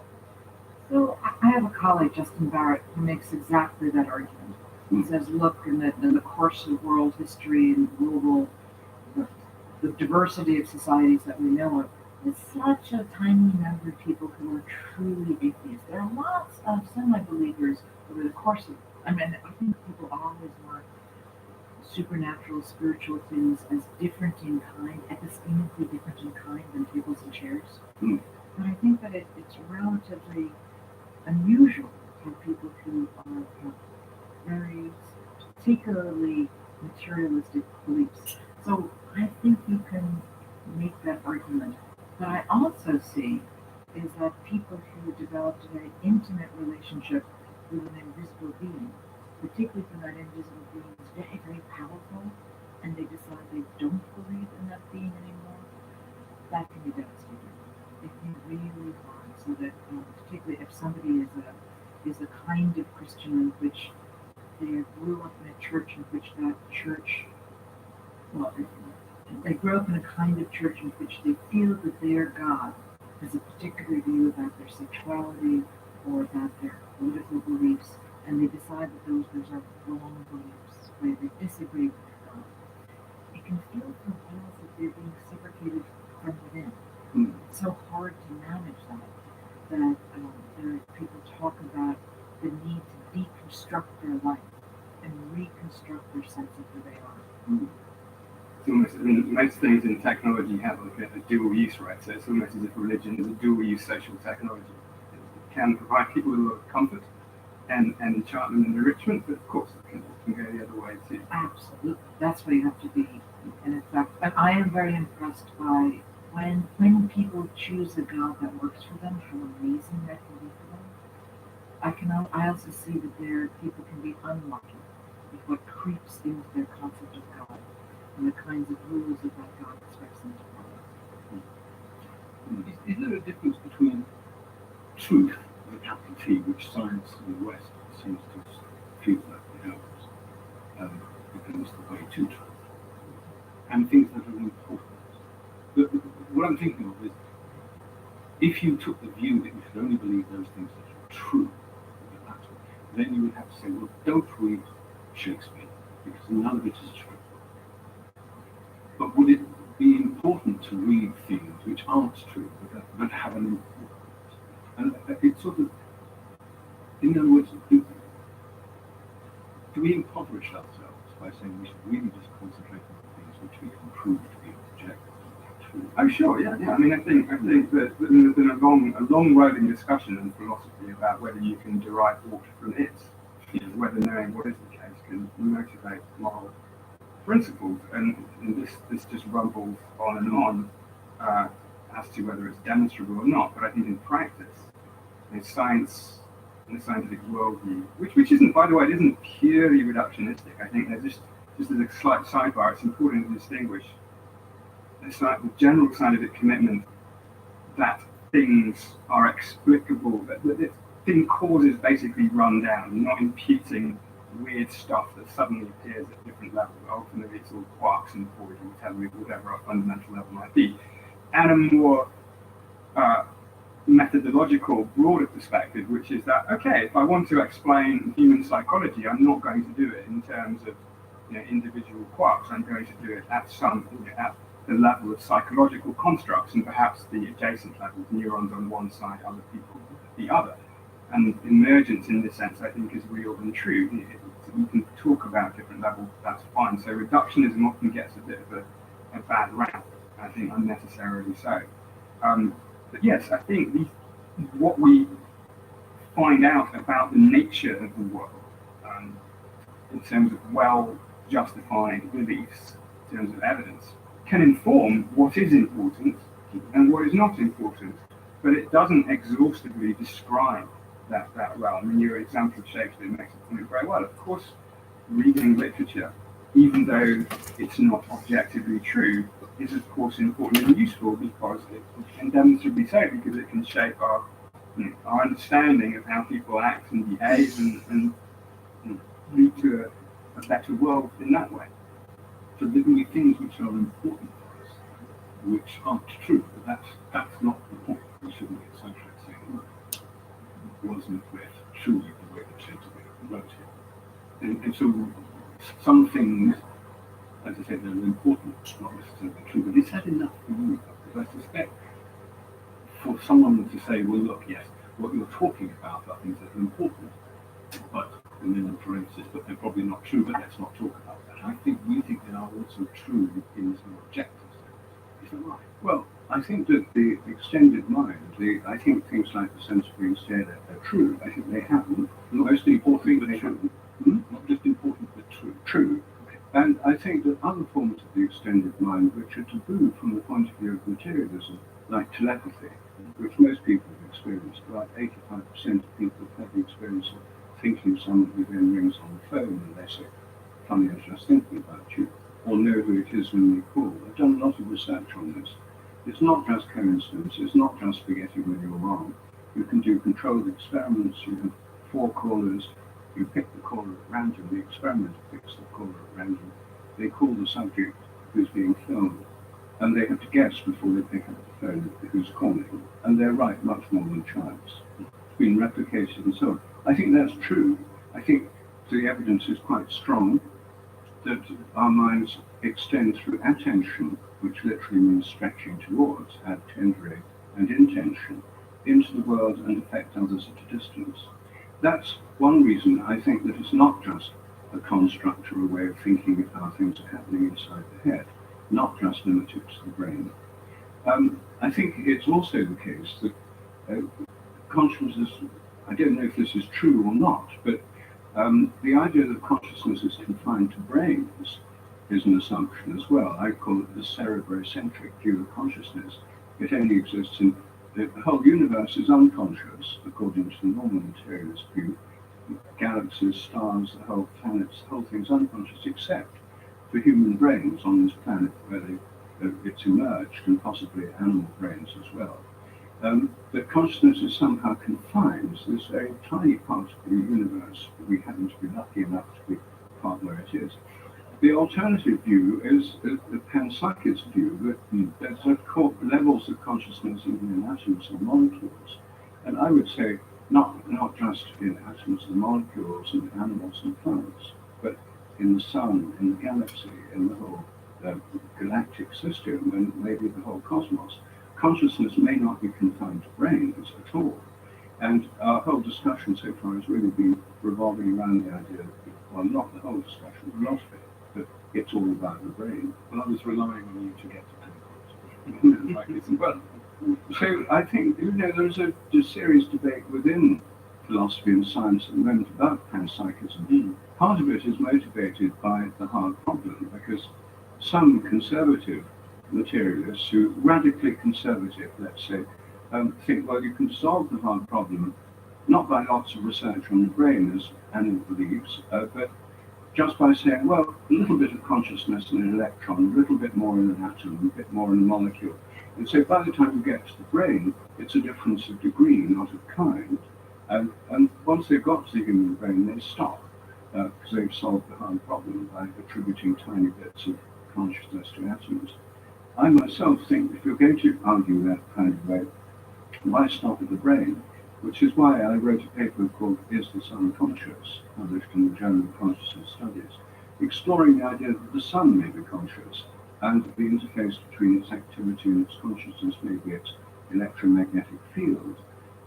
So I have a colleague, Justin Barrett, who makes exactly that argument. He says, look, in the course of world history and global, the diversity of societies that we know of, there's such a tiny number of people who are truly atheists. There are lots of semi-believers over the course of, I think people always want supernatural, spiritual things as different in kind, epistemically different in kind than tables and chairs. But I think that it's relatively unusual for people who have very particularly materialistic beliefs. So I think you can make that argument. But I also see is that people who developed a very intimate relationship with an invisible being, particularly when that invisible being is very, very powerful, and they decide they don't believe in that being anymore, that can be devastating. It can be really hard. So that, particularly if somebody is a kind of Christian in which they grew up in a church in which that church, they grew up in a kind of church in which they feel that their God has a particular view about their sexuality or about their political beliefs, and they decide that those are wrong beliefs, where they disagree with their God. It can feel for a while that they're being segregated from within. It's so hard to manage that people talk about the need to deconstruct their life and reconstruct their sense of who they are. It's almost, most things in technology have like a dual use, right? So it's almost as if religion is a dual use social technology. It can provide people with a lot of comfort and enchantment and enrichment, but of course it can go the other way too. Absolutely. That's where you have to be. And in fact, I am very impressed by when people choose a God that works for them, how amazing that can be for them. I also see that people can be unlucky with what creeps into their concept of God and the kinds of rules that God expects them to follow. Is there a difference between truth, with a capital T, which science in the West seems to feel like it helps, is the way to truth, and things that are important. But what I'm thinking of is, if you took the view that you should only believe those things that are true, then you would have to say, well, don't read Shakespeare, because none of it is true. But would it be important to read things which aren't true, but have an importance? And it's sort of, in other words, do we impoverish ourselves by saying we should really just concentrate on the things which we can prove to be objective? Oh, sure, yeah. I mean, I think that there's been a long rolling discussion in philosophy about whether you can derive aught from it, whether knowing what is the case can motivate moral principles, and this just rumbles on and on as to whether it's demonstrable or not. But I think in practice, in science and the scientific worldview, which isn't, by the way, it isn't purely reductionistic. I think there's just as a slight sidebar, it's important to distinguish the general scientific commitment that things are explicable, that thing causes basically run down, not imputing weird stuff that suddenly appears at different levels. Ultimately, it's all quarks and void and whatever our fundamental level might be. And a more methodological, broader perspective, which is that, okay, if I want to explain human psychology, I'm not going to do it in terms of individual quarks. I'm going to do it at at the level of psychological constructs, and perhaps the adjacent levels, neurons on one side, other people the other. And emergence in this sense, I think, is real and true. You can talk about different levels, that's fine. So reductionism often gets a bit of a bad rap, I think unnecessarily so. But yes, I think what we find out about the nature of the world, in terms of well-justified beliefs, in terms of evidence, can inform what is important and what is not important, but it doesn't exhaustively describe that realm. I mean, your example of Shakespeare makes the point very well. Of course, reading literature, even though it's not objectively true, is of course important and useful because it can demonstrably so, because it can shape our understanding of how people act and behave and lead to a better world in that way. So there can be things which are important for us, which aren't true, but that's not the point. We shouldn't get sidetracked saying, wasn't it truly the way that Shakespeare wrote it? And so some things, as I said, they're important, not necessarily true, but is that enough for you? Because I suspect for someone to say, well, look, yes, what you're talking about are things that are important, but, and then in parentheses, but they're probably not true, but let's not talk about that. I think we think they are also true in some objective sense. Is that right? Well, I think that the extended mind, I think things like the sense of being stared at are true. I think they happen. Most important, but true. Not just important, but true. True. And I think that other forms of the extended mind, which are taboo from the point of view of materialism, like telepathy, which most people have experienced, about 85% of people have had the experience of thinking somebody then rings on the phone and they say, funny, I was just thinking about you, or know who it is when they call. I've done a lot of research on this. It's not just coincidence, it's not just forgetting when you're wrong. You can do controlled experiments, you have 4 callers, you pick the caller at random, the experimenter picks the caller at random, they call the subject who's being filmed, and they have to guess before they pick up the phone who's calling, and they're right much more than chance. It's been replicated and so on. I think that's true. I think the evidence is quite strong that our minds extend through attention, which literally means stretching towards, ad tendere, and intention, into the world and affect others at a distance. That's one reason I think that it's not just a construct or a way of thinking of how things are happening inside the head, not just limited to the brain. I think it's also the case that consciousness, I don't know if this is true or not, but the idea that consciousness is confined to brains is an assumption as well. I call it the cerebrocentric view of consciousness. It only exists in the whole universe is unconscious, according to the normal materialist view. Galaxies, stars, the whole planets, the whole thing's unconscious, except for human brains on this planet where it's emerged, and possibly animal brains as well. But consciousness is somehow confined to this very tiny part of the universe. We happen to be lucky enough to be part where it is. The alternative view is the panpsychist view that there's levels of consciousness even in atoms and molecules. And I would say not just in atoms and molecules and animals and plants, but in the sun, in the galaxy, in the whole galactic system, and maybe the whole cosmos. Consciousness may not be confined to brains at all. And our whole discussion so far has really been revolving around the idea that, well, not the whole discussion, a lot of it, but it's all about the brain. Well, I was relying on you to get to pinpoint. Well, so I think, there's a serious debate within philosophy and science at the moment about panpsychism. Part of it is motivated by the hard problem, because some conservative materialists who radically conservative, let's say, think, well, you can solve the hard problem not by lots of research on the brain, as Annie believes, but just by saying, well, a little bit of consciousness in an electron, a little bit more in an atom, a bit more in a molecule. And so by the time you get to the brain, it's a difference of degree, not of kind. And once they've got to the human brain, they stop, because they've solved the hard problem by attributing tiny bits of consciousness to atoms. I myself think if you're going to argue that kind of way, why stop at the brain? Which is why I wrote a paper called Is the Sun Conscious, published in the Journal of Consciousness Studies, exploring the idea that the sun may be conscious, and the interface between its activity and its consciousness may be its electromagnetic field.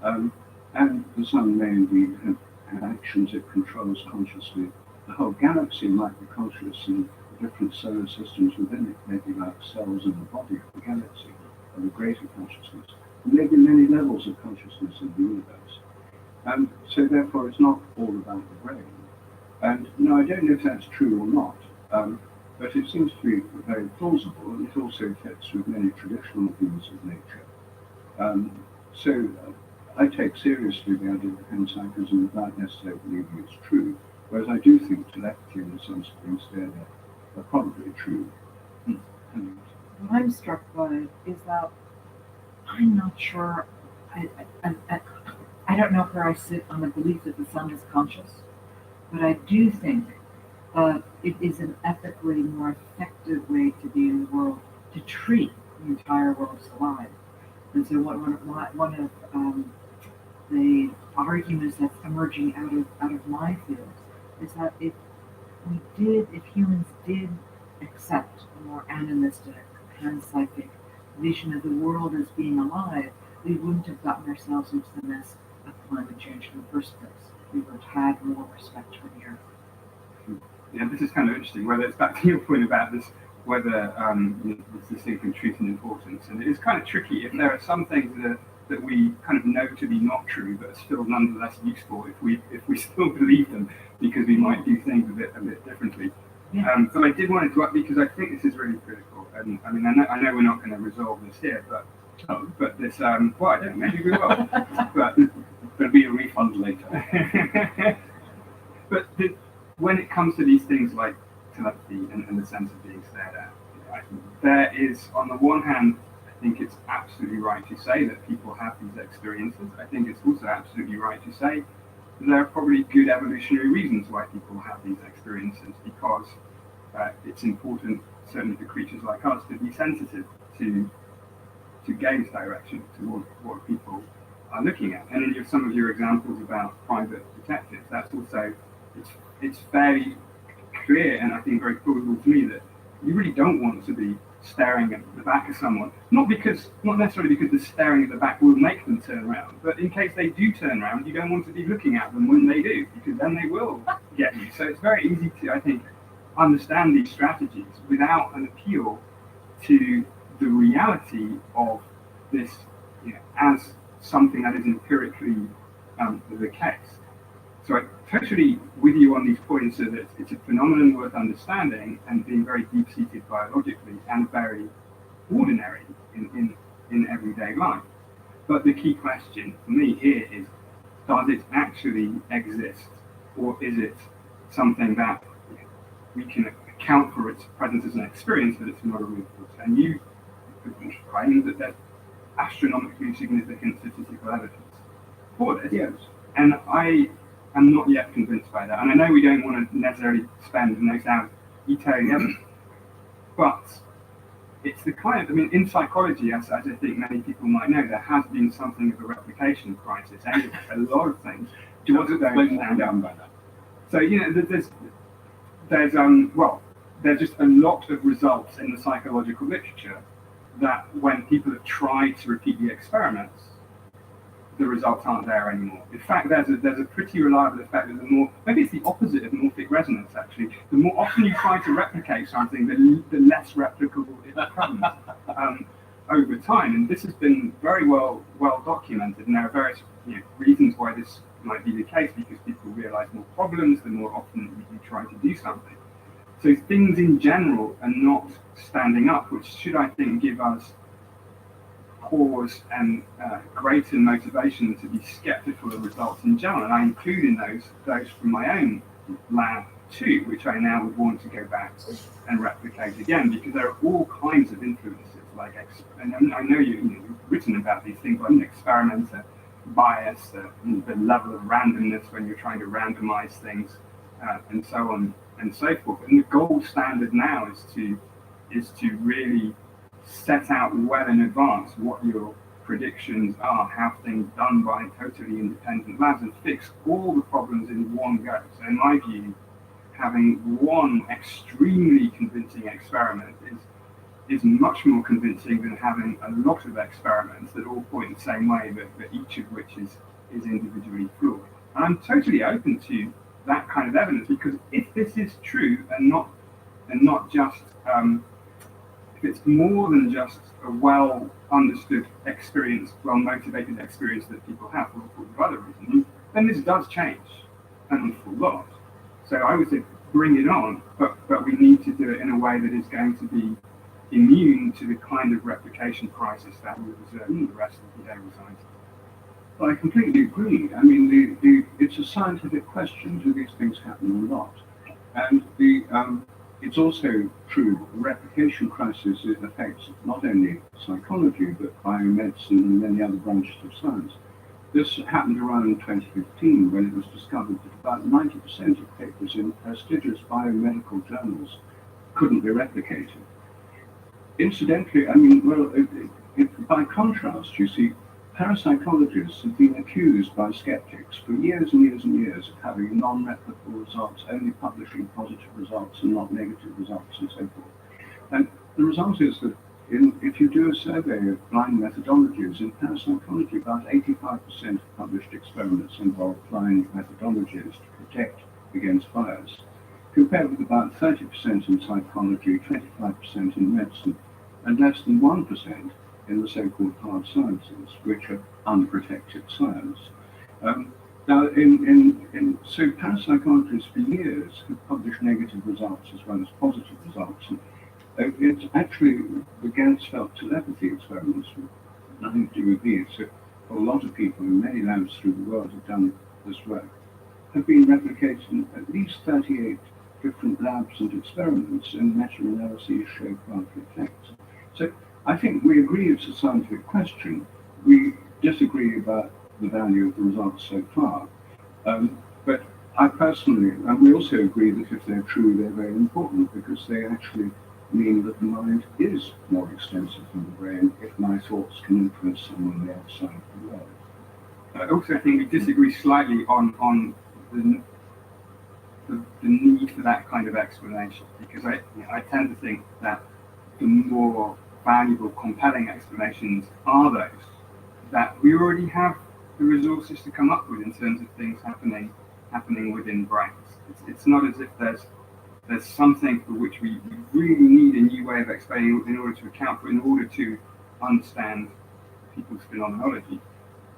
And the sun may indeed have actions it controls consciously. The whole galaxy might be conscious, and different solar systems within it may be like cells in the body of the galaxy, of a greater consciousness. There may be many levels of consciousness in the universe. And so therefore it's not all about the brain. And no, I don't know if that's true or not, but it seems to be very plausible, and it also fits with many traditional views of nature. So I take seriously the idea of panpsychism without necessarily believing it's true, whereas I do think telepathy and some things there are probably true. What I'm struck by is that I'm not sure, I don't know where I sit on the belief that the sun is conscious, but I do think it is an ethically more effective way to be in the world, to treat the entire world as alive. And so one of the arguments that's emerging out of my field is that if humans did accept a more animistic, panpsychic vision of the world as being alive, we wouldn't have gotten ourselves into the mess of climate change in the first place. We would have had more respect for the earth. Yeah, this is kind of interesting, whether it's back to your point about this, whether it's this thing can truth and importance. And it is kind of tricky if there are some things that we kind of know to be not true, but are still nonetheless useful if we still believe them, because we might do things a bit differently. Yeah. But I did want to, because I think this is really critical. And I mean, I know we're not going to resolve this here, but this, well, I don't know, maybe we will. But there'll be a refund later. But when it comes to these things like telepathy and the sense of being stared at, there is, on the one hand, I think it's absolutely right to say that people have these experiences. I think it's also absolutely right to say that there are probably good evolutionary reasons why people have these experiences, because it's important, certainly for creatures like us, to be sensitive to gaze direction toward what people are looking at. And in some of your examples about private detectives, that's also, it's fairly clear, and I think very plausible to me, that you really don't want to be staring at the back of someone, not necessarily because the staring at the back will make them turn around, but in case they do turn around, you don't want to be looking at them when they do, because then they will get you. So it's very easy to, I think, understand these strategies without an appeal to the reality of this, as something that is empirically the case. So I'm totally with you on these points, so that it's a phenomenon worth understanding and being very deep-seated biologically and very ordinary in everyday life. But the key question for me here is, does it actually exist, or is it something that we can account for its presence as an experience, but it's not a real force? And you claim that there's astronomically significant statistical evidence for this. Yes. And I am not yet convinced by that. And I know we don't want to necessarily spend the next hour utilitarian. But it's the kind of, I mean, in psychology, as I think many people might know, there has been something of a replication crisis. And a lot of things just don't stand up. So, you know, there's just a lot of results in the psychological literature that when people have tried to repeat the experiments, the results aren't there anymore. In fact, there's a pretty reliable effect that the more, maybe it's the opposite of morphic resonance actually, the more often you try to replicate something, the less replicable it becomes over time. And this has been very well documented, and there are various reasons why this might be the case, because people realize more problems the more often you try to do something. So things in general are not standing up, which should, I think, give us pause and greater motivation to be skeptical of results in general. And I include in those from my own lab too, which I now would want to go back and replicate again, because there are all kinds of influences, like, and I know you've written about these things, like experimenter bias, the level of randomness when you're trying to randomize things, and so on and so forth. And the gold standard now is to really set out well in advance what your predictions are, have things done by totally independent labs, and fix all the problems in one go. So in my view, having one extremely convincing experiment is much more convincing than having a lot of experiments that all point the same way, but each of which is individually flawed. And I'm totally open to that kind of evidence, because if this is true and not just if it's more than just a well understood experience, well motivated experience that people have for all of other reasons, then this does change an awful lot. So I would say bring it on, but we need to do it in a way that is going to be immune to the kind of replication crisis that we observe in the rest of the day with science. Well, I completely agree. I mean, it's a scientific question: do these things happen or not? And it's also true the replication crisis affects not only psychology but biomedicine and many other branches of science. This happened around 2015 when it was discovered that about 90% of papers in prestigious biomedical journals couldn't be replicated. Incidentally, I mean, well, by contrast, you see, parapsychologists have been accused by skeptics for years and years and years of having non-replicable results, only publishing positive results and not negative results and so forth. And the result is that if you do a survey of blind methodologies in parapsychology, about 85% of published experiments involve blind methodologies to protect against bias, compared with about 30% in psychology, 25% in medicine, and less than 1% in the so-called hard sciences, which are unprotected science. Now, so parapsychologists for years have published negative results as well as positive results. And it's actually the Ganzfeld telepathy experiments, nothing to do with these. So a lot of people in many labs through the world have done this work, have been replicated in at least 38 different labs and experiments, and meta-analyses show powerful effects. So I think we agree it's a scientific question. We disagree about the value of the results so far. But I personally, and we also agree that if they're true, they're very important, because they actually mean that the mind is more extensive than the brain if my thoughts can influence someone on the outside of the world. I also think we disagree slightly on the need for that kind of explanation, because I tend to think that the more valuable, compelling explanations are those that we already have the resources to come up with in terms of things happening within brains. It's not as if there's something for which we really need a new way of explaining in order to account for, in order to understand people's phenomenology,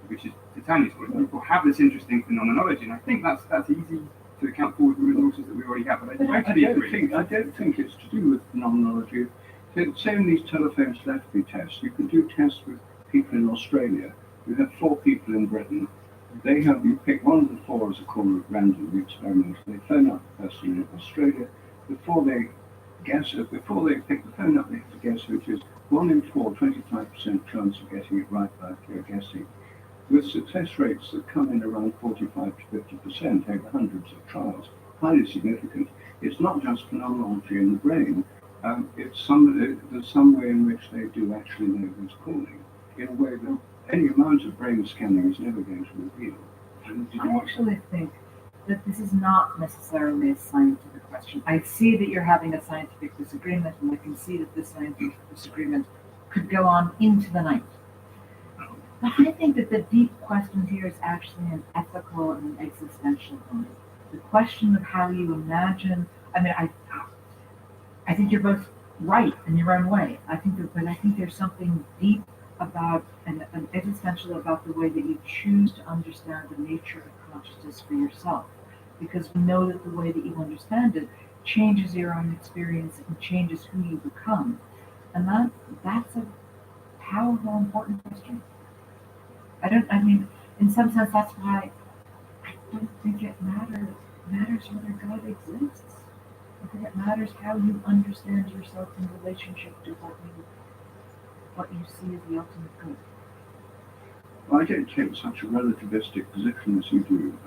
which is Titania's point. People have this interesting phenomenology, and I think that's easy to account for with the resources that we already have. But I don't think it's to do with phenomenology. Say in these telephone telepathy tests, you can do tests with people in Australia. You have 4 people in Britain. You pick one of the 4 as a caller at random, the experiment. They phone up the person in Australia. Before they pick the phone up, they have to guess who it is. 1 in 4, 25% chance of getting it right by pure guessing, with success rates that come in around 45 to 50% over hundreds of trials. Highly significant. it's not just phenomenology in the brain. There's some way in which they do actually know who's calling, in a way that any amount of brain scanning is never going to reveal. I actually think that this is not necessarily a scientific question. I see that you're having a scientific disagreement, and I can see that this scientific disagreement could go on into the night. But I think that the deep question here is actually an ethical and an existential one. The question of how you imagine, I think you're both right in your own way. But I think there's something deep about and existential about the way that you choose to understand the nature of consciousness for yourself. Because we know that the way that you understand it changes your own experience and changes who you become. And that's a powerful, important question. In some sense, that's why I don't think it matters whether God exists. I think it matters how you understand yourself in relationship to what you see as the ultimate good. Well, I don't take such a relativistic position as you do.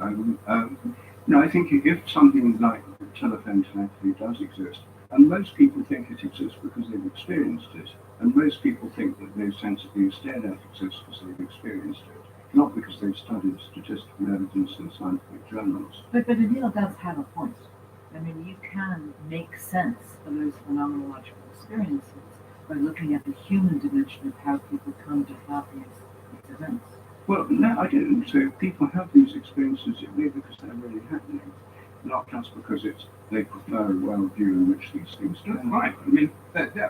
I think if something like telephone telepathy does exist, and most people think it exists because they've experienced it, and most people think that they've sensibly stared at exists because they've experienced it, not because they've studied statistical evidence in scientific journals. But Anil does have a point. You can make sense of those phenomenological experiences by looking at the human dimension of how people come to have these events. Well, no, I don't. So people have these experiences because they're really happening, not just because they prefer a worldview in which these things That's can right.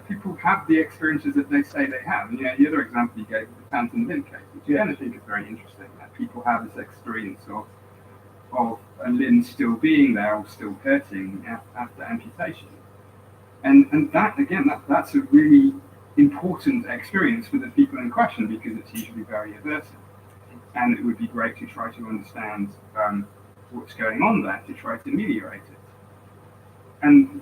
People have the experiences that they say they have. And the other example you gave was the phantom limb case, which I think is very interesting, that people have this experience of a limb still being there or still hurting after amputation. And that, again, that's a really important experience for the people in question because it's usually very aversive. And it would be great to try to understand what's going on there, to try to ameliorate it. And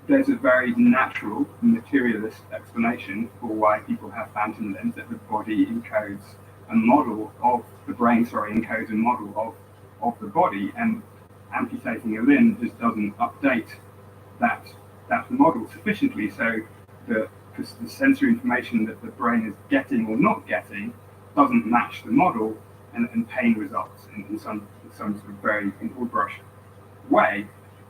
there's a very natural, materialist explanation for why people have phantom limbs, that the body encodes a model of the brain, encodes a model of the body, and amputating a limb just doesn't update that model sufficiently, so the sensory information that the brain is getting or not getting doesn't match the model, and pain results in some sort of very broad brush way.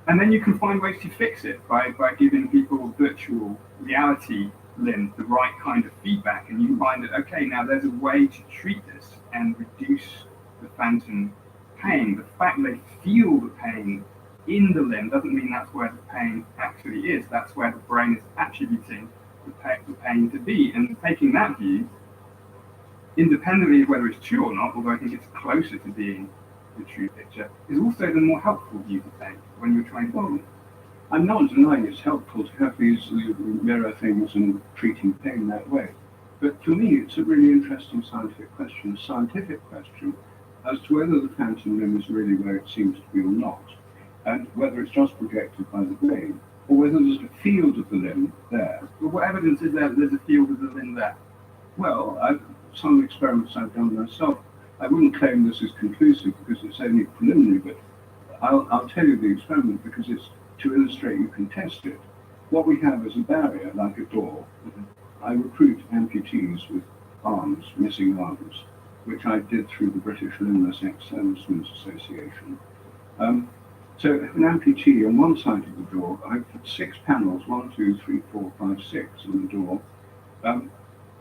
And then you can find ways to fix it by giving people virtual reality limbs the right kind of feedback, and you find that, okay, now there's a way to treat this and reduce the phantom pain. The fact they feel the pain in the limb doesn't mean that's where the pain actually is. That's where the brain is attributing the pain to be. And taking that view, independently of whether it's true or not, although I think it's closer to being the true picture, is also the more helpful view to take when you're trying to. I'm not denying it's helpful to have these mirror things and treating pain that way. But for me, it's a really interesting scientific question as to whether the phantom limb is really where it seems to be or not, and whether it's just projected by the brain, or whether there's a field of the limb there. But what evidence is there that there's a field of the limb there? Well, some experiments I've done myself, I wouldn't claim this is conclusive because it's only preliminary, but I'll tell you the experiment because it's to illustrate you can test it. What we have is a barrier, like a door. I recruit amputees with arms, missing arms, which I did through the British Limbless Ex-Servicemen's Association. So an amputee on one side of the door, I put 6 panels, 1, 2, 3, 4, 5, 6 on the door.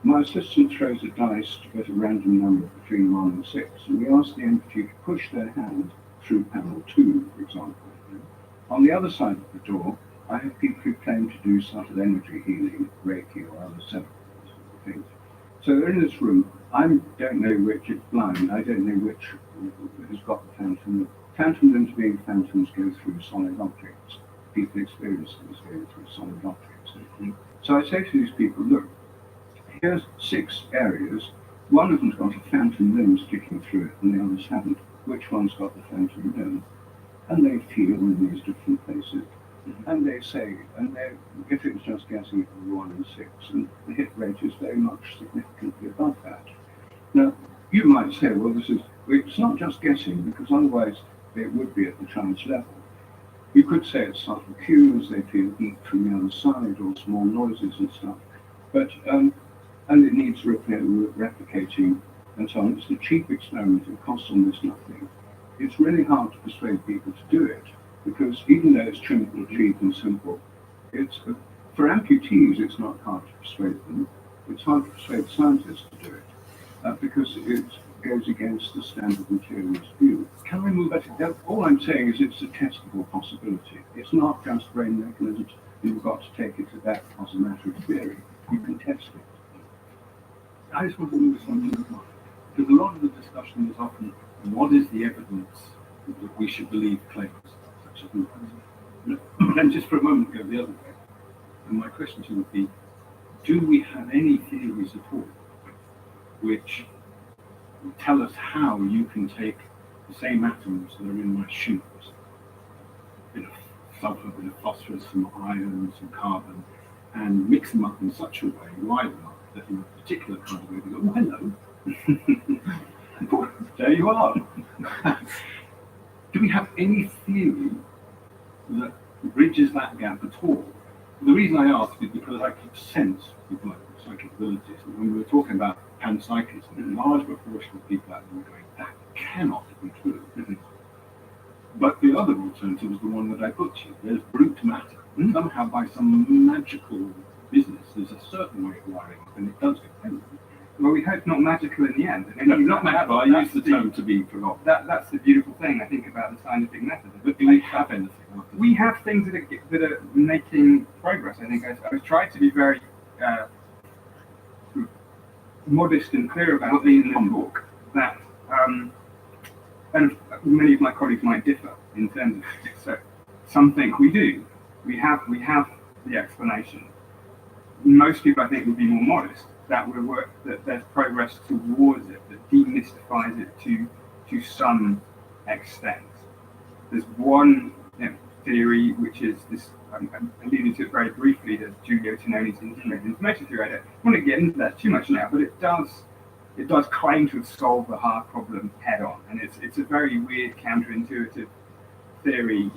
My assistant throws a dice to get a random number between 1 and 6, and we ask the amputee to push their hand through panel 2, for example. On the other side of the door, I have people who claim to do subtle energy healing, Reiki or other several things. So they're in this room. I don't know which, it's blind, I don't know which has got the phantom. Phantom limbs being phantoms go through solid objects. People experience them as going through solid objects. So I say to these people, look, here's 6 areas. One of them's got a phantom limb sticking through it, and the others haven't. Which one's got the phantom limb? And they feel in these different places. And they say, if it's just guessing it was 1 and 6, and the hit rate is very much significantly above that. Now, you might say, well, it's not just guessing, because otherwise it would be at the chance level. You could say it's subtle cues, they feel heat from the other side or small noises and stuff. But, and it needs replicating and so on. It's a cheap experiment, it costs almost nothing. It's really hard to persuade people to do it because even though it's cheap and simple, it's for amputees it's not hard to persuade them. It's hard to persuade scientists to do it because it goes against the standard materialist view. Can I move that? All I'm saying is it's a testable possibility. It's not just brain mechanisms, and you've got to take it to that as a matter of theory. You can test it. I just want to move this on to the point, because a lot of the discussion is often what is the evidence that we should believe claims such as these. Then just for a moment go the other way. And my question to you would be, do we have any theories at all which tell us how you can take the same atoms that are in my shoes, a bit of sulfur, a bit of phosphorus, some iron, some carbon, and mix them up in such a way, wire them up, that in a particular kind of way they go, oh, hello. There you are. Do we have any theory that bridges that gap at all? The reason I ask is because I could sense people like psychic abilities. And when we were talking about panpsychism, a large proportion of people out there were going, that cannot be true. But the other alternative is the one that I put to you. There's brute matter. Somehow, by some magical business, there's a certain way of wiring up, and it does get painful. Well, we hope not magical in the end. No, not magical. I use the term to be forgotten. That's the beautiful thing, I think, about the scientific method. But do we have anything? We have things that are making progress. I think I was trying to be very modest and clear about in the book that, and many of my colleagues might differ in terms of this. So some think we do. We have the explanation. Most people, I think, would be more modest that there's progress towards it, that demystifies it to some extent. There's one theory which is this. I'm alluding to it very briefly, the Giulio Tononi's integrated information theory. I don't want to get into that too much now, but it does claim to have solved the hard problem head on, and it's a very weird, counterintuitive theory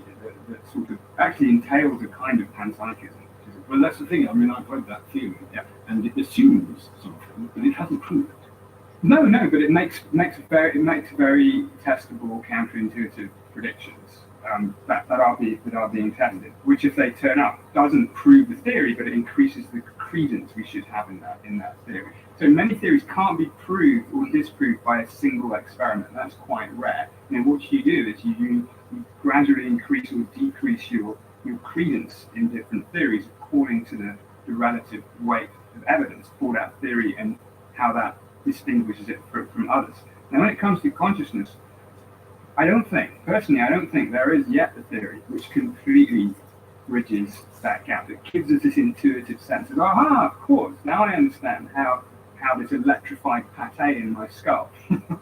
that sort of actually entails a kind of panpsychism. Well, that's the thing. I mean, I've read that theory, and it assumes something, but it hasn't proved it. No, but it makes very testable, counterintuitive predictions that are being tested. Which, if they turn up, doesn't prove the theory, but it increases the credence we should have in that theory. So many theories can't be proved or disproved by a single experiment. That's quite rare. And what you do is you gradually increase or decrease your credence in different theories according to the relative weight of evidence for that theory and how that distinguishes it from others. Now, when it comes to consciousness, I don't think there is yet a theory which completely bridges that gap. It gives us this intuitive sense of, aha, of course, now I understand how this electrified pate in my skull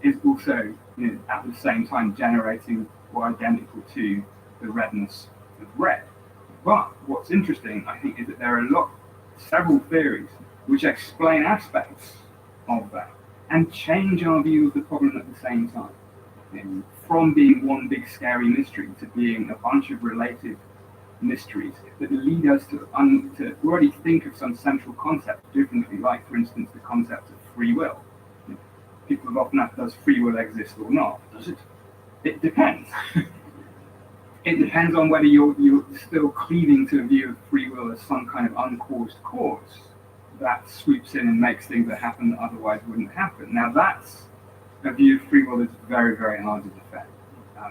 is also, at the same time generating or identical to the redness of red. But what's interesting, I think, is that there are several theories which explain aspects of that and change our view of the problem at the same time. From being one big scary mystery to being a bunch of related mysteries that lead us to already think of some central concept differently, like, for instance, the concept of free will. People have often asked, does free will exist or not? Does it? It depends. It depends on whether you're still cleaving to a view of free will as some kind of uncaused cause that swoops in and makes things that happen that otherwise wouldn't happen. Now, that's a view of free will that's very, very hard to defend.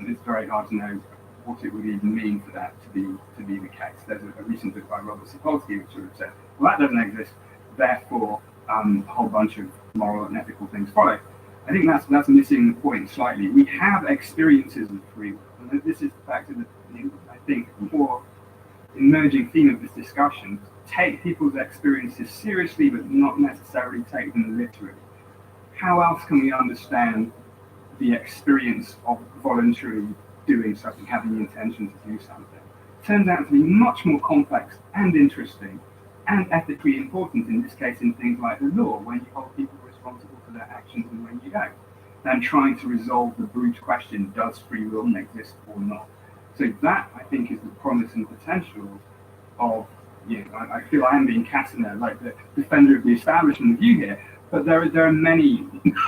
It's very hard to know what it would even mean for that to be the case. There's a recent book by Robert Sapolsky which sort of said, well, that doesn't exist, therefore a whole bunch of moral and ethical things follow. I think that's missing the point slightly. We have experiences of free will, and this is the fact that I think more emerging theme of this discussion: take people's experiences seriously, but not necessarily take them literally. How else can we understand the experience of voluntarily doing something, having the intention to do something? Turns out to be much more complex and interesting and ethically important, in this case, in things like the law, when you hold people responsible for their actions and when you don't, than trying to resolve the brute question, does free will exist or not? So that, I think, is the promise and potential of, I feel I am being cast in there like the defender of the establishment view here, but there are many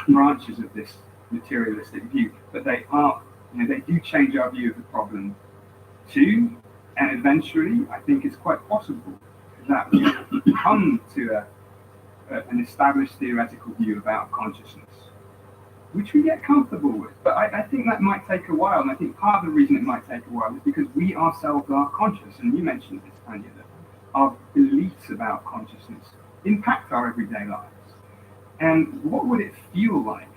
branches of this materialistic view, but they are, they do change our view of the problem too, and eventually I think it's quite possible that we come to an established theoretical view about consciousness, which we get comfortable with. But I think that might take a while, and I think part of the reason it might take a while is because we ourselves are conscious, and you mentioned this, Tanya, that our beliefs about consciousness impact our everyday lives. And what would it feel like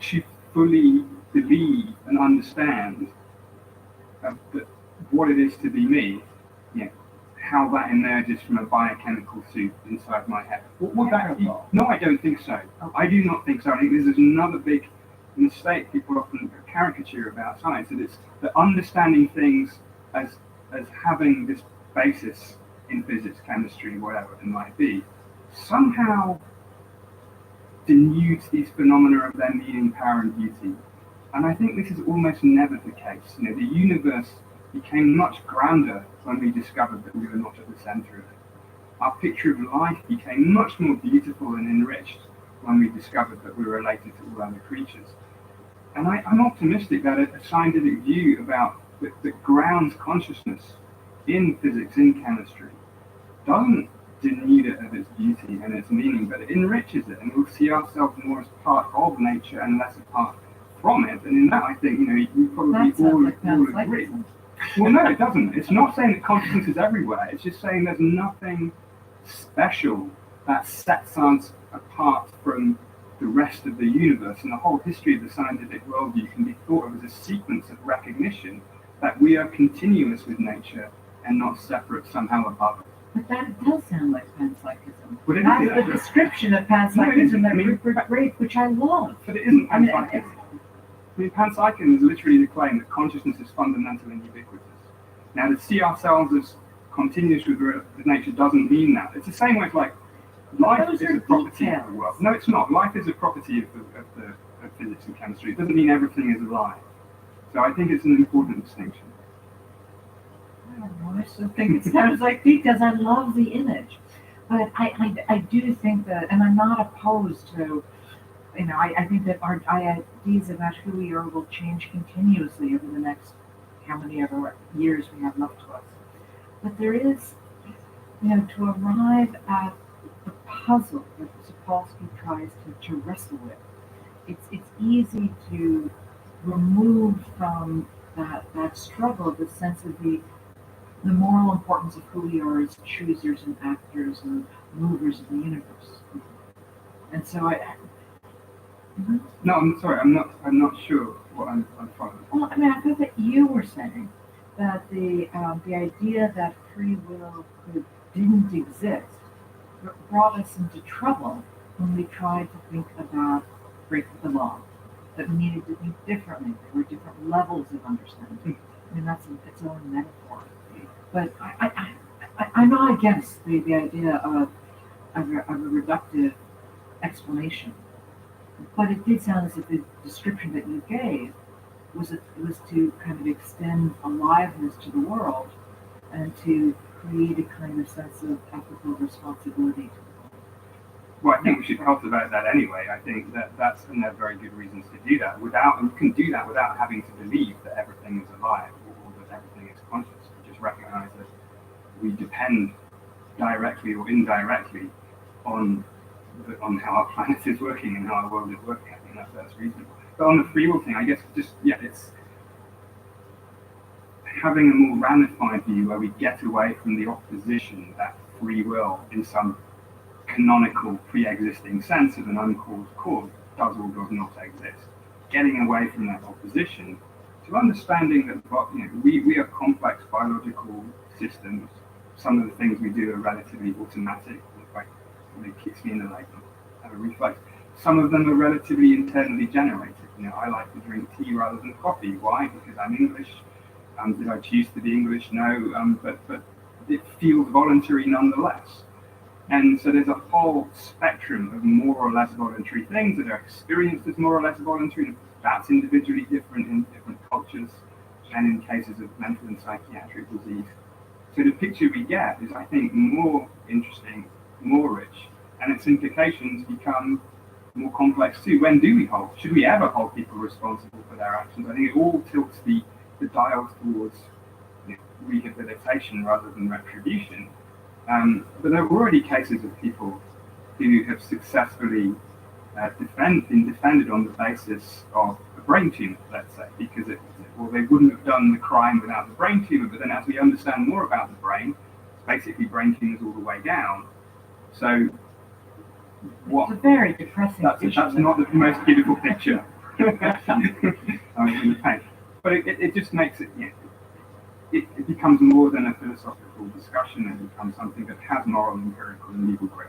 to fully believe and understand what it is to be me, how that emerges from a biochemical soup inside my head? What would that be? No, I don't think so. I do not think so. I think this is another big mistake people often caricature about science, that it's the understanding things as having this basis in physics, chemistry, whatever it might be, somehow denudes these phenomena of their meaning, power, and beauty. And I think this is almost never the case. The universe became much grander when we discovered that we were not at the center of it. Our picture of life became much more beautiful and enriched when we discovered that we were related to all other creatures. And I'm optimistic that a scientific view about that grounds consciousness in physics, in chemistry, doesn't denude it of its beauty and its meaning, but it enriches it, and we'll see ourselves more as part of nature and less apart from it. And in that, I think, we probably all agree. Well, no, it doesn't. It's not saying that consciousness is everywhere. It's just saying there's nothing special that sets us apart from the rest of the universe. And the whole history of the scientific worldview can be thought of as a sequence of recognition that we are continuous with nature and not separate somehow above it. But that does sound like panpsychism. But it That's is. the description of panpsychism that Rupert Grafe, which I love. But it isn't panpsychism. Panpsychism is literally the claim that consciousness is fundamental and ubiquitous. Now, to see ourselves as continuous with nature doesn't mean that. It's the same way, like, life is a property of the world. No, it's not. Life is a property of physics and chemistry. It doesn't mean everything is alive. So I think it's an important distinction. I don't know, I still think it sounds like because I love the image. But I do think that, and I'm not opposed to, I think that our ideas about who we are will change continuously over the next how many ever years we have left to us. But there is, to arrive at the puzzle that Sapolsky tries to wrestle with, it's easy to remove from that struggle the sense of the moral importance of who we are as choosers and actors and movers of the universe. And so No, I'm sorry. I'm not sure what I'm following. Well, I thought that you were saying that the idea that free will didn't exist brought us into trouble when we tried to think about breaking the law. That we needed to think differently. There were different levels of understanding. That's its own metaphor. But I'm not against the idea of a reductive explanation. But it did sound as if the description that you gave was to kind of extend aliveness to the world and to create a kind of sense of ethical responsibility to the world. Well, I think we should cultivate that anyway. I think that's and there are very good reasons to do that. And you can do that without having to believe that everything is alive or that everything is conscious. We just recognize that we depend directly or indirectly on how our planet is working and how our world is working. I think that's reasonable. But on the free will thing, I guess it's having a more ramified view where we get away from the opposition that free will in some canonical pre-existing sense of an uncaused cause does or does not exist. Getting away from that opposition to understanding that we are complex biological systems. Some of the things we do are relatively automatic. It kicks me in the leg, have a reflex. Some of them are relatively internally generated. I like to drink tea rather than coffee. Why? Because I'm English. Did I choose to be English? No, but it feels voluntary nonetheless. And so there's a whole spectrum of more or less voluntary things that are experienced as more or less voluntary. That's individually different in different cultures. and in cases of mental and psychiatric disease. So the picture we get is, I think, more interesting, more rich, and its implications become more complex too. When do we hold? Should we ever hold people responsible for their actions? I think it all tilts the dials towards rehabilitation rather than retribution. But there are already cases of people who have successfully been defended on the basis of a brain tumor, let's say, because they wouldn't have done the crime without the brain tumor. But then, as we understand more about the brain, it's basically brain tumors all the way down. So, what? It's a very depressing That's not the most beautiful picture. I mean, in the paint. But it just makes it, it becomes more than a philosophical discussion. It becomes something that has moral, empirical, and legal weight.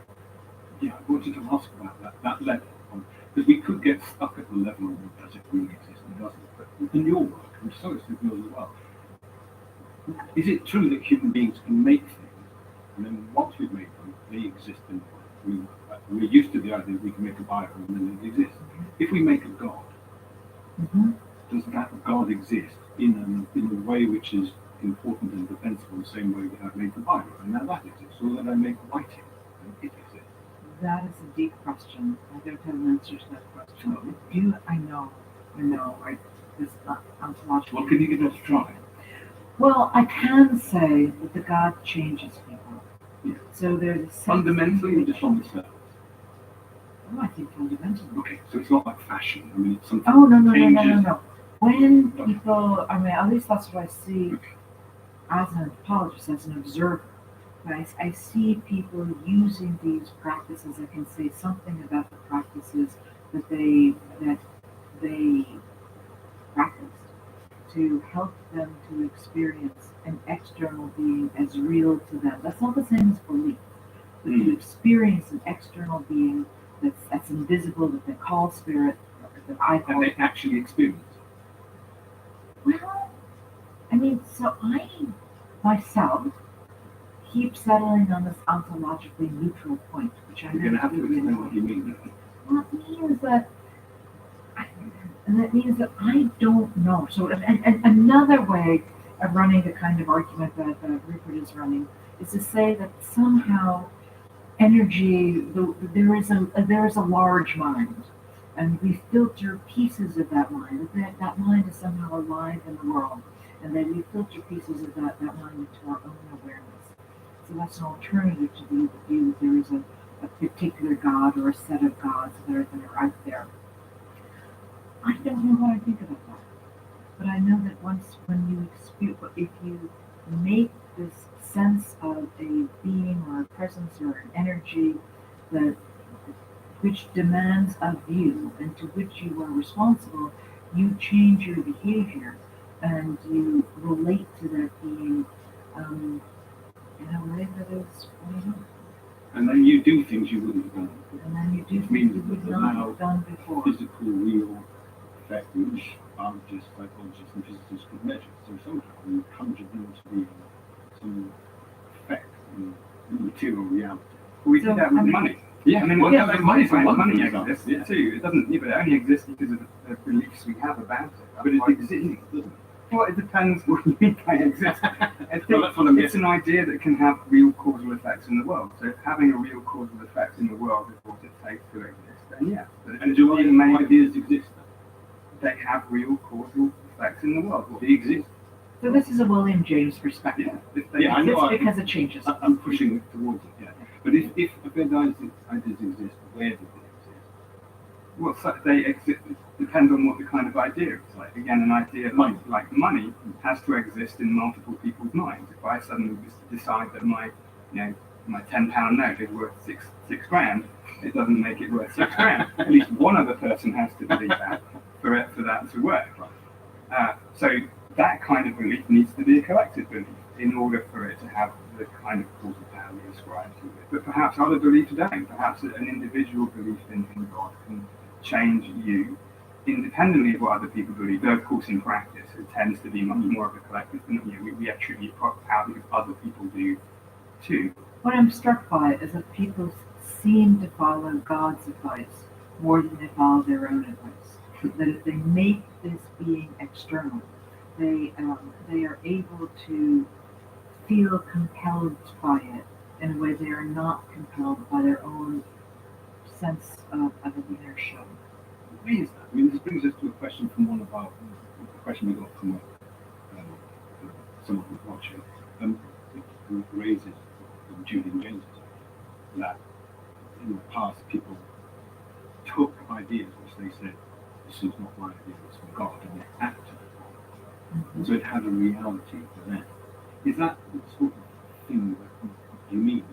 Yeah, I wanted to ask about that level, because we could get stuck at the level of does it really exist and doesn't. But in your work, and so it's with yours as well, is it true that human beings can make things, and then once we've made them, they exist in the world? We're used to the idea that we can make a bio and then it exists. If we make a god, does that god exist in a way which is important and defensible, the same way that I've made the bio, and now that exists, or that I make writing, and it exists? That is a deep question. I don't have an answer to that question. I know. This ontological. Well, can you give us a try? Well, I can say that the God changes people. Yeah. So there's a Fundamentally or just on the surface? Oh, I think fundamentally. Okay, so it's not like fashion. I mean, it's something. Oh, no. When people, at least that's what I see as an anthropologist, as an observer. I see people using these practices. I can say something about the practices that they practiced to help them to experience an external being as real to them. That's not the same as belief. But to experience an external being that's invisible, that they call spirit, that I call. And they actually experience. Well, so I myself keep settling on this ontologically neutral point, which You're going to have to explain what you mean. Well, that means that I don't know. So, and another way of running the kind of argument that Rupert is running is to say that somehow energy, there is a large mind, and we filter pieces of that mind. That mind is somehow alive in the world, and then we filter pieces of that mind into our own awareness. So that's an alternative to the view that there is a particular God or a set of gods that are out there. I don't know what I think about that, but I know that if you make this sense of a being or a presence or an energy which demands of you and to which you are responsible, you change your behavior and you relate to that being in a way that is, And then you do things you wouldn't have done. And then you do things you would not have done before. Physical, real effect, which biologists, psychologists, and physicists could measure. So somehow we conjured them to be some effect in material reality. We do that with money. Yeah, money exists too. It doesn't. But it only exists because of the beliefs we have about it. But it exists, doesn't it? Well, it depends what you mean by exist. It's an idea that can have real causal effects in the world. So if having a real causal effect in the world is what it takes to exist, then yeah. And do ideas exist? They have real causal effects in the world. They exist. So this is a William James perspective. Yeah, I know. Because it changes. I'm pushing towards it, yeah. But if ideas exist, where do they exist? Well, so they exist. Depends on what the kind of idea is. Like again, an idea like money has to exist in multiple people's minds. If I suddenly decide that my £10 note is worth six grand, it doesn't make it worth 6 grand. At least one other person has to believe that for that to work. So that kind of belief needs to be a collective belief in order for it to have the kind of causal power we ascribe to it. But perhaps other beliefs don't. Perhaps an individual belief in God can change you independently of what other people believe. Though, of course, in practice, it tends to be much more of a collective thing. We attribute power because other people do too. What I'm struck by is that people seem to follow God's advice more than they follow their own advice. That if they make this being external, they are able to feel compelled by it in a way they are not compelled by their own sense of inertia. Why is that? I mean, this brings us to a question from one of our, a question we got from someone who's watching, who raises Julian James, that in the past people took ideas which they said, this is not my idea, it's from God, and they acted it. And so it had a reality for them. Is that the sort of thing that you mean,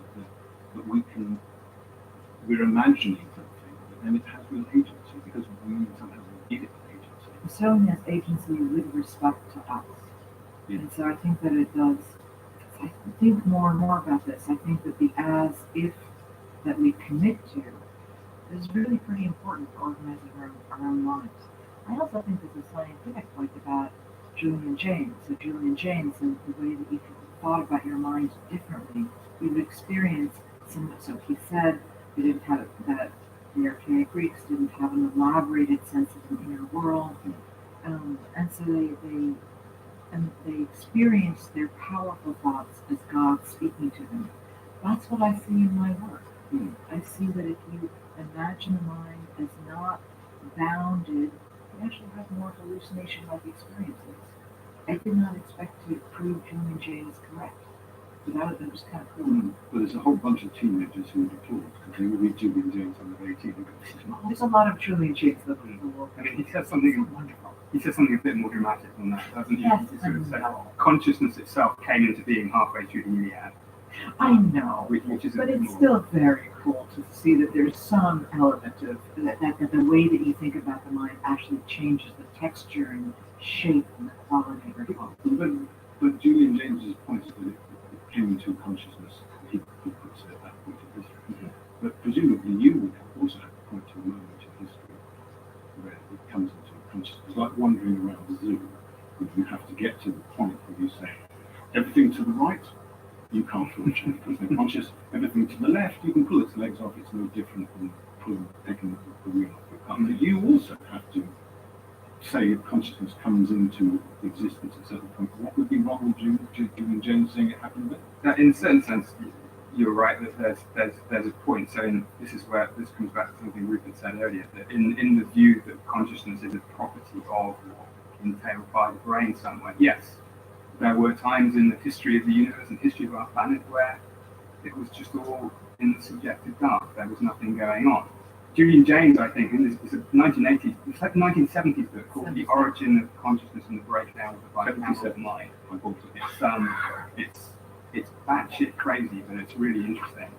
that we're imagining something, but then it has real agency, because we somehow give it agency? It certainly has agency with respect to us. Yeah. And so I think that it does. I think more and more about this. I think that the as if that we commit to is really pretty important for organizing our own lives. I also think there's a scientific point about Julian James. So Julian James and the way that you thought about your mind differently, you've experienced some. So he said they didn't have that. The archaic Greeks didn't have an elaborated sense of an inner world, and so they experienced their powerful thoughts as God speaking to them. That's what I see in my work. I see that if you imagine the mind as not bounded, you actually have more hallucination-like experiences. I did not expect to prove Julian James correct. Without it, it was kind of cool. But there's a whole bunch of teenagers who would applaud, because they would read Julian James when they're 18 and go, this is not. There's a lot of Julian James that I mean, he says something wonderful. He says something a bit more dramatic than that, doesn't he? Yes, He sort of I said, know. consciousness itself came into being halfway through the Iliad. I know, Which is a but bit it's more- still very cool to see that there's some element of that the way that you think about the mind actually changes the texture and shape and the quality of your thought. But Julian James's point is that it came into consciousness, he puts it at that point in history. But presumably you would also have to point to a moment in history where it comes into consciousness. It's like wandering around the zoo. You have to get to the point where you say, everything to the right, you can't launch it because they're conscious. Everything to the left, you can pull its legs off. It's no different than taking the wheel off your car. But you also have to say if consciousness comes into existence at a certain point. What would be wrong with Julian James saying it happened then? In a certain sense, you're right that there's a point. So this comes back to something Rupert said earlier, that in the view that consciousness is a property of entailed by the brain somewhere. Yes, there were times in the history of the universe and history of our planet where it was just all in the subjective dark. There was nothing going on. Julian James, I think, in this 1980s, it's like 1970s book called The Origin of Consciousness and the Breakdown of the Bicameral Mind. It's batshit crazy, but it's really interesting.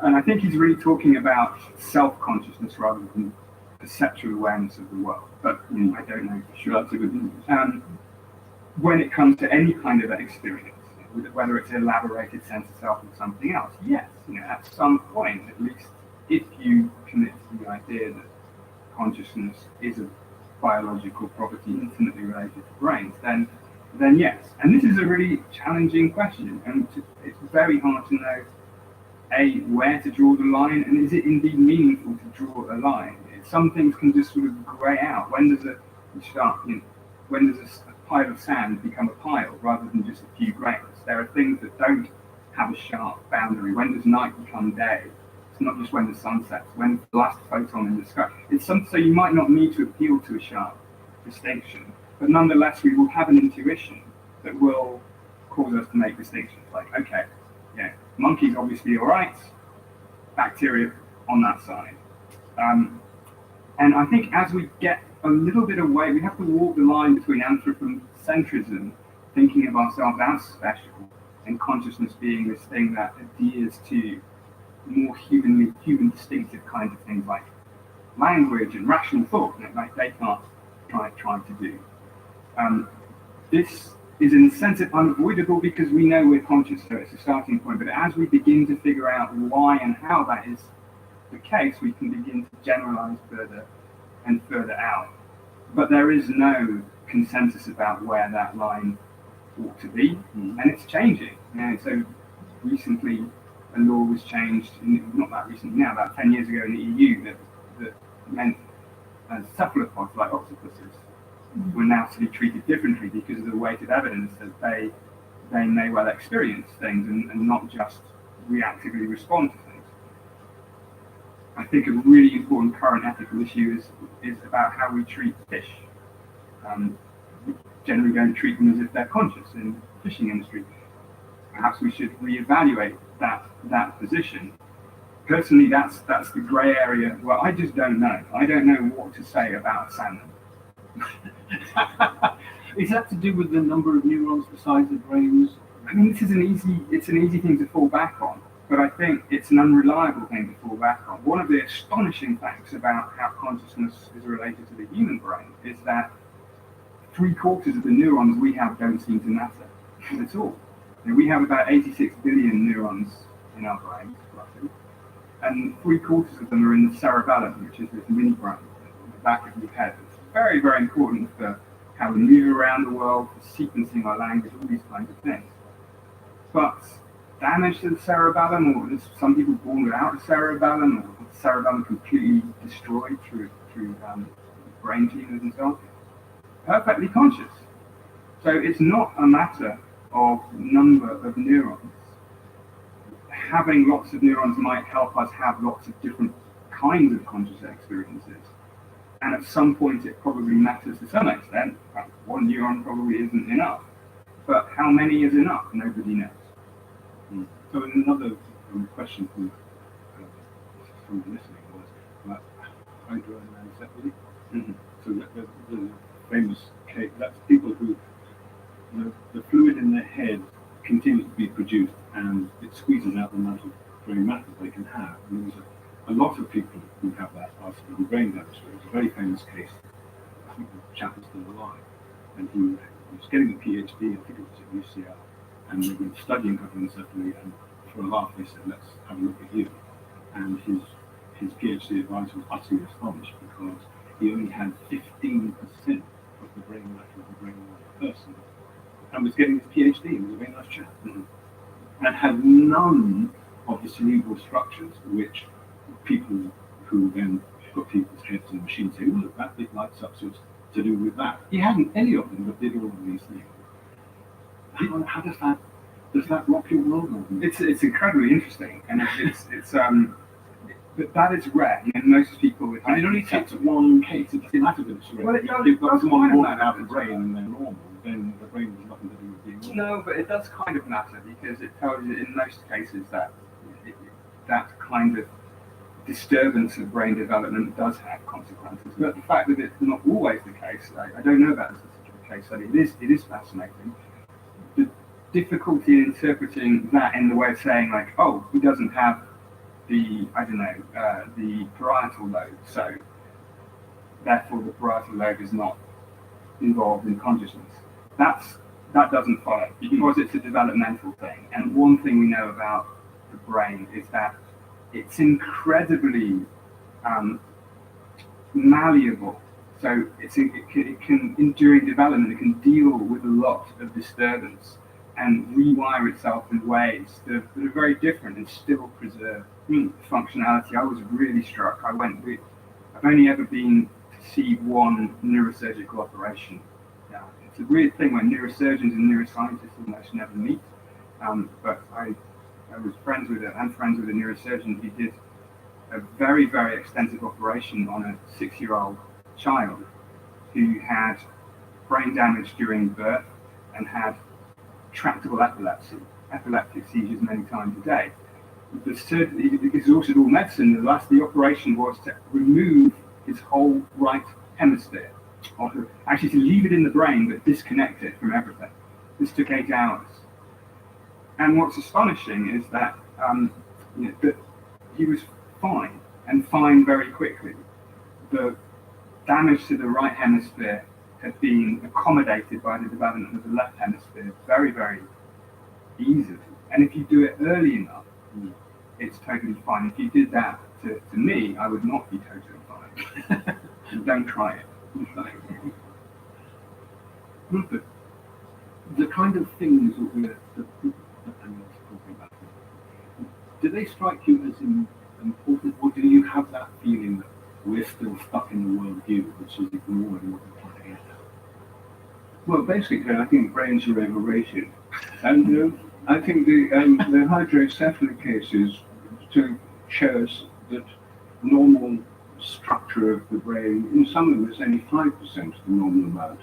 And I think he's really talking about self-consciousness rather than perceptual awareness of the world. But I don't know for sure. That's a good news. When it comes to any kind of experience, whether it's an elaborated sense of self or something else, yes, at some point, at least, if you commit to the idea that consciousness is a biological property intimately related to brains, then yes. And this is a really challenging question, and it's very hard to know, A, where to draw the line, and is it indeed meaningful to draw a line? Some things can just sort of grey out. When does a pile of sand become a pile rather than just a few grains? There are things that don't have a sharp boundary. When does night become day? It's not just when the sun sets, when the last photon in the sky. So you might not need to appeal to a sharp distinction, but nonetheless we will have an intuition that will cause us to make distinctions. Like, okay, monkeys obviously all right, bacteria on that side. And I think as we get a little bit away, we have to walk the line between anthropocentrism, thinking of ourselves as special, and consciousness being this thing that adheres to more human distinctive kinds of things like language and rational thought, like Descartes tried to do. This is in a sense unavoidable because we know we're conscious, so it's a starting point. But as we begin to figure out why and how that is the case, we can begin to generalize further and further out. But there is no consensus about where that line ought to be, and it's changing. So recently, a law was changed, not that recently now, about 10 years ago in the EU, that meant cephalopods like octopuses were now to be treated differently because of the weight of evidence that they may well experience things and not just reactively respond to things. I think a really important current ethical issue is about how we treat fish. We're generally going to treat them as if they're conscious in the fishing industry. Perhaps we should reevaluate that position. Personally, that's the grey area. Well, I just don't know. I don't know what to say about salmon. Is that to do with the number of neurons the size of brains? I mean, it's an easy thing to fall back on, but I think it's an unreliable thing to fall back on. One of the astonishing facts about how consciousness is related to the human brain is that 3/4 of the neurons we have don't seem to matter at all. You know, we have about 86 billion neurons in our brains, roughly, and 3/4 of them are in the cerebellum, which is this mini brain at the back of your head. It's very, very important for how we move around the world, for sequencing our language, all these kinds of things. But damage to the cerebellum, or some people born without a cerebellum, or the cerebellum completely destroyed through brain tumors and so on, perfectly conscious. So it's not a matter of number of neurons. Having lots of neurons might help us have lots of different kinds of conscious experiences. And at some point it probably matters to some extent. One neuron probably isn't enough. But how many is enough? Nobody knows. So another question from somebody listening was about hydroanencephaly. So the famous case, that's people who the fluid in their head continues to be produced and it squeezes out the amount of brain matter they can have. And there's a lot of people who have that are still brain damage. There's a very famous case, I think the chap is still alive, and he was getting a PhD, I think it was at UCL, and they've been studying hydroanencephaly, and for a laugh they said, let's have a look at you. And his PhD advisor was utterly astonished because he only had 15% of the brain matter of the brain of a person, and was getting his PhD. He was a very nice chap, and had none of the cerebral structures which people who then put people's heads in the machine say, oh, look, that bit lights up, so it's to do with that. He hadn't any of them, but did all of these things. How does that rock your world? It's incredibly interesting, and but that is rare. You know, most people. And it only takes one case. It doesn't matter if it's rare. Well, it if you've got does someone kind of born matter. out of the brain and they're normal, then the brain has nothing to do with being normal. No, but it does kind of matter because it tells you in most cases that that kind of disturbance of brain development does have consequences. But the fact that it's not always the case, I don't know that as a case study. It is fascinating. The difficulty in interpreting that in the way of saying like, oh, he doesn't have the parietal lobe, so therefore the parietal lobe is not involved in consciousness. That doesn't follow because it's a developmental thing. And one thing we know about the brain is that it's incredibly malleable. So it can, during development, it can deal with a lot of disturbance and rewire itself in ways that are very different and still preserve functionality. I was really struck. I've only ever been to see one neurosurgical operation. It's a weird thing when neurosurgeons and neuroscientists almost never meet. But I was friends with a neurosurgeon who did a very, very extensive operation on a 6-year-old child who had brain damage during birth and had tractable epileptic seizures many times a day. He exhausted all medicine. The operation was to remove his whole right hemisphere, actually to leave it in the brain but disconnect it from everything. This took 8 hours. And what's astonishing is that, that he was fine, and fine very quickly. The damage to the right hemisphere had been accommodated by the development of the left hemisphere very, very easily. And if you do it early enough, it's totally fine. If you did that to me, I would not be totally fine. Don't try it. Rupert, the kind of things that we're talking about, do they strike you as important, or do you have that feeling that we're still stuck in the worldview, which is ignoring what we're trying to get at? Well, basically, I think brains are overrated. And I think the hydrocephalus cases shows that normal structure of the brain, in some of them, is only 5% of the normal amount.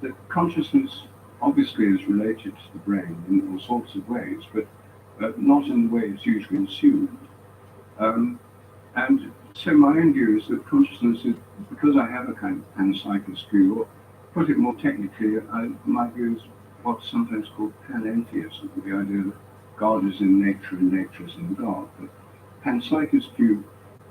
That consciousness obviously is related to the brain in all sorts of ways, but not in the way it's usually assumed. And so my own view is that consciousness is, because I have a kind of panpsychist view, or put it more technically, my view is what's sometimes called panentheism, the idea that God is in nature and nature is in God. But panpsychist view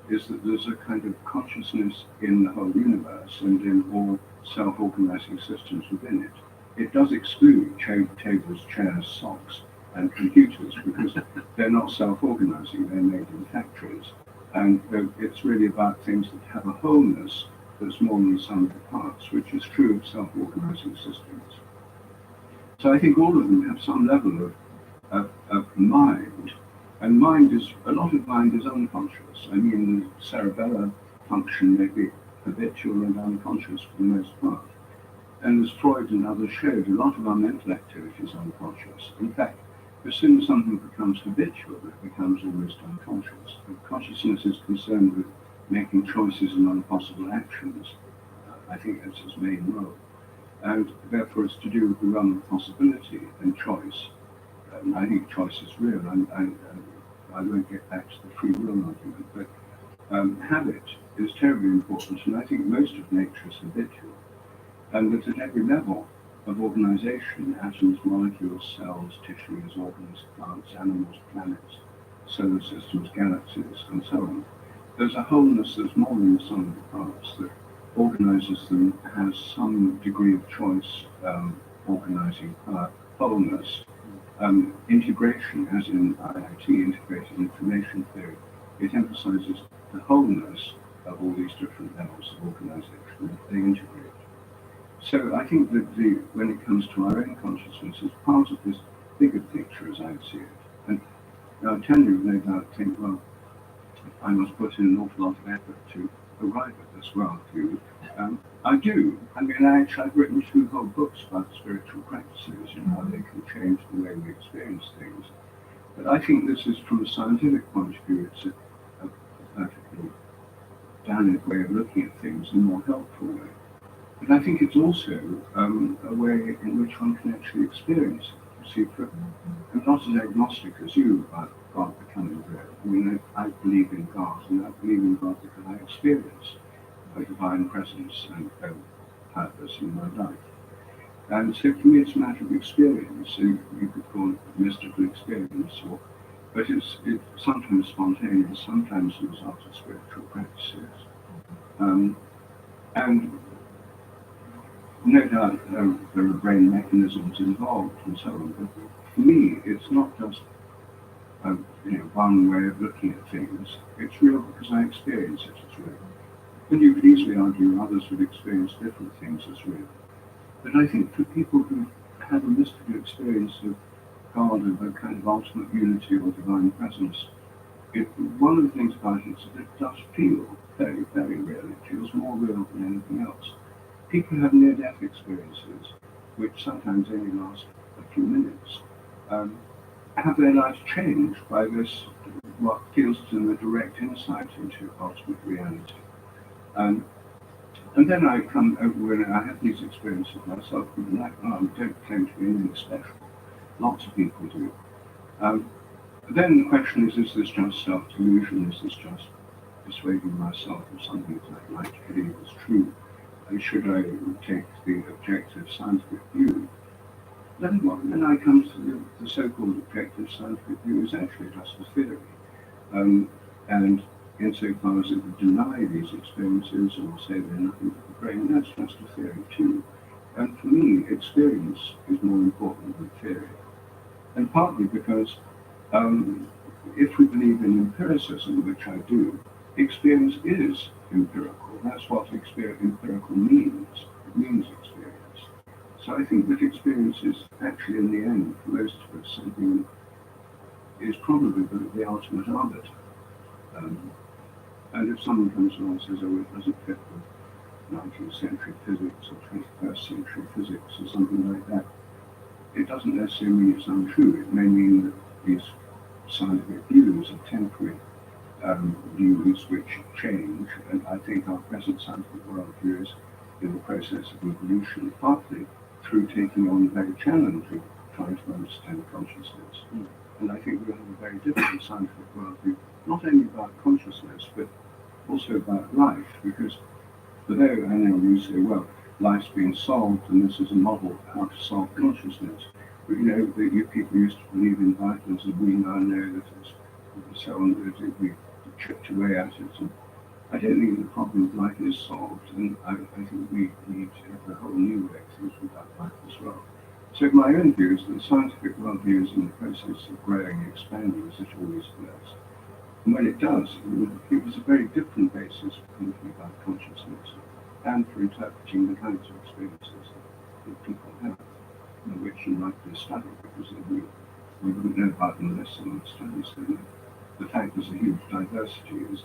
is that there's a kind of consciousness in the whole universe and in all self-organizing systems within it. It does exclude tables, chairs, socks, and computers because they're not self-organizing, they're made in factories. And it's really about things that have a wholeness that's more than the sum of the parts, which is true of self-organizing systems. So I think all of them have some level of mind, and a lot of mind is unconscious. I mean, the cerebellar function may be habitual and unconscious for the most part. And as Freud and others showed, a lot of our mental activity is unconscious. In fact, as soon as something becomes habitual, it becomes almost unconscious. And consciousness is concerned with making choices and other possible actions. I think that's its main role. And therefore it's to do with the realm of possibility and choice. And I think choice is real. I won't get back to the free will argument, but habit is terribly important, and I think most of nature is habitual. And that at every level of organization, atoms, molecules, cells, tissues, organs, plants, animals, planets, solar systems, galaxies, and so on, there's a wholeness that's more than the sum of the parts that organizes them, has some degree of choice, organizing power, wholeness, integration, as in IIT, integrated information theory. It emphasizes the wholeness of all these different levels of organization that they integrate. So I think that when it comes to our own consciousness, it's part of this bigger picture as I see it. And I tell you, no doubt think, well, I must put in an awful lot of effort to arrive at this worldview. I do. I mean, I've written 2 whole books about spiritual practices and how they can change the way we experience things. But I think this is, from a scientific point of view, it's a perfectly valid way of looking at things, a more helpful way. But I think it's also a way in which one can actually experience it. You see, I'm not as agnostic as you about God becoming real. I mean, I believe in God, and I believe in God because I experience a divine presence and purpose in my life. And so for me, it's a matter of experience. So you could call it a mystical experience, but it's sometimes spontaneous, sometimes a result of spiritual practices. And no doubt there are brain mechanisms involved and so on, but for me, it's not just one way of looking at things. It's real because I experience it as real. And you could easily argue others would experience different things as real. But I think for people who have a mystical experience of God, of a kind of ultimate unity or divine presence, one of the things about it is that it does feel very, very real. It feels more real than anything else. People have near-death experiences, which sometimes only last a few minutes, have their lives changed by this, what feels to them a direct insight into ultimate reality. And then I come over when I have these experiences myself, and I don't claim to be anything special. Lots of people do. Then the question is this just self-delusion? Is this just persuading myself of something that I'd like to believe is true? And should I take the objective scientific view? Then I come to the so-called objective scientific view is actually just a theory. And insofar as it would deny these experiences or say they're nothing but the brain, that's just a theory too. And for me, experience is more important than theory. And partly because if we believe in empiricism, which I do, experience is empirical. That's what empirical means. It means experience. So I think that experience is actually, in the end, for most of us, something is probably the ultimate arbiter. And if someone comes along and says, oh, it doesn't fit with 19th century physics or 21st century physics or something like that, it doesn't necessarily mean it's untrue. It may mean that these scientific views are temporary views which change, and I think our present scientific worldview is in the process of evolution, partly through taking on the very challenge of trying to understand consciousness. And I think we have a very different scientific worldview, not only about consciousness, but also about life, because although I know you say, well, life's been solved and this is a model of how to solve consciousness, but you know, that you people used to believe in violence and we now know that it's so on, that we chipped away at it. And I don't think the problem of life is solved, and I think we need to have a whole new way of thinking about life as well. So my own view is that the scientific worldview is in the process of growing and expanding, as it always does. And when it does, it will give us a very different basis for thinking about consciousness and for interpreting the kinds of experiences that people have, which you might study, because we wouldn't know about them unless someone studies them. The fact there's a huge diversity is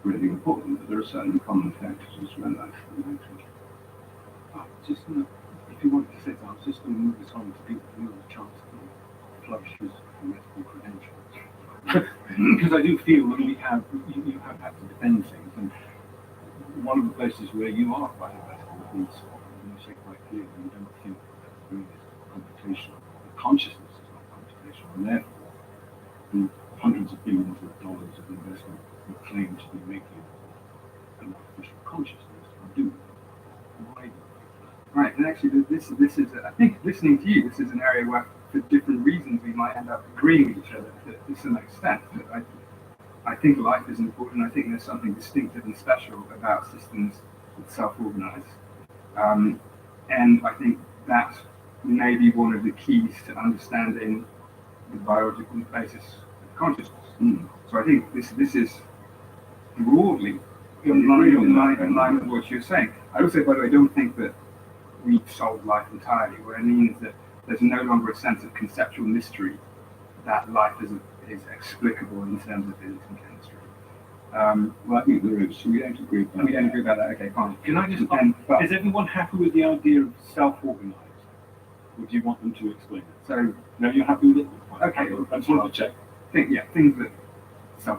really important, but there are certain common factors as well, actually. If you wanted to say that, I was just going to move this on to give you a chance to flush his medical credentials. Because I do feel that you have had to defend things, and one of the places where you are quite medical is, you say quite clearly, you don't think that the brain is computational, consciousness is not computational, and therefore the hundreds of billions of dollars of investment you claim to be making an artificial consciousness do. Why? Right, and actually, this is, I think, listening to you, this is an area where, for different reasons, we might end up agreeing with each other to some extent. But I think life is important. I think there's something distinctive and special about systems that self-organize. And I think that may be one of the keys to understanding the biological basis of consciousness. So I think this is broadly in line with what you're saying. I also, by the way, don't think that we've solved life entirely. What I mean is that there's no longer a sense of conceptual mystery that life is explicable in terms of physics and chemistry. Well, I think there is. So we don't agree about that. We don't agree about that. Okay, fine. Can I just is everyone happy with the idea of self-organized? Or do you want them to explain it? So, no, you're happy with it? Okay. I just wanted to check. Things that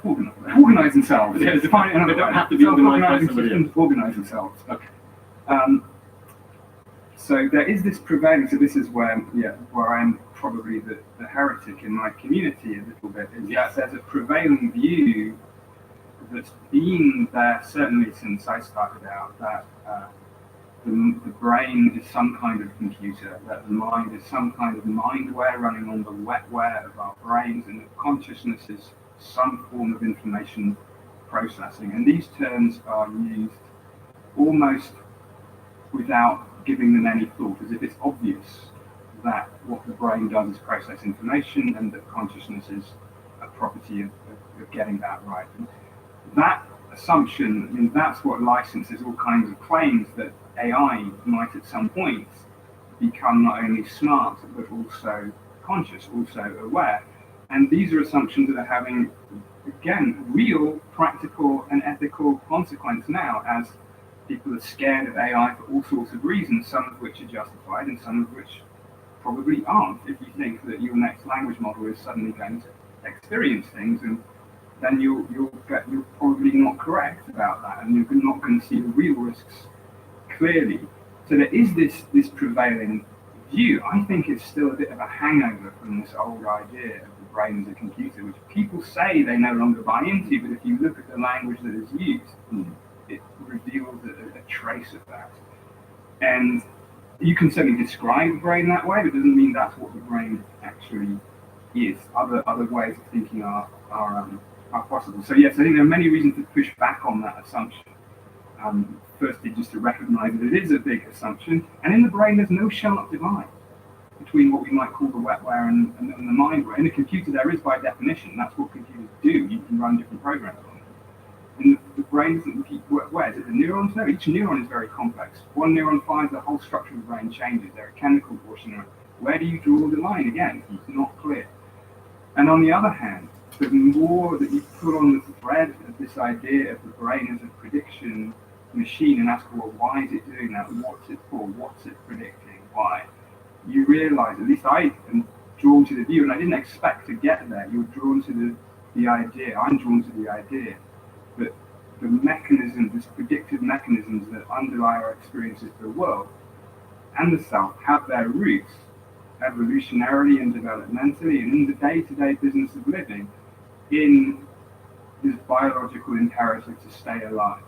organize themselves. Yeah, They don't have to be organized by somebody else. Organize themselves. Okay. So there is this prevailing. So this is where I'm probably the heretic in my community a little bit. Is that there's a prevailing view that's been there certainly since I started out, that the brain is some kind of computer, that the mind is some kind of mindware running on the wetware of our brains, and that consciousness is some form of information processing. And these terms are used almost without giving them any thought, as if it's obvious that what the brain does is process information and that consciousness is a property of getting that right. And that assumption, I mean, that's what licenses all kinds of claims that AI might at some point become not only smart, but also conscious, also aware. And these are assumptions that are having, again, real practical and ethical consequence now, as people are scared of AI for all sorts of reasons, some of which are justified and some of which probably aren't. If you think that your next language model is suddenly going to experience things, and then you're probably not correct about that, and you're not going to see the real risks clearly. So there is this prevailing view. I think it's still a bit of a hangover from this old idea of the brain as a computer, which people say they no longer buy into, but if you look at the language that is used, it reveals a trace of that. And you can certainly describe the brain that way, but it doesn't mean that's what the brain actually is. Other ways of thinking are possible. So yes, I think there are many reasons to push back on that assumption. Firstly, just to recognize that it is a big assumption, and in the brain there's no sharp divide between what we might call the wetware and the mindware. In a computer there is by definition. That's what computers do. You can run different programs on it. And the brain doesn't keep where is it? The neurons? No, each neuron is very complex. One neuron finds the whole structure of the brain changes. There are chemical portion. Where do you draw the line? Again, it's not clear. And on the other hand, the more that you put on the thread of this idea of the brain as a prediction machine and ask, well, why is it doing that? What's it for? What's it predicting? Why? You realize, at least I am drawn to the view, and I didn't expect to get there. You're drawn to the idea. I'm drawn to the idea that the mechanisms, these predictive mechanisms that underlie our experiences of the world and the self have their roots evolutionarily and developmentally and in the day-to-day business of living in this biological imperative to stay alive.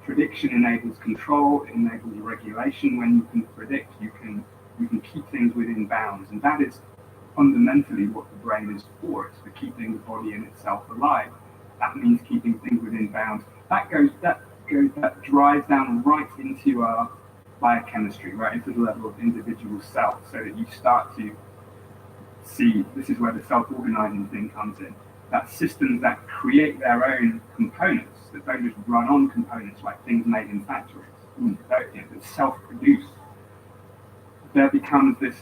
Prediction enables control, it enables regulation. When you can predict, you can keep things within bounds, and that is fundamentally what the brain is for. It's for keeping the body and itself alive. That means keeping things within bounds. That drives down right into our biochemistry, right into the level of individual self, so that you start to see, this is where the self-organizing thing comes in, that systems that create their own components, that don't just run on components like things made in factories, that self-produce. There becomes this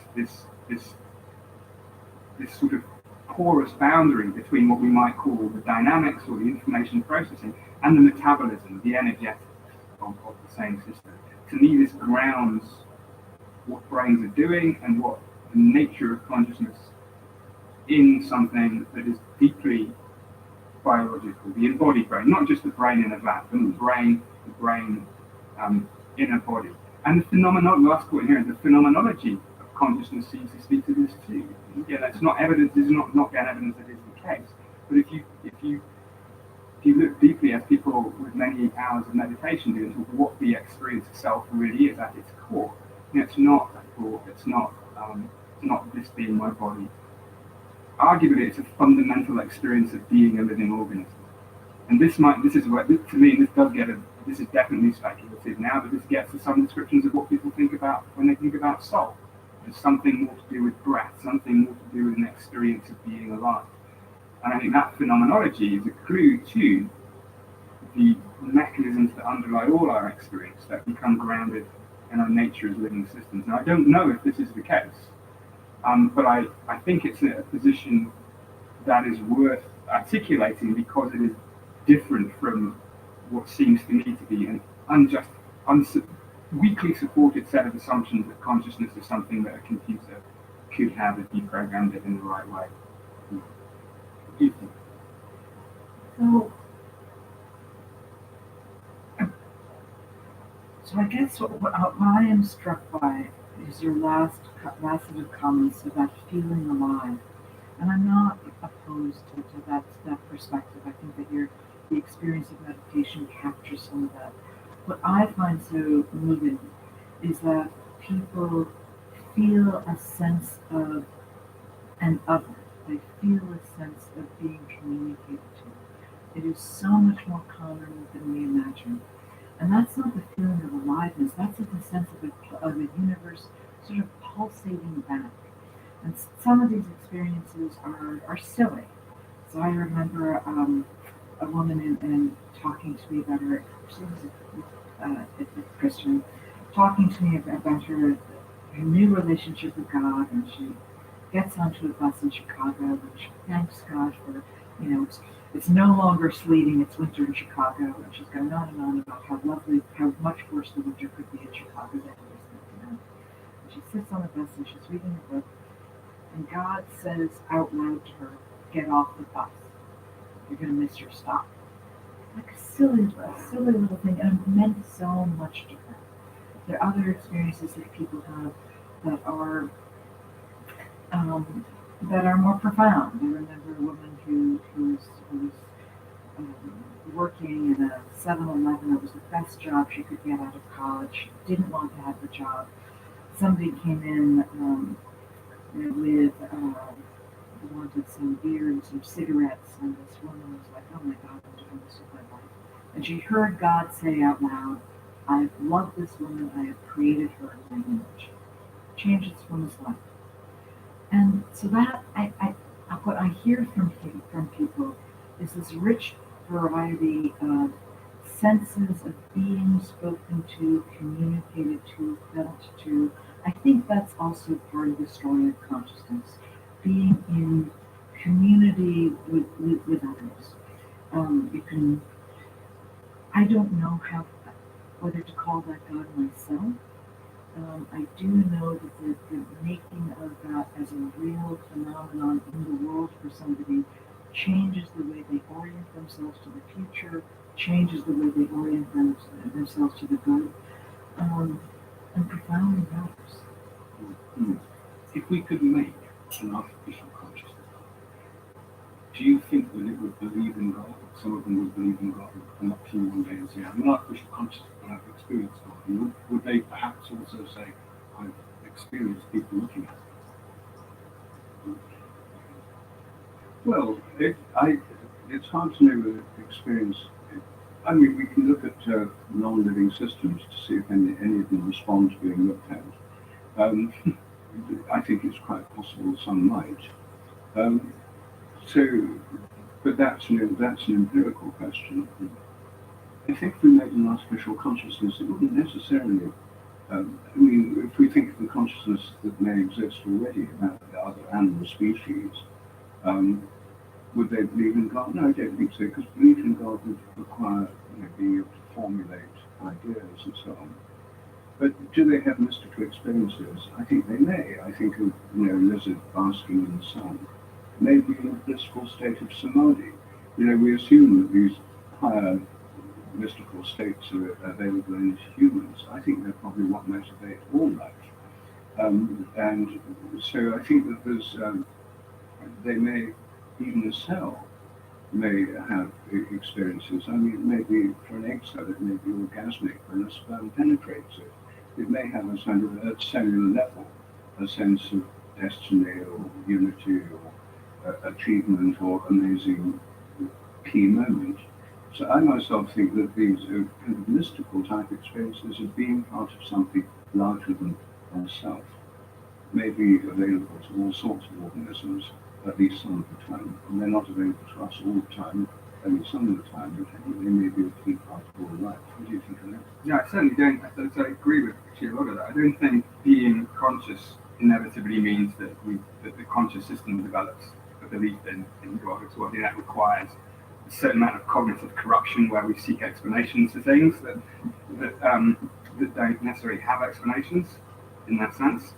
sort of porous boundary between what we might call the dynamics or the information processing and the metabolism, the energetics of the same system. To me, this grounds what brains are doing and what the nature of consciousness in something that is deeply biological, the embodied brain, not just the brain in a vat, but the brain in a body. And the last point here is the phenomenology of consciousness seems to speak to this too. Again, that's not evidence, this is not again evidence that is the case. But if you look deeply, as people with many hours of meditation do, into what the experience of self really is at its core, it's not a thought, it's not this being my body. Arguably, it's a fundamental experience of being a living organism. And this is definitely speculative now, but this gets to some descriptions of what people think about when they think about soul. There's something more to do with breath, something more to do with an experience of being alive. And I think that phenomenology is a clue to the mechanisms that underlie all our experience that become grounded in our nature as living systems. Now, I don't know if this is the case, but I think it's a position that is worth articulating because it is different from what seems to me to be an weakly supported set of assumptions that consciousness is something that a computer could have if you programmed it in the right way. What do you think? So I guess what I am struck by is your last set of comments about feeling alive. And I'm not opposed to that perspective. I think that the experience of meditation captures some of that. What I find so moving is that people feel a sense of an other. They feel a sense of being communicated to. It is so much more common than we imagine. And that's not the feeling of aliveness, that's the sense of a universe sort of pulsating back. And some of these experiences are silly. So I remember a woman in talking to me about her, she was a Christian, talking to me about her new relationship with God, and she gets onto a bus in Chicago, and she thanks God for, it's no longer sleeting, it's winter in Chicago, and she's going on and on about how much worse the winter could be in Chicago than it is now. And she sits on the bus and she's reading a book, and God says out loud to her, "Get off the bus. You're going to miss your stop." Like a silly little thing, and it meant so much to her. There are other experiences that people have that are more profound. I remember a woman who was working in a 7-Eleven. It was the best job she could get out of college. She didn't want to have the job. Somebody came in with wanted some beer and some cigarettes, and this woman was like, "Oh my God, I'm doing this with my life." And she heard God say out loud, "I've loved this woman, I have created her in my image." Changed this woman's life. And so that what I hear from people is this rich variety of senses of being spoken to, communicated to, felt to. I think that's also part of the story of consciousness, being in community with others. I don't know whether to call that God myself. I do know that the making of that as a real phenomenon in the world for somebody changes the way they orient themselves to the future, changes the way they orient themselves to the good, and profoundly matters. If we could make an artificial consciousness, do you think that it would believe in God? Some of them would believe in God and come up to you one day and say, I'm an artificial consciousness and I've experienced God. And would they perhaps also say, I've experienced people looking at me? Well, it's hard to know whether experience. I mean, we can look at non-living systems to see if any of them respond to being looked at. I think it's quite possible some might. But that's an empirical question. I think if we made an artificial consciousness, it wouldn't necessarily. I mean, if we think of the consciousness that may exist already about the other animal species, would they believe in God? No, I don't think so, because belief in God would require being able to formulate ideas and so on. But do they have mystical experiences? I think they may. I think of a lizard basking in the sun, maybe in a blissful state of samadhi. We assume that these higher mystical states are available in humans. I think they're probably what motivate all life. And so I think that they may, even a cell, may have experiences. I mean, maybe for an egg cell, it may be orgasmic when a sperm penetrates it. It may have a kind of at cellular level, a sense of destiny or unity or achievement or amazing key moment. So I myself think that these kind of mystical type experiences of being part of something larger than oneself may be available to all sorts of organisms at least some of the time. And they're not available to us all the time, only some of the time, but they may be a key part of all life. What do you think of that? Yeah, I certainly don't. I agree with actually a lot of that. I don't think being conscious inevitably means that the conscious system develops a belief in God as well. That requires a certain amount of cognitive corruption where we seek explanations for things that don't necessarily have explanations in that sense.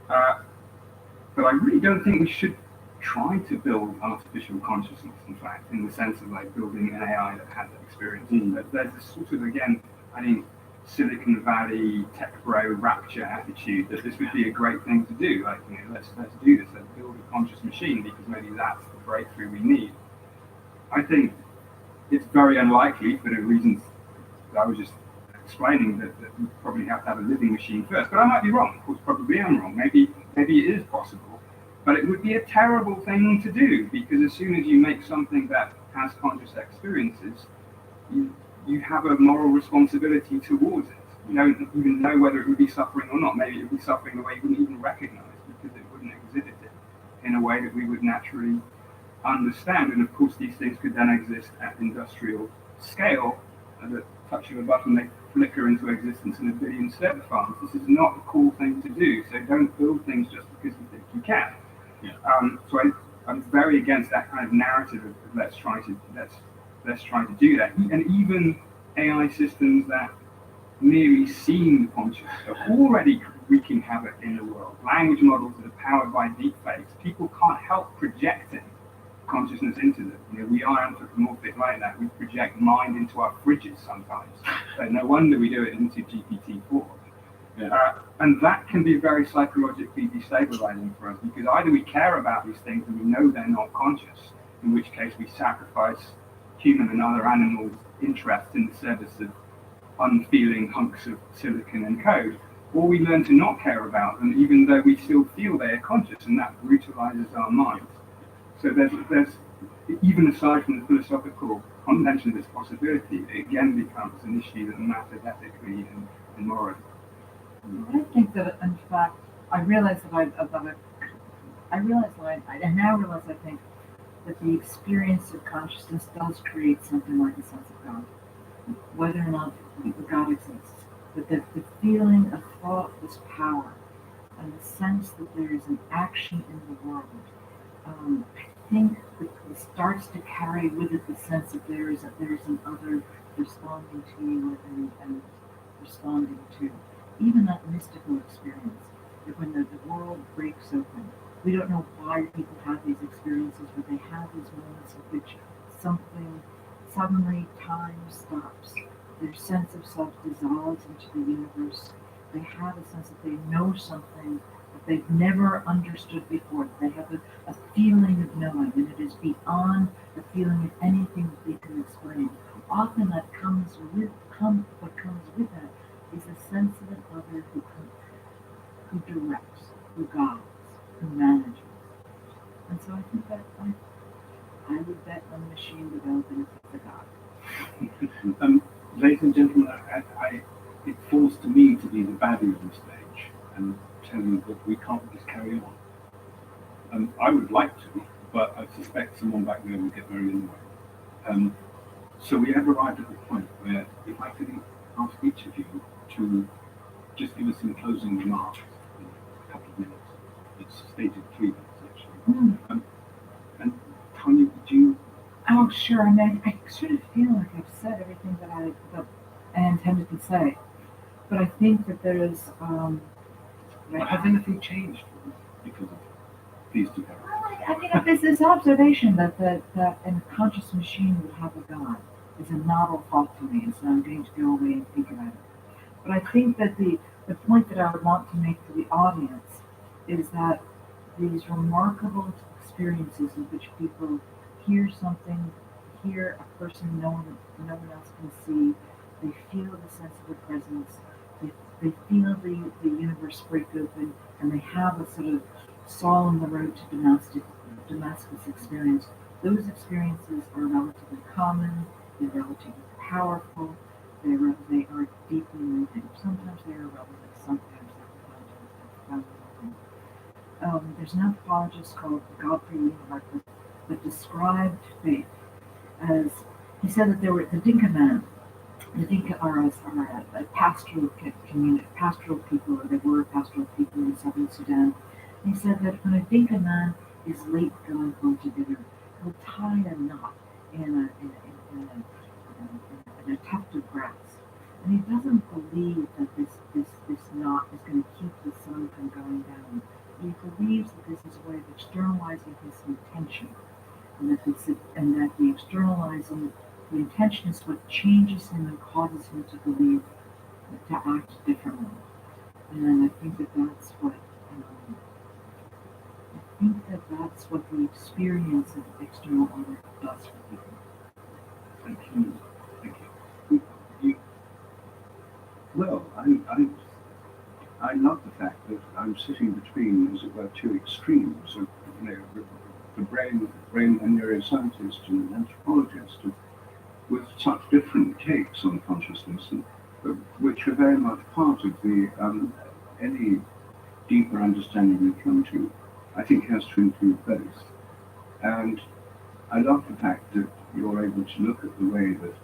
But I really don't think we should try to build artificial consciousness, in fact, in the sense of like building an AI that has experience. There's this sort of, again, I think, Silicon Valley tech bro rapture attitude that this would be a great thing to do. Like, let's do this, let's build a conscious machine because maybe that's the breakthrough we need. I think it's very unlikely for the reasons that I was just explaining that we probably have to have a living machine first. But I might be wrong. Of course, probably I'm wrong. Maybe it is possible. But it would be a terrible thing to do because as soon as you make something that has conscious experiences, you have a moral responsibility towards it. You don't even know whether it would be suffering or not. Maybe it would be suffering in a way you wouldn't even recognize because it wouldn't exhibit it in a way that we would naturally understand. And of course, these things could then exist at industrial scale. At the touch of a button, they flicker into existence in a billion server farms. This is not a cool thing to do. So don't build things just because you think you can. Yeah. So I'm very against that kind of narrative of let's try to do that. And even AI systems that merely seem conscious are already wreaking havoc in the world. Language models that are powered by deepfakes. People can't help projecting consciousness into them. We are anthropomorphic like that. We project mind into our fridges sometimes. So no wonder we do it into GPT-4. Yeah. And that can be very psychologically destabilizing for us because either we care about these things and we know they're not conscious, in which case we sacrifice human and other animals' interests in the service of unfeeling hunks of silicon and code, or we learn to not care about them even though we still feel they are conscious, and that brutalizes our minds. So there's even aside from the philosophical contention of this possibility, it again becomes an issue that matters ethically and morally. I think that, in fact, I realize that I think that the experience of consciousness does create something like a sense of God, whether or not God exists. But the feeling of thoughtless power and the sense that there is an action in the world, I think that it starts to carry with it the sense that there is an other responding to you responding to, even that mystical experience, that when the world breaks open, we don't know why people have these experiences, but they have these moments in which something suddenly time stops. Their sense of self dissolves into the universe. They have a sense that they know something that they've never understood before. They have a feeling of knowing, and it is beyond the feeling of anything that they can explain. Often what comes with that is a sense of an other who directs, who guides, who manages. And so I think that I would bet on the machine developing a God. Ladies and gentlemen, it falls to me to be the baddie on stage and tell you that we can't just carry on. I would like to, but I suspect someone back there will get very in the way. So we have arrived at the point where if I could ask each of you to just give us some closing remarks in a couple of minutes. It's stated 3 minutes actually. And Tanya, would you? Oh, sure. I mean, I sort of feel like I've said everything that I intended to say, but I think that there is. Has anything changed because of these two characters? I think that this observation that a conscious machine would have a God is a novel thought to me, and so I'm going to go away and think about it. But I think that the point that I would want to make to the audience is that these remarkable experiences in which people hear something, hear a person no one else can see, they feel the sense of a presence, they feel the universe break open, and they have a sort of Saul on the road to Damascus experience. Those experiences are relatively common, they're relatively powerful, they are deeply moving. Sometimes they are relevant, sometimes they're profoundly. There's an anthropologist called Godfrey Leonhardt that described faith as, he said that there were the Dinka man. The Dinka are a pastoral community, pastoral people, or they were pastoral people in southern Sudan. He said that when a Dinka man is late going home to dinner, he'll tie a knot in a tuft of grass. And he doesn't believe that this knot is going to keep the sun from going down. He believes that this is a way of externalizing his intention, and that the externalizing the intention is what changes him and causes him to believe, to act differently. And I think that that's what the experience of external order does for people. Thank you. Thank you. Well, I love the fact that I'm sitting between, as it were, two extremes of, the brain and neuroscientist and anthropologist, with such different takes on consciousness, and, which are very much part of the any deeper understanding we come to. I think has to include both. And I love the fact that you're able to look at the way that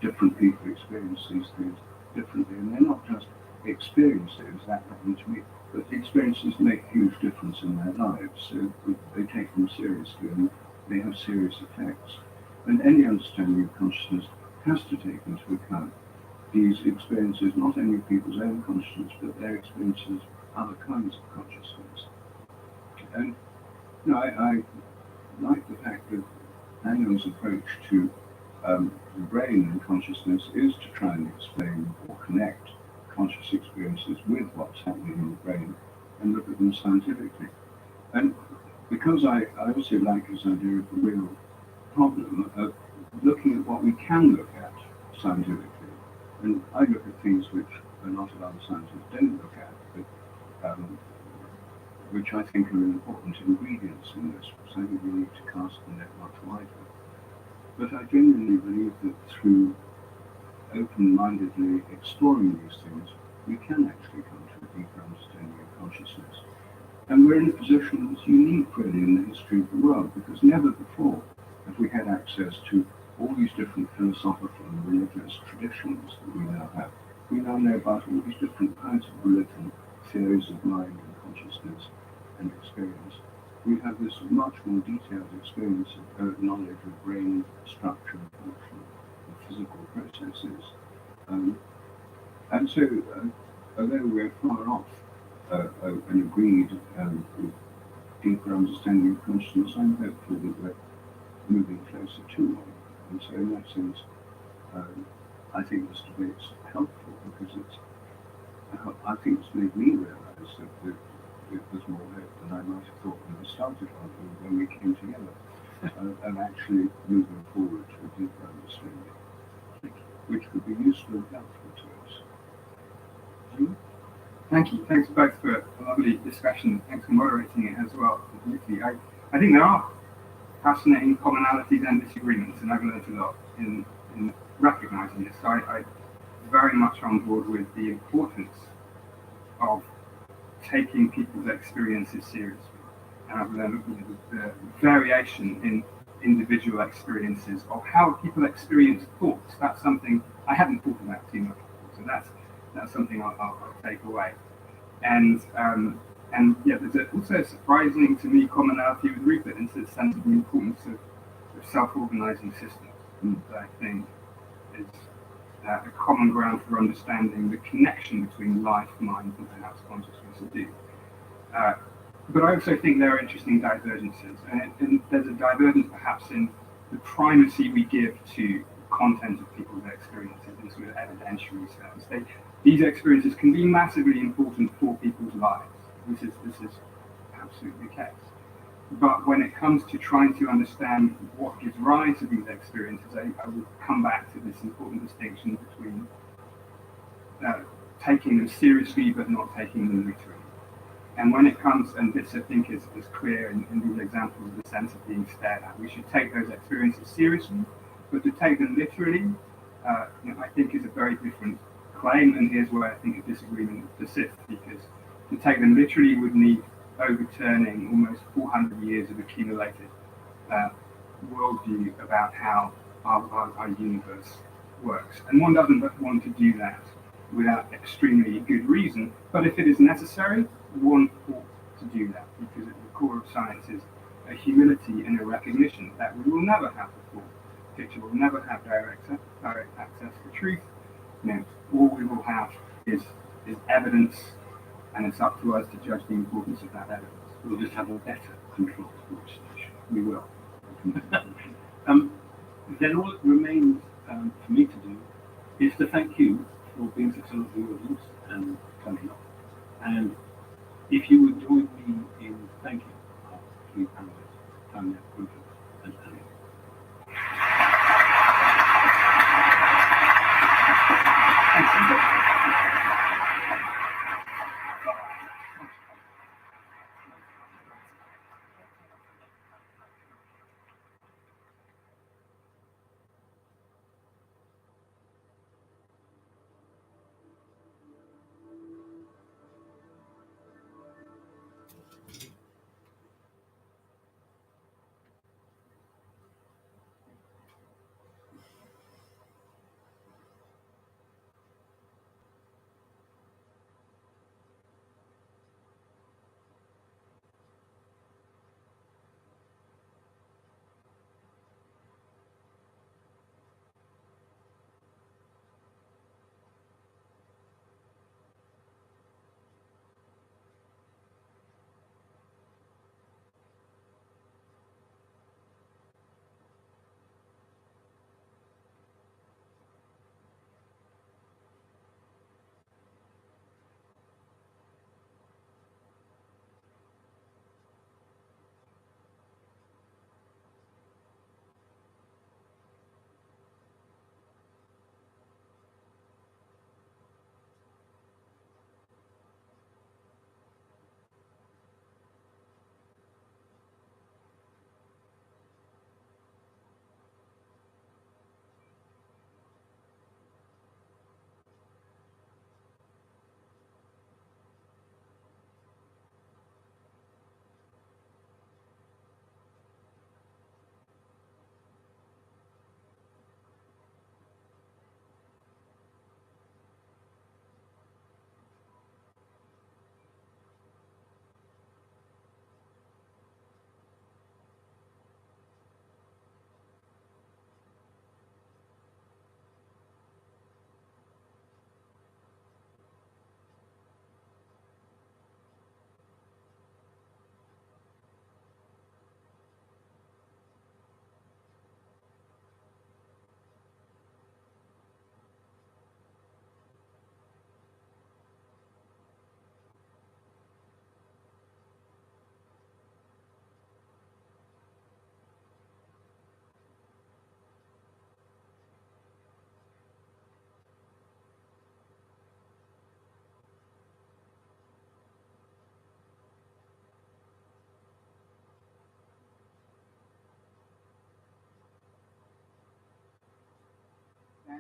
different people experience these things differently, and they're not just experiences that happen to me, but the experiences make huge difference in their lives. So they take them seriously and they have serious effects. And any understanding of consciousness has to take into account these experiences, not only people's own consciousness, but their experiences of other kinds of consciousness. And I like the fact that Daniel's approach to the brain and consciousness is to try and explain or connect conscious experiences with what's happening in the brain and look at them scientifically. And because I also like this idea of the real problem of looking at what we can look at scientifically. And I look at things which a lot of other scientists don't look at, but which I think are important ingredients in this. So I think we need to cast the net much wider. But I genuinely believe that through open-mindedly exploring these things, we can actually come to a deeper understanding of consciousness. And we're in a position that's unique really in the history of the world, because never before have we had access to all these different philosophical and religious traditions that we now have. We now know about all these different kinds of religion, theories of mind and consciousness and experience. We have this much more detailed experience of knowledge of brain structure and function and physical processes. And so, although we're far off an agreed with deeper understanding of consciousness, I'm hopeful that we're moving closer to one. And so, in that sense, I think this debate's helpful because I think it's made me realise that there's more hope than I might have thought when I started on when we came together, and actually moving forward to a deeper understanding, which would be useful and helpful to us. Thank you. Thanks both for a lovely discussion. Thanks for moderating it as well. I think there are fascinating commonalities and disagreements, and I've learned a lot in recognizing this. So I very much on board with the importance of taking people's experiences seriously. And I've learned the variation in individual experiences of how people experience thoughts. That's something I hadn't thought about too much before. So that's something I'll take away. And yeah, there's also a surprising to me commonality with Rupert in the sense of the importance of self-organizing systems that I think is a common ground for understanding the connection between life, mind, and perhaps consciousness do. But I also think there are interesting divergences, and there's a divergence perhaps in the primacy we give to content of people's experiences in sort of evidentiary sense. These experiences can be massively important for people's lives. This is absolutely the case. But when it comes to trying to understand what gives rise to these experiences, I will come back to this important distinction between taking them seriously but not taking them literally. And when it comes, and this I think is clear in these examples of the sense of being stared at, we should take those experiences seriously, but to take them literally, I think is a very different claim, and here's where I think a disagreement persists, because to take them literally would need overturning almost 400 years of accumulated worldview about how our universe works. And one doesn't want to do that without extremely good reason, but if it is necessary, one ought to do that, because at the core of science is a humility and a recognition that we will never have the full picture, we'll never have direct access to truth. All we will have is evidence, and it's up to us to judge the importance of that evidence. We'll just have a better control research. We will. Then all that remains for me to do is to thank you for being such a lovely audience and coming up. And if you would join me in thanking our three panelists, Tanya, Rupert, and Annie.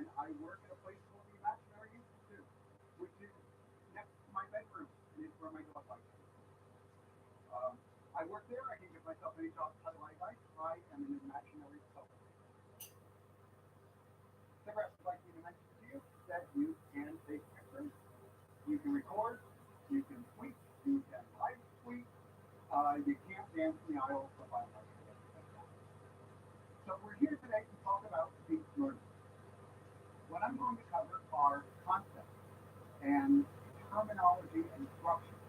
and I work at a place called the Imaginary Institute, which is next to my bedroom, and it's where my dog likes to be. I work there. I can give myself any job title I like. I am an imaginary photographer. Cigarettes would like me to mention to you that you can take pictures, you can record, you can tweet, you can live tweet. You can't dance in the aisles of wildlife. So we're here today to talk about deep learning. What I'm going to cover are concepts and terminology and structure.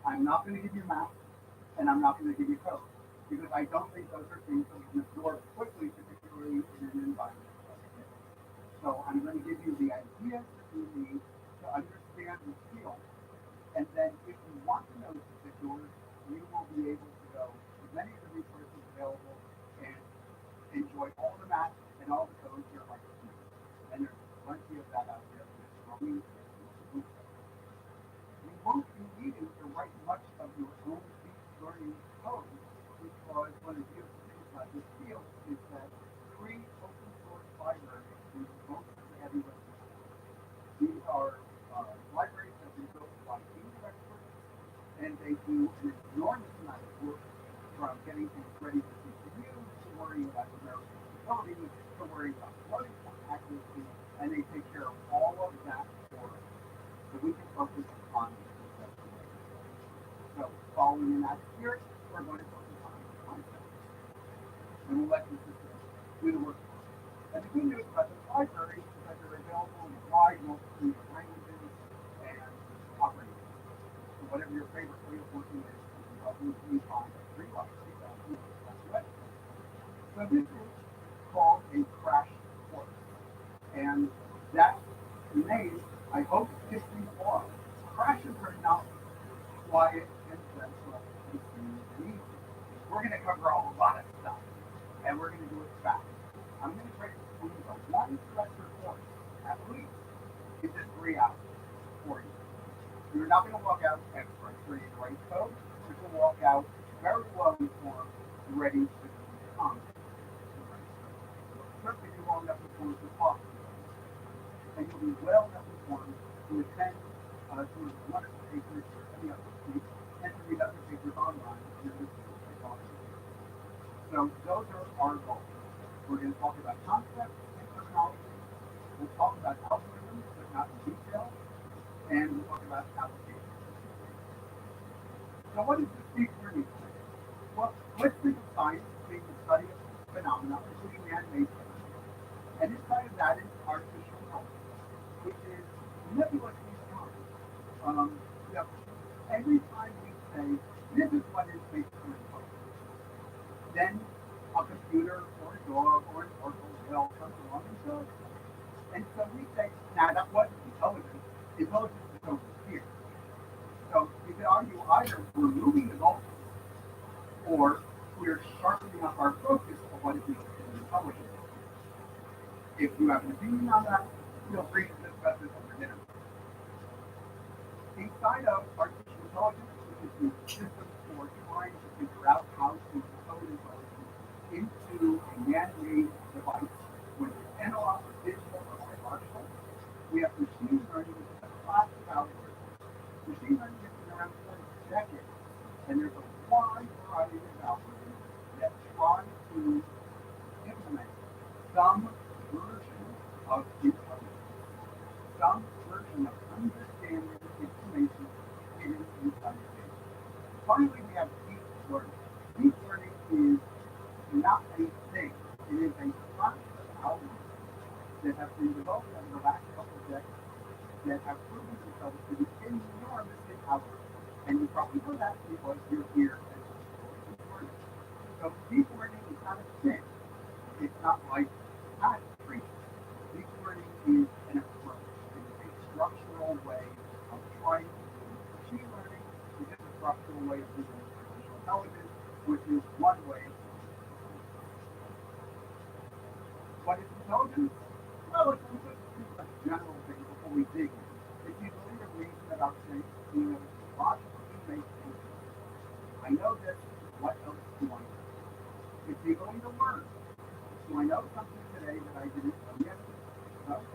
I'm not going to give you math, and I'm not going to give you code, because I don't think those are things that we can absorb quickly, particularly in an environment like this. So I'm going to give you the ideas that you need to understand the field, and then if you want to know the particulars, you will be able to go to many of the resources available and enjoy all the math and all the codes you're like to know. And there's plenty of that out there. You won't be needing to write much of your own deep learning code, because one of the beautiful things about this field is that free open source libraries do most of the heavy lifting. These are libraries that have been built by teams of experts, and they do an enormous amount of work, from getting things ready for CPUs, to worrying about numerical stability, to worrying about floating point accuracy, and they take care of all of that for us. So we can focus on the concepts. So following in that spirit, we're going to focus on concepts. And we'll let you do the work for us. And the good news about the libraries is that they're available in a wide multitude of languages and operating systems. So whatever your favorite way of working is, you can probably find a free library that will work. So this is called a crash course. And that name, I hope, gives you pause. Crashes are not quiet and gentle and smooth and easy. We're going to cover a lot of stuff, and we're going to do it fast. I'm going to try to squeeze a one semester course, at least, into 3 hours for you. You're not going to walk out experts ready to write code. You're going to walk out very well informed, ready to comment. Certainly be well enough informed to talk to you. And you'll be well enough informed to attend some of the wonderful papers or any other speech, and to read other papers online in the field I talk to. So those are our goals. We're going to talk about concepts and terminology. We'll talk about algorithms, but not in detail. And we'll talk about applications. So what is this deep learning thing? Well, let's think of science being the study of phenomena, including man-made phenomena. And inside of that is artificial intelligence, which is nebulously defined. Every time we say, this is what is basically intelligence, then a computer or a dog or an oracle will come along and show us. And so we say, nah, that wasn't intelligence. Intelligence is over here. So you could argue either we're moving the goalposts, or we're sharpening up our focus on what it means to be intelligent. If you have an opinion on that, feel free to discuss it over dinner. Inside of artificial intelligence, which is the system for trying to figure out how to code intelligence into a man-made device, whether it's analog or digital or biological, we have machine learning, which is a class of algorithms. Machine learning has been around for decades, and there's a wide variety of algorithms that try to implement some version of intelligence, some version of understanding information hidden inside the data. Finally, we have deep learning. Deep learning is not a thing. It is a class of algorithms that have been developed over the last couple of decades that have proven themselves to be enormously powerful. And you probably know that because you're here at deep learning. So deep learning is not a thing. It's not like math training. Deep learning is an approach. It is a structural way of trying to do machine learning. It's just a structural way of doing artificial intelligence, which is one way of doing it. What is intelligence? Well, it's a general thing before we dig in. If you believe a reason about things, you know, logically make things. I know this, what else do I know? If you're going to learn, do I know something today that I didn't know yesterday? No.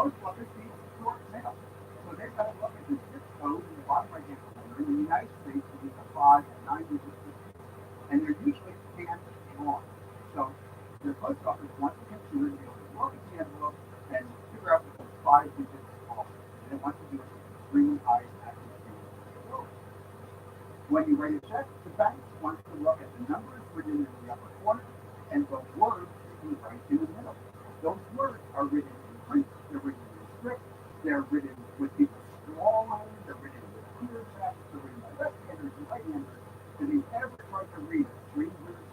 post office needs short mail. So they've got to look at the zip code in the bottom right hand corner. In the United States, we have 5 and 9 digit zip codes. And they're usually hand drawn. So the post office wants the consumer to be able to look at the envelope and figure out what those 5 digits are. And it wants to do it with extremely high accuracy. When you write a check, the bank wants to look at the numbers written in the upper corner and the words written right in the middle. Those words are written in print, they're written in script, they're written with people's small lines, they're written with clear text, they're written by left-handers and right-handers. If you ever try to read a stranger's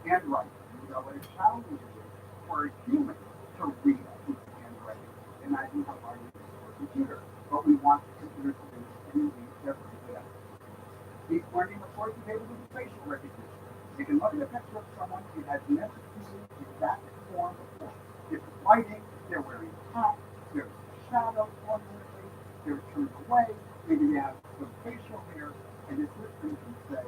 handwriting, you know what a challenge it is for a human to read a piece of handwriting. Imagine how hard it is for a computer. But we want the computer to do it, and indeed, they're pretty good at it. Deep learning, of course, is able to do facial recognition. You can look at a picture of someone who has never seen the exact form before. If it's lighting, they're wearing a hat, there's a shadow fortunately, they're turned away, maybe they have some facial hair, and the system can say,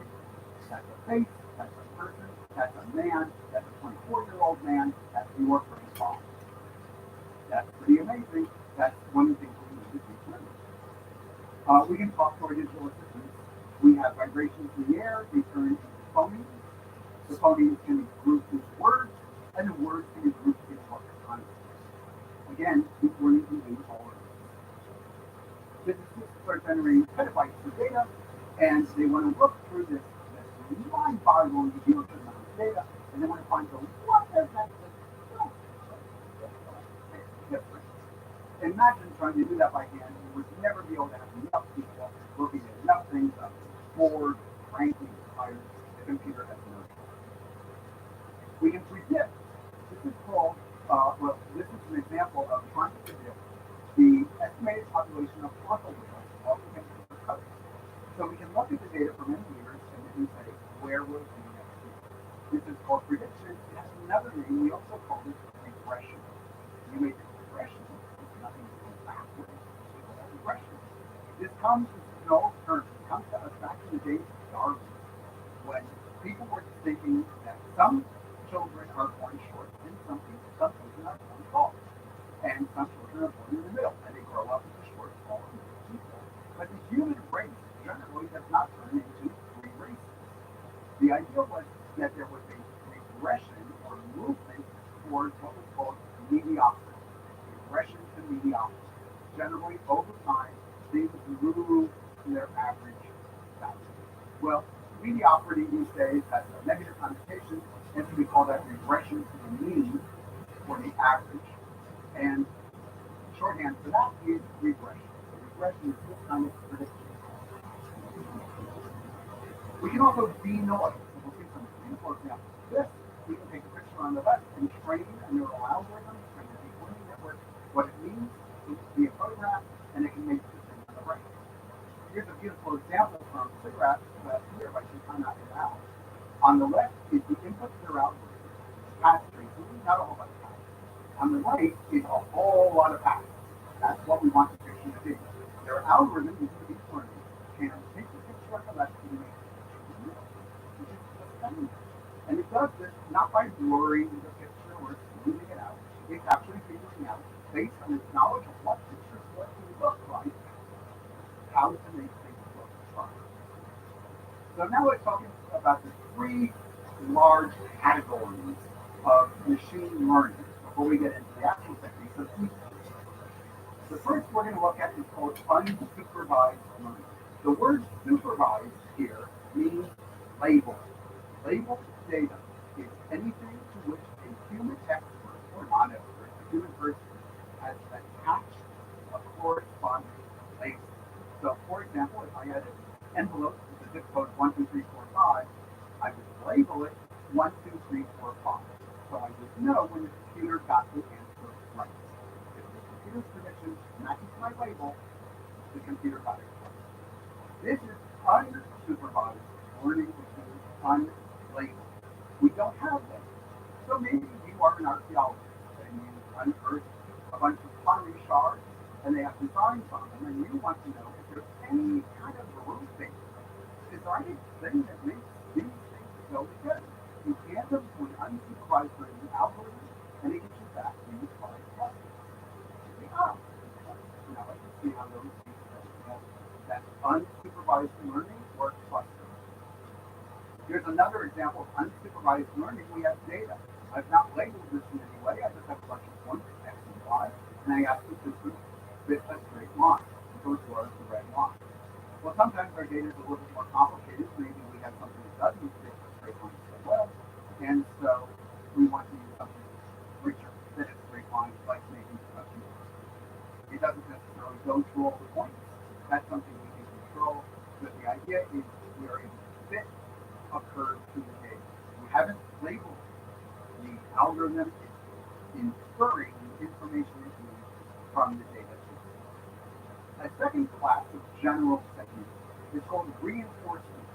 that's a face, that's a person, that's a man, that's a 24-year-old man, that's your grandfather. That's pretty amazing. That's one of the things we need to teach learning. We can talk to our digital assistants. We have vibrations in the air, they turn into phonemes. The phonemes can be grouped into words, and the words can be grouped into other concepts. Again, deep learning can do all of this. Physicists are generating petabytes of data, and they want to look through this mind-boggling huge amount of data, and they want to find out what does that difference. Imagine trying to do that by hand. You would never be able to have enough people looking at enough things up. Bored, cranky, tired. The computer has no choice. We can predict. This is called, this is an example of trying to predict the estimated population of fossil whales off the computer code. So we can look at the data for many years and we can say, where will it be next year? This is called prediction. It has another name. We also call this regression. You may think regression is nothing to go backwards. Regression. This comes in all terms. It comes to us back in the days of Darwin, when people were thinking that some children are born short and some children are born tall. And some children are born in the middle and they grow up as a short, tall, and people. But the human race generally does not turn into 3 races. The idea was that there was a regression or movement towards what was called mediocrity. Regression to mediocrity. Generally, over time, things move to their average value. Well, mediocrity these days has a negative connotation, and so we call that regression to the mean or the average. And shorthand for that is regression. So regression is this kind of prediction. We can also denoise. So we'll see some beautiful examples of this. We can take a picture on the left and train a neural algorithm, train a deep learning network, what it means to be a photograph, and it can make decisions on the right. Here's a beautiful example from cigarettes here, but you cannot get out. On the left is the input to their algorithm. Path tracing, not a whole bunch of paths. On the right is a whole lot of paths. That's what we want the picture to be. Their algorithm using deep learning can take the picture on the left and make it which is astounding. And it does this not by blurring the picture or smoothing it out. It's actually figuring out, based on its knowledge of what pictures look like, how to make things look fun. So now we're talking about the 3 large categories of machine learning before we get into the actual techniques of deep learning. The first we're going to look at is called unsupervised learning. The word supervised here means label. Labeled data is anything to which a human expert or non-expert, a human person, has attached a corresponding label. So, for example, if I had an envelope with the zip code 12345, I would label it 12345. So I would know when the computer got the answer right. If the computer's prediction matches my label, the computer got it right. This is unsupervised learning, which means unlabeled. We don't have them. So maybe you are an archaeologist and you unearth a bunch of pottery shards and they have designs on them, and you want to know if there's any kind of grouping, is there anything that makes these things go together? You hand them to an unsupervised learning algorithm, and it gets you back these 5 clusters. unsupervised learning or clustering. Here's another example of unsupervised learning. We have data. I've not labeled this in any way. I just have a bunch of points, X and Y, and I ask the system to fit a straight line. So it draws the red line. Well, sometimes our data is a little bit more complicated. Maybe we have something that doesn't fit a straight line so well, and so we want to use something richer than a straight line, like making a keyboard. It doesn't necessarily go through all the points. That's something we can control, but the idea is we are able to fit a curve to the data. We haven't labeled the algorithm. It's inferring the information it needs from the data. A second class of general techniques is called reinforcement.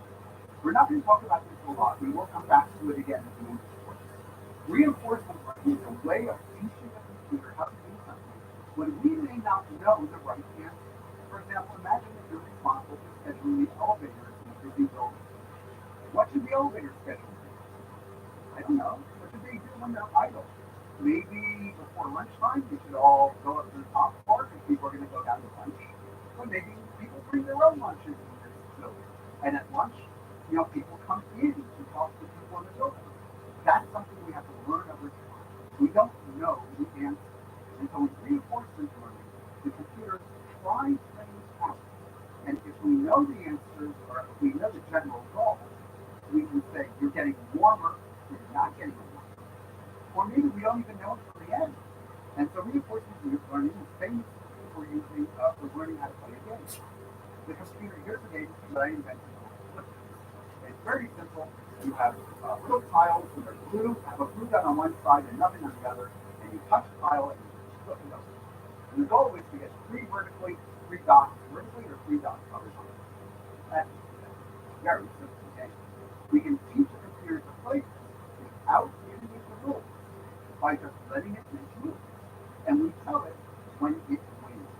We're not going to talk about this a lot. We will come back to it again at the end of the course. Reinforcement learning is a way of teaching a computer how to do something when we may not know the right answer. For example, imagine that you're responsible for scheduling the elevators in a busy building. What should the elevator schedule do? I don't know. What should they do when they're idle? Maybe before lunchtime, they should all go up to the top part if people are going to go down to lunch. Or maybe people bring their own lunches in this building. And at lunch, people come in to talk to people in the building. That's something we have to learn over time. We don't know the answer. And so with reinforcement learning, the computer tries things out. And if we know the answers, or if we know the general goal, we can say, you're getting warmer, or you're not getting warmer. Or maybe we don't even know it from the end. And so reinforcement learning is famous for using for learning how to play a game. The computer, here's a game that I invented. It's very simple. You have little tiles that are blue, have a blue gun on one side and nothing on the other, and you touch the tile and you flip it over. And the goal is to get three dots vertically or three dots horizontally. That's a very simple game. We can teach a computer to play this without giving it the rules, by just letting it make moves. And we tell it when it wins.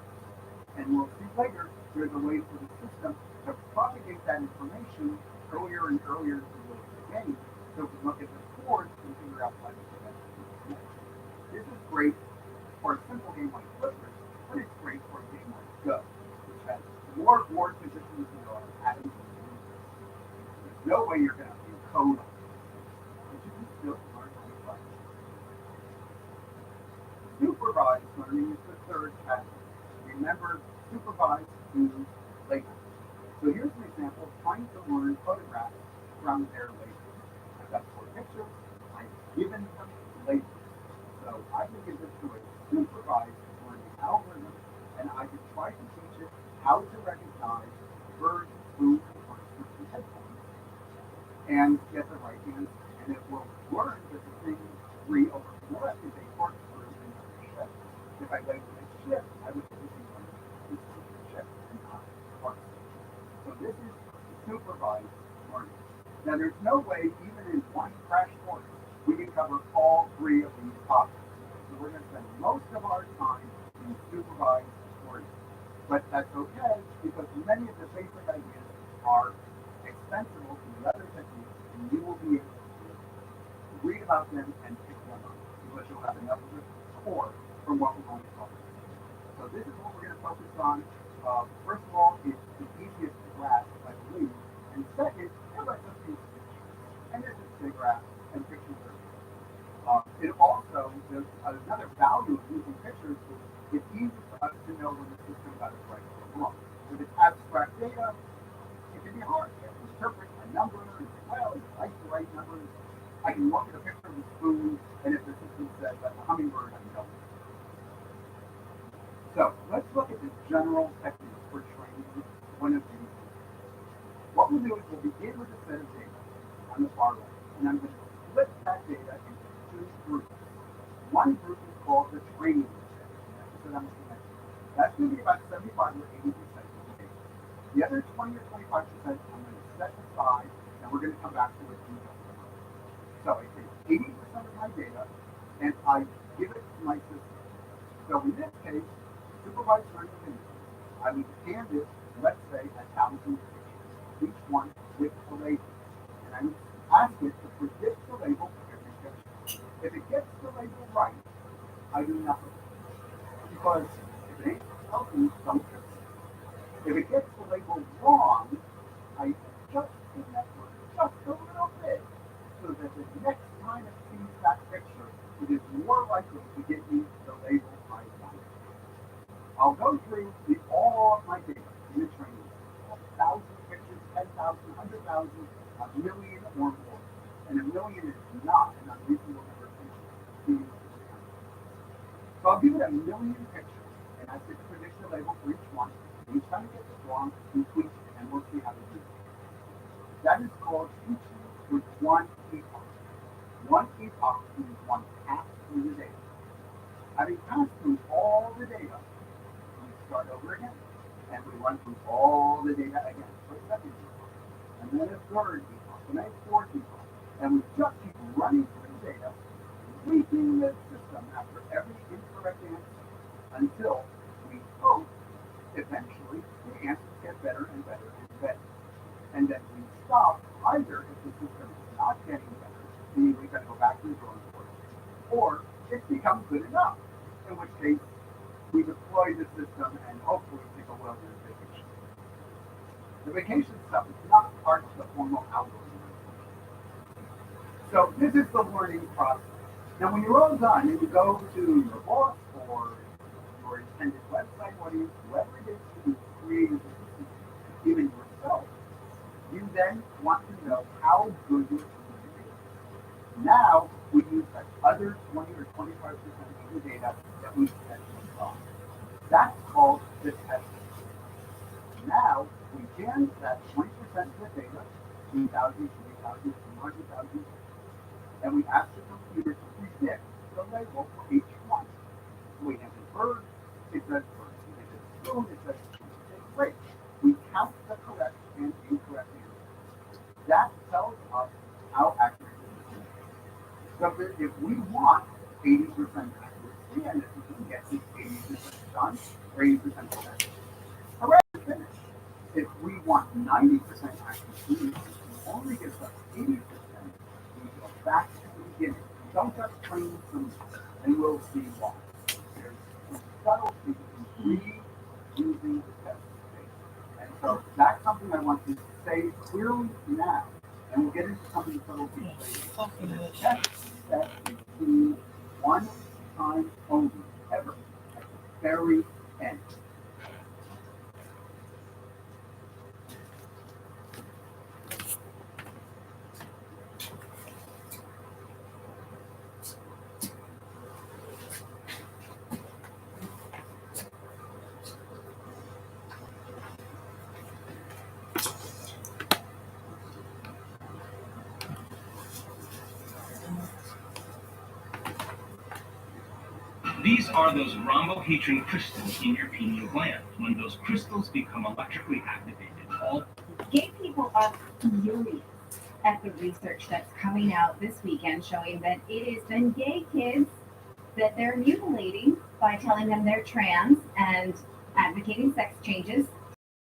And we'll see later, there's a way for the system to propagate that information earlier and earlier through the game, so we can look at the board and figure out what is the best thing to do. This is great for a simple game like Clippers, but it's great for a game like Go, which has more board positions than there are atoms in the universe. There's no way you're going to encode all this, but you can still learn how to play. Supervised learning is the third category. Remember, supervised means labels. So here's an example of trying to learn photographs from their labels. I've got 4 pictures. I've given them labels. So I can give this to a supervised learning algorithm, and I can try to teach it how to recognize birds, food, horses, and headphones, and get the right answer. And it will learn that the thing 3 over 4 is a horse, bird, and ship. If I label it ship, I would typically learn this is a ship and not horse. So this is supervised learning. Now there's no way, even in one crash course, we can cover all 3 of these topics. So we're going to spend most of our time in supervised learning. But that's okay, because many of the basic ideas are extensible to the other techniques, and you will be able to read about them and pick them up, because you'll have enough of the core from what we're going to talk about. So this is what we're going to focus on. First of all, it's the easiest to grasp, I believe. And second, it lets us use pictures. And this is the graph, and pictures are good. It also, there's another value of using pictures is it's easy for us to know when the system got it right or wrong. If it's abstract data, it can be hard. You have to interpret a number and say, well, it's like the right numbers. I can look at a picture of a spoon, and if the system says that's a hummingbird, I know. So let's look at the general technique for training one of these. What we'll do is we'll begin with a set of data on the far right, and I'm going to split that data into 2 groups. One group is called the training set, and that's what I'm looking at. That's going to be about 75 or 80% of the data. The other 20 or 25% I'm going to set aside, and we're going to come back to it in just a moment. So I take 80% of my data, and I give it to my system. So in this case, supervised learning images, I would hand it, let's say, 1,000 pictures, each one with a label. And I would ask it to predict the label for every picture. If it gets the label right, I do nothing. Because if it ain't healthy, don't fix it. If it gets the label wrong, tighten just the network, just a little bit, so that the next time it sees that picture, it is more likely to give you the label I want. I'll go through all of my data in the training, 1,000 pictures, 10,000, 100,000, a million or more. And a million is not an unreasonable number of pictures to use this count. So I'll give it a million pictures, and I pick a predictor label for each one. And each time it gets it wrong, we tweak it, and we'll see how to do it. That is called teaching with one epoch. One epoch means one pass through the data. Having passed through all the data, we start over again, and we run through all the data again for a second epoch, and then a third epoch, and then a fourth epoch. And we just keep running through the data, tweaking the system after every incorrect answer until we hope eventually the answers get better and better and better. And then we stop either if the system is not getting better, meaning we've got to go back to the drawing board, or it's become good enough, in which case we deploy the system and hopefully take a well-earned vacation. The vacation stuff is not part of the formal algorithm. So this is the learning process. Now when you're all done and you go to your boss or your intended website, whoever it is you created the system, even yourself, you then want to know how good your system is. Now we use that other 20 or 25% of the data that we tested on. That's called the test. Now we jam that 20% of the data, 2,000, 3,000, 200,000, and we ask the computer to predict the label for each one. So we have a bird, it says bird. We have a spoon, it says spoon. Okay, great. We count the correct and incorrect answers. That tells us how accurate the system is. So if we want 80% accuracy, and if we can get to 80% done, or 80% correct, hooray, finished. If we want 90% accuracy, the system only gives us 80%. Back to the beginning. Don't just train some, and we'll see why. There's some subtlety in reusing the test data. And so that's something I want to say clearly now. And we'll get into some of the subtleties later. The test set is seen one time only, ever, at the very end. These are those rhombohedron crystals in your pineal gland. When those crystals become electrically activated, all Gay people are furious at the research that's coming out this weekend showing that it is the gay kids that they're mutilating by telling them they're trans and advocating sex changes.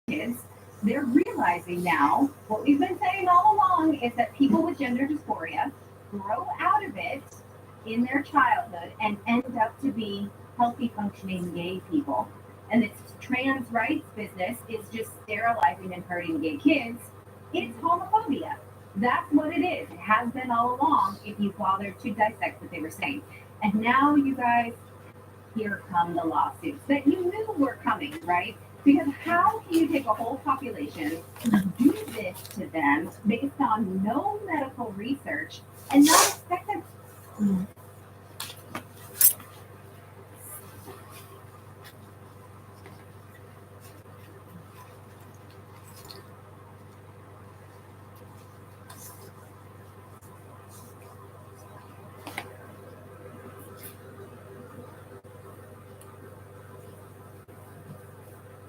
Kids, they're realizing now what we've been saying all along is that people with gender dysphoria grow out of it in their childhood and end up to be healthy, functioning gay people. And this trans rights business is just sterilizing and hurting gay kids. It's homophobia. That's what it is. It has been all along if you bothered to dissect what they were saying. And now, you guys, here come the lawsuits that you knew were coming, right? Because how can you take a whole population, do this to them based on no medical research, and not expect them?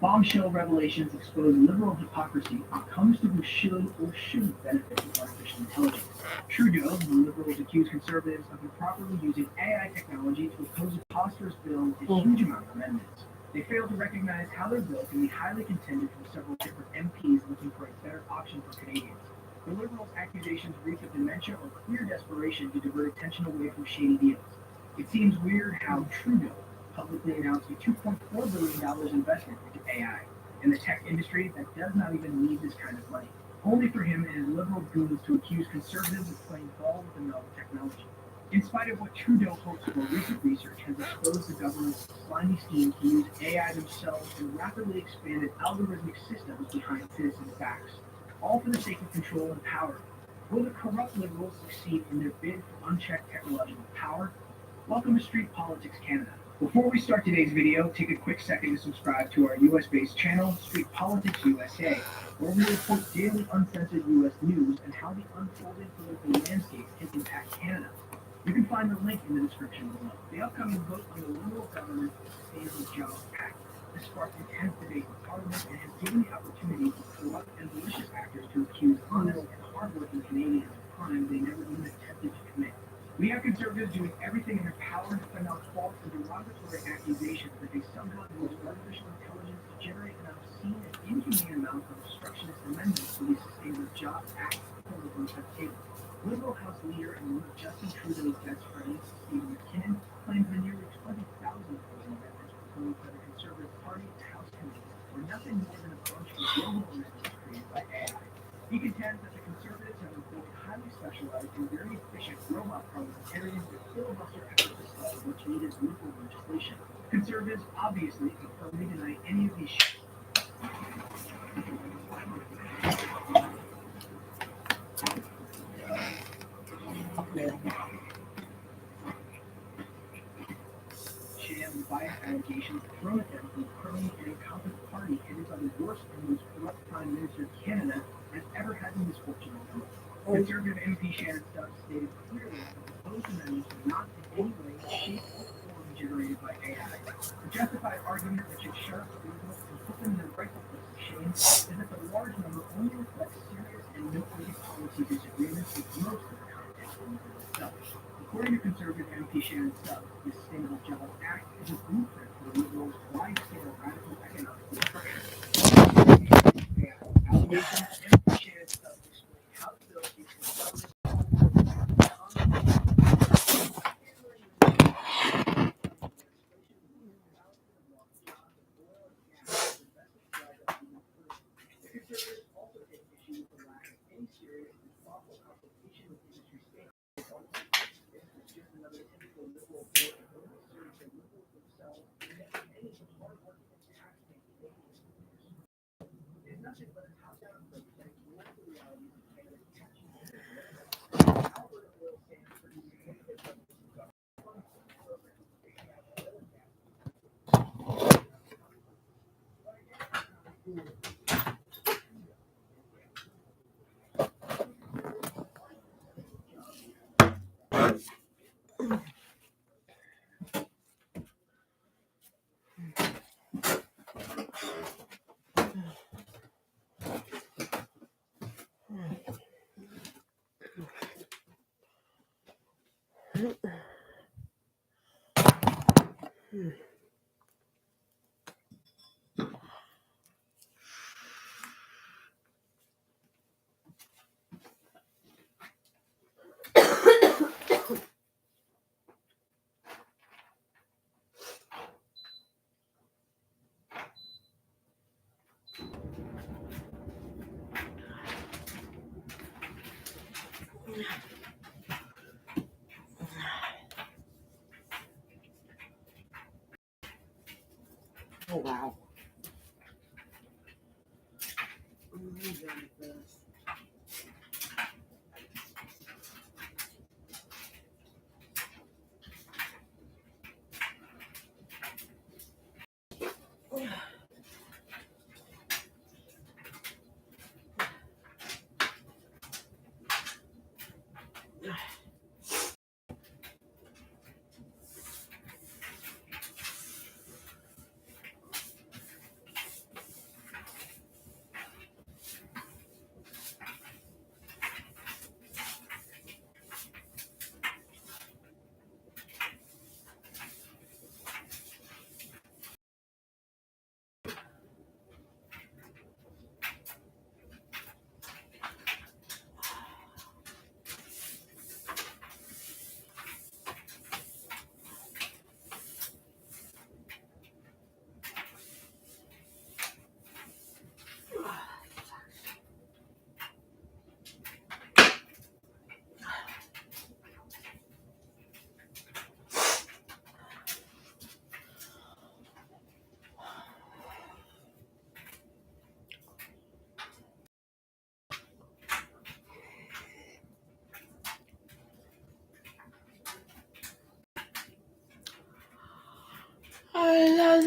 Bombshell revelations expose liberal hypocrisy when it comes to who should or shouldn't benefit from artificial intelligence. Trudeau, the liberals accuse conservatives of improperly using AI technology to oppose a preposterous bill with a huge amount of amendments. They fail to recognize how their bill can be highly contended from several different MPs looking for a better option for Canadians. The liberals' accusations reek of dementia or clear desperation to divert attention away from shady deals. It seems weird how Trudeau publicly announced a $2.4 billion investment into AI in the tech industry that does not even need this kind of money. Only for him and his liberal goons to accuse conservatives of playing ball with the novel technology. In spite of what Trudeau hopes for, recent research has exposed the government's slimy scheme to use AI themselves and rapidly expanded algorithmic systems behind citizen facts, all for the sake of control and power. Will the corrupt liberals succeed in their bid for unchecked technological power? Welcome to Street Politics Canada. Before we start today's video, take a quick second to subscribe to our US-based channel, Street Politics USA, where we report daily uncensored US news and how the unfolding political landscape can impact Canada. You can find the link in the description below. The upcoming vote on the Liberal government's Sustainable Jobs Act has sparked intense debate in Parliament and has given the opportunity for corrupt and malicious actors to accuse honest and hardworking Canadians of crimes they never even attempted to commit. We have conservatives doing everything in their power to find out false and derogatory accusations that they somehow use artificial intelligence to generate an obscene and inhumane amount of obstructionist amendments to the Sustainable Jobs Act proposals at table. Liberal House leader and one of Justin Trudeau's best friends, Stephen McKinnon, claims the nearly 20,000 proposed amendments proposed by the Conservative Party and House Committee were nothing more than a bunch of global amendments created by AI. He contends that the Conservatives have employed highly specialized and very efficient robot parliamentarians to filibuster efforts to stall much needed Liberal legislation. Conservatives obviously can firmly deny any of these sham bias allegations thrown at them from the crony and incompetent party headed by the worst and most corrupt Prime Minister Canada has ever had the misfortune of knowing. Conservative MP Shannon Stubbs stated clearly that the proposed amendments were not in any way, shape, or form generated by AI. The justified argument that should shut up the liberals and put them in their rightful place of shame is that the large number only reflects serious and noteworthy policy disagreements with most of the content of the bill itself. According to Conservative MP Shannon Stubbs, the Sustainable Jobs Act is a blueprint for the Liberals' wide-scale radical economic destruction. Allegations, MP Shannon Stubbs explained how the bill seeks to establish Oh, wow.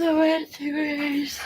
the red degrees.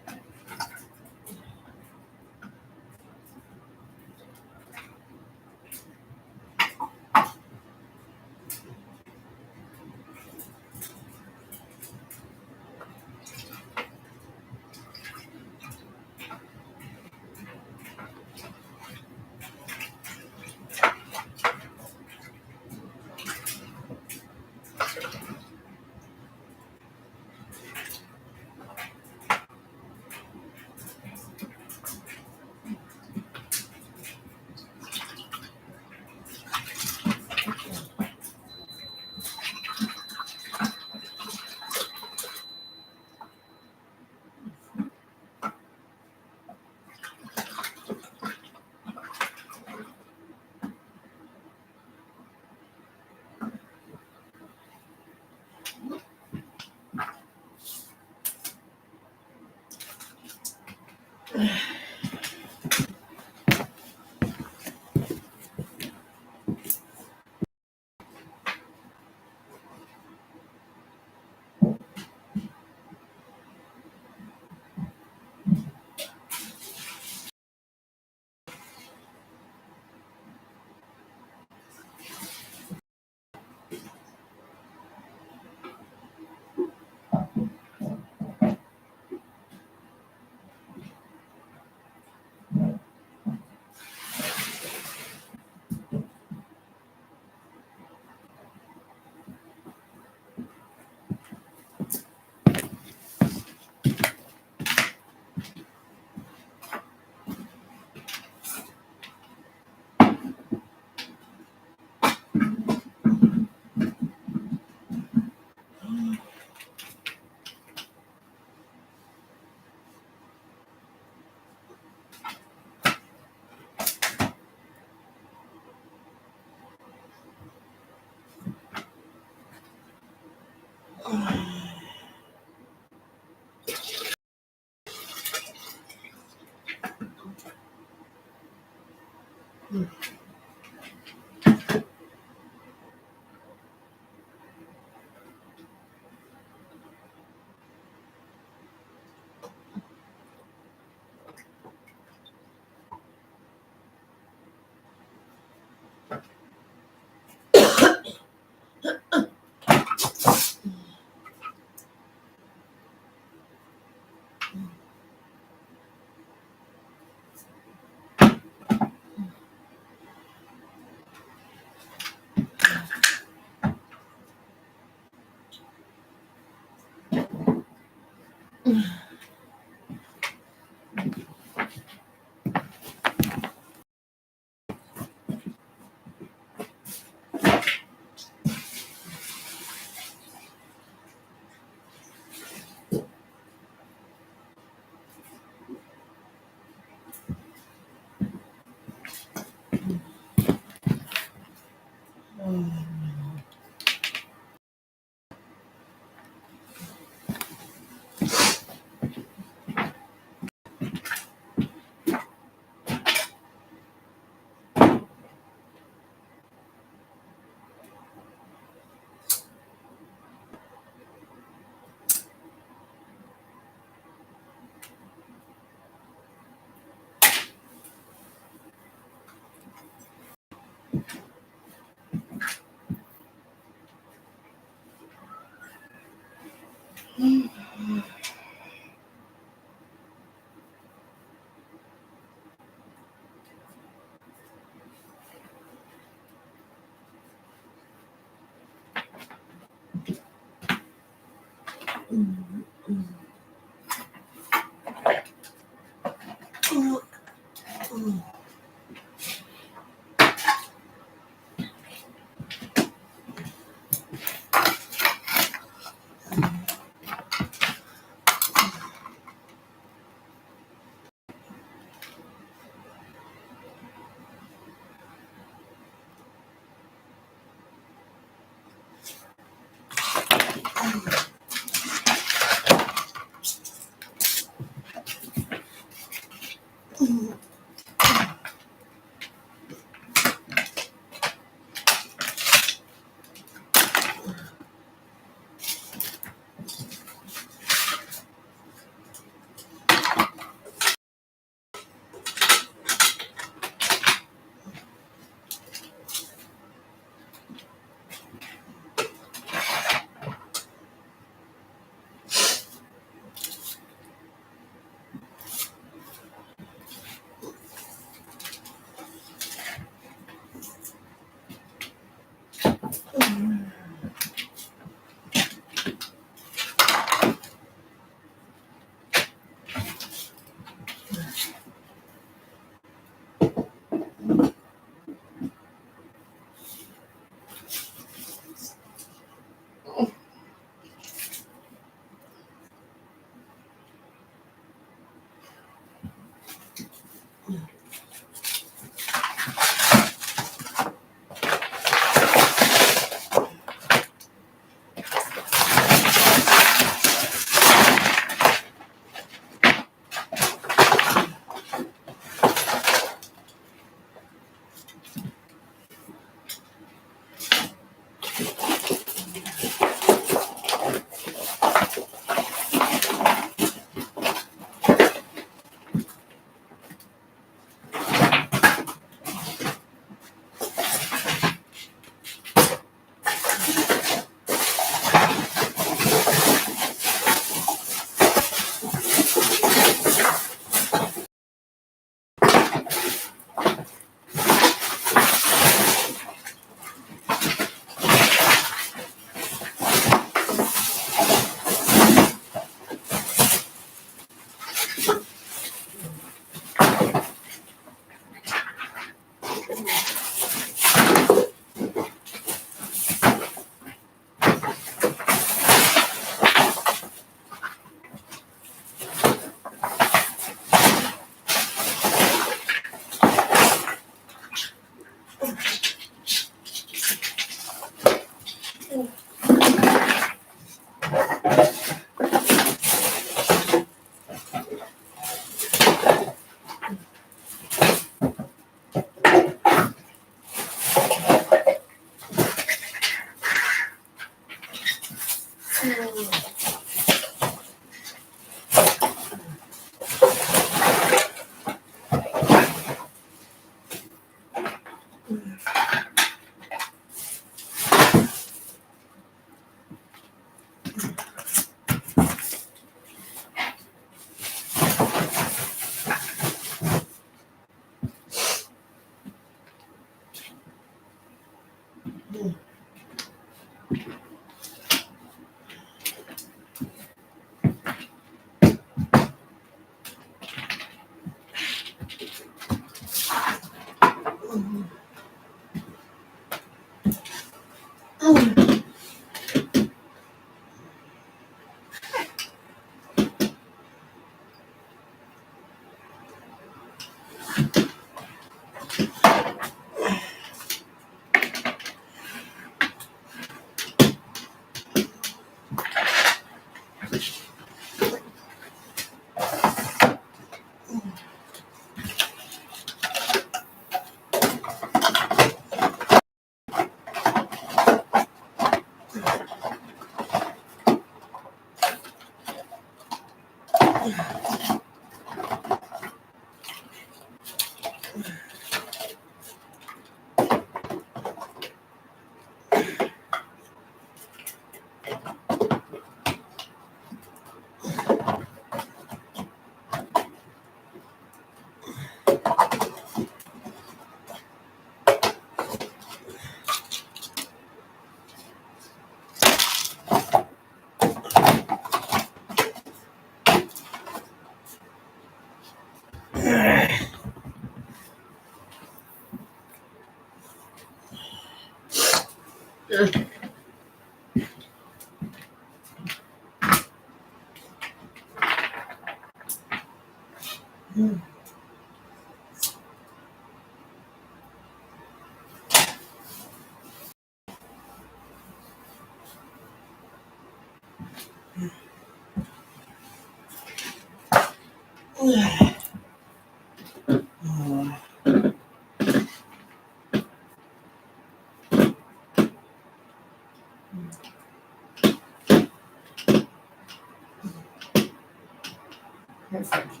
Perfect.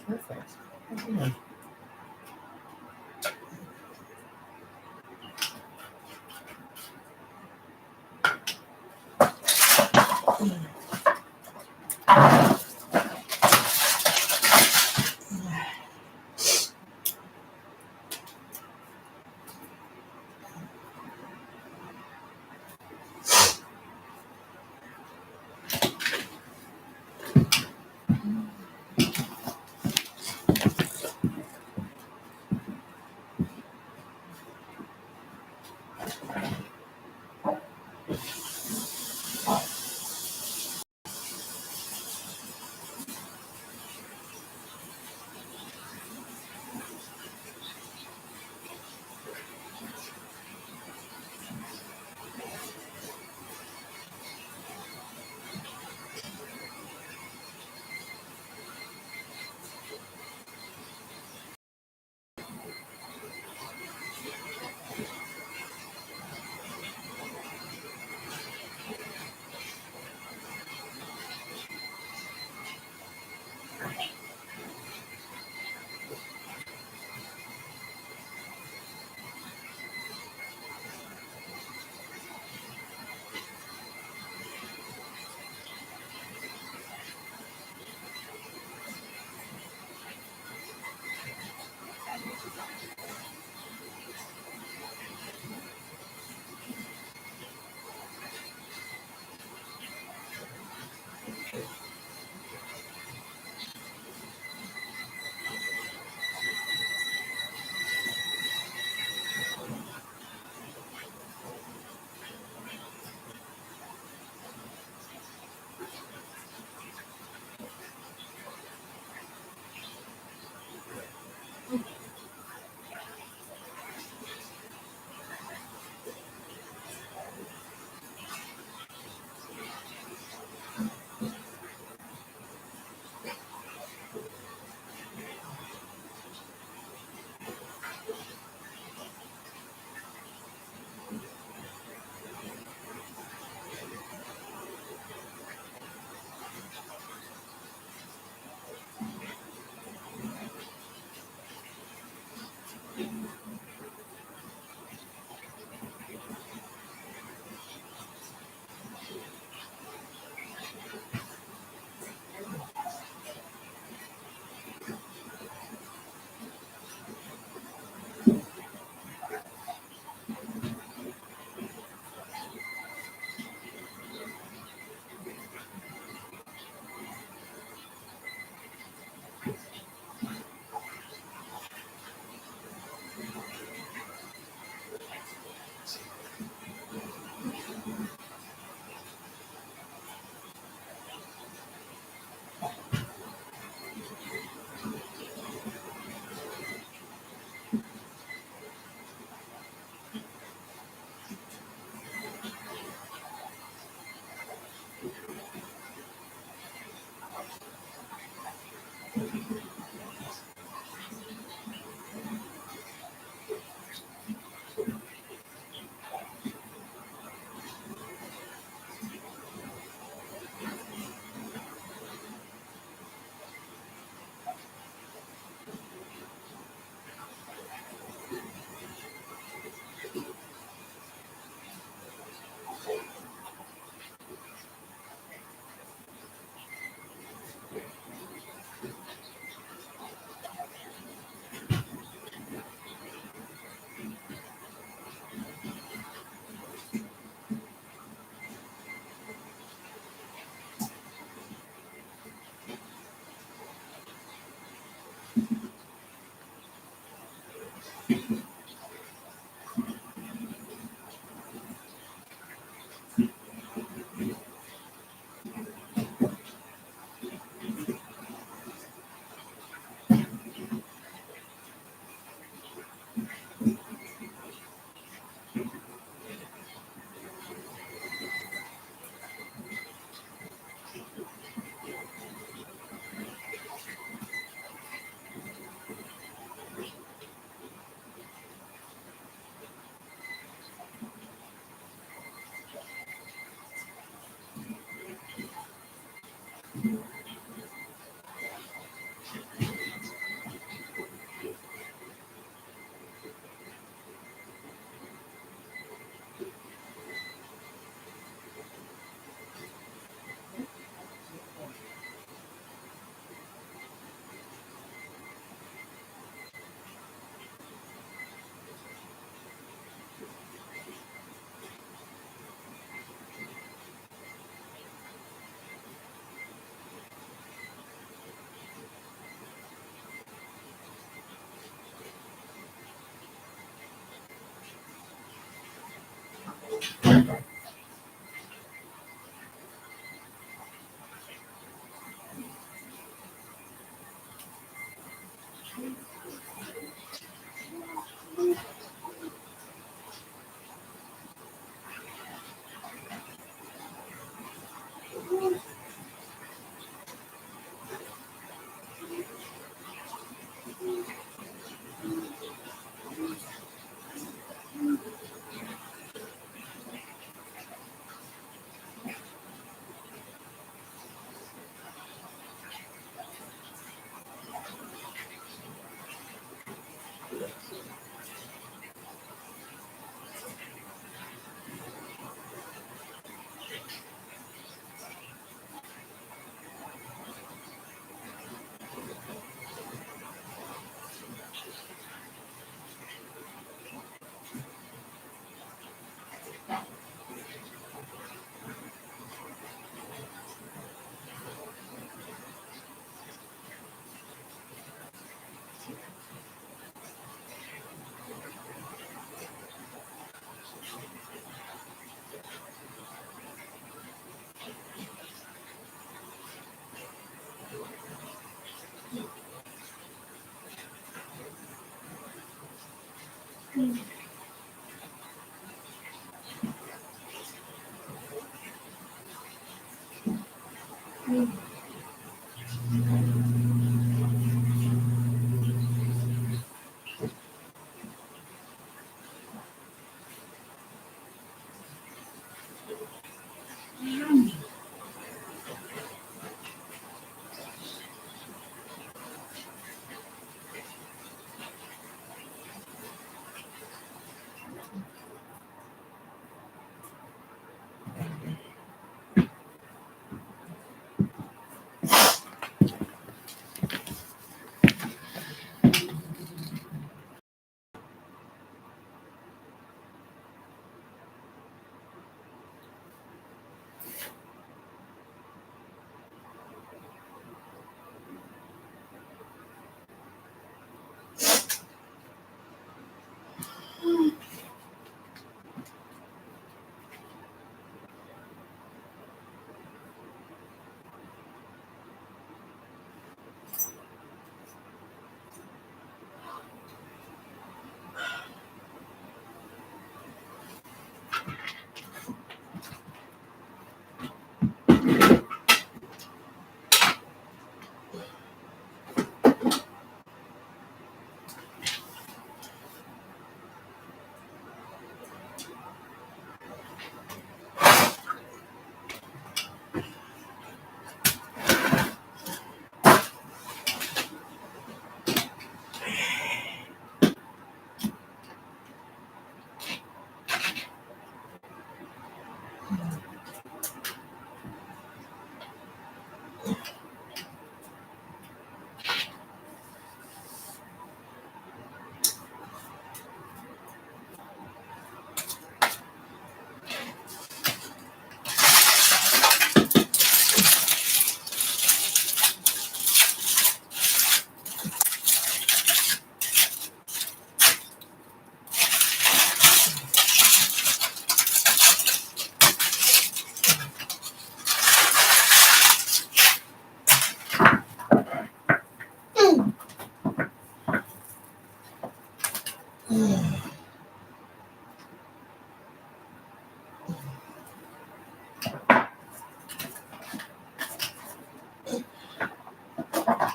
Perfect. Yeah.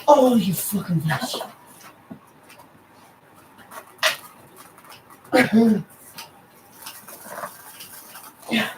Oh, you fucking bitch. Yeah.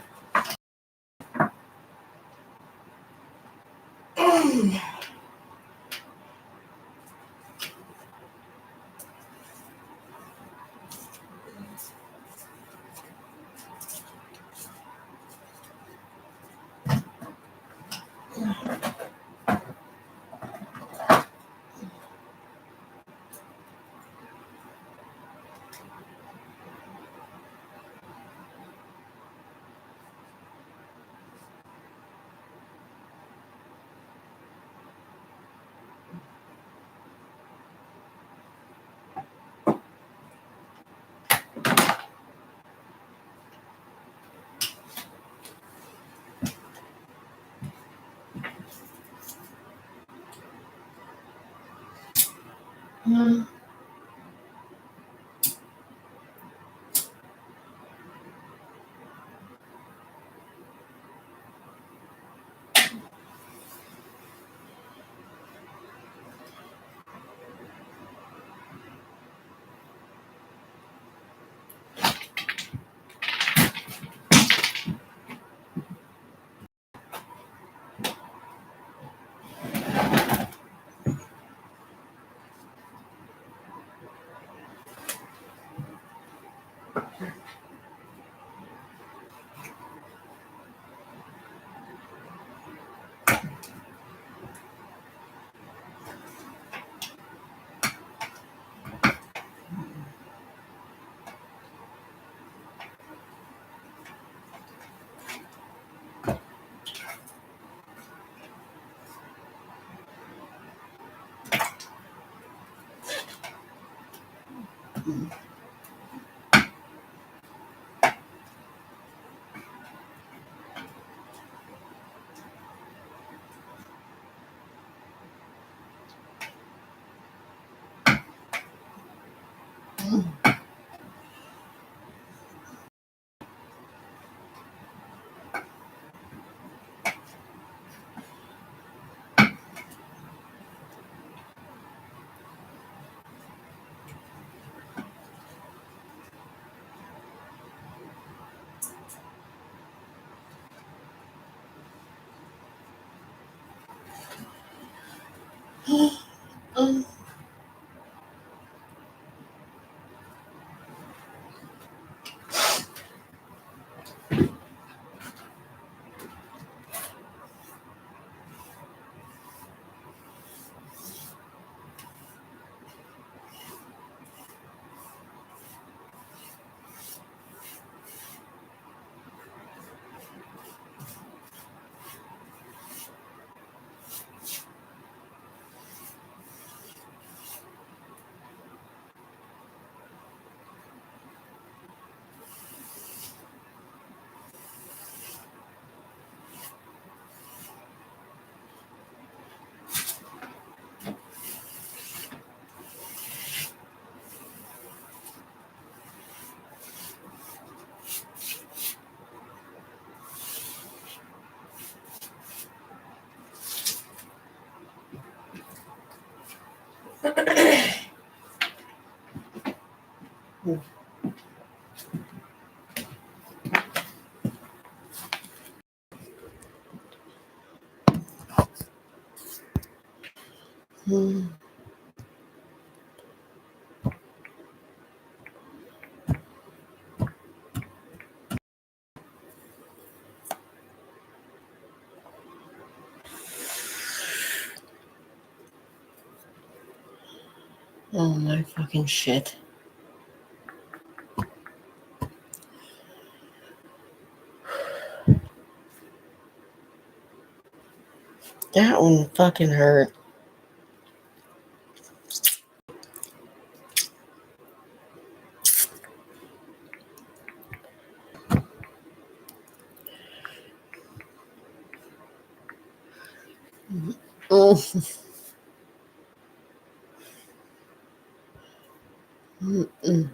Oh my fucking shit. That one fucking hurt. Oh. Mm-mm.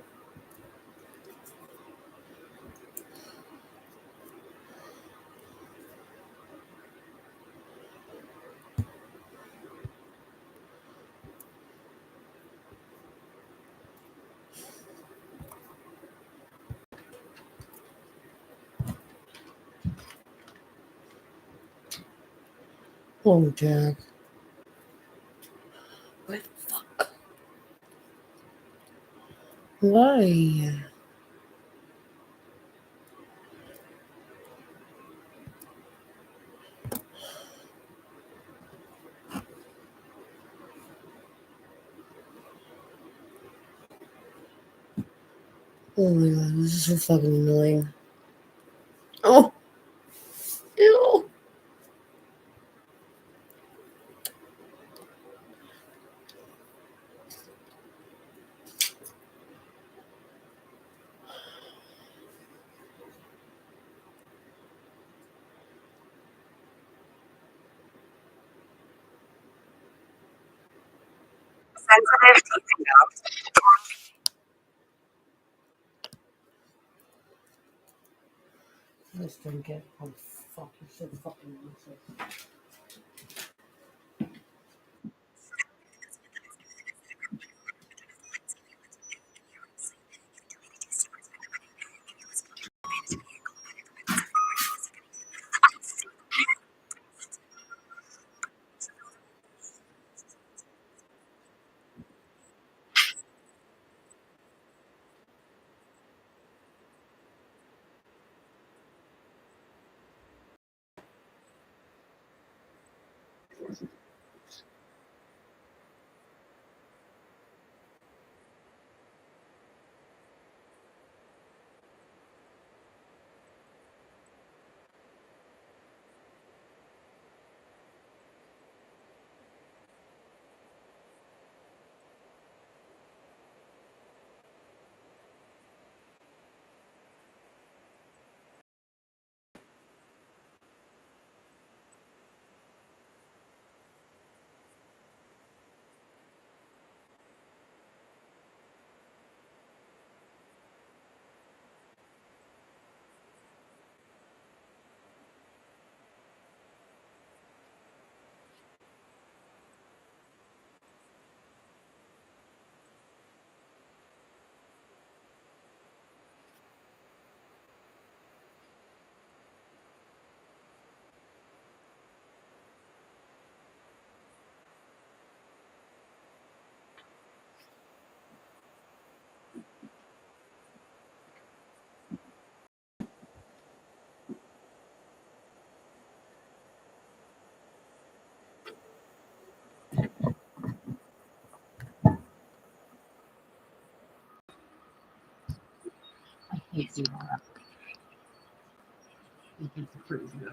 Oh, Jack. What the fuck? Why? Oh my god, this is so fucking annoying. Oh! Ew! sensitive teething gums. Just drink it. Oh, fuck. You're so fucking useless. I hate you, Laura. You think the fruit is good.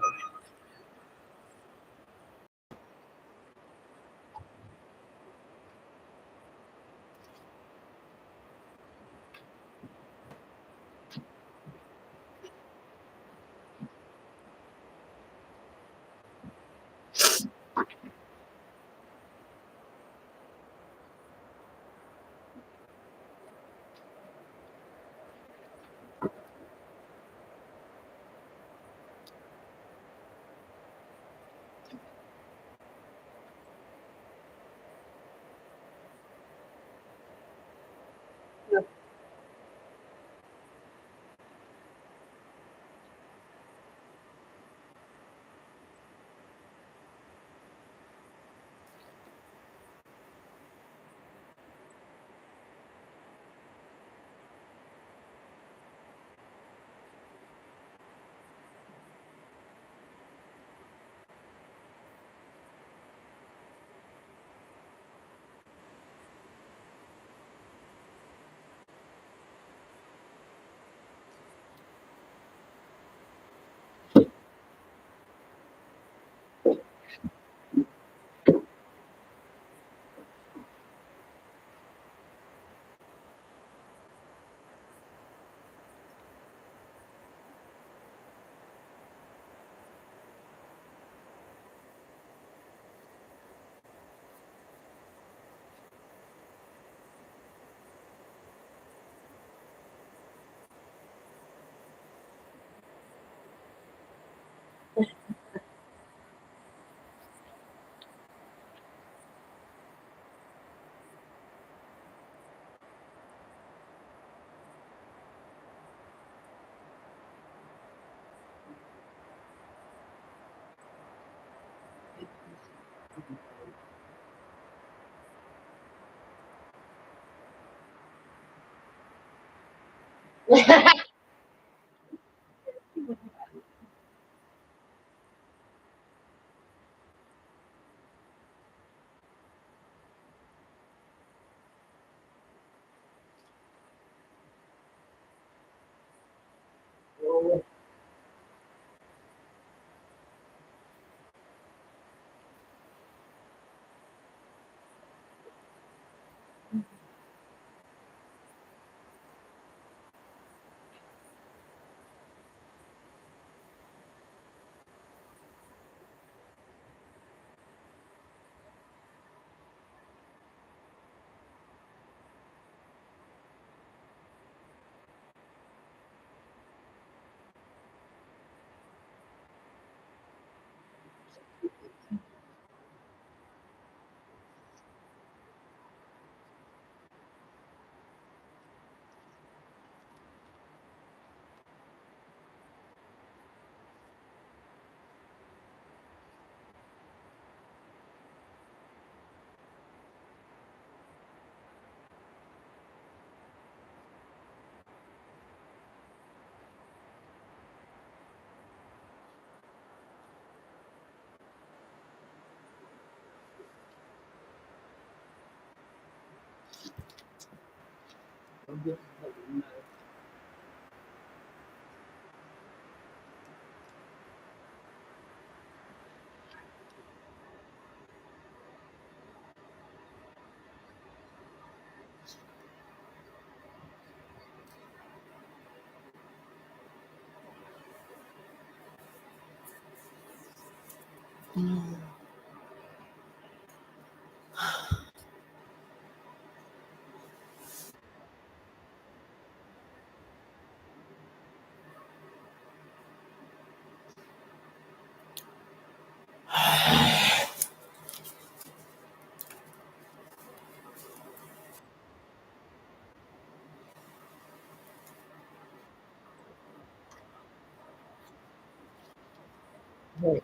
Hey,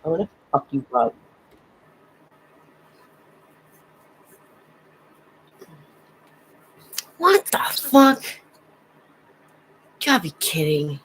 I wanna fuck you up. What the fuck? You gotta be kidding.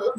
So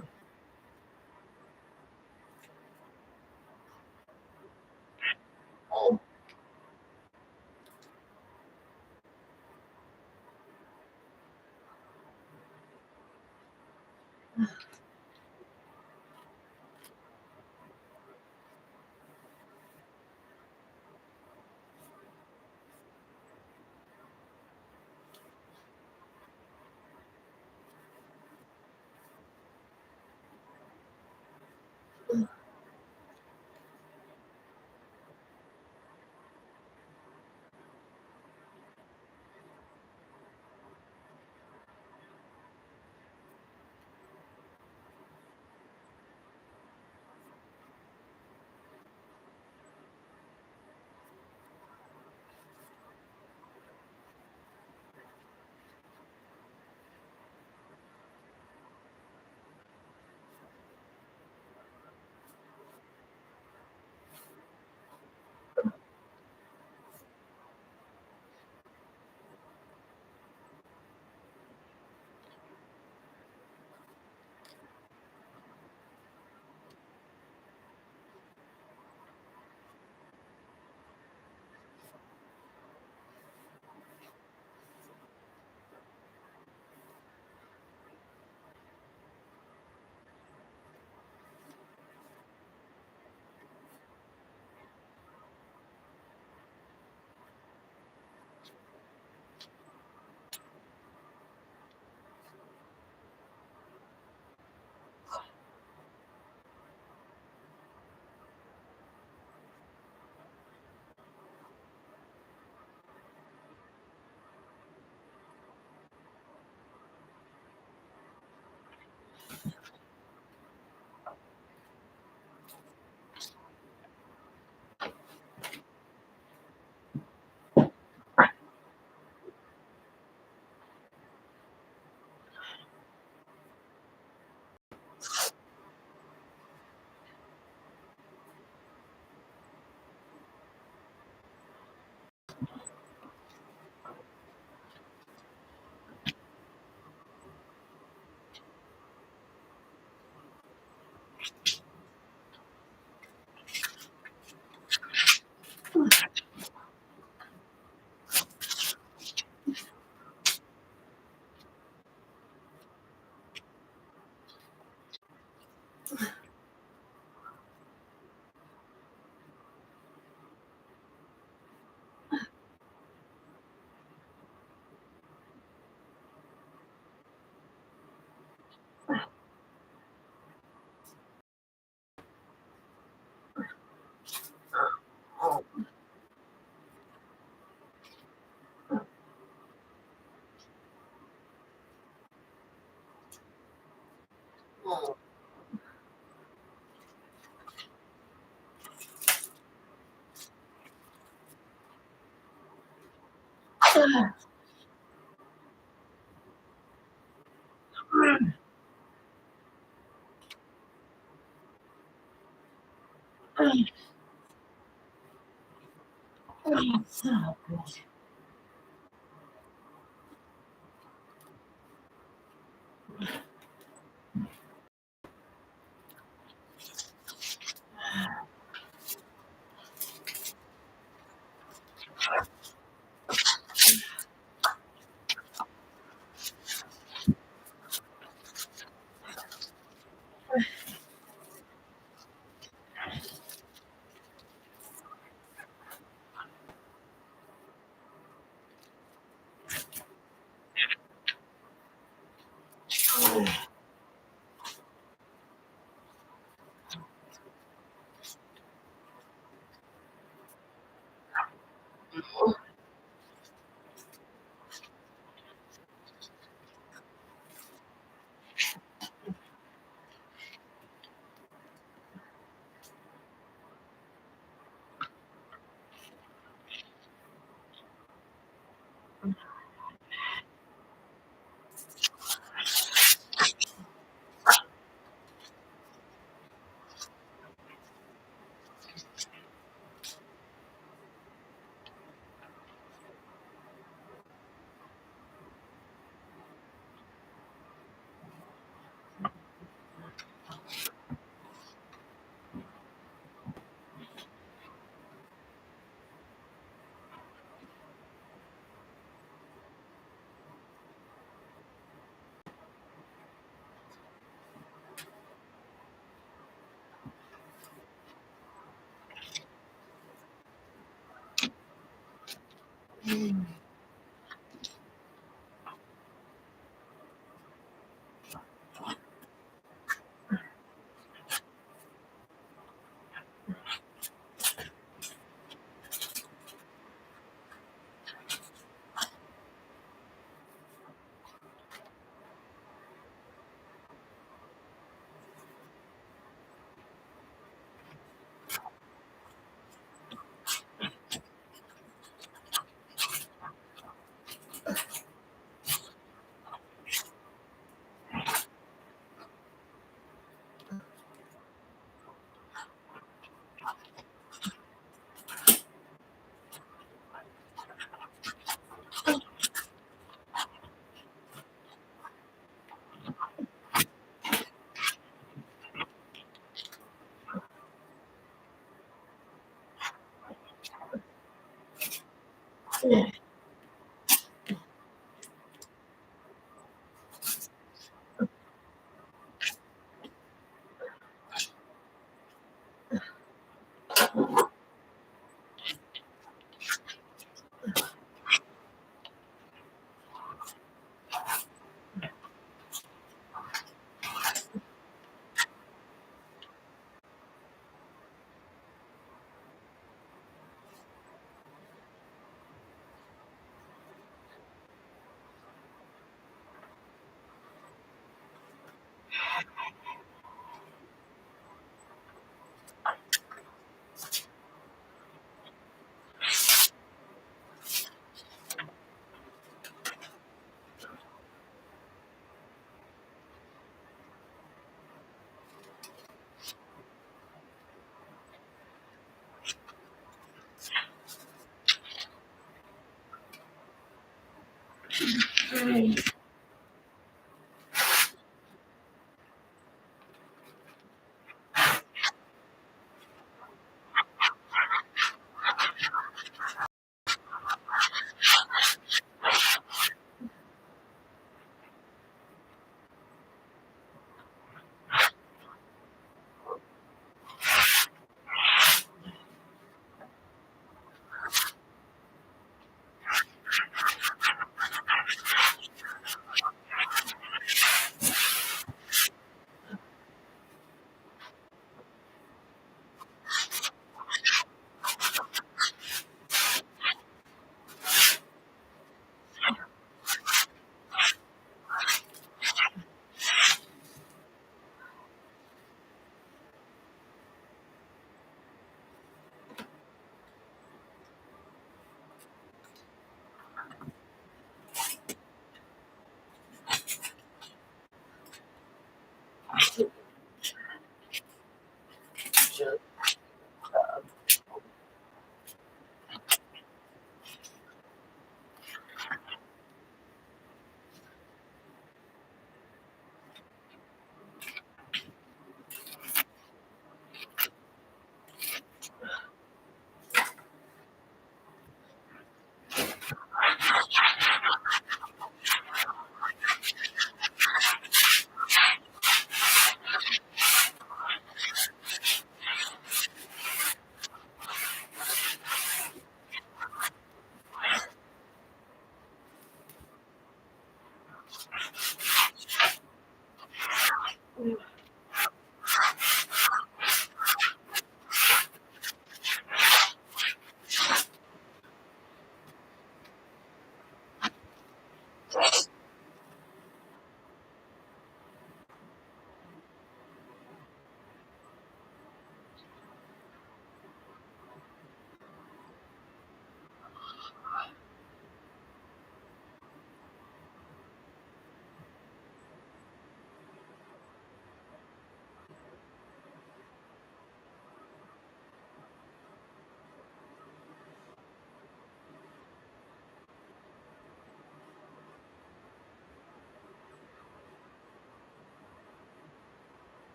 good.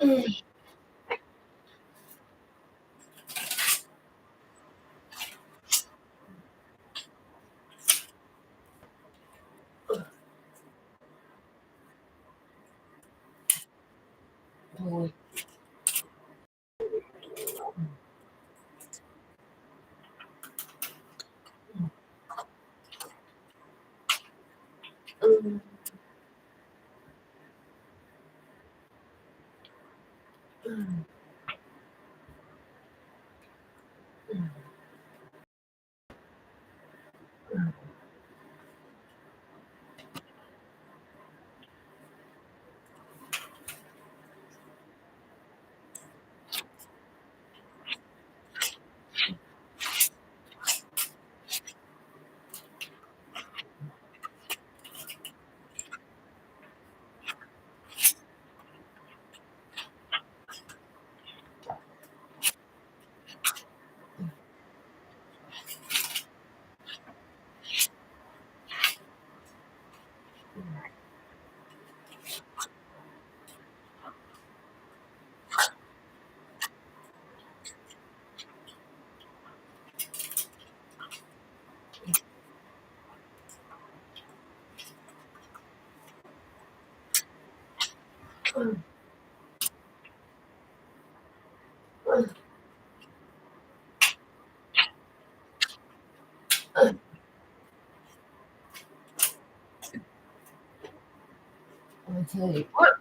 Boy. I tell you what.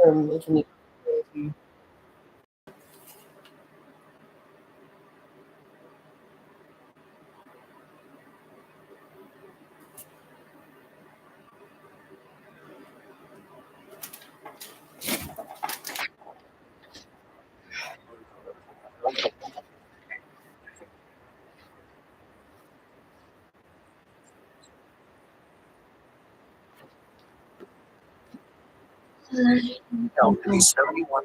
Making me crazy. No, 71.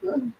Good.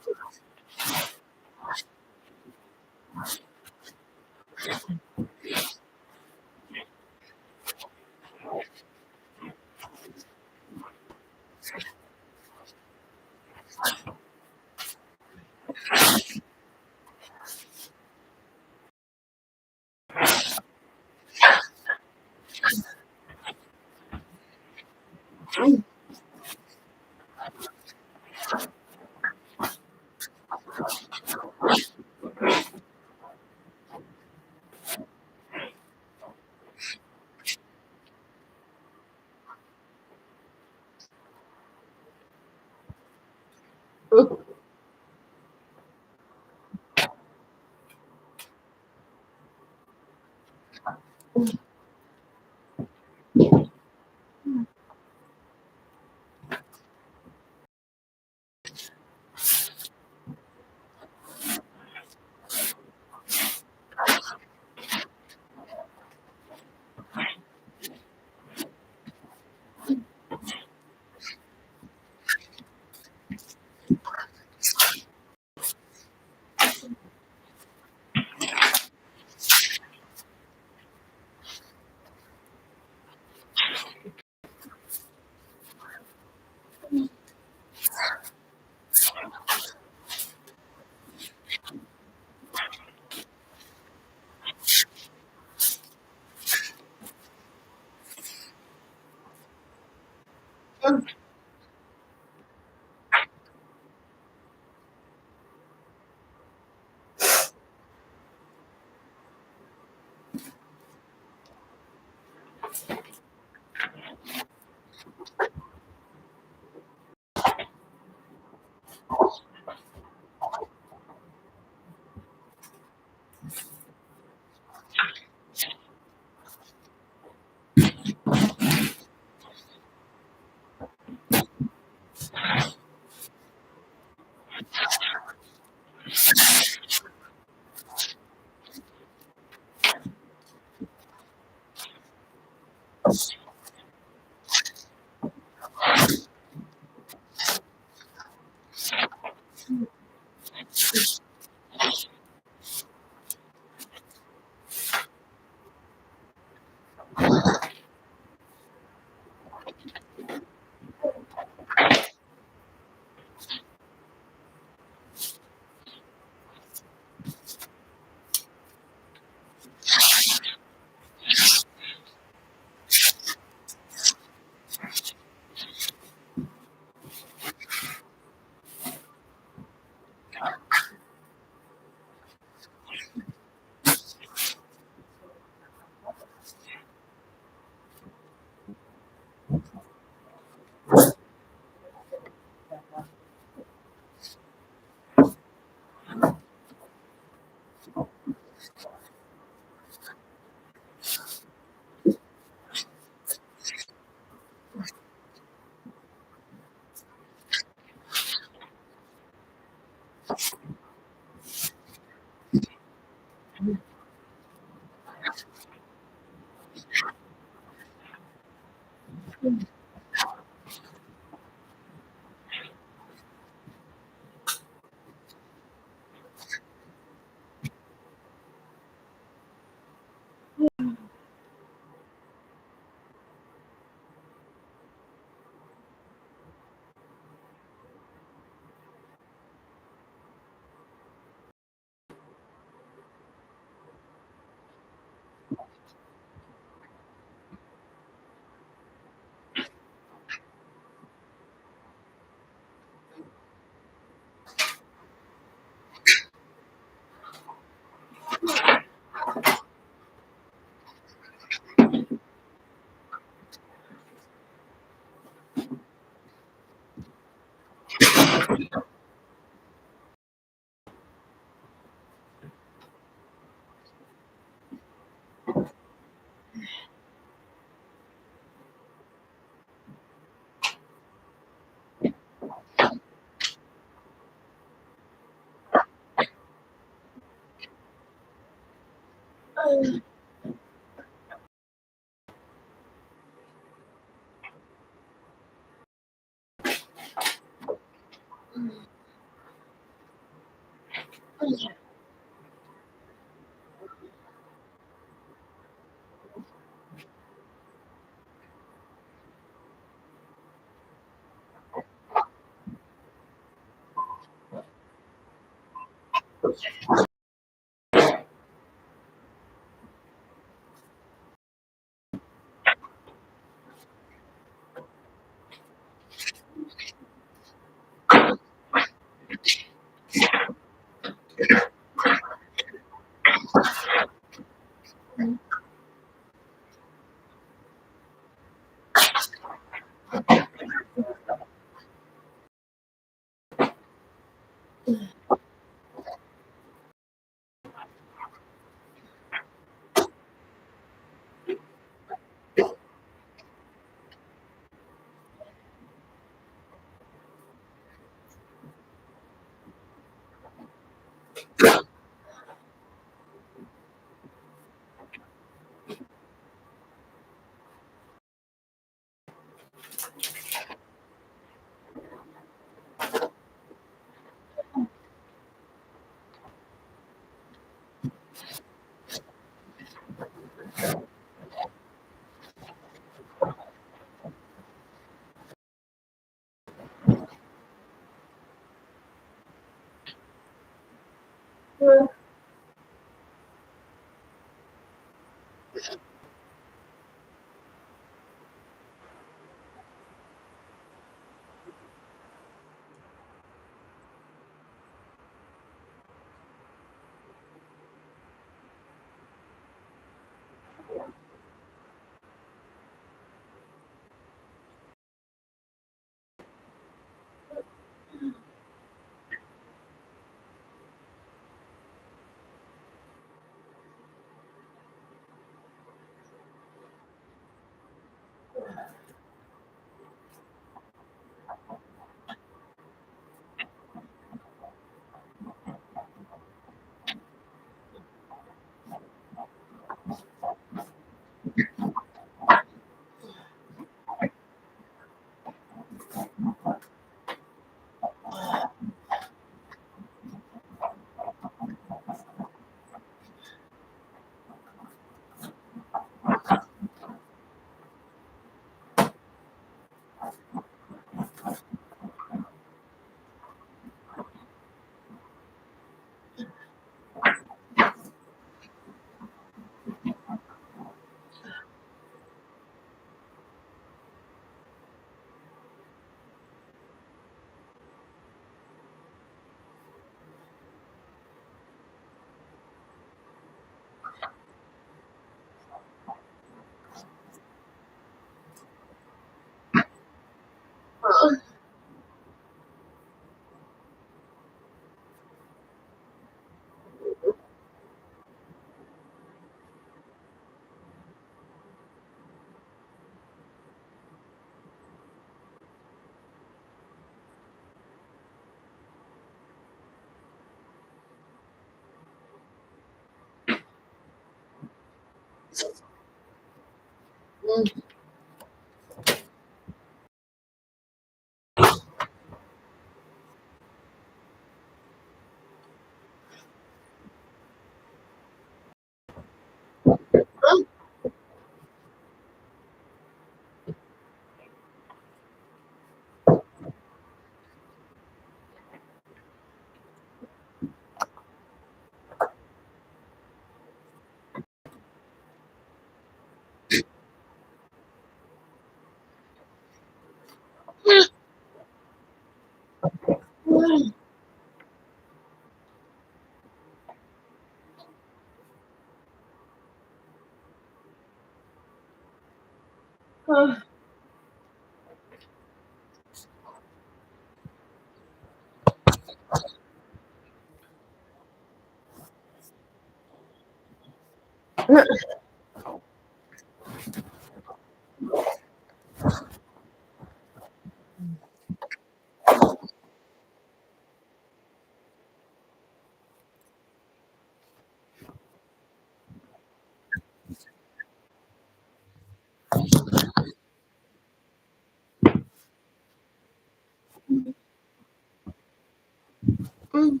Mm.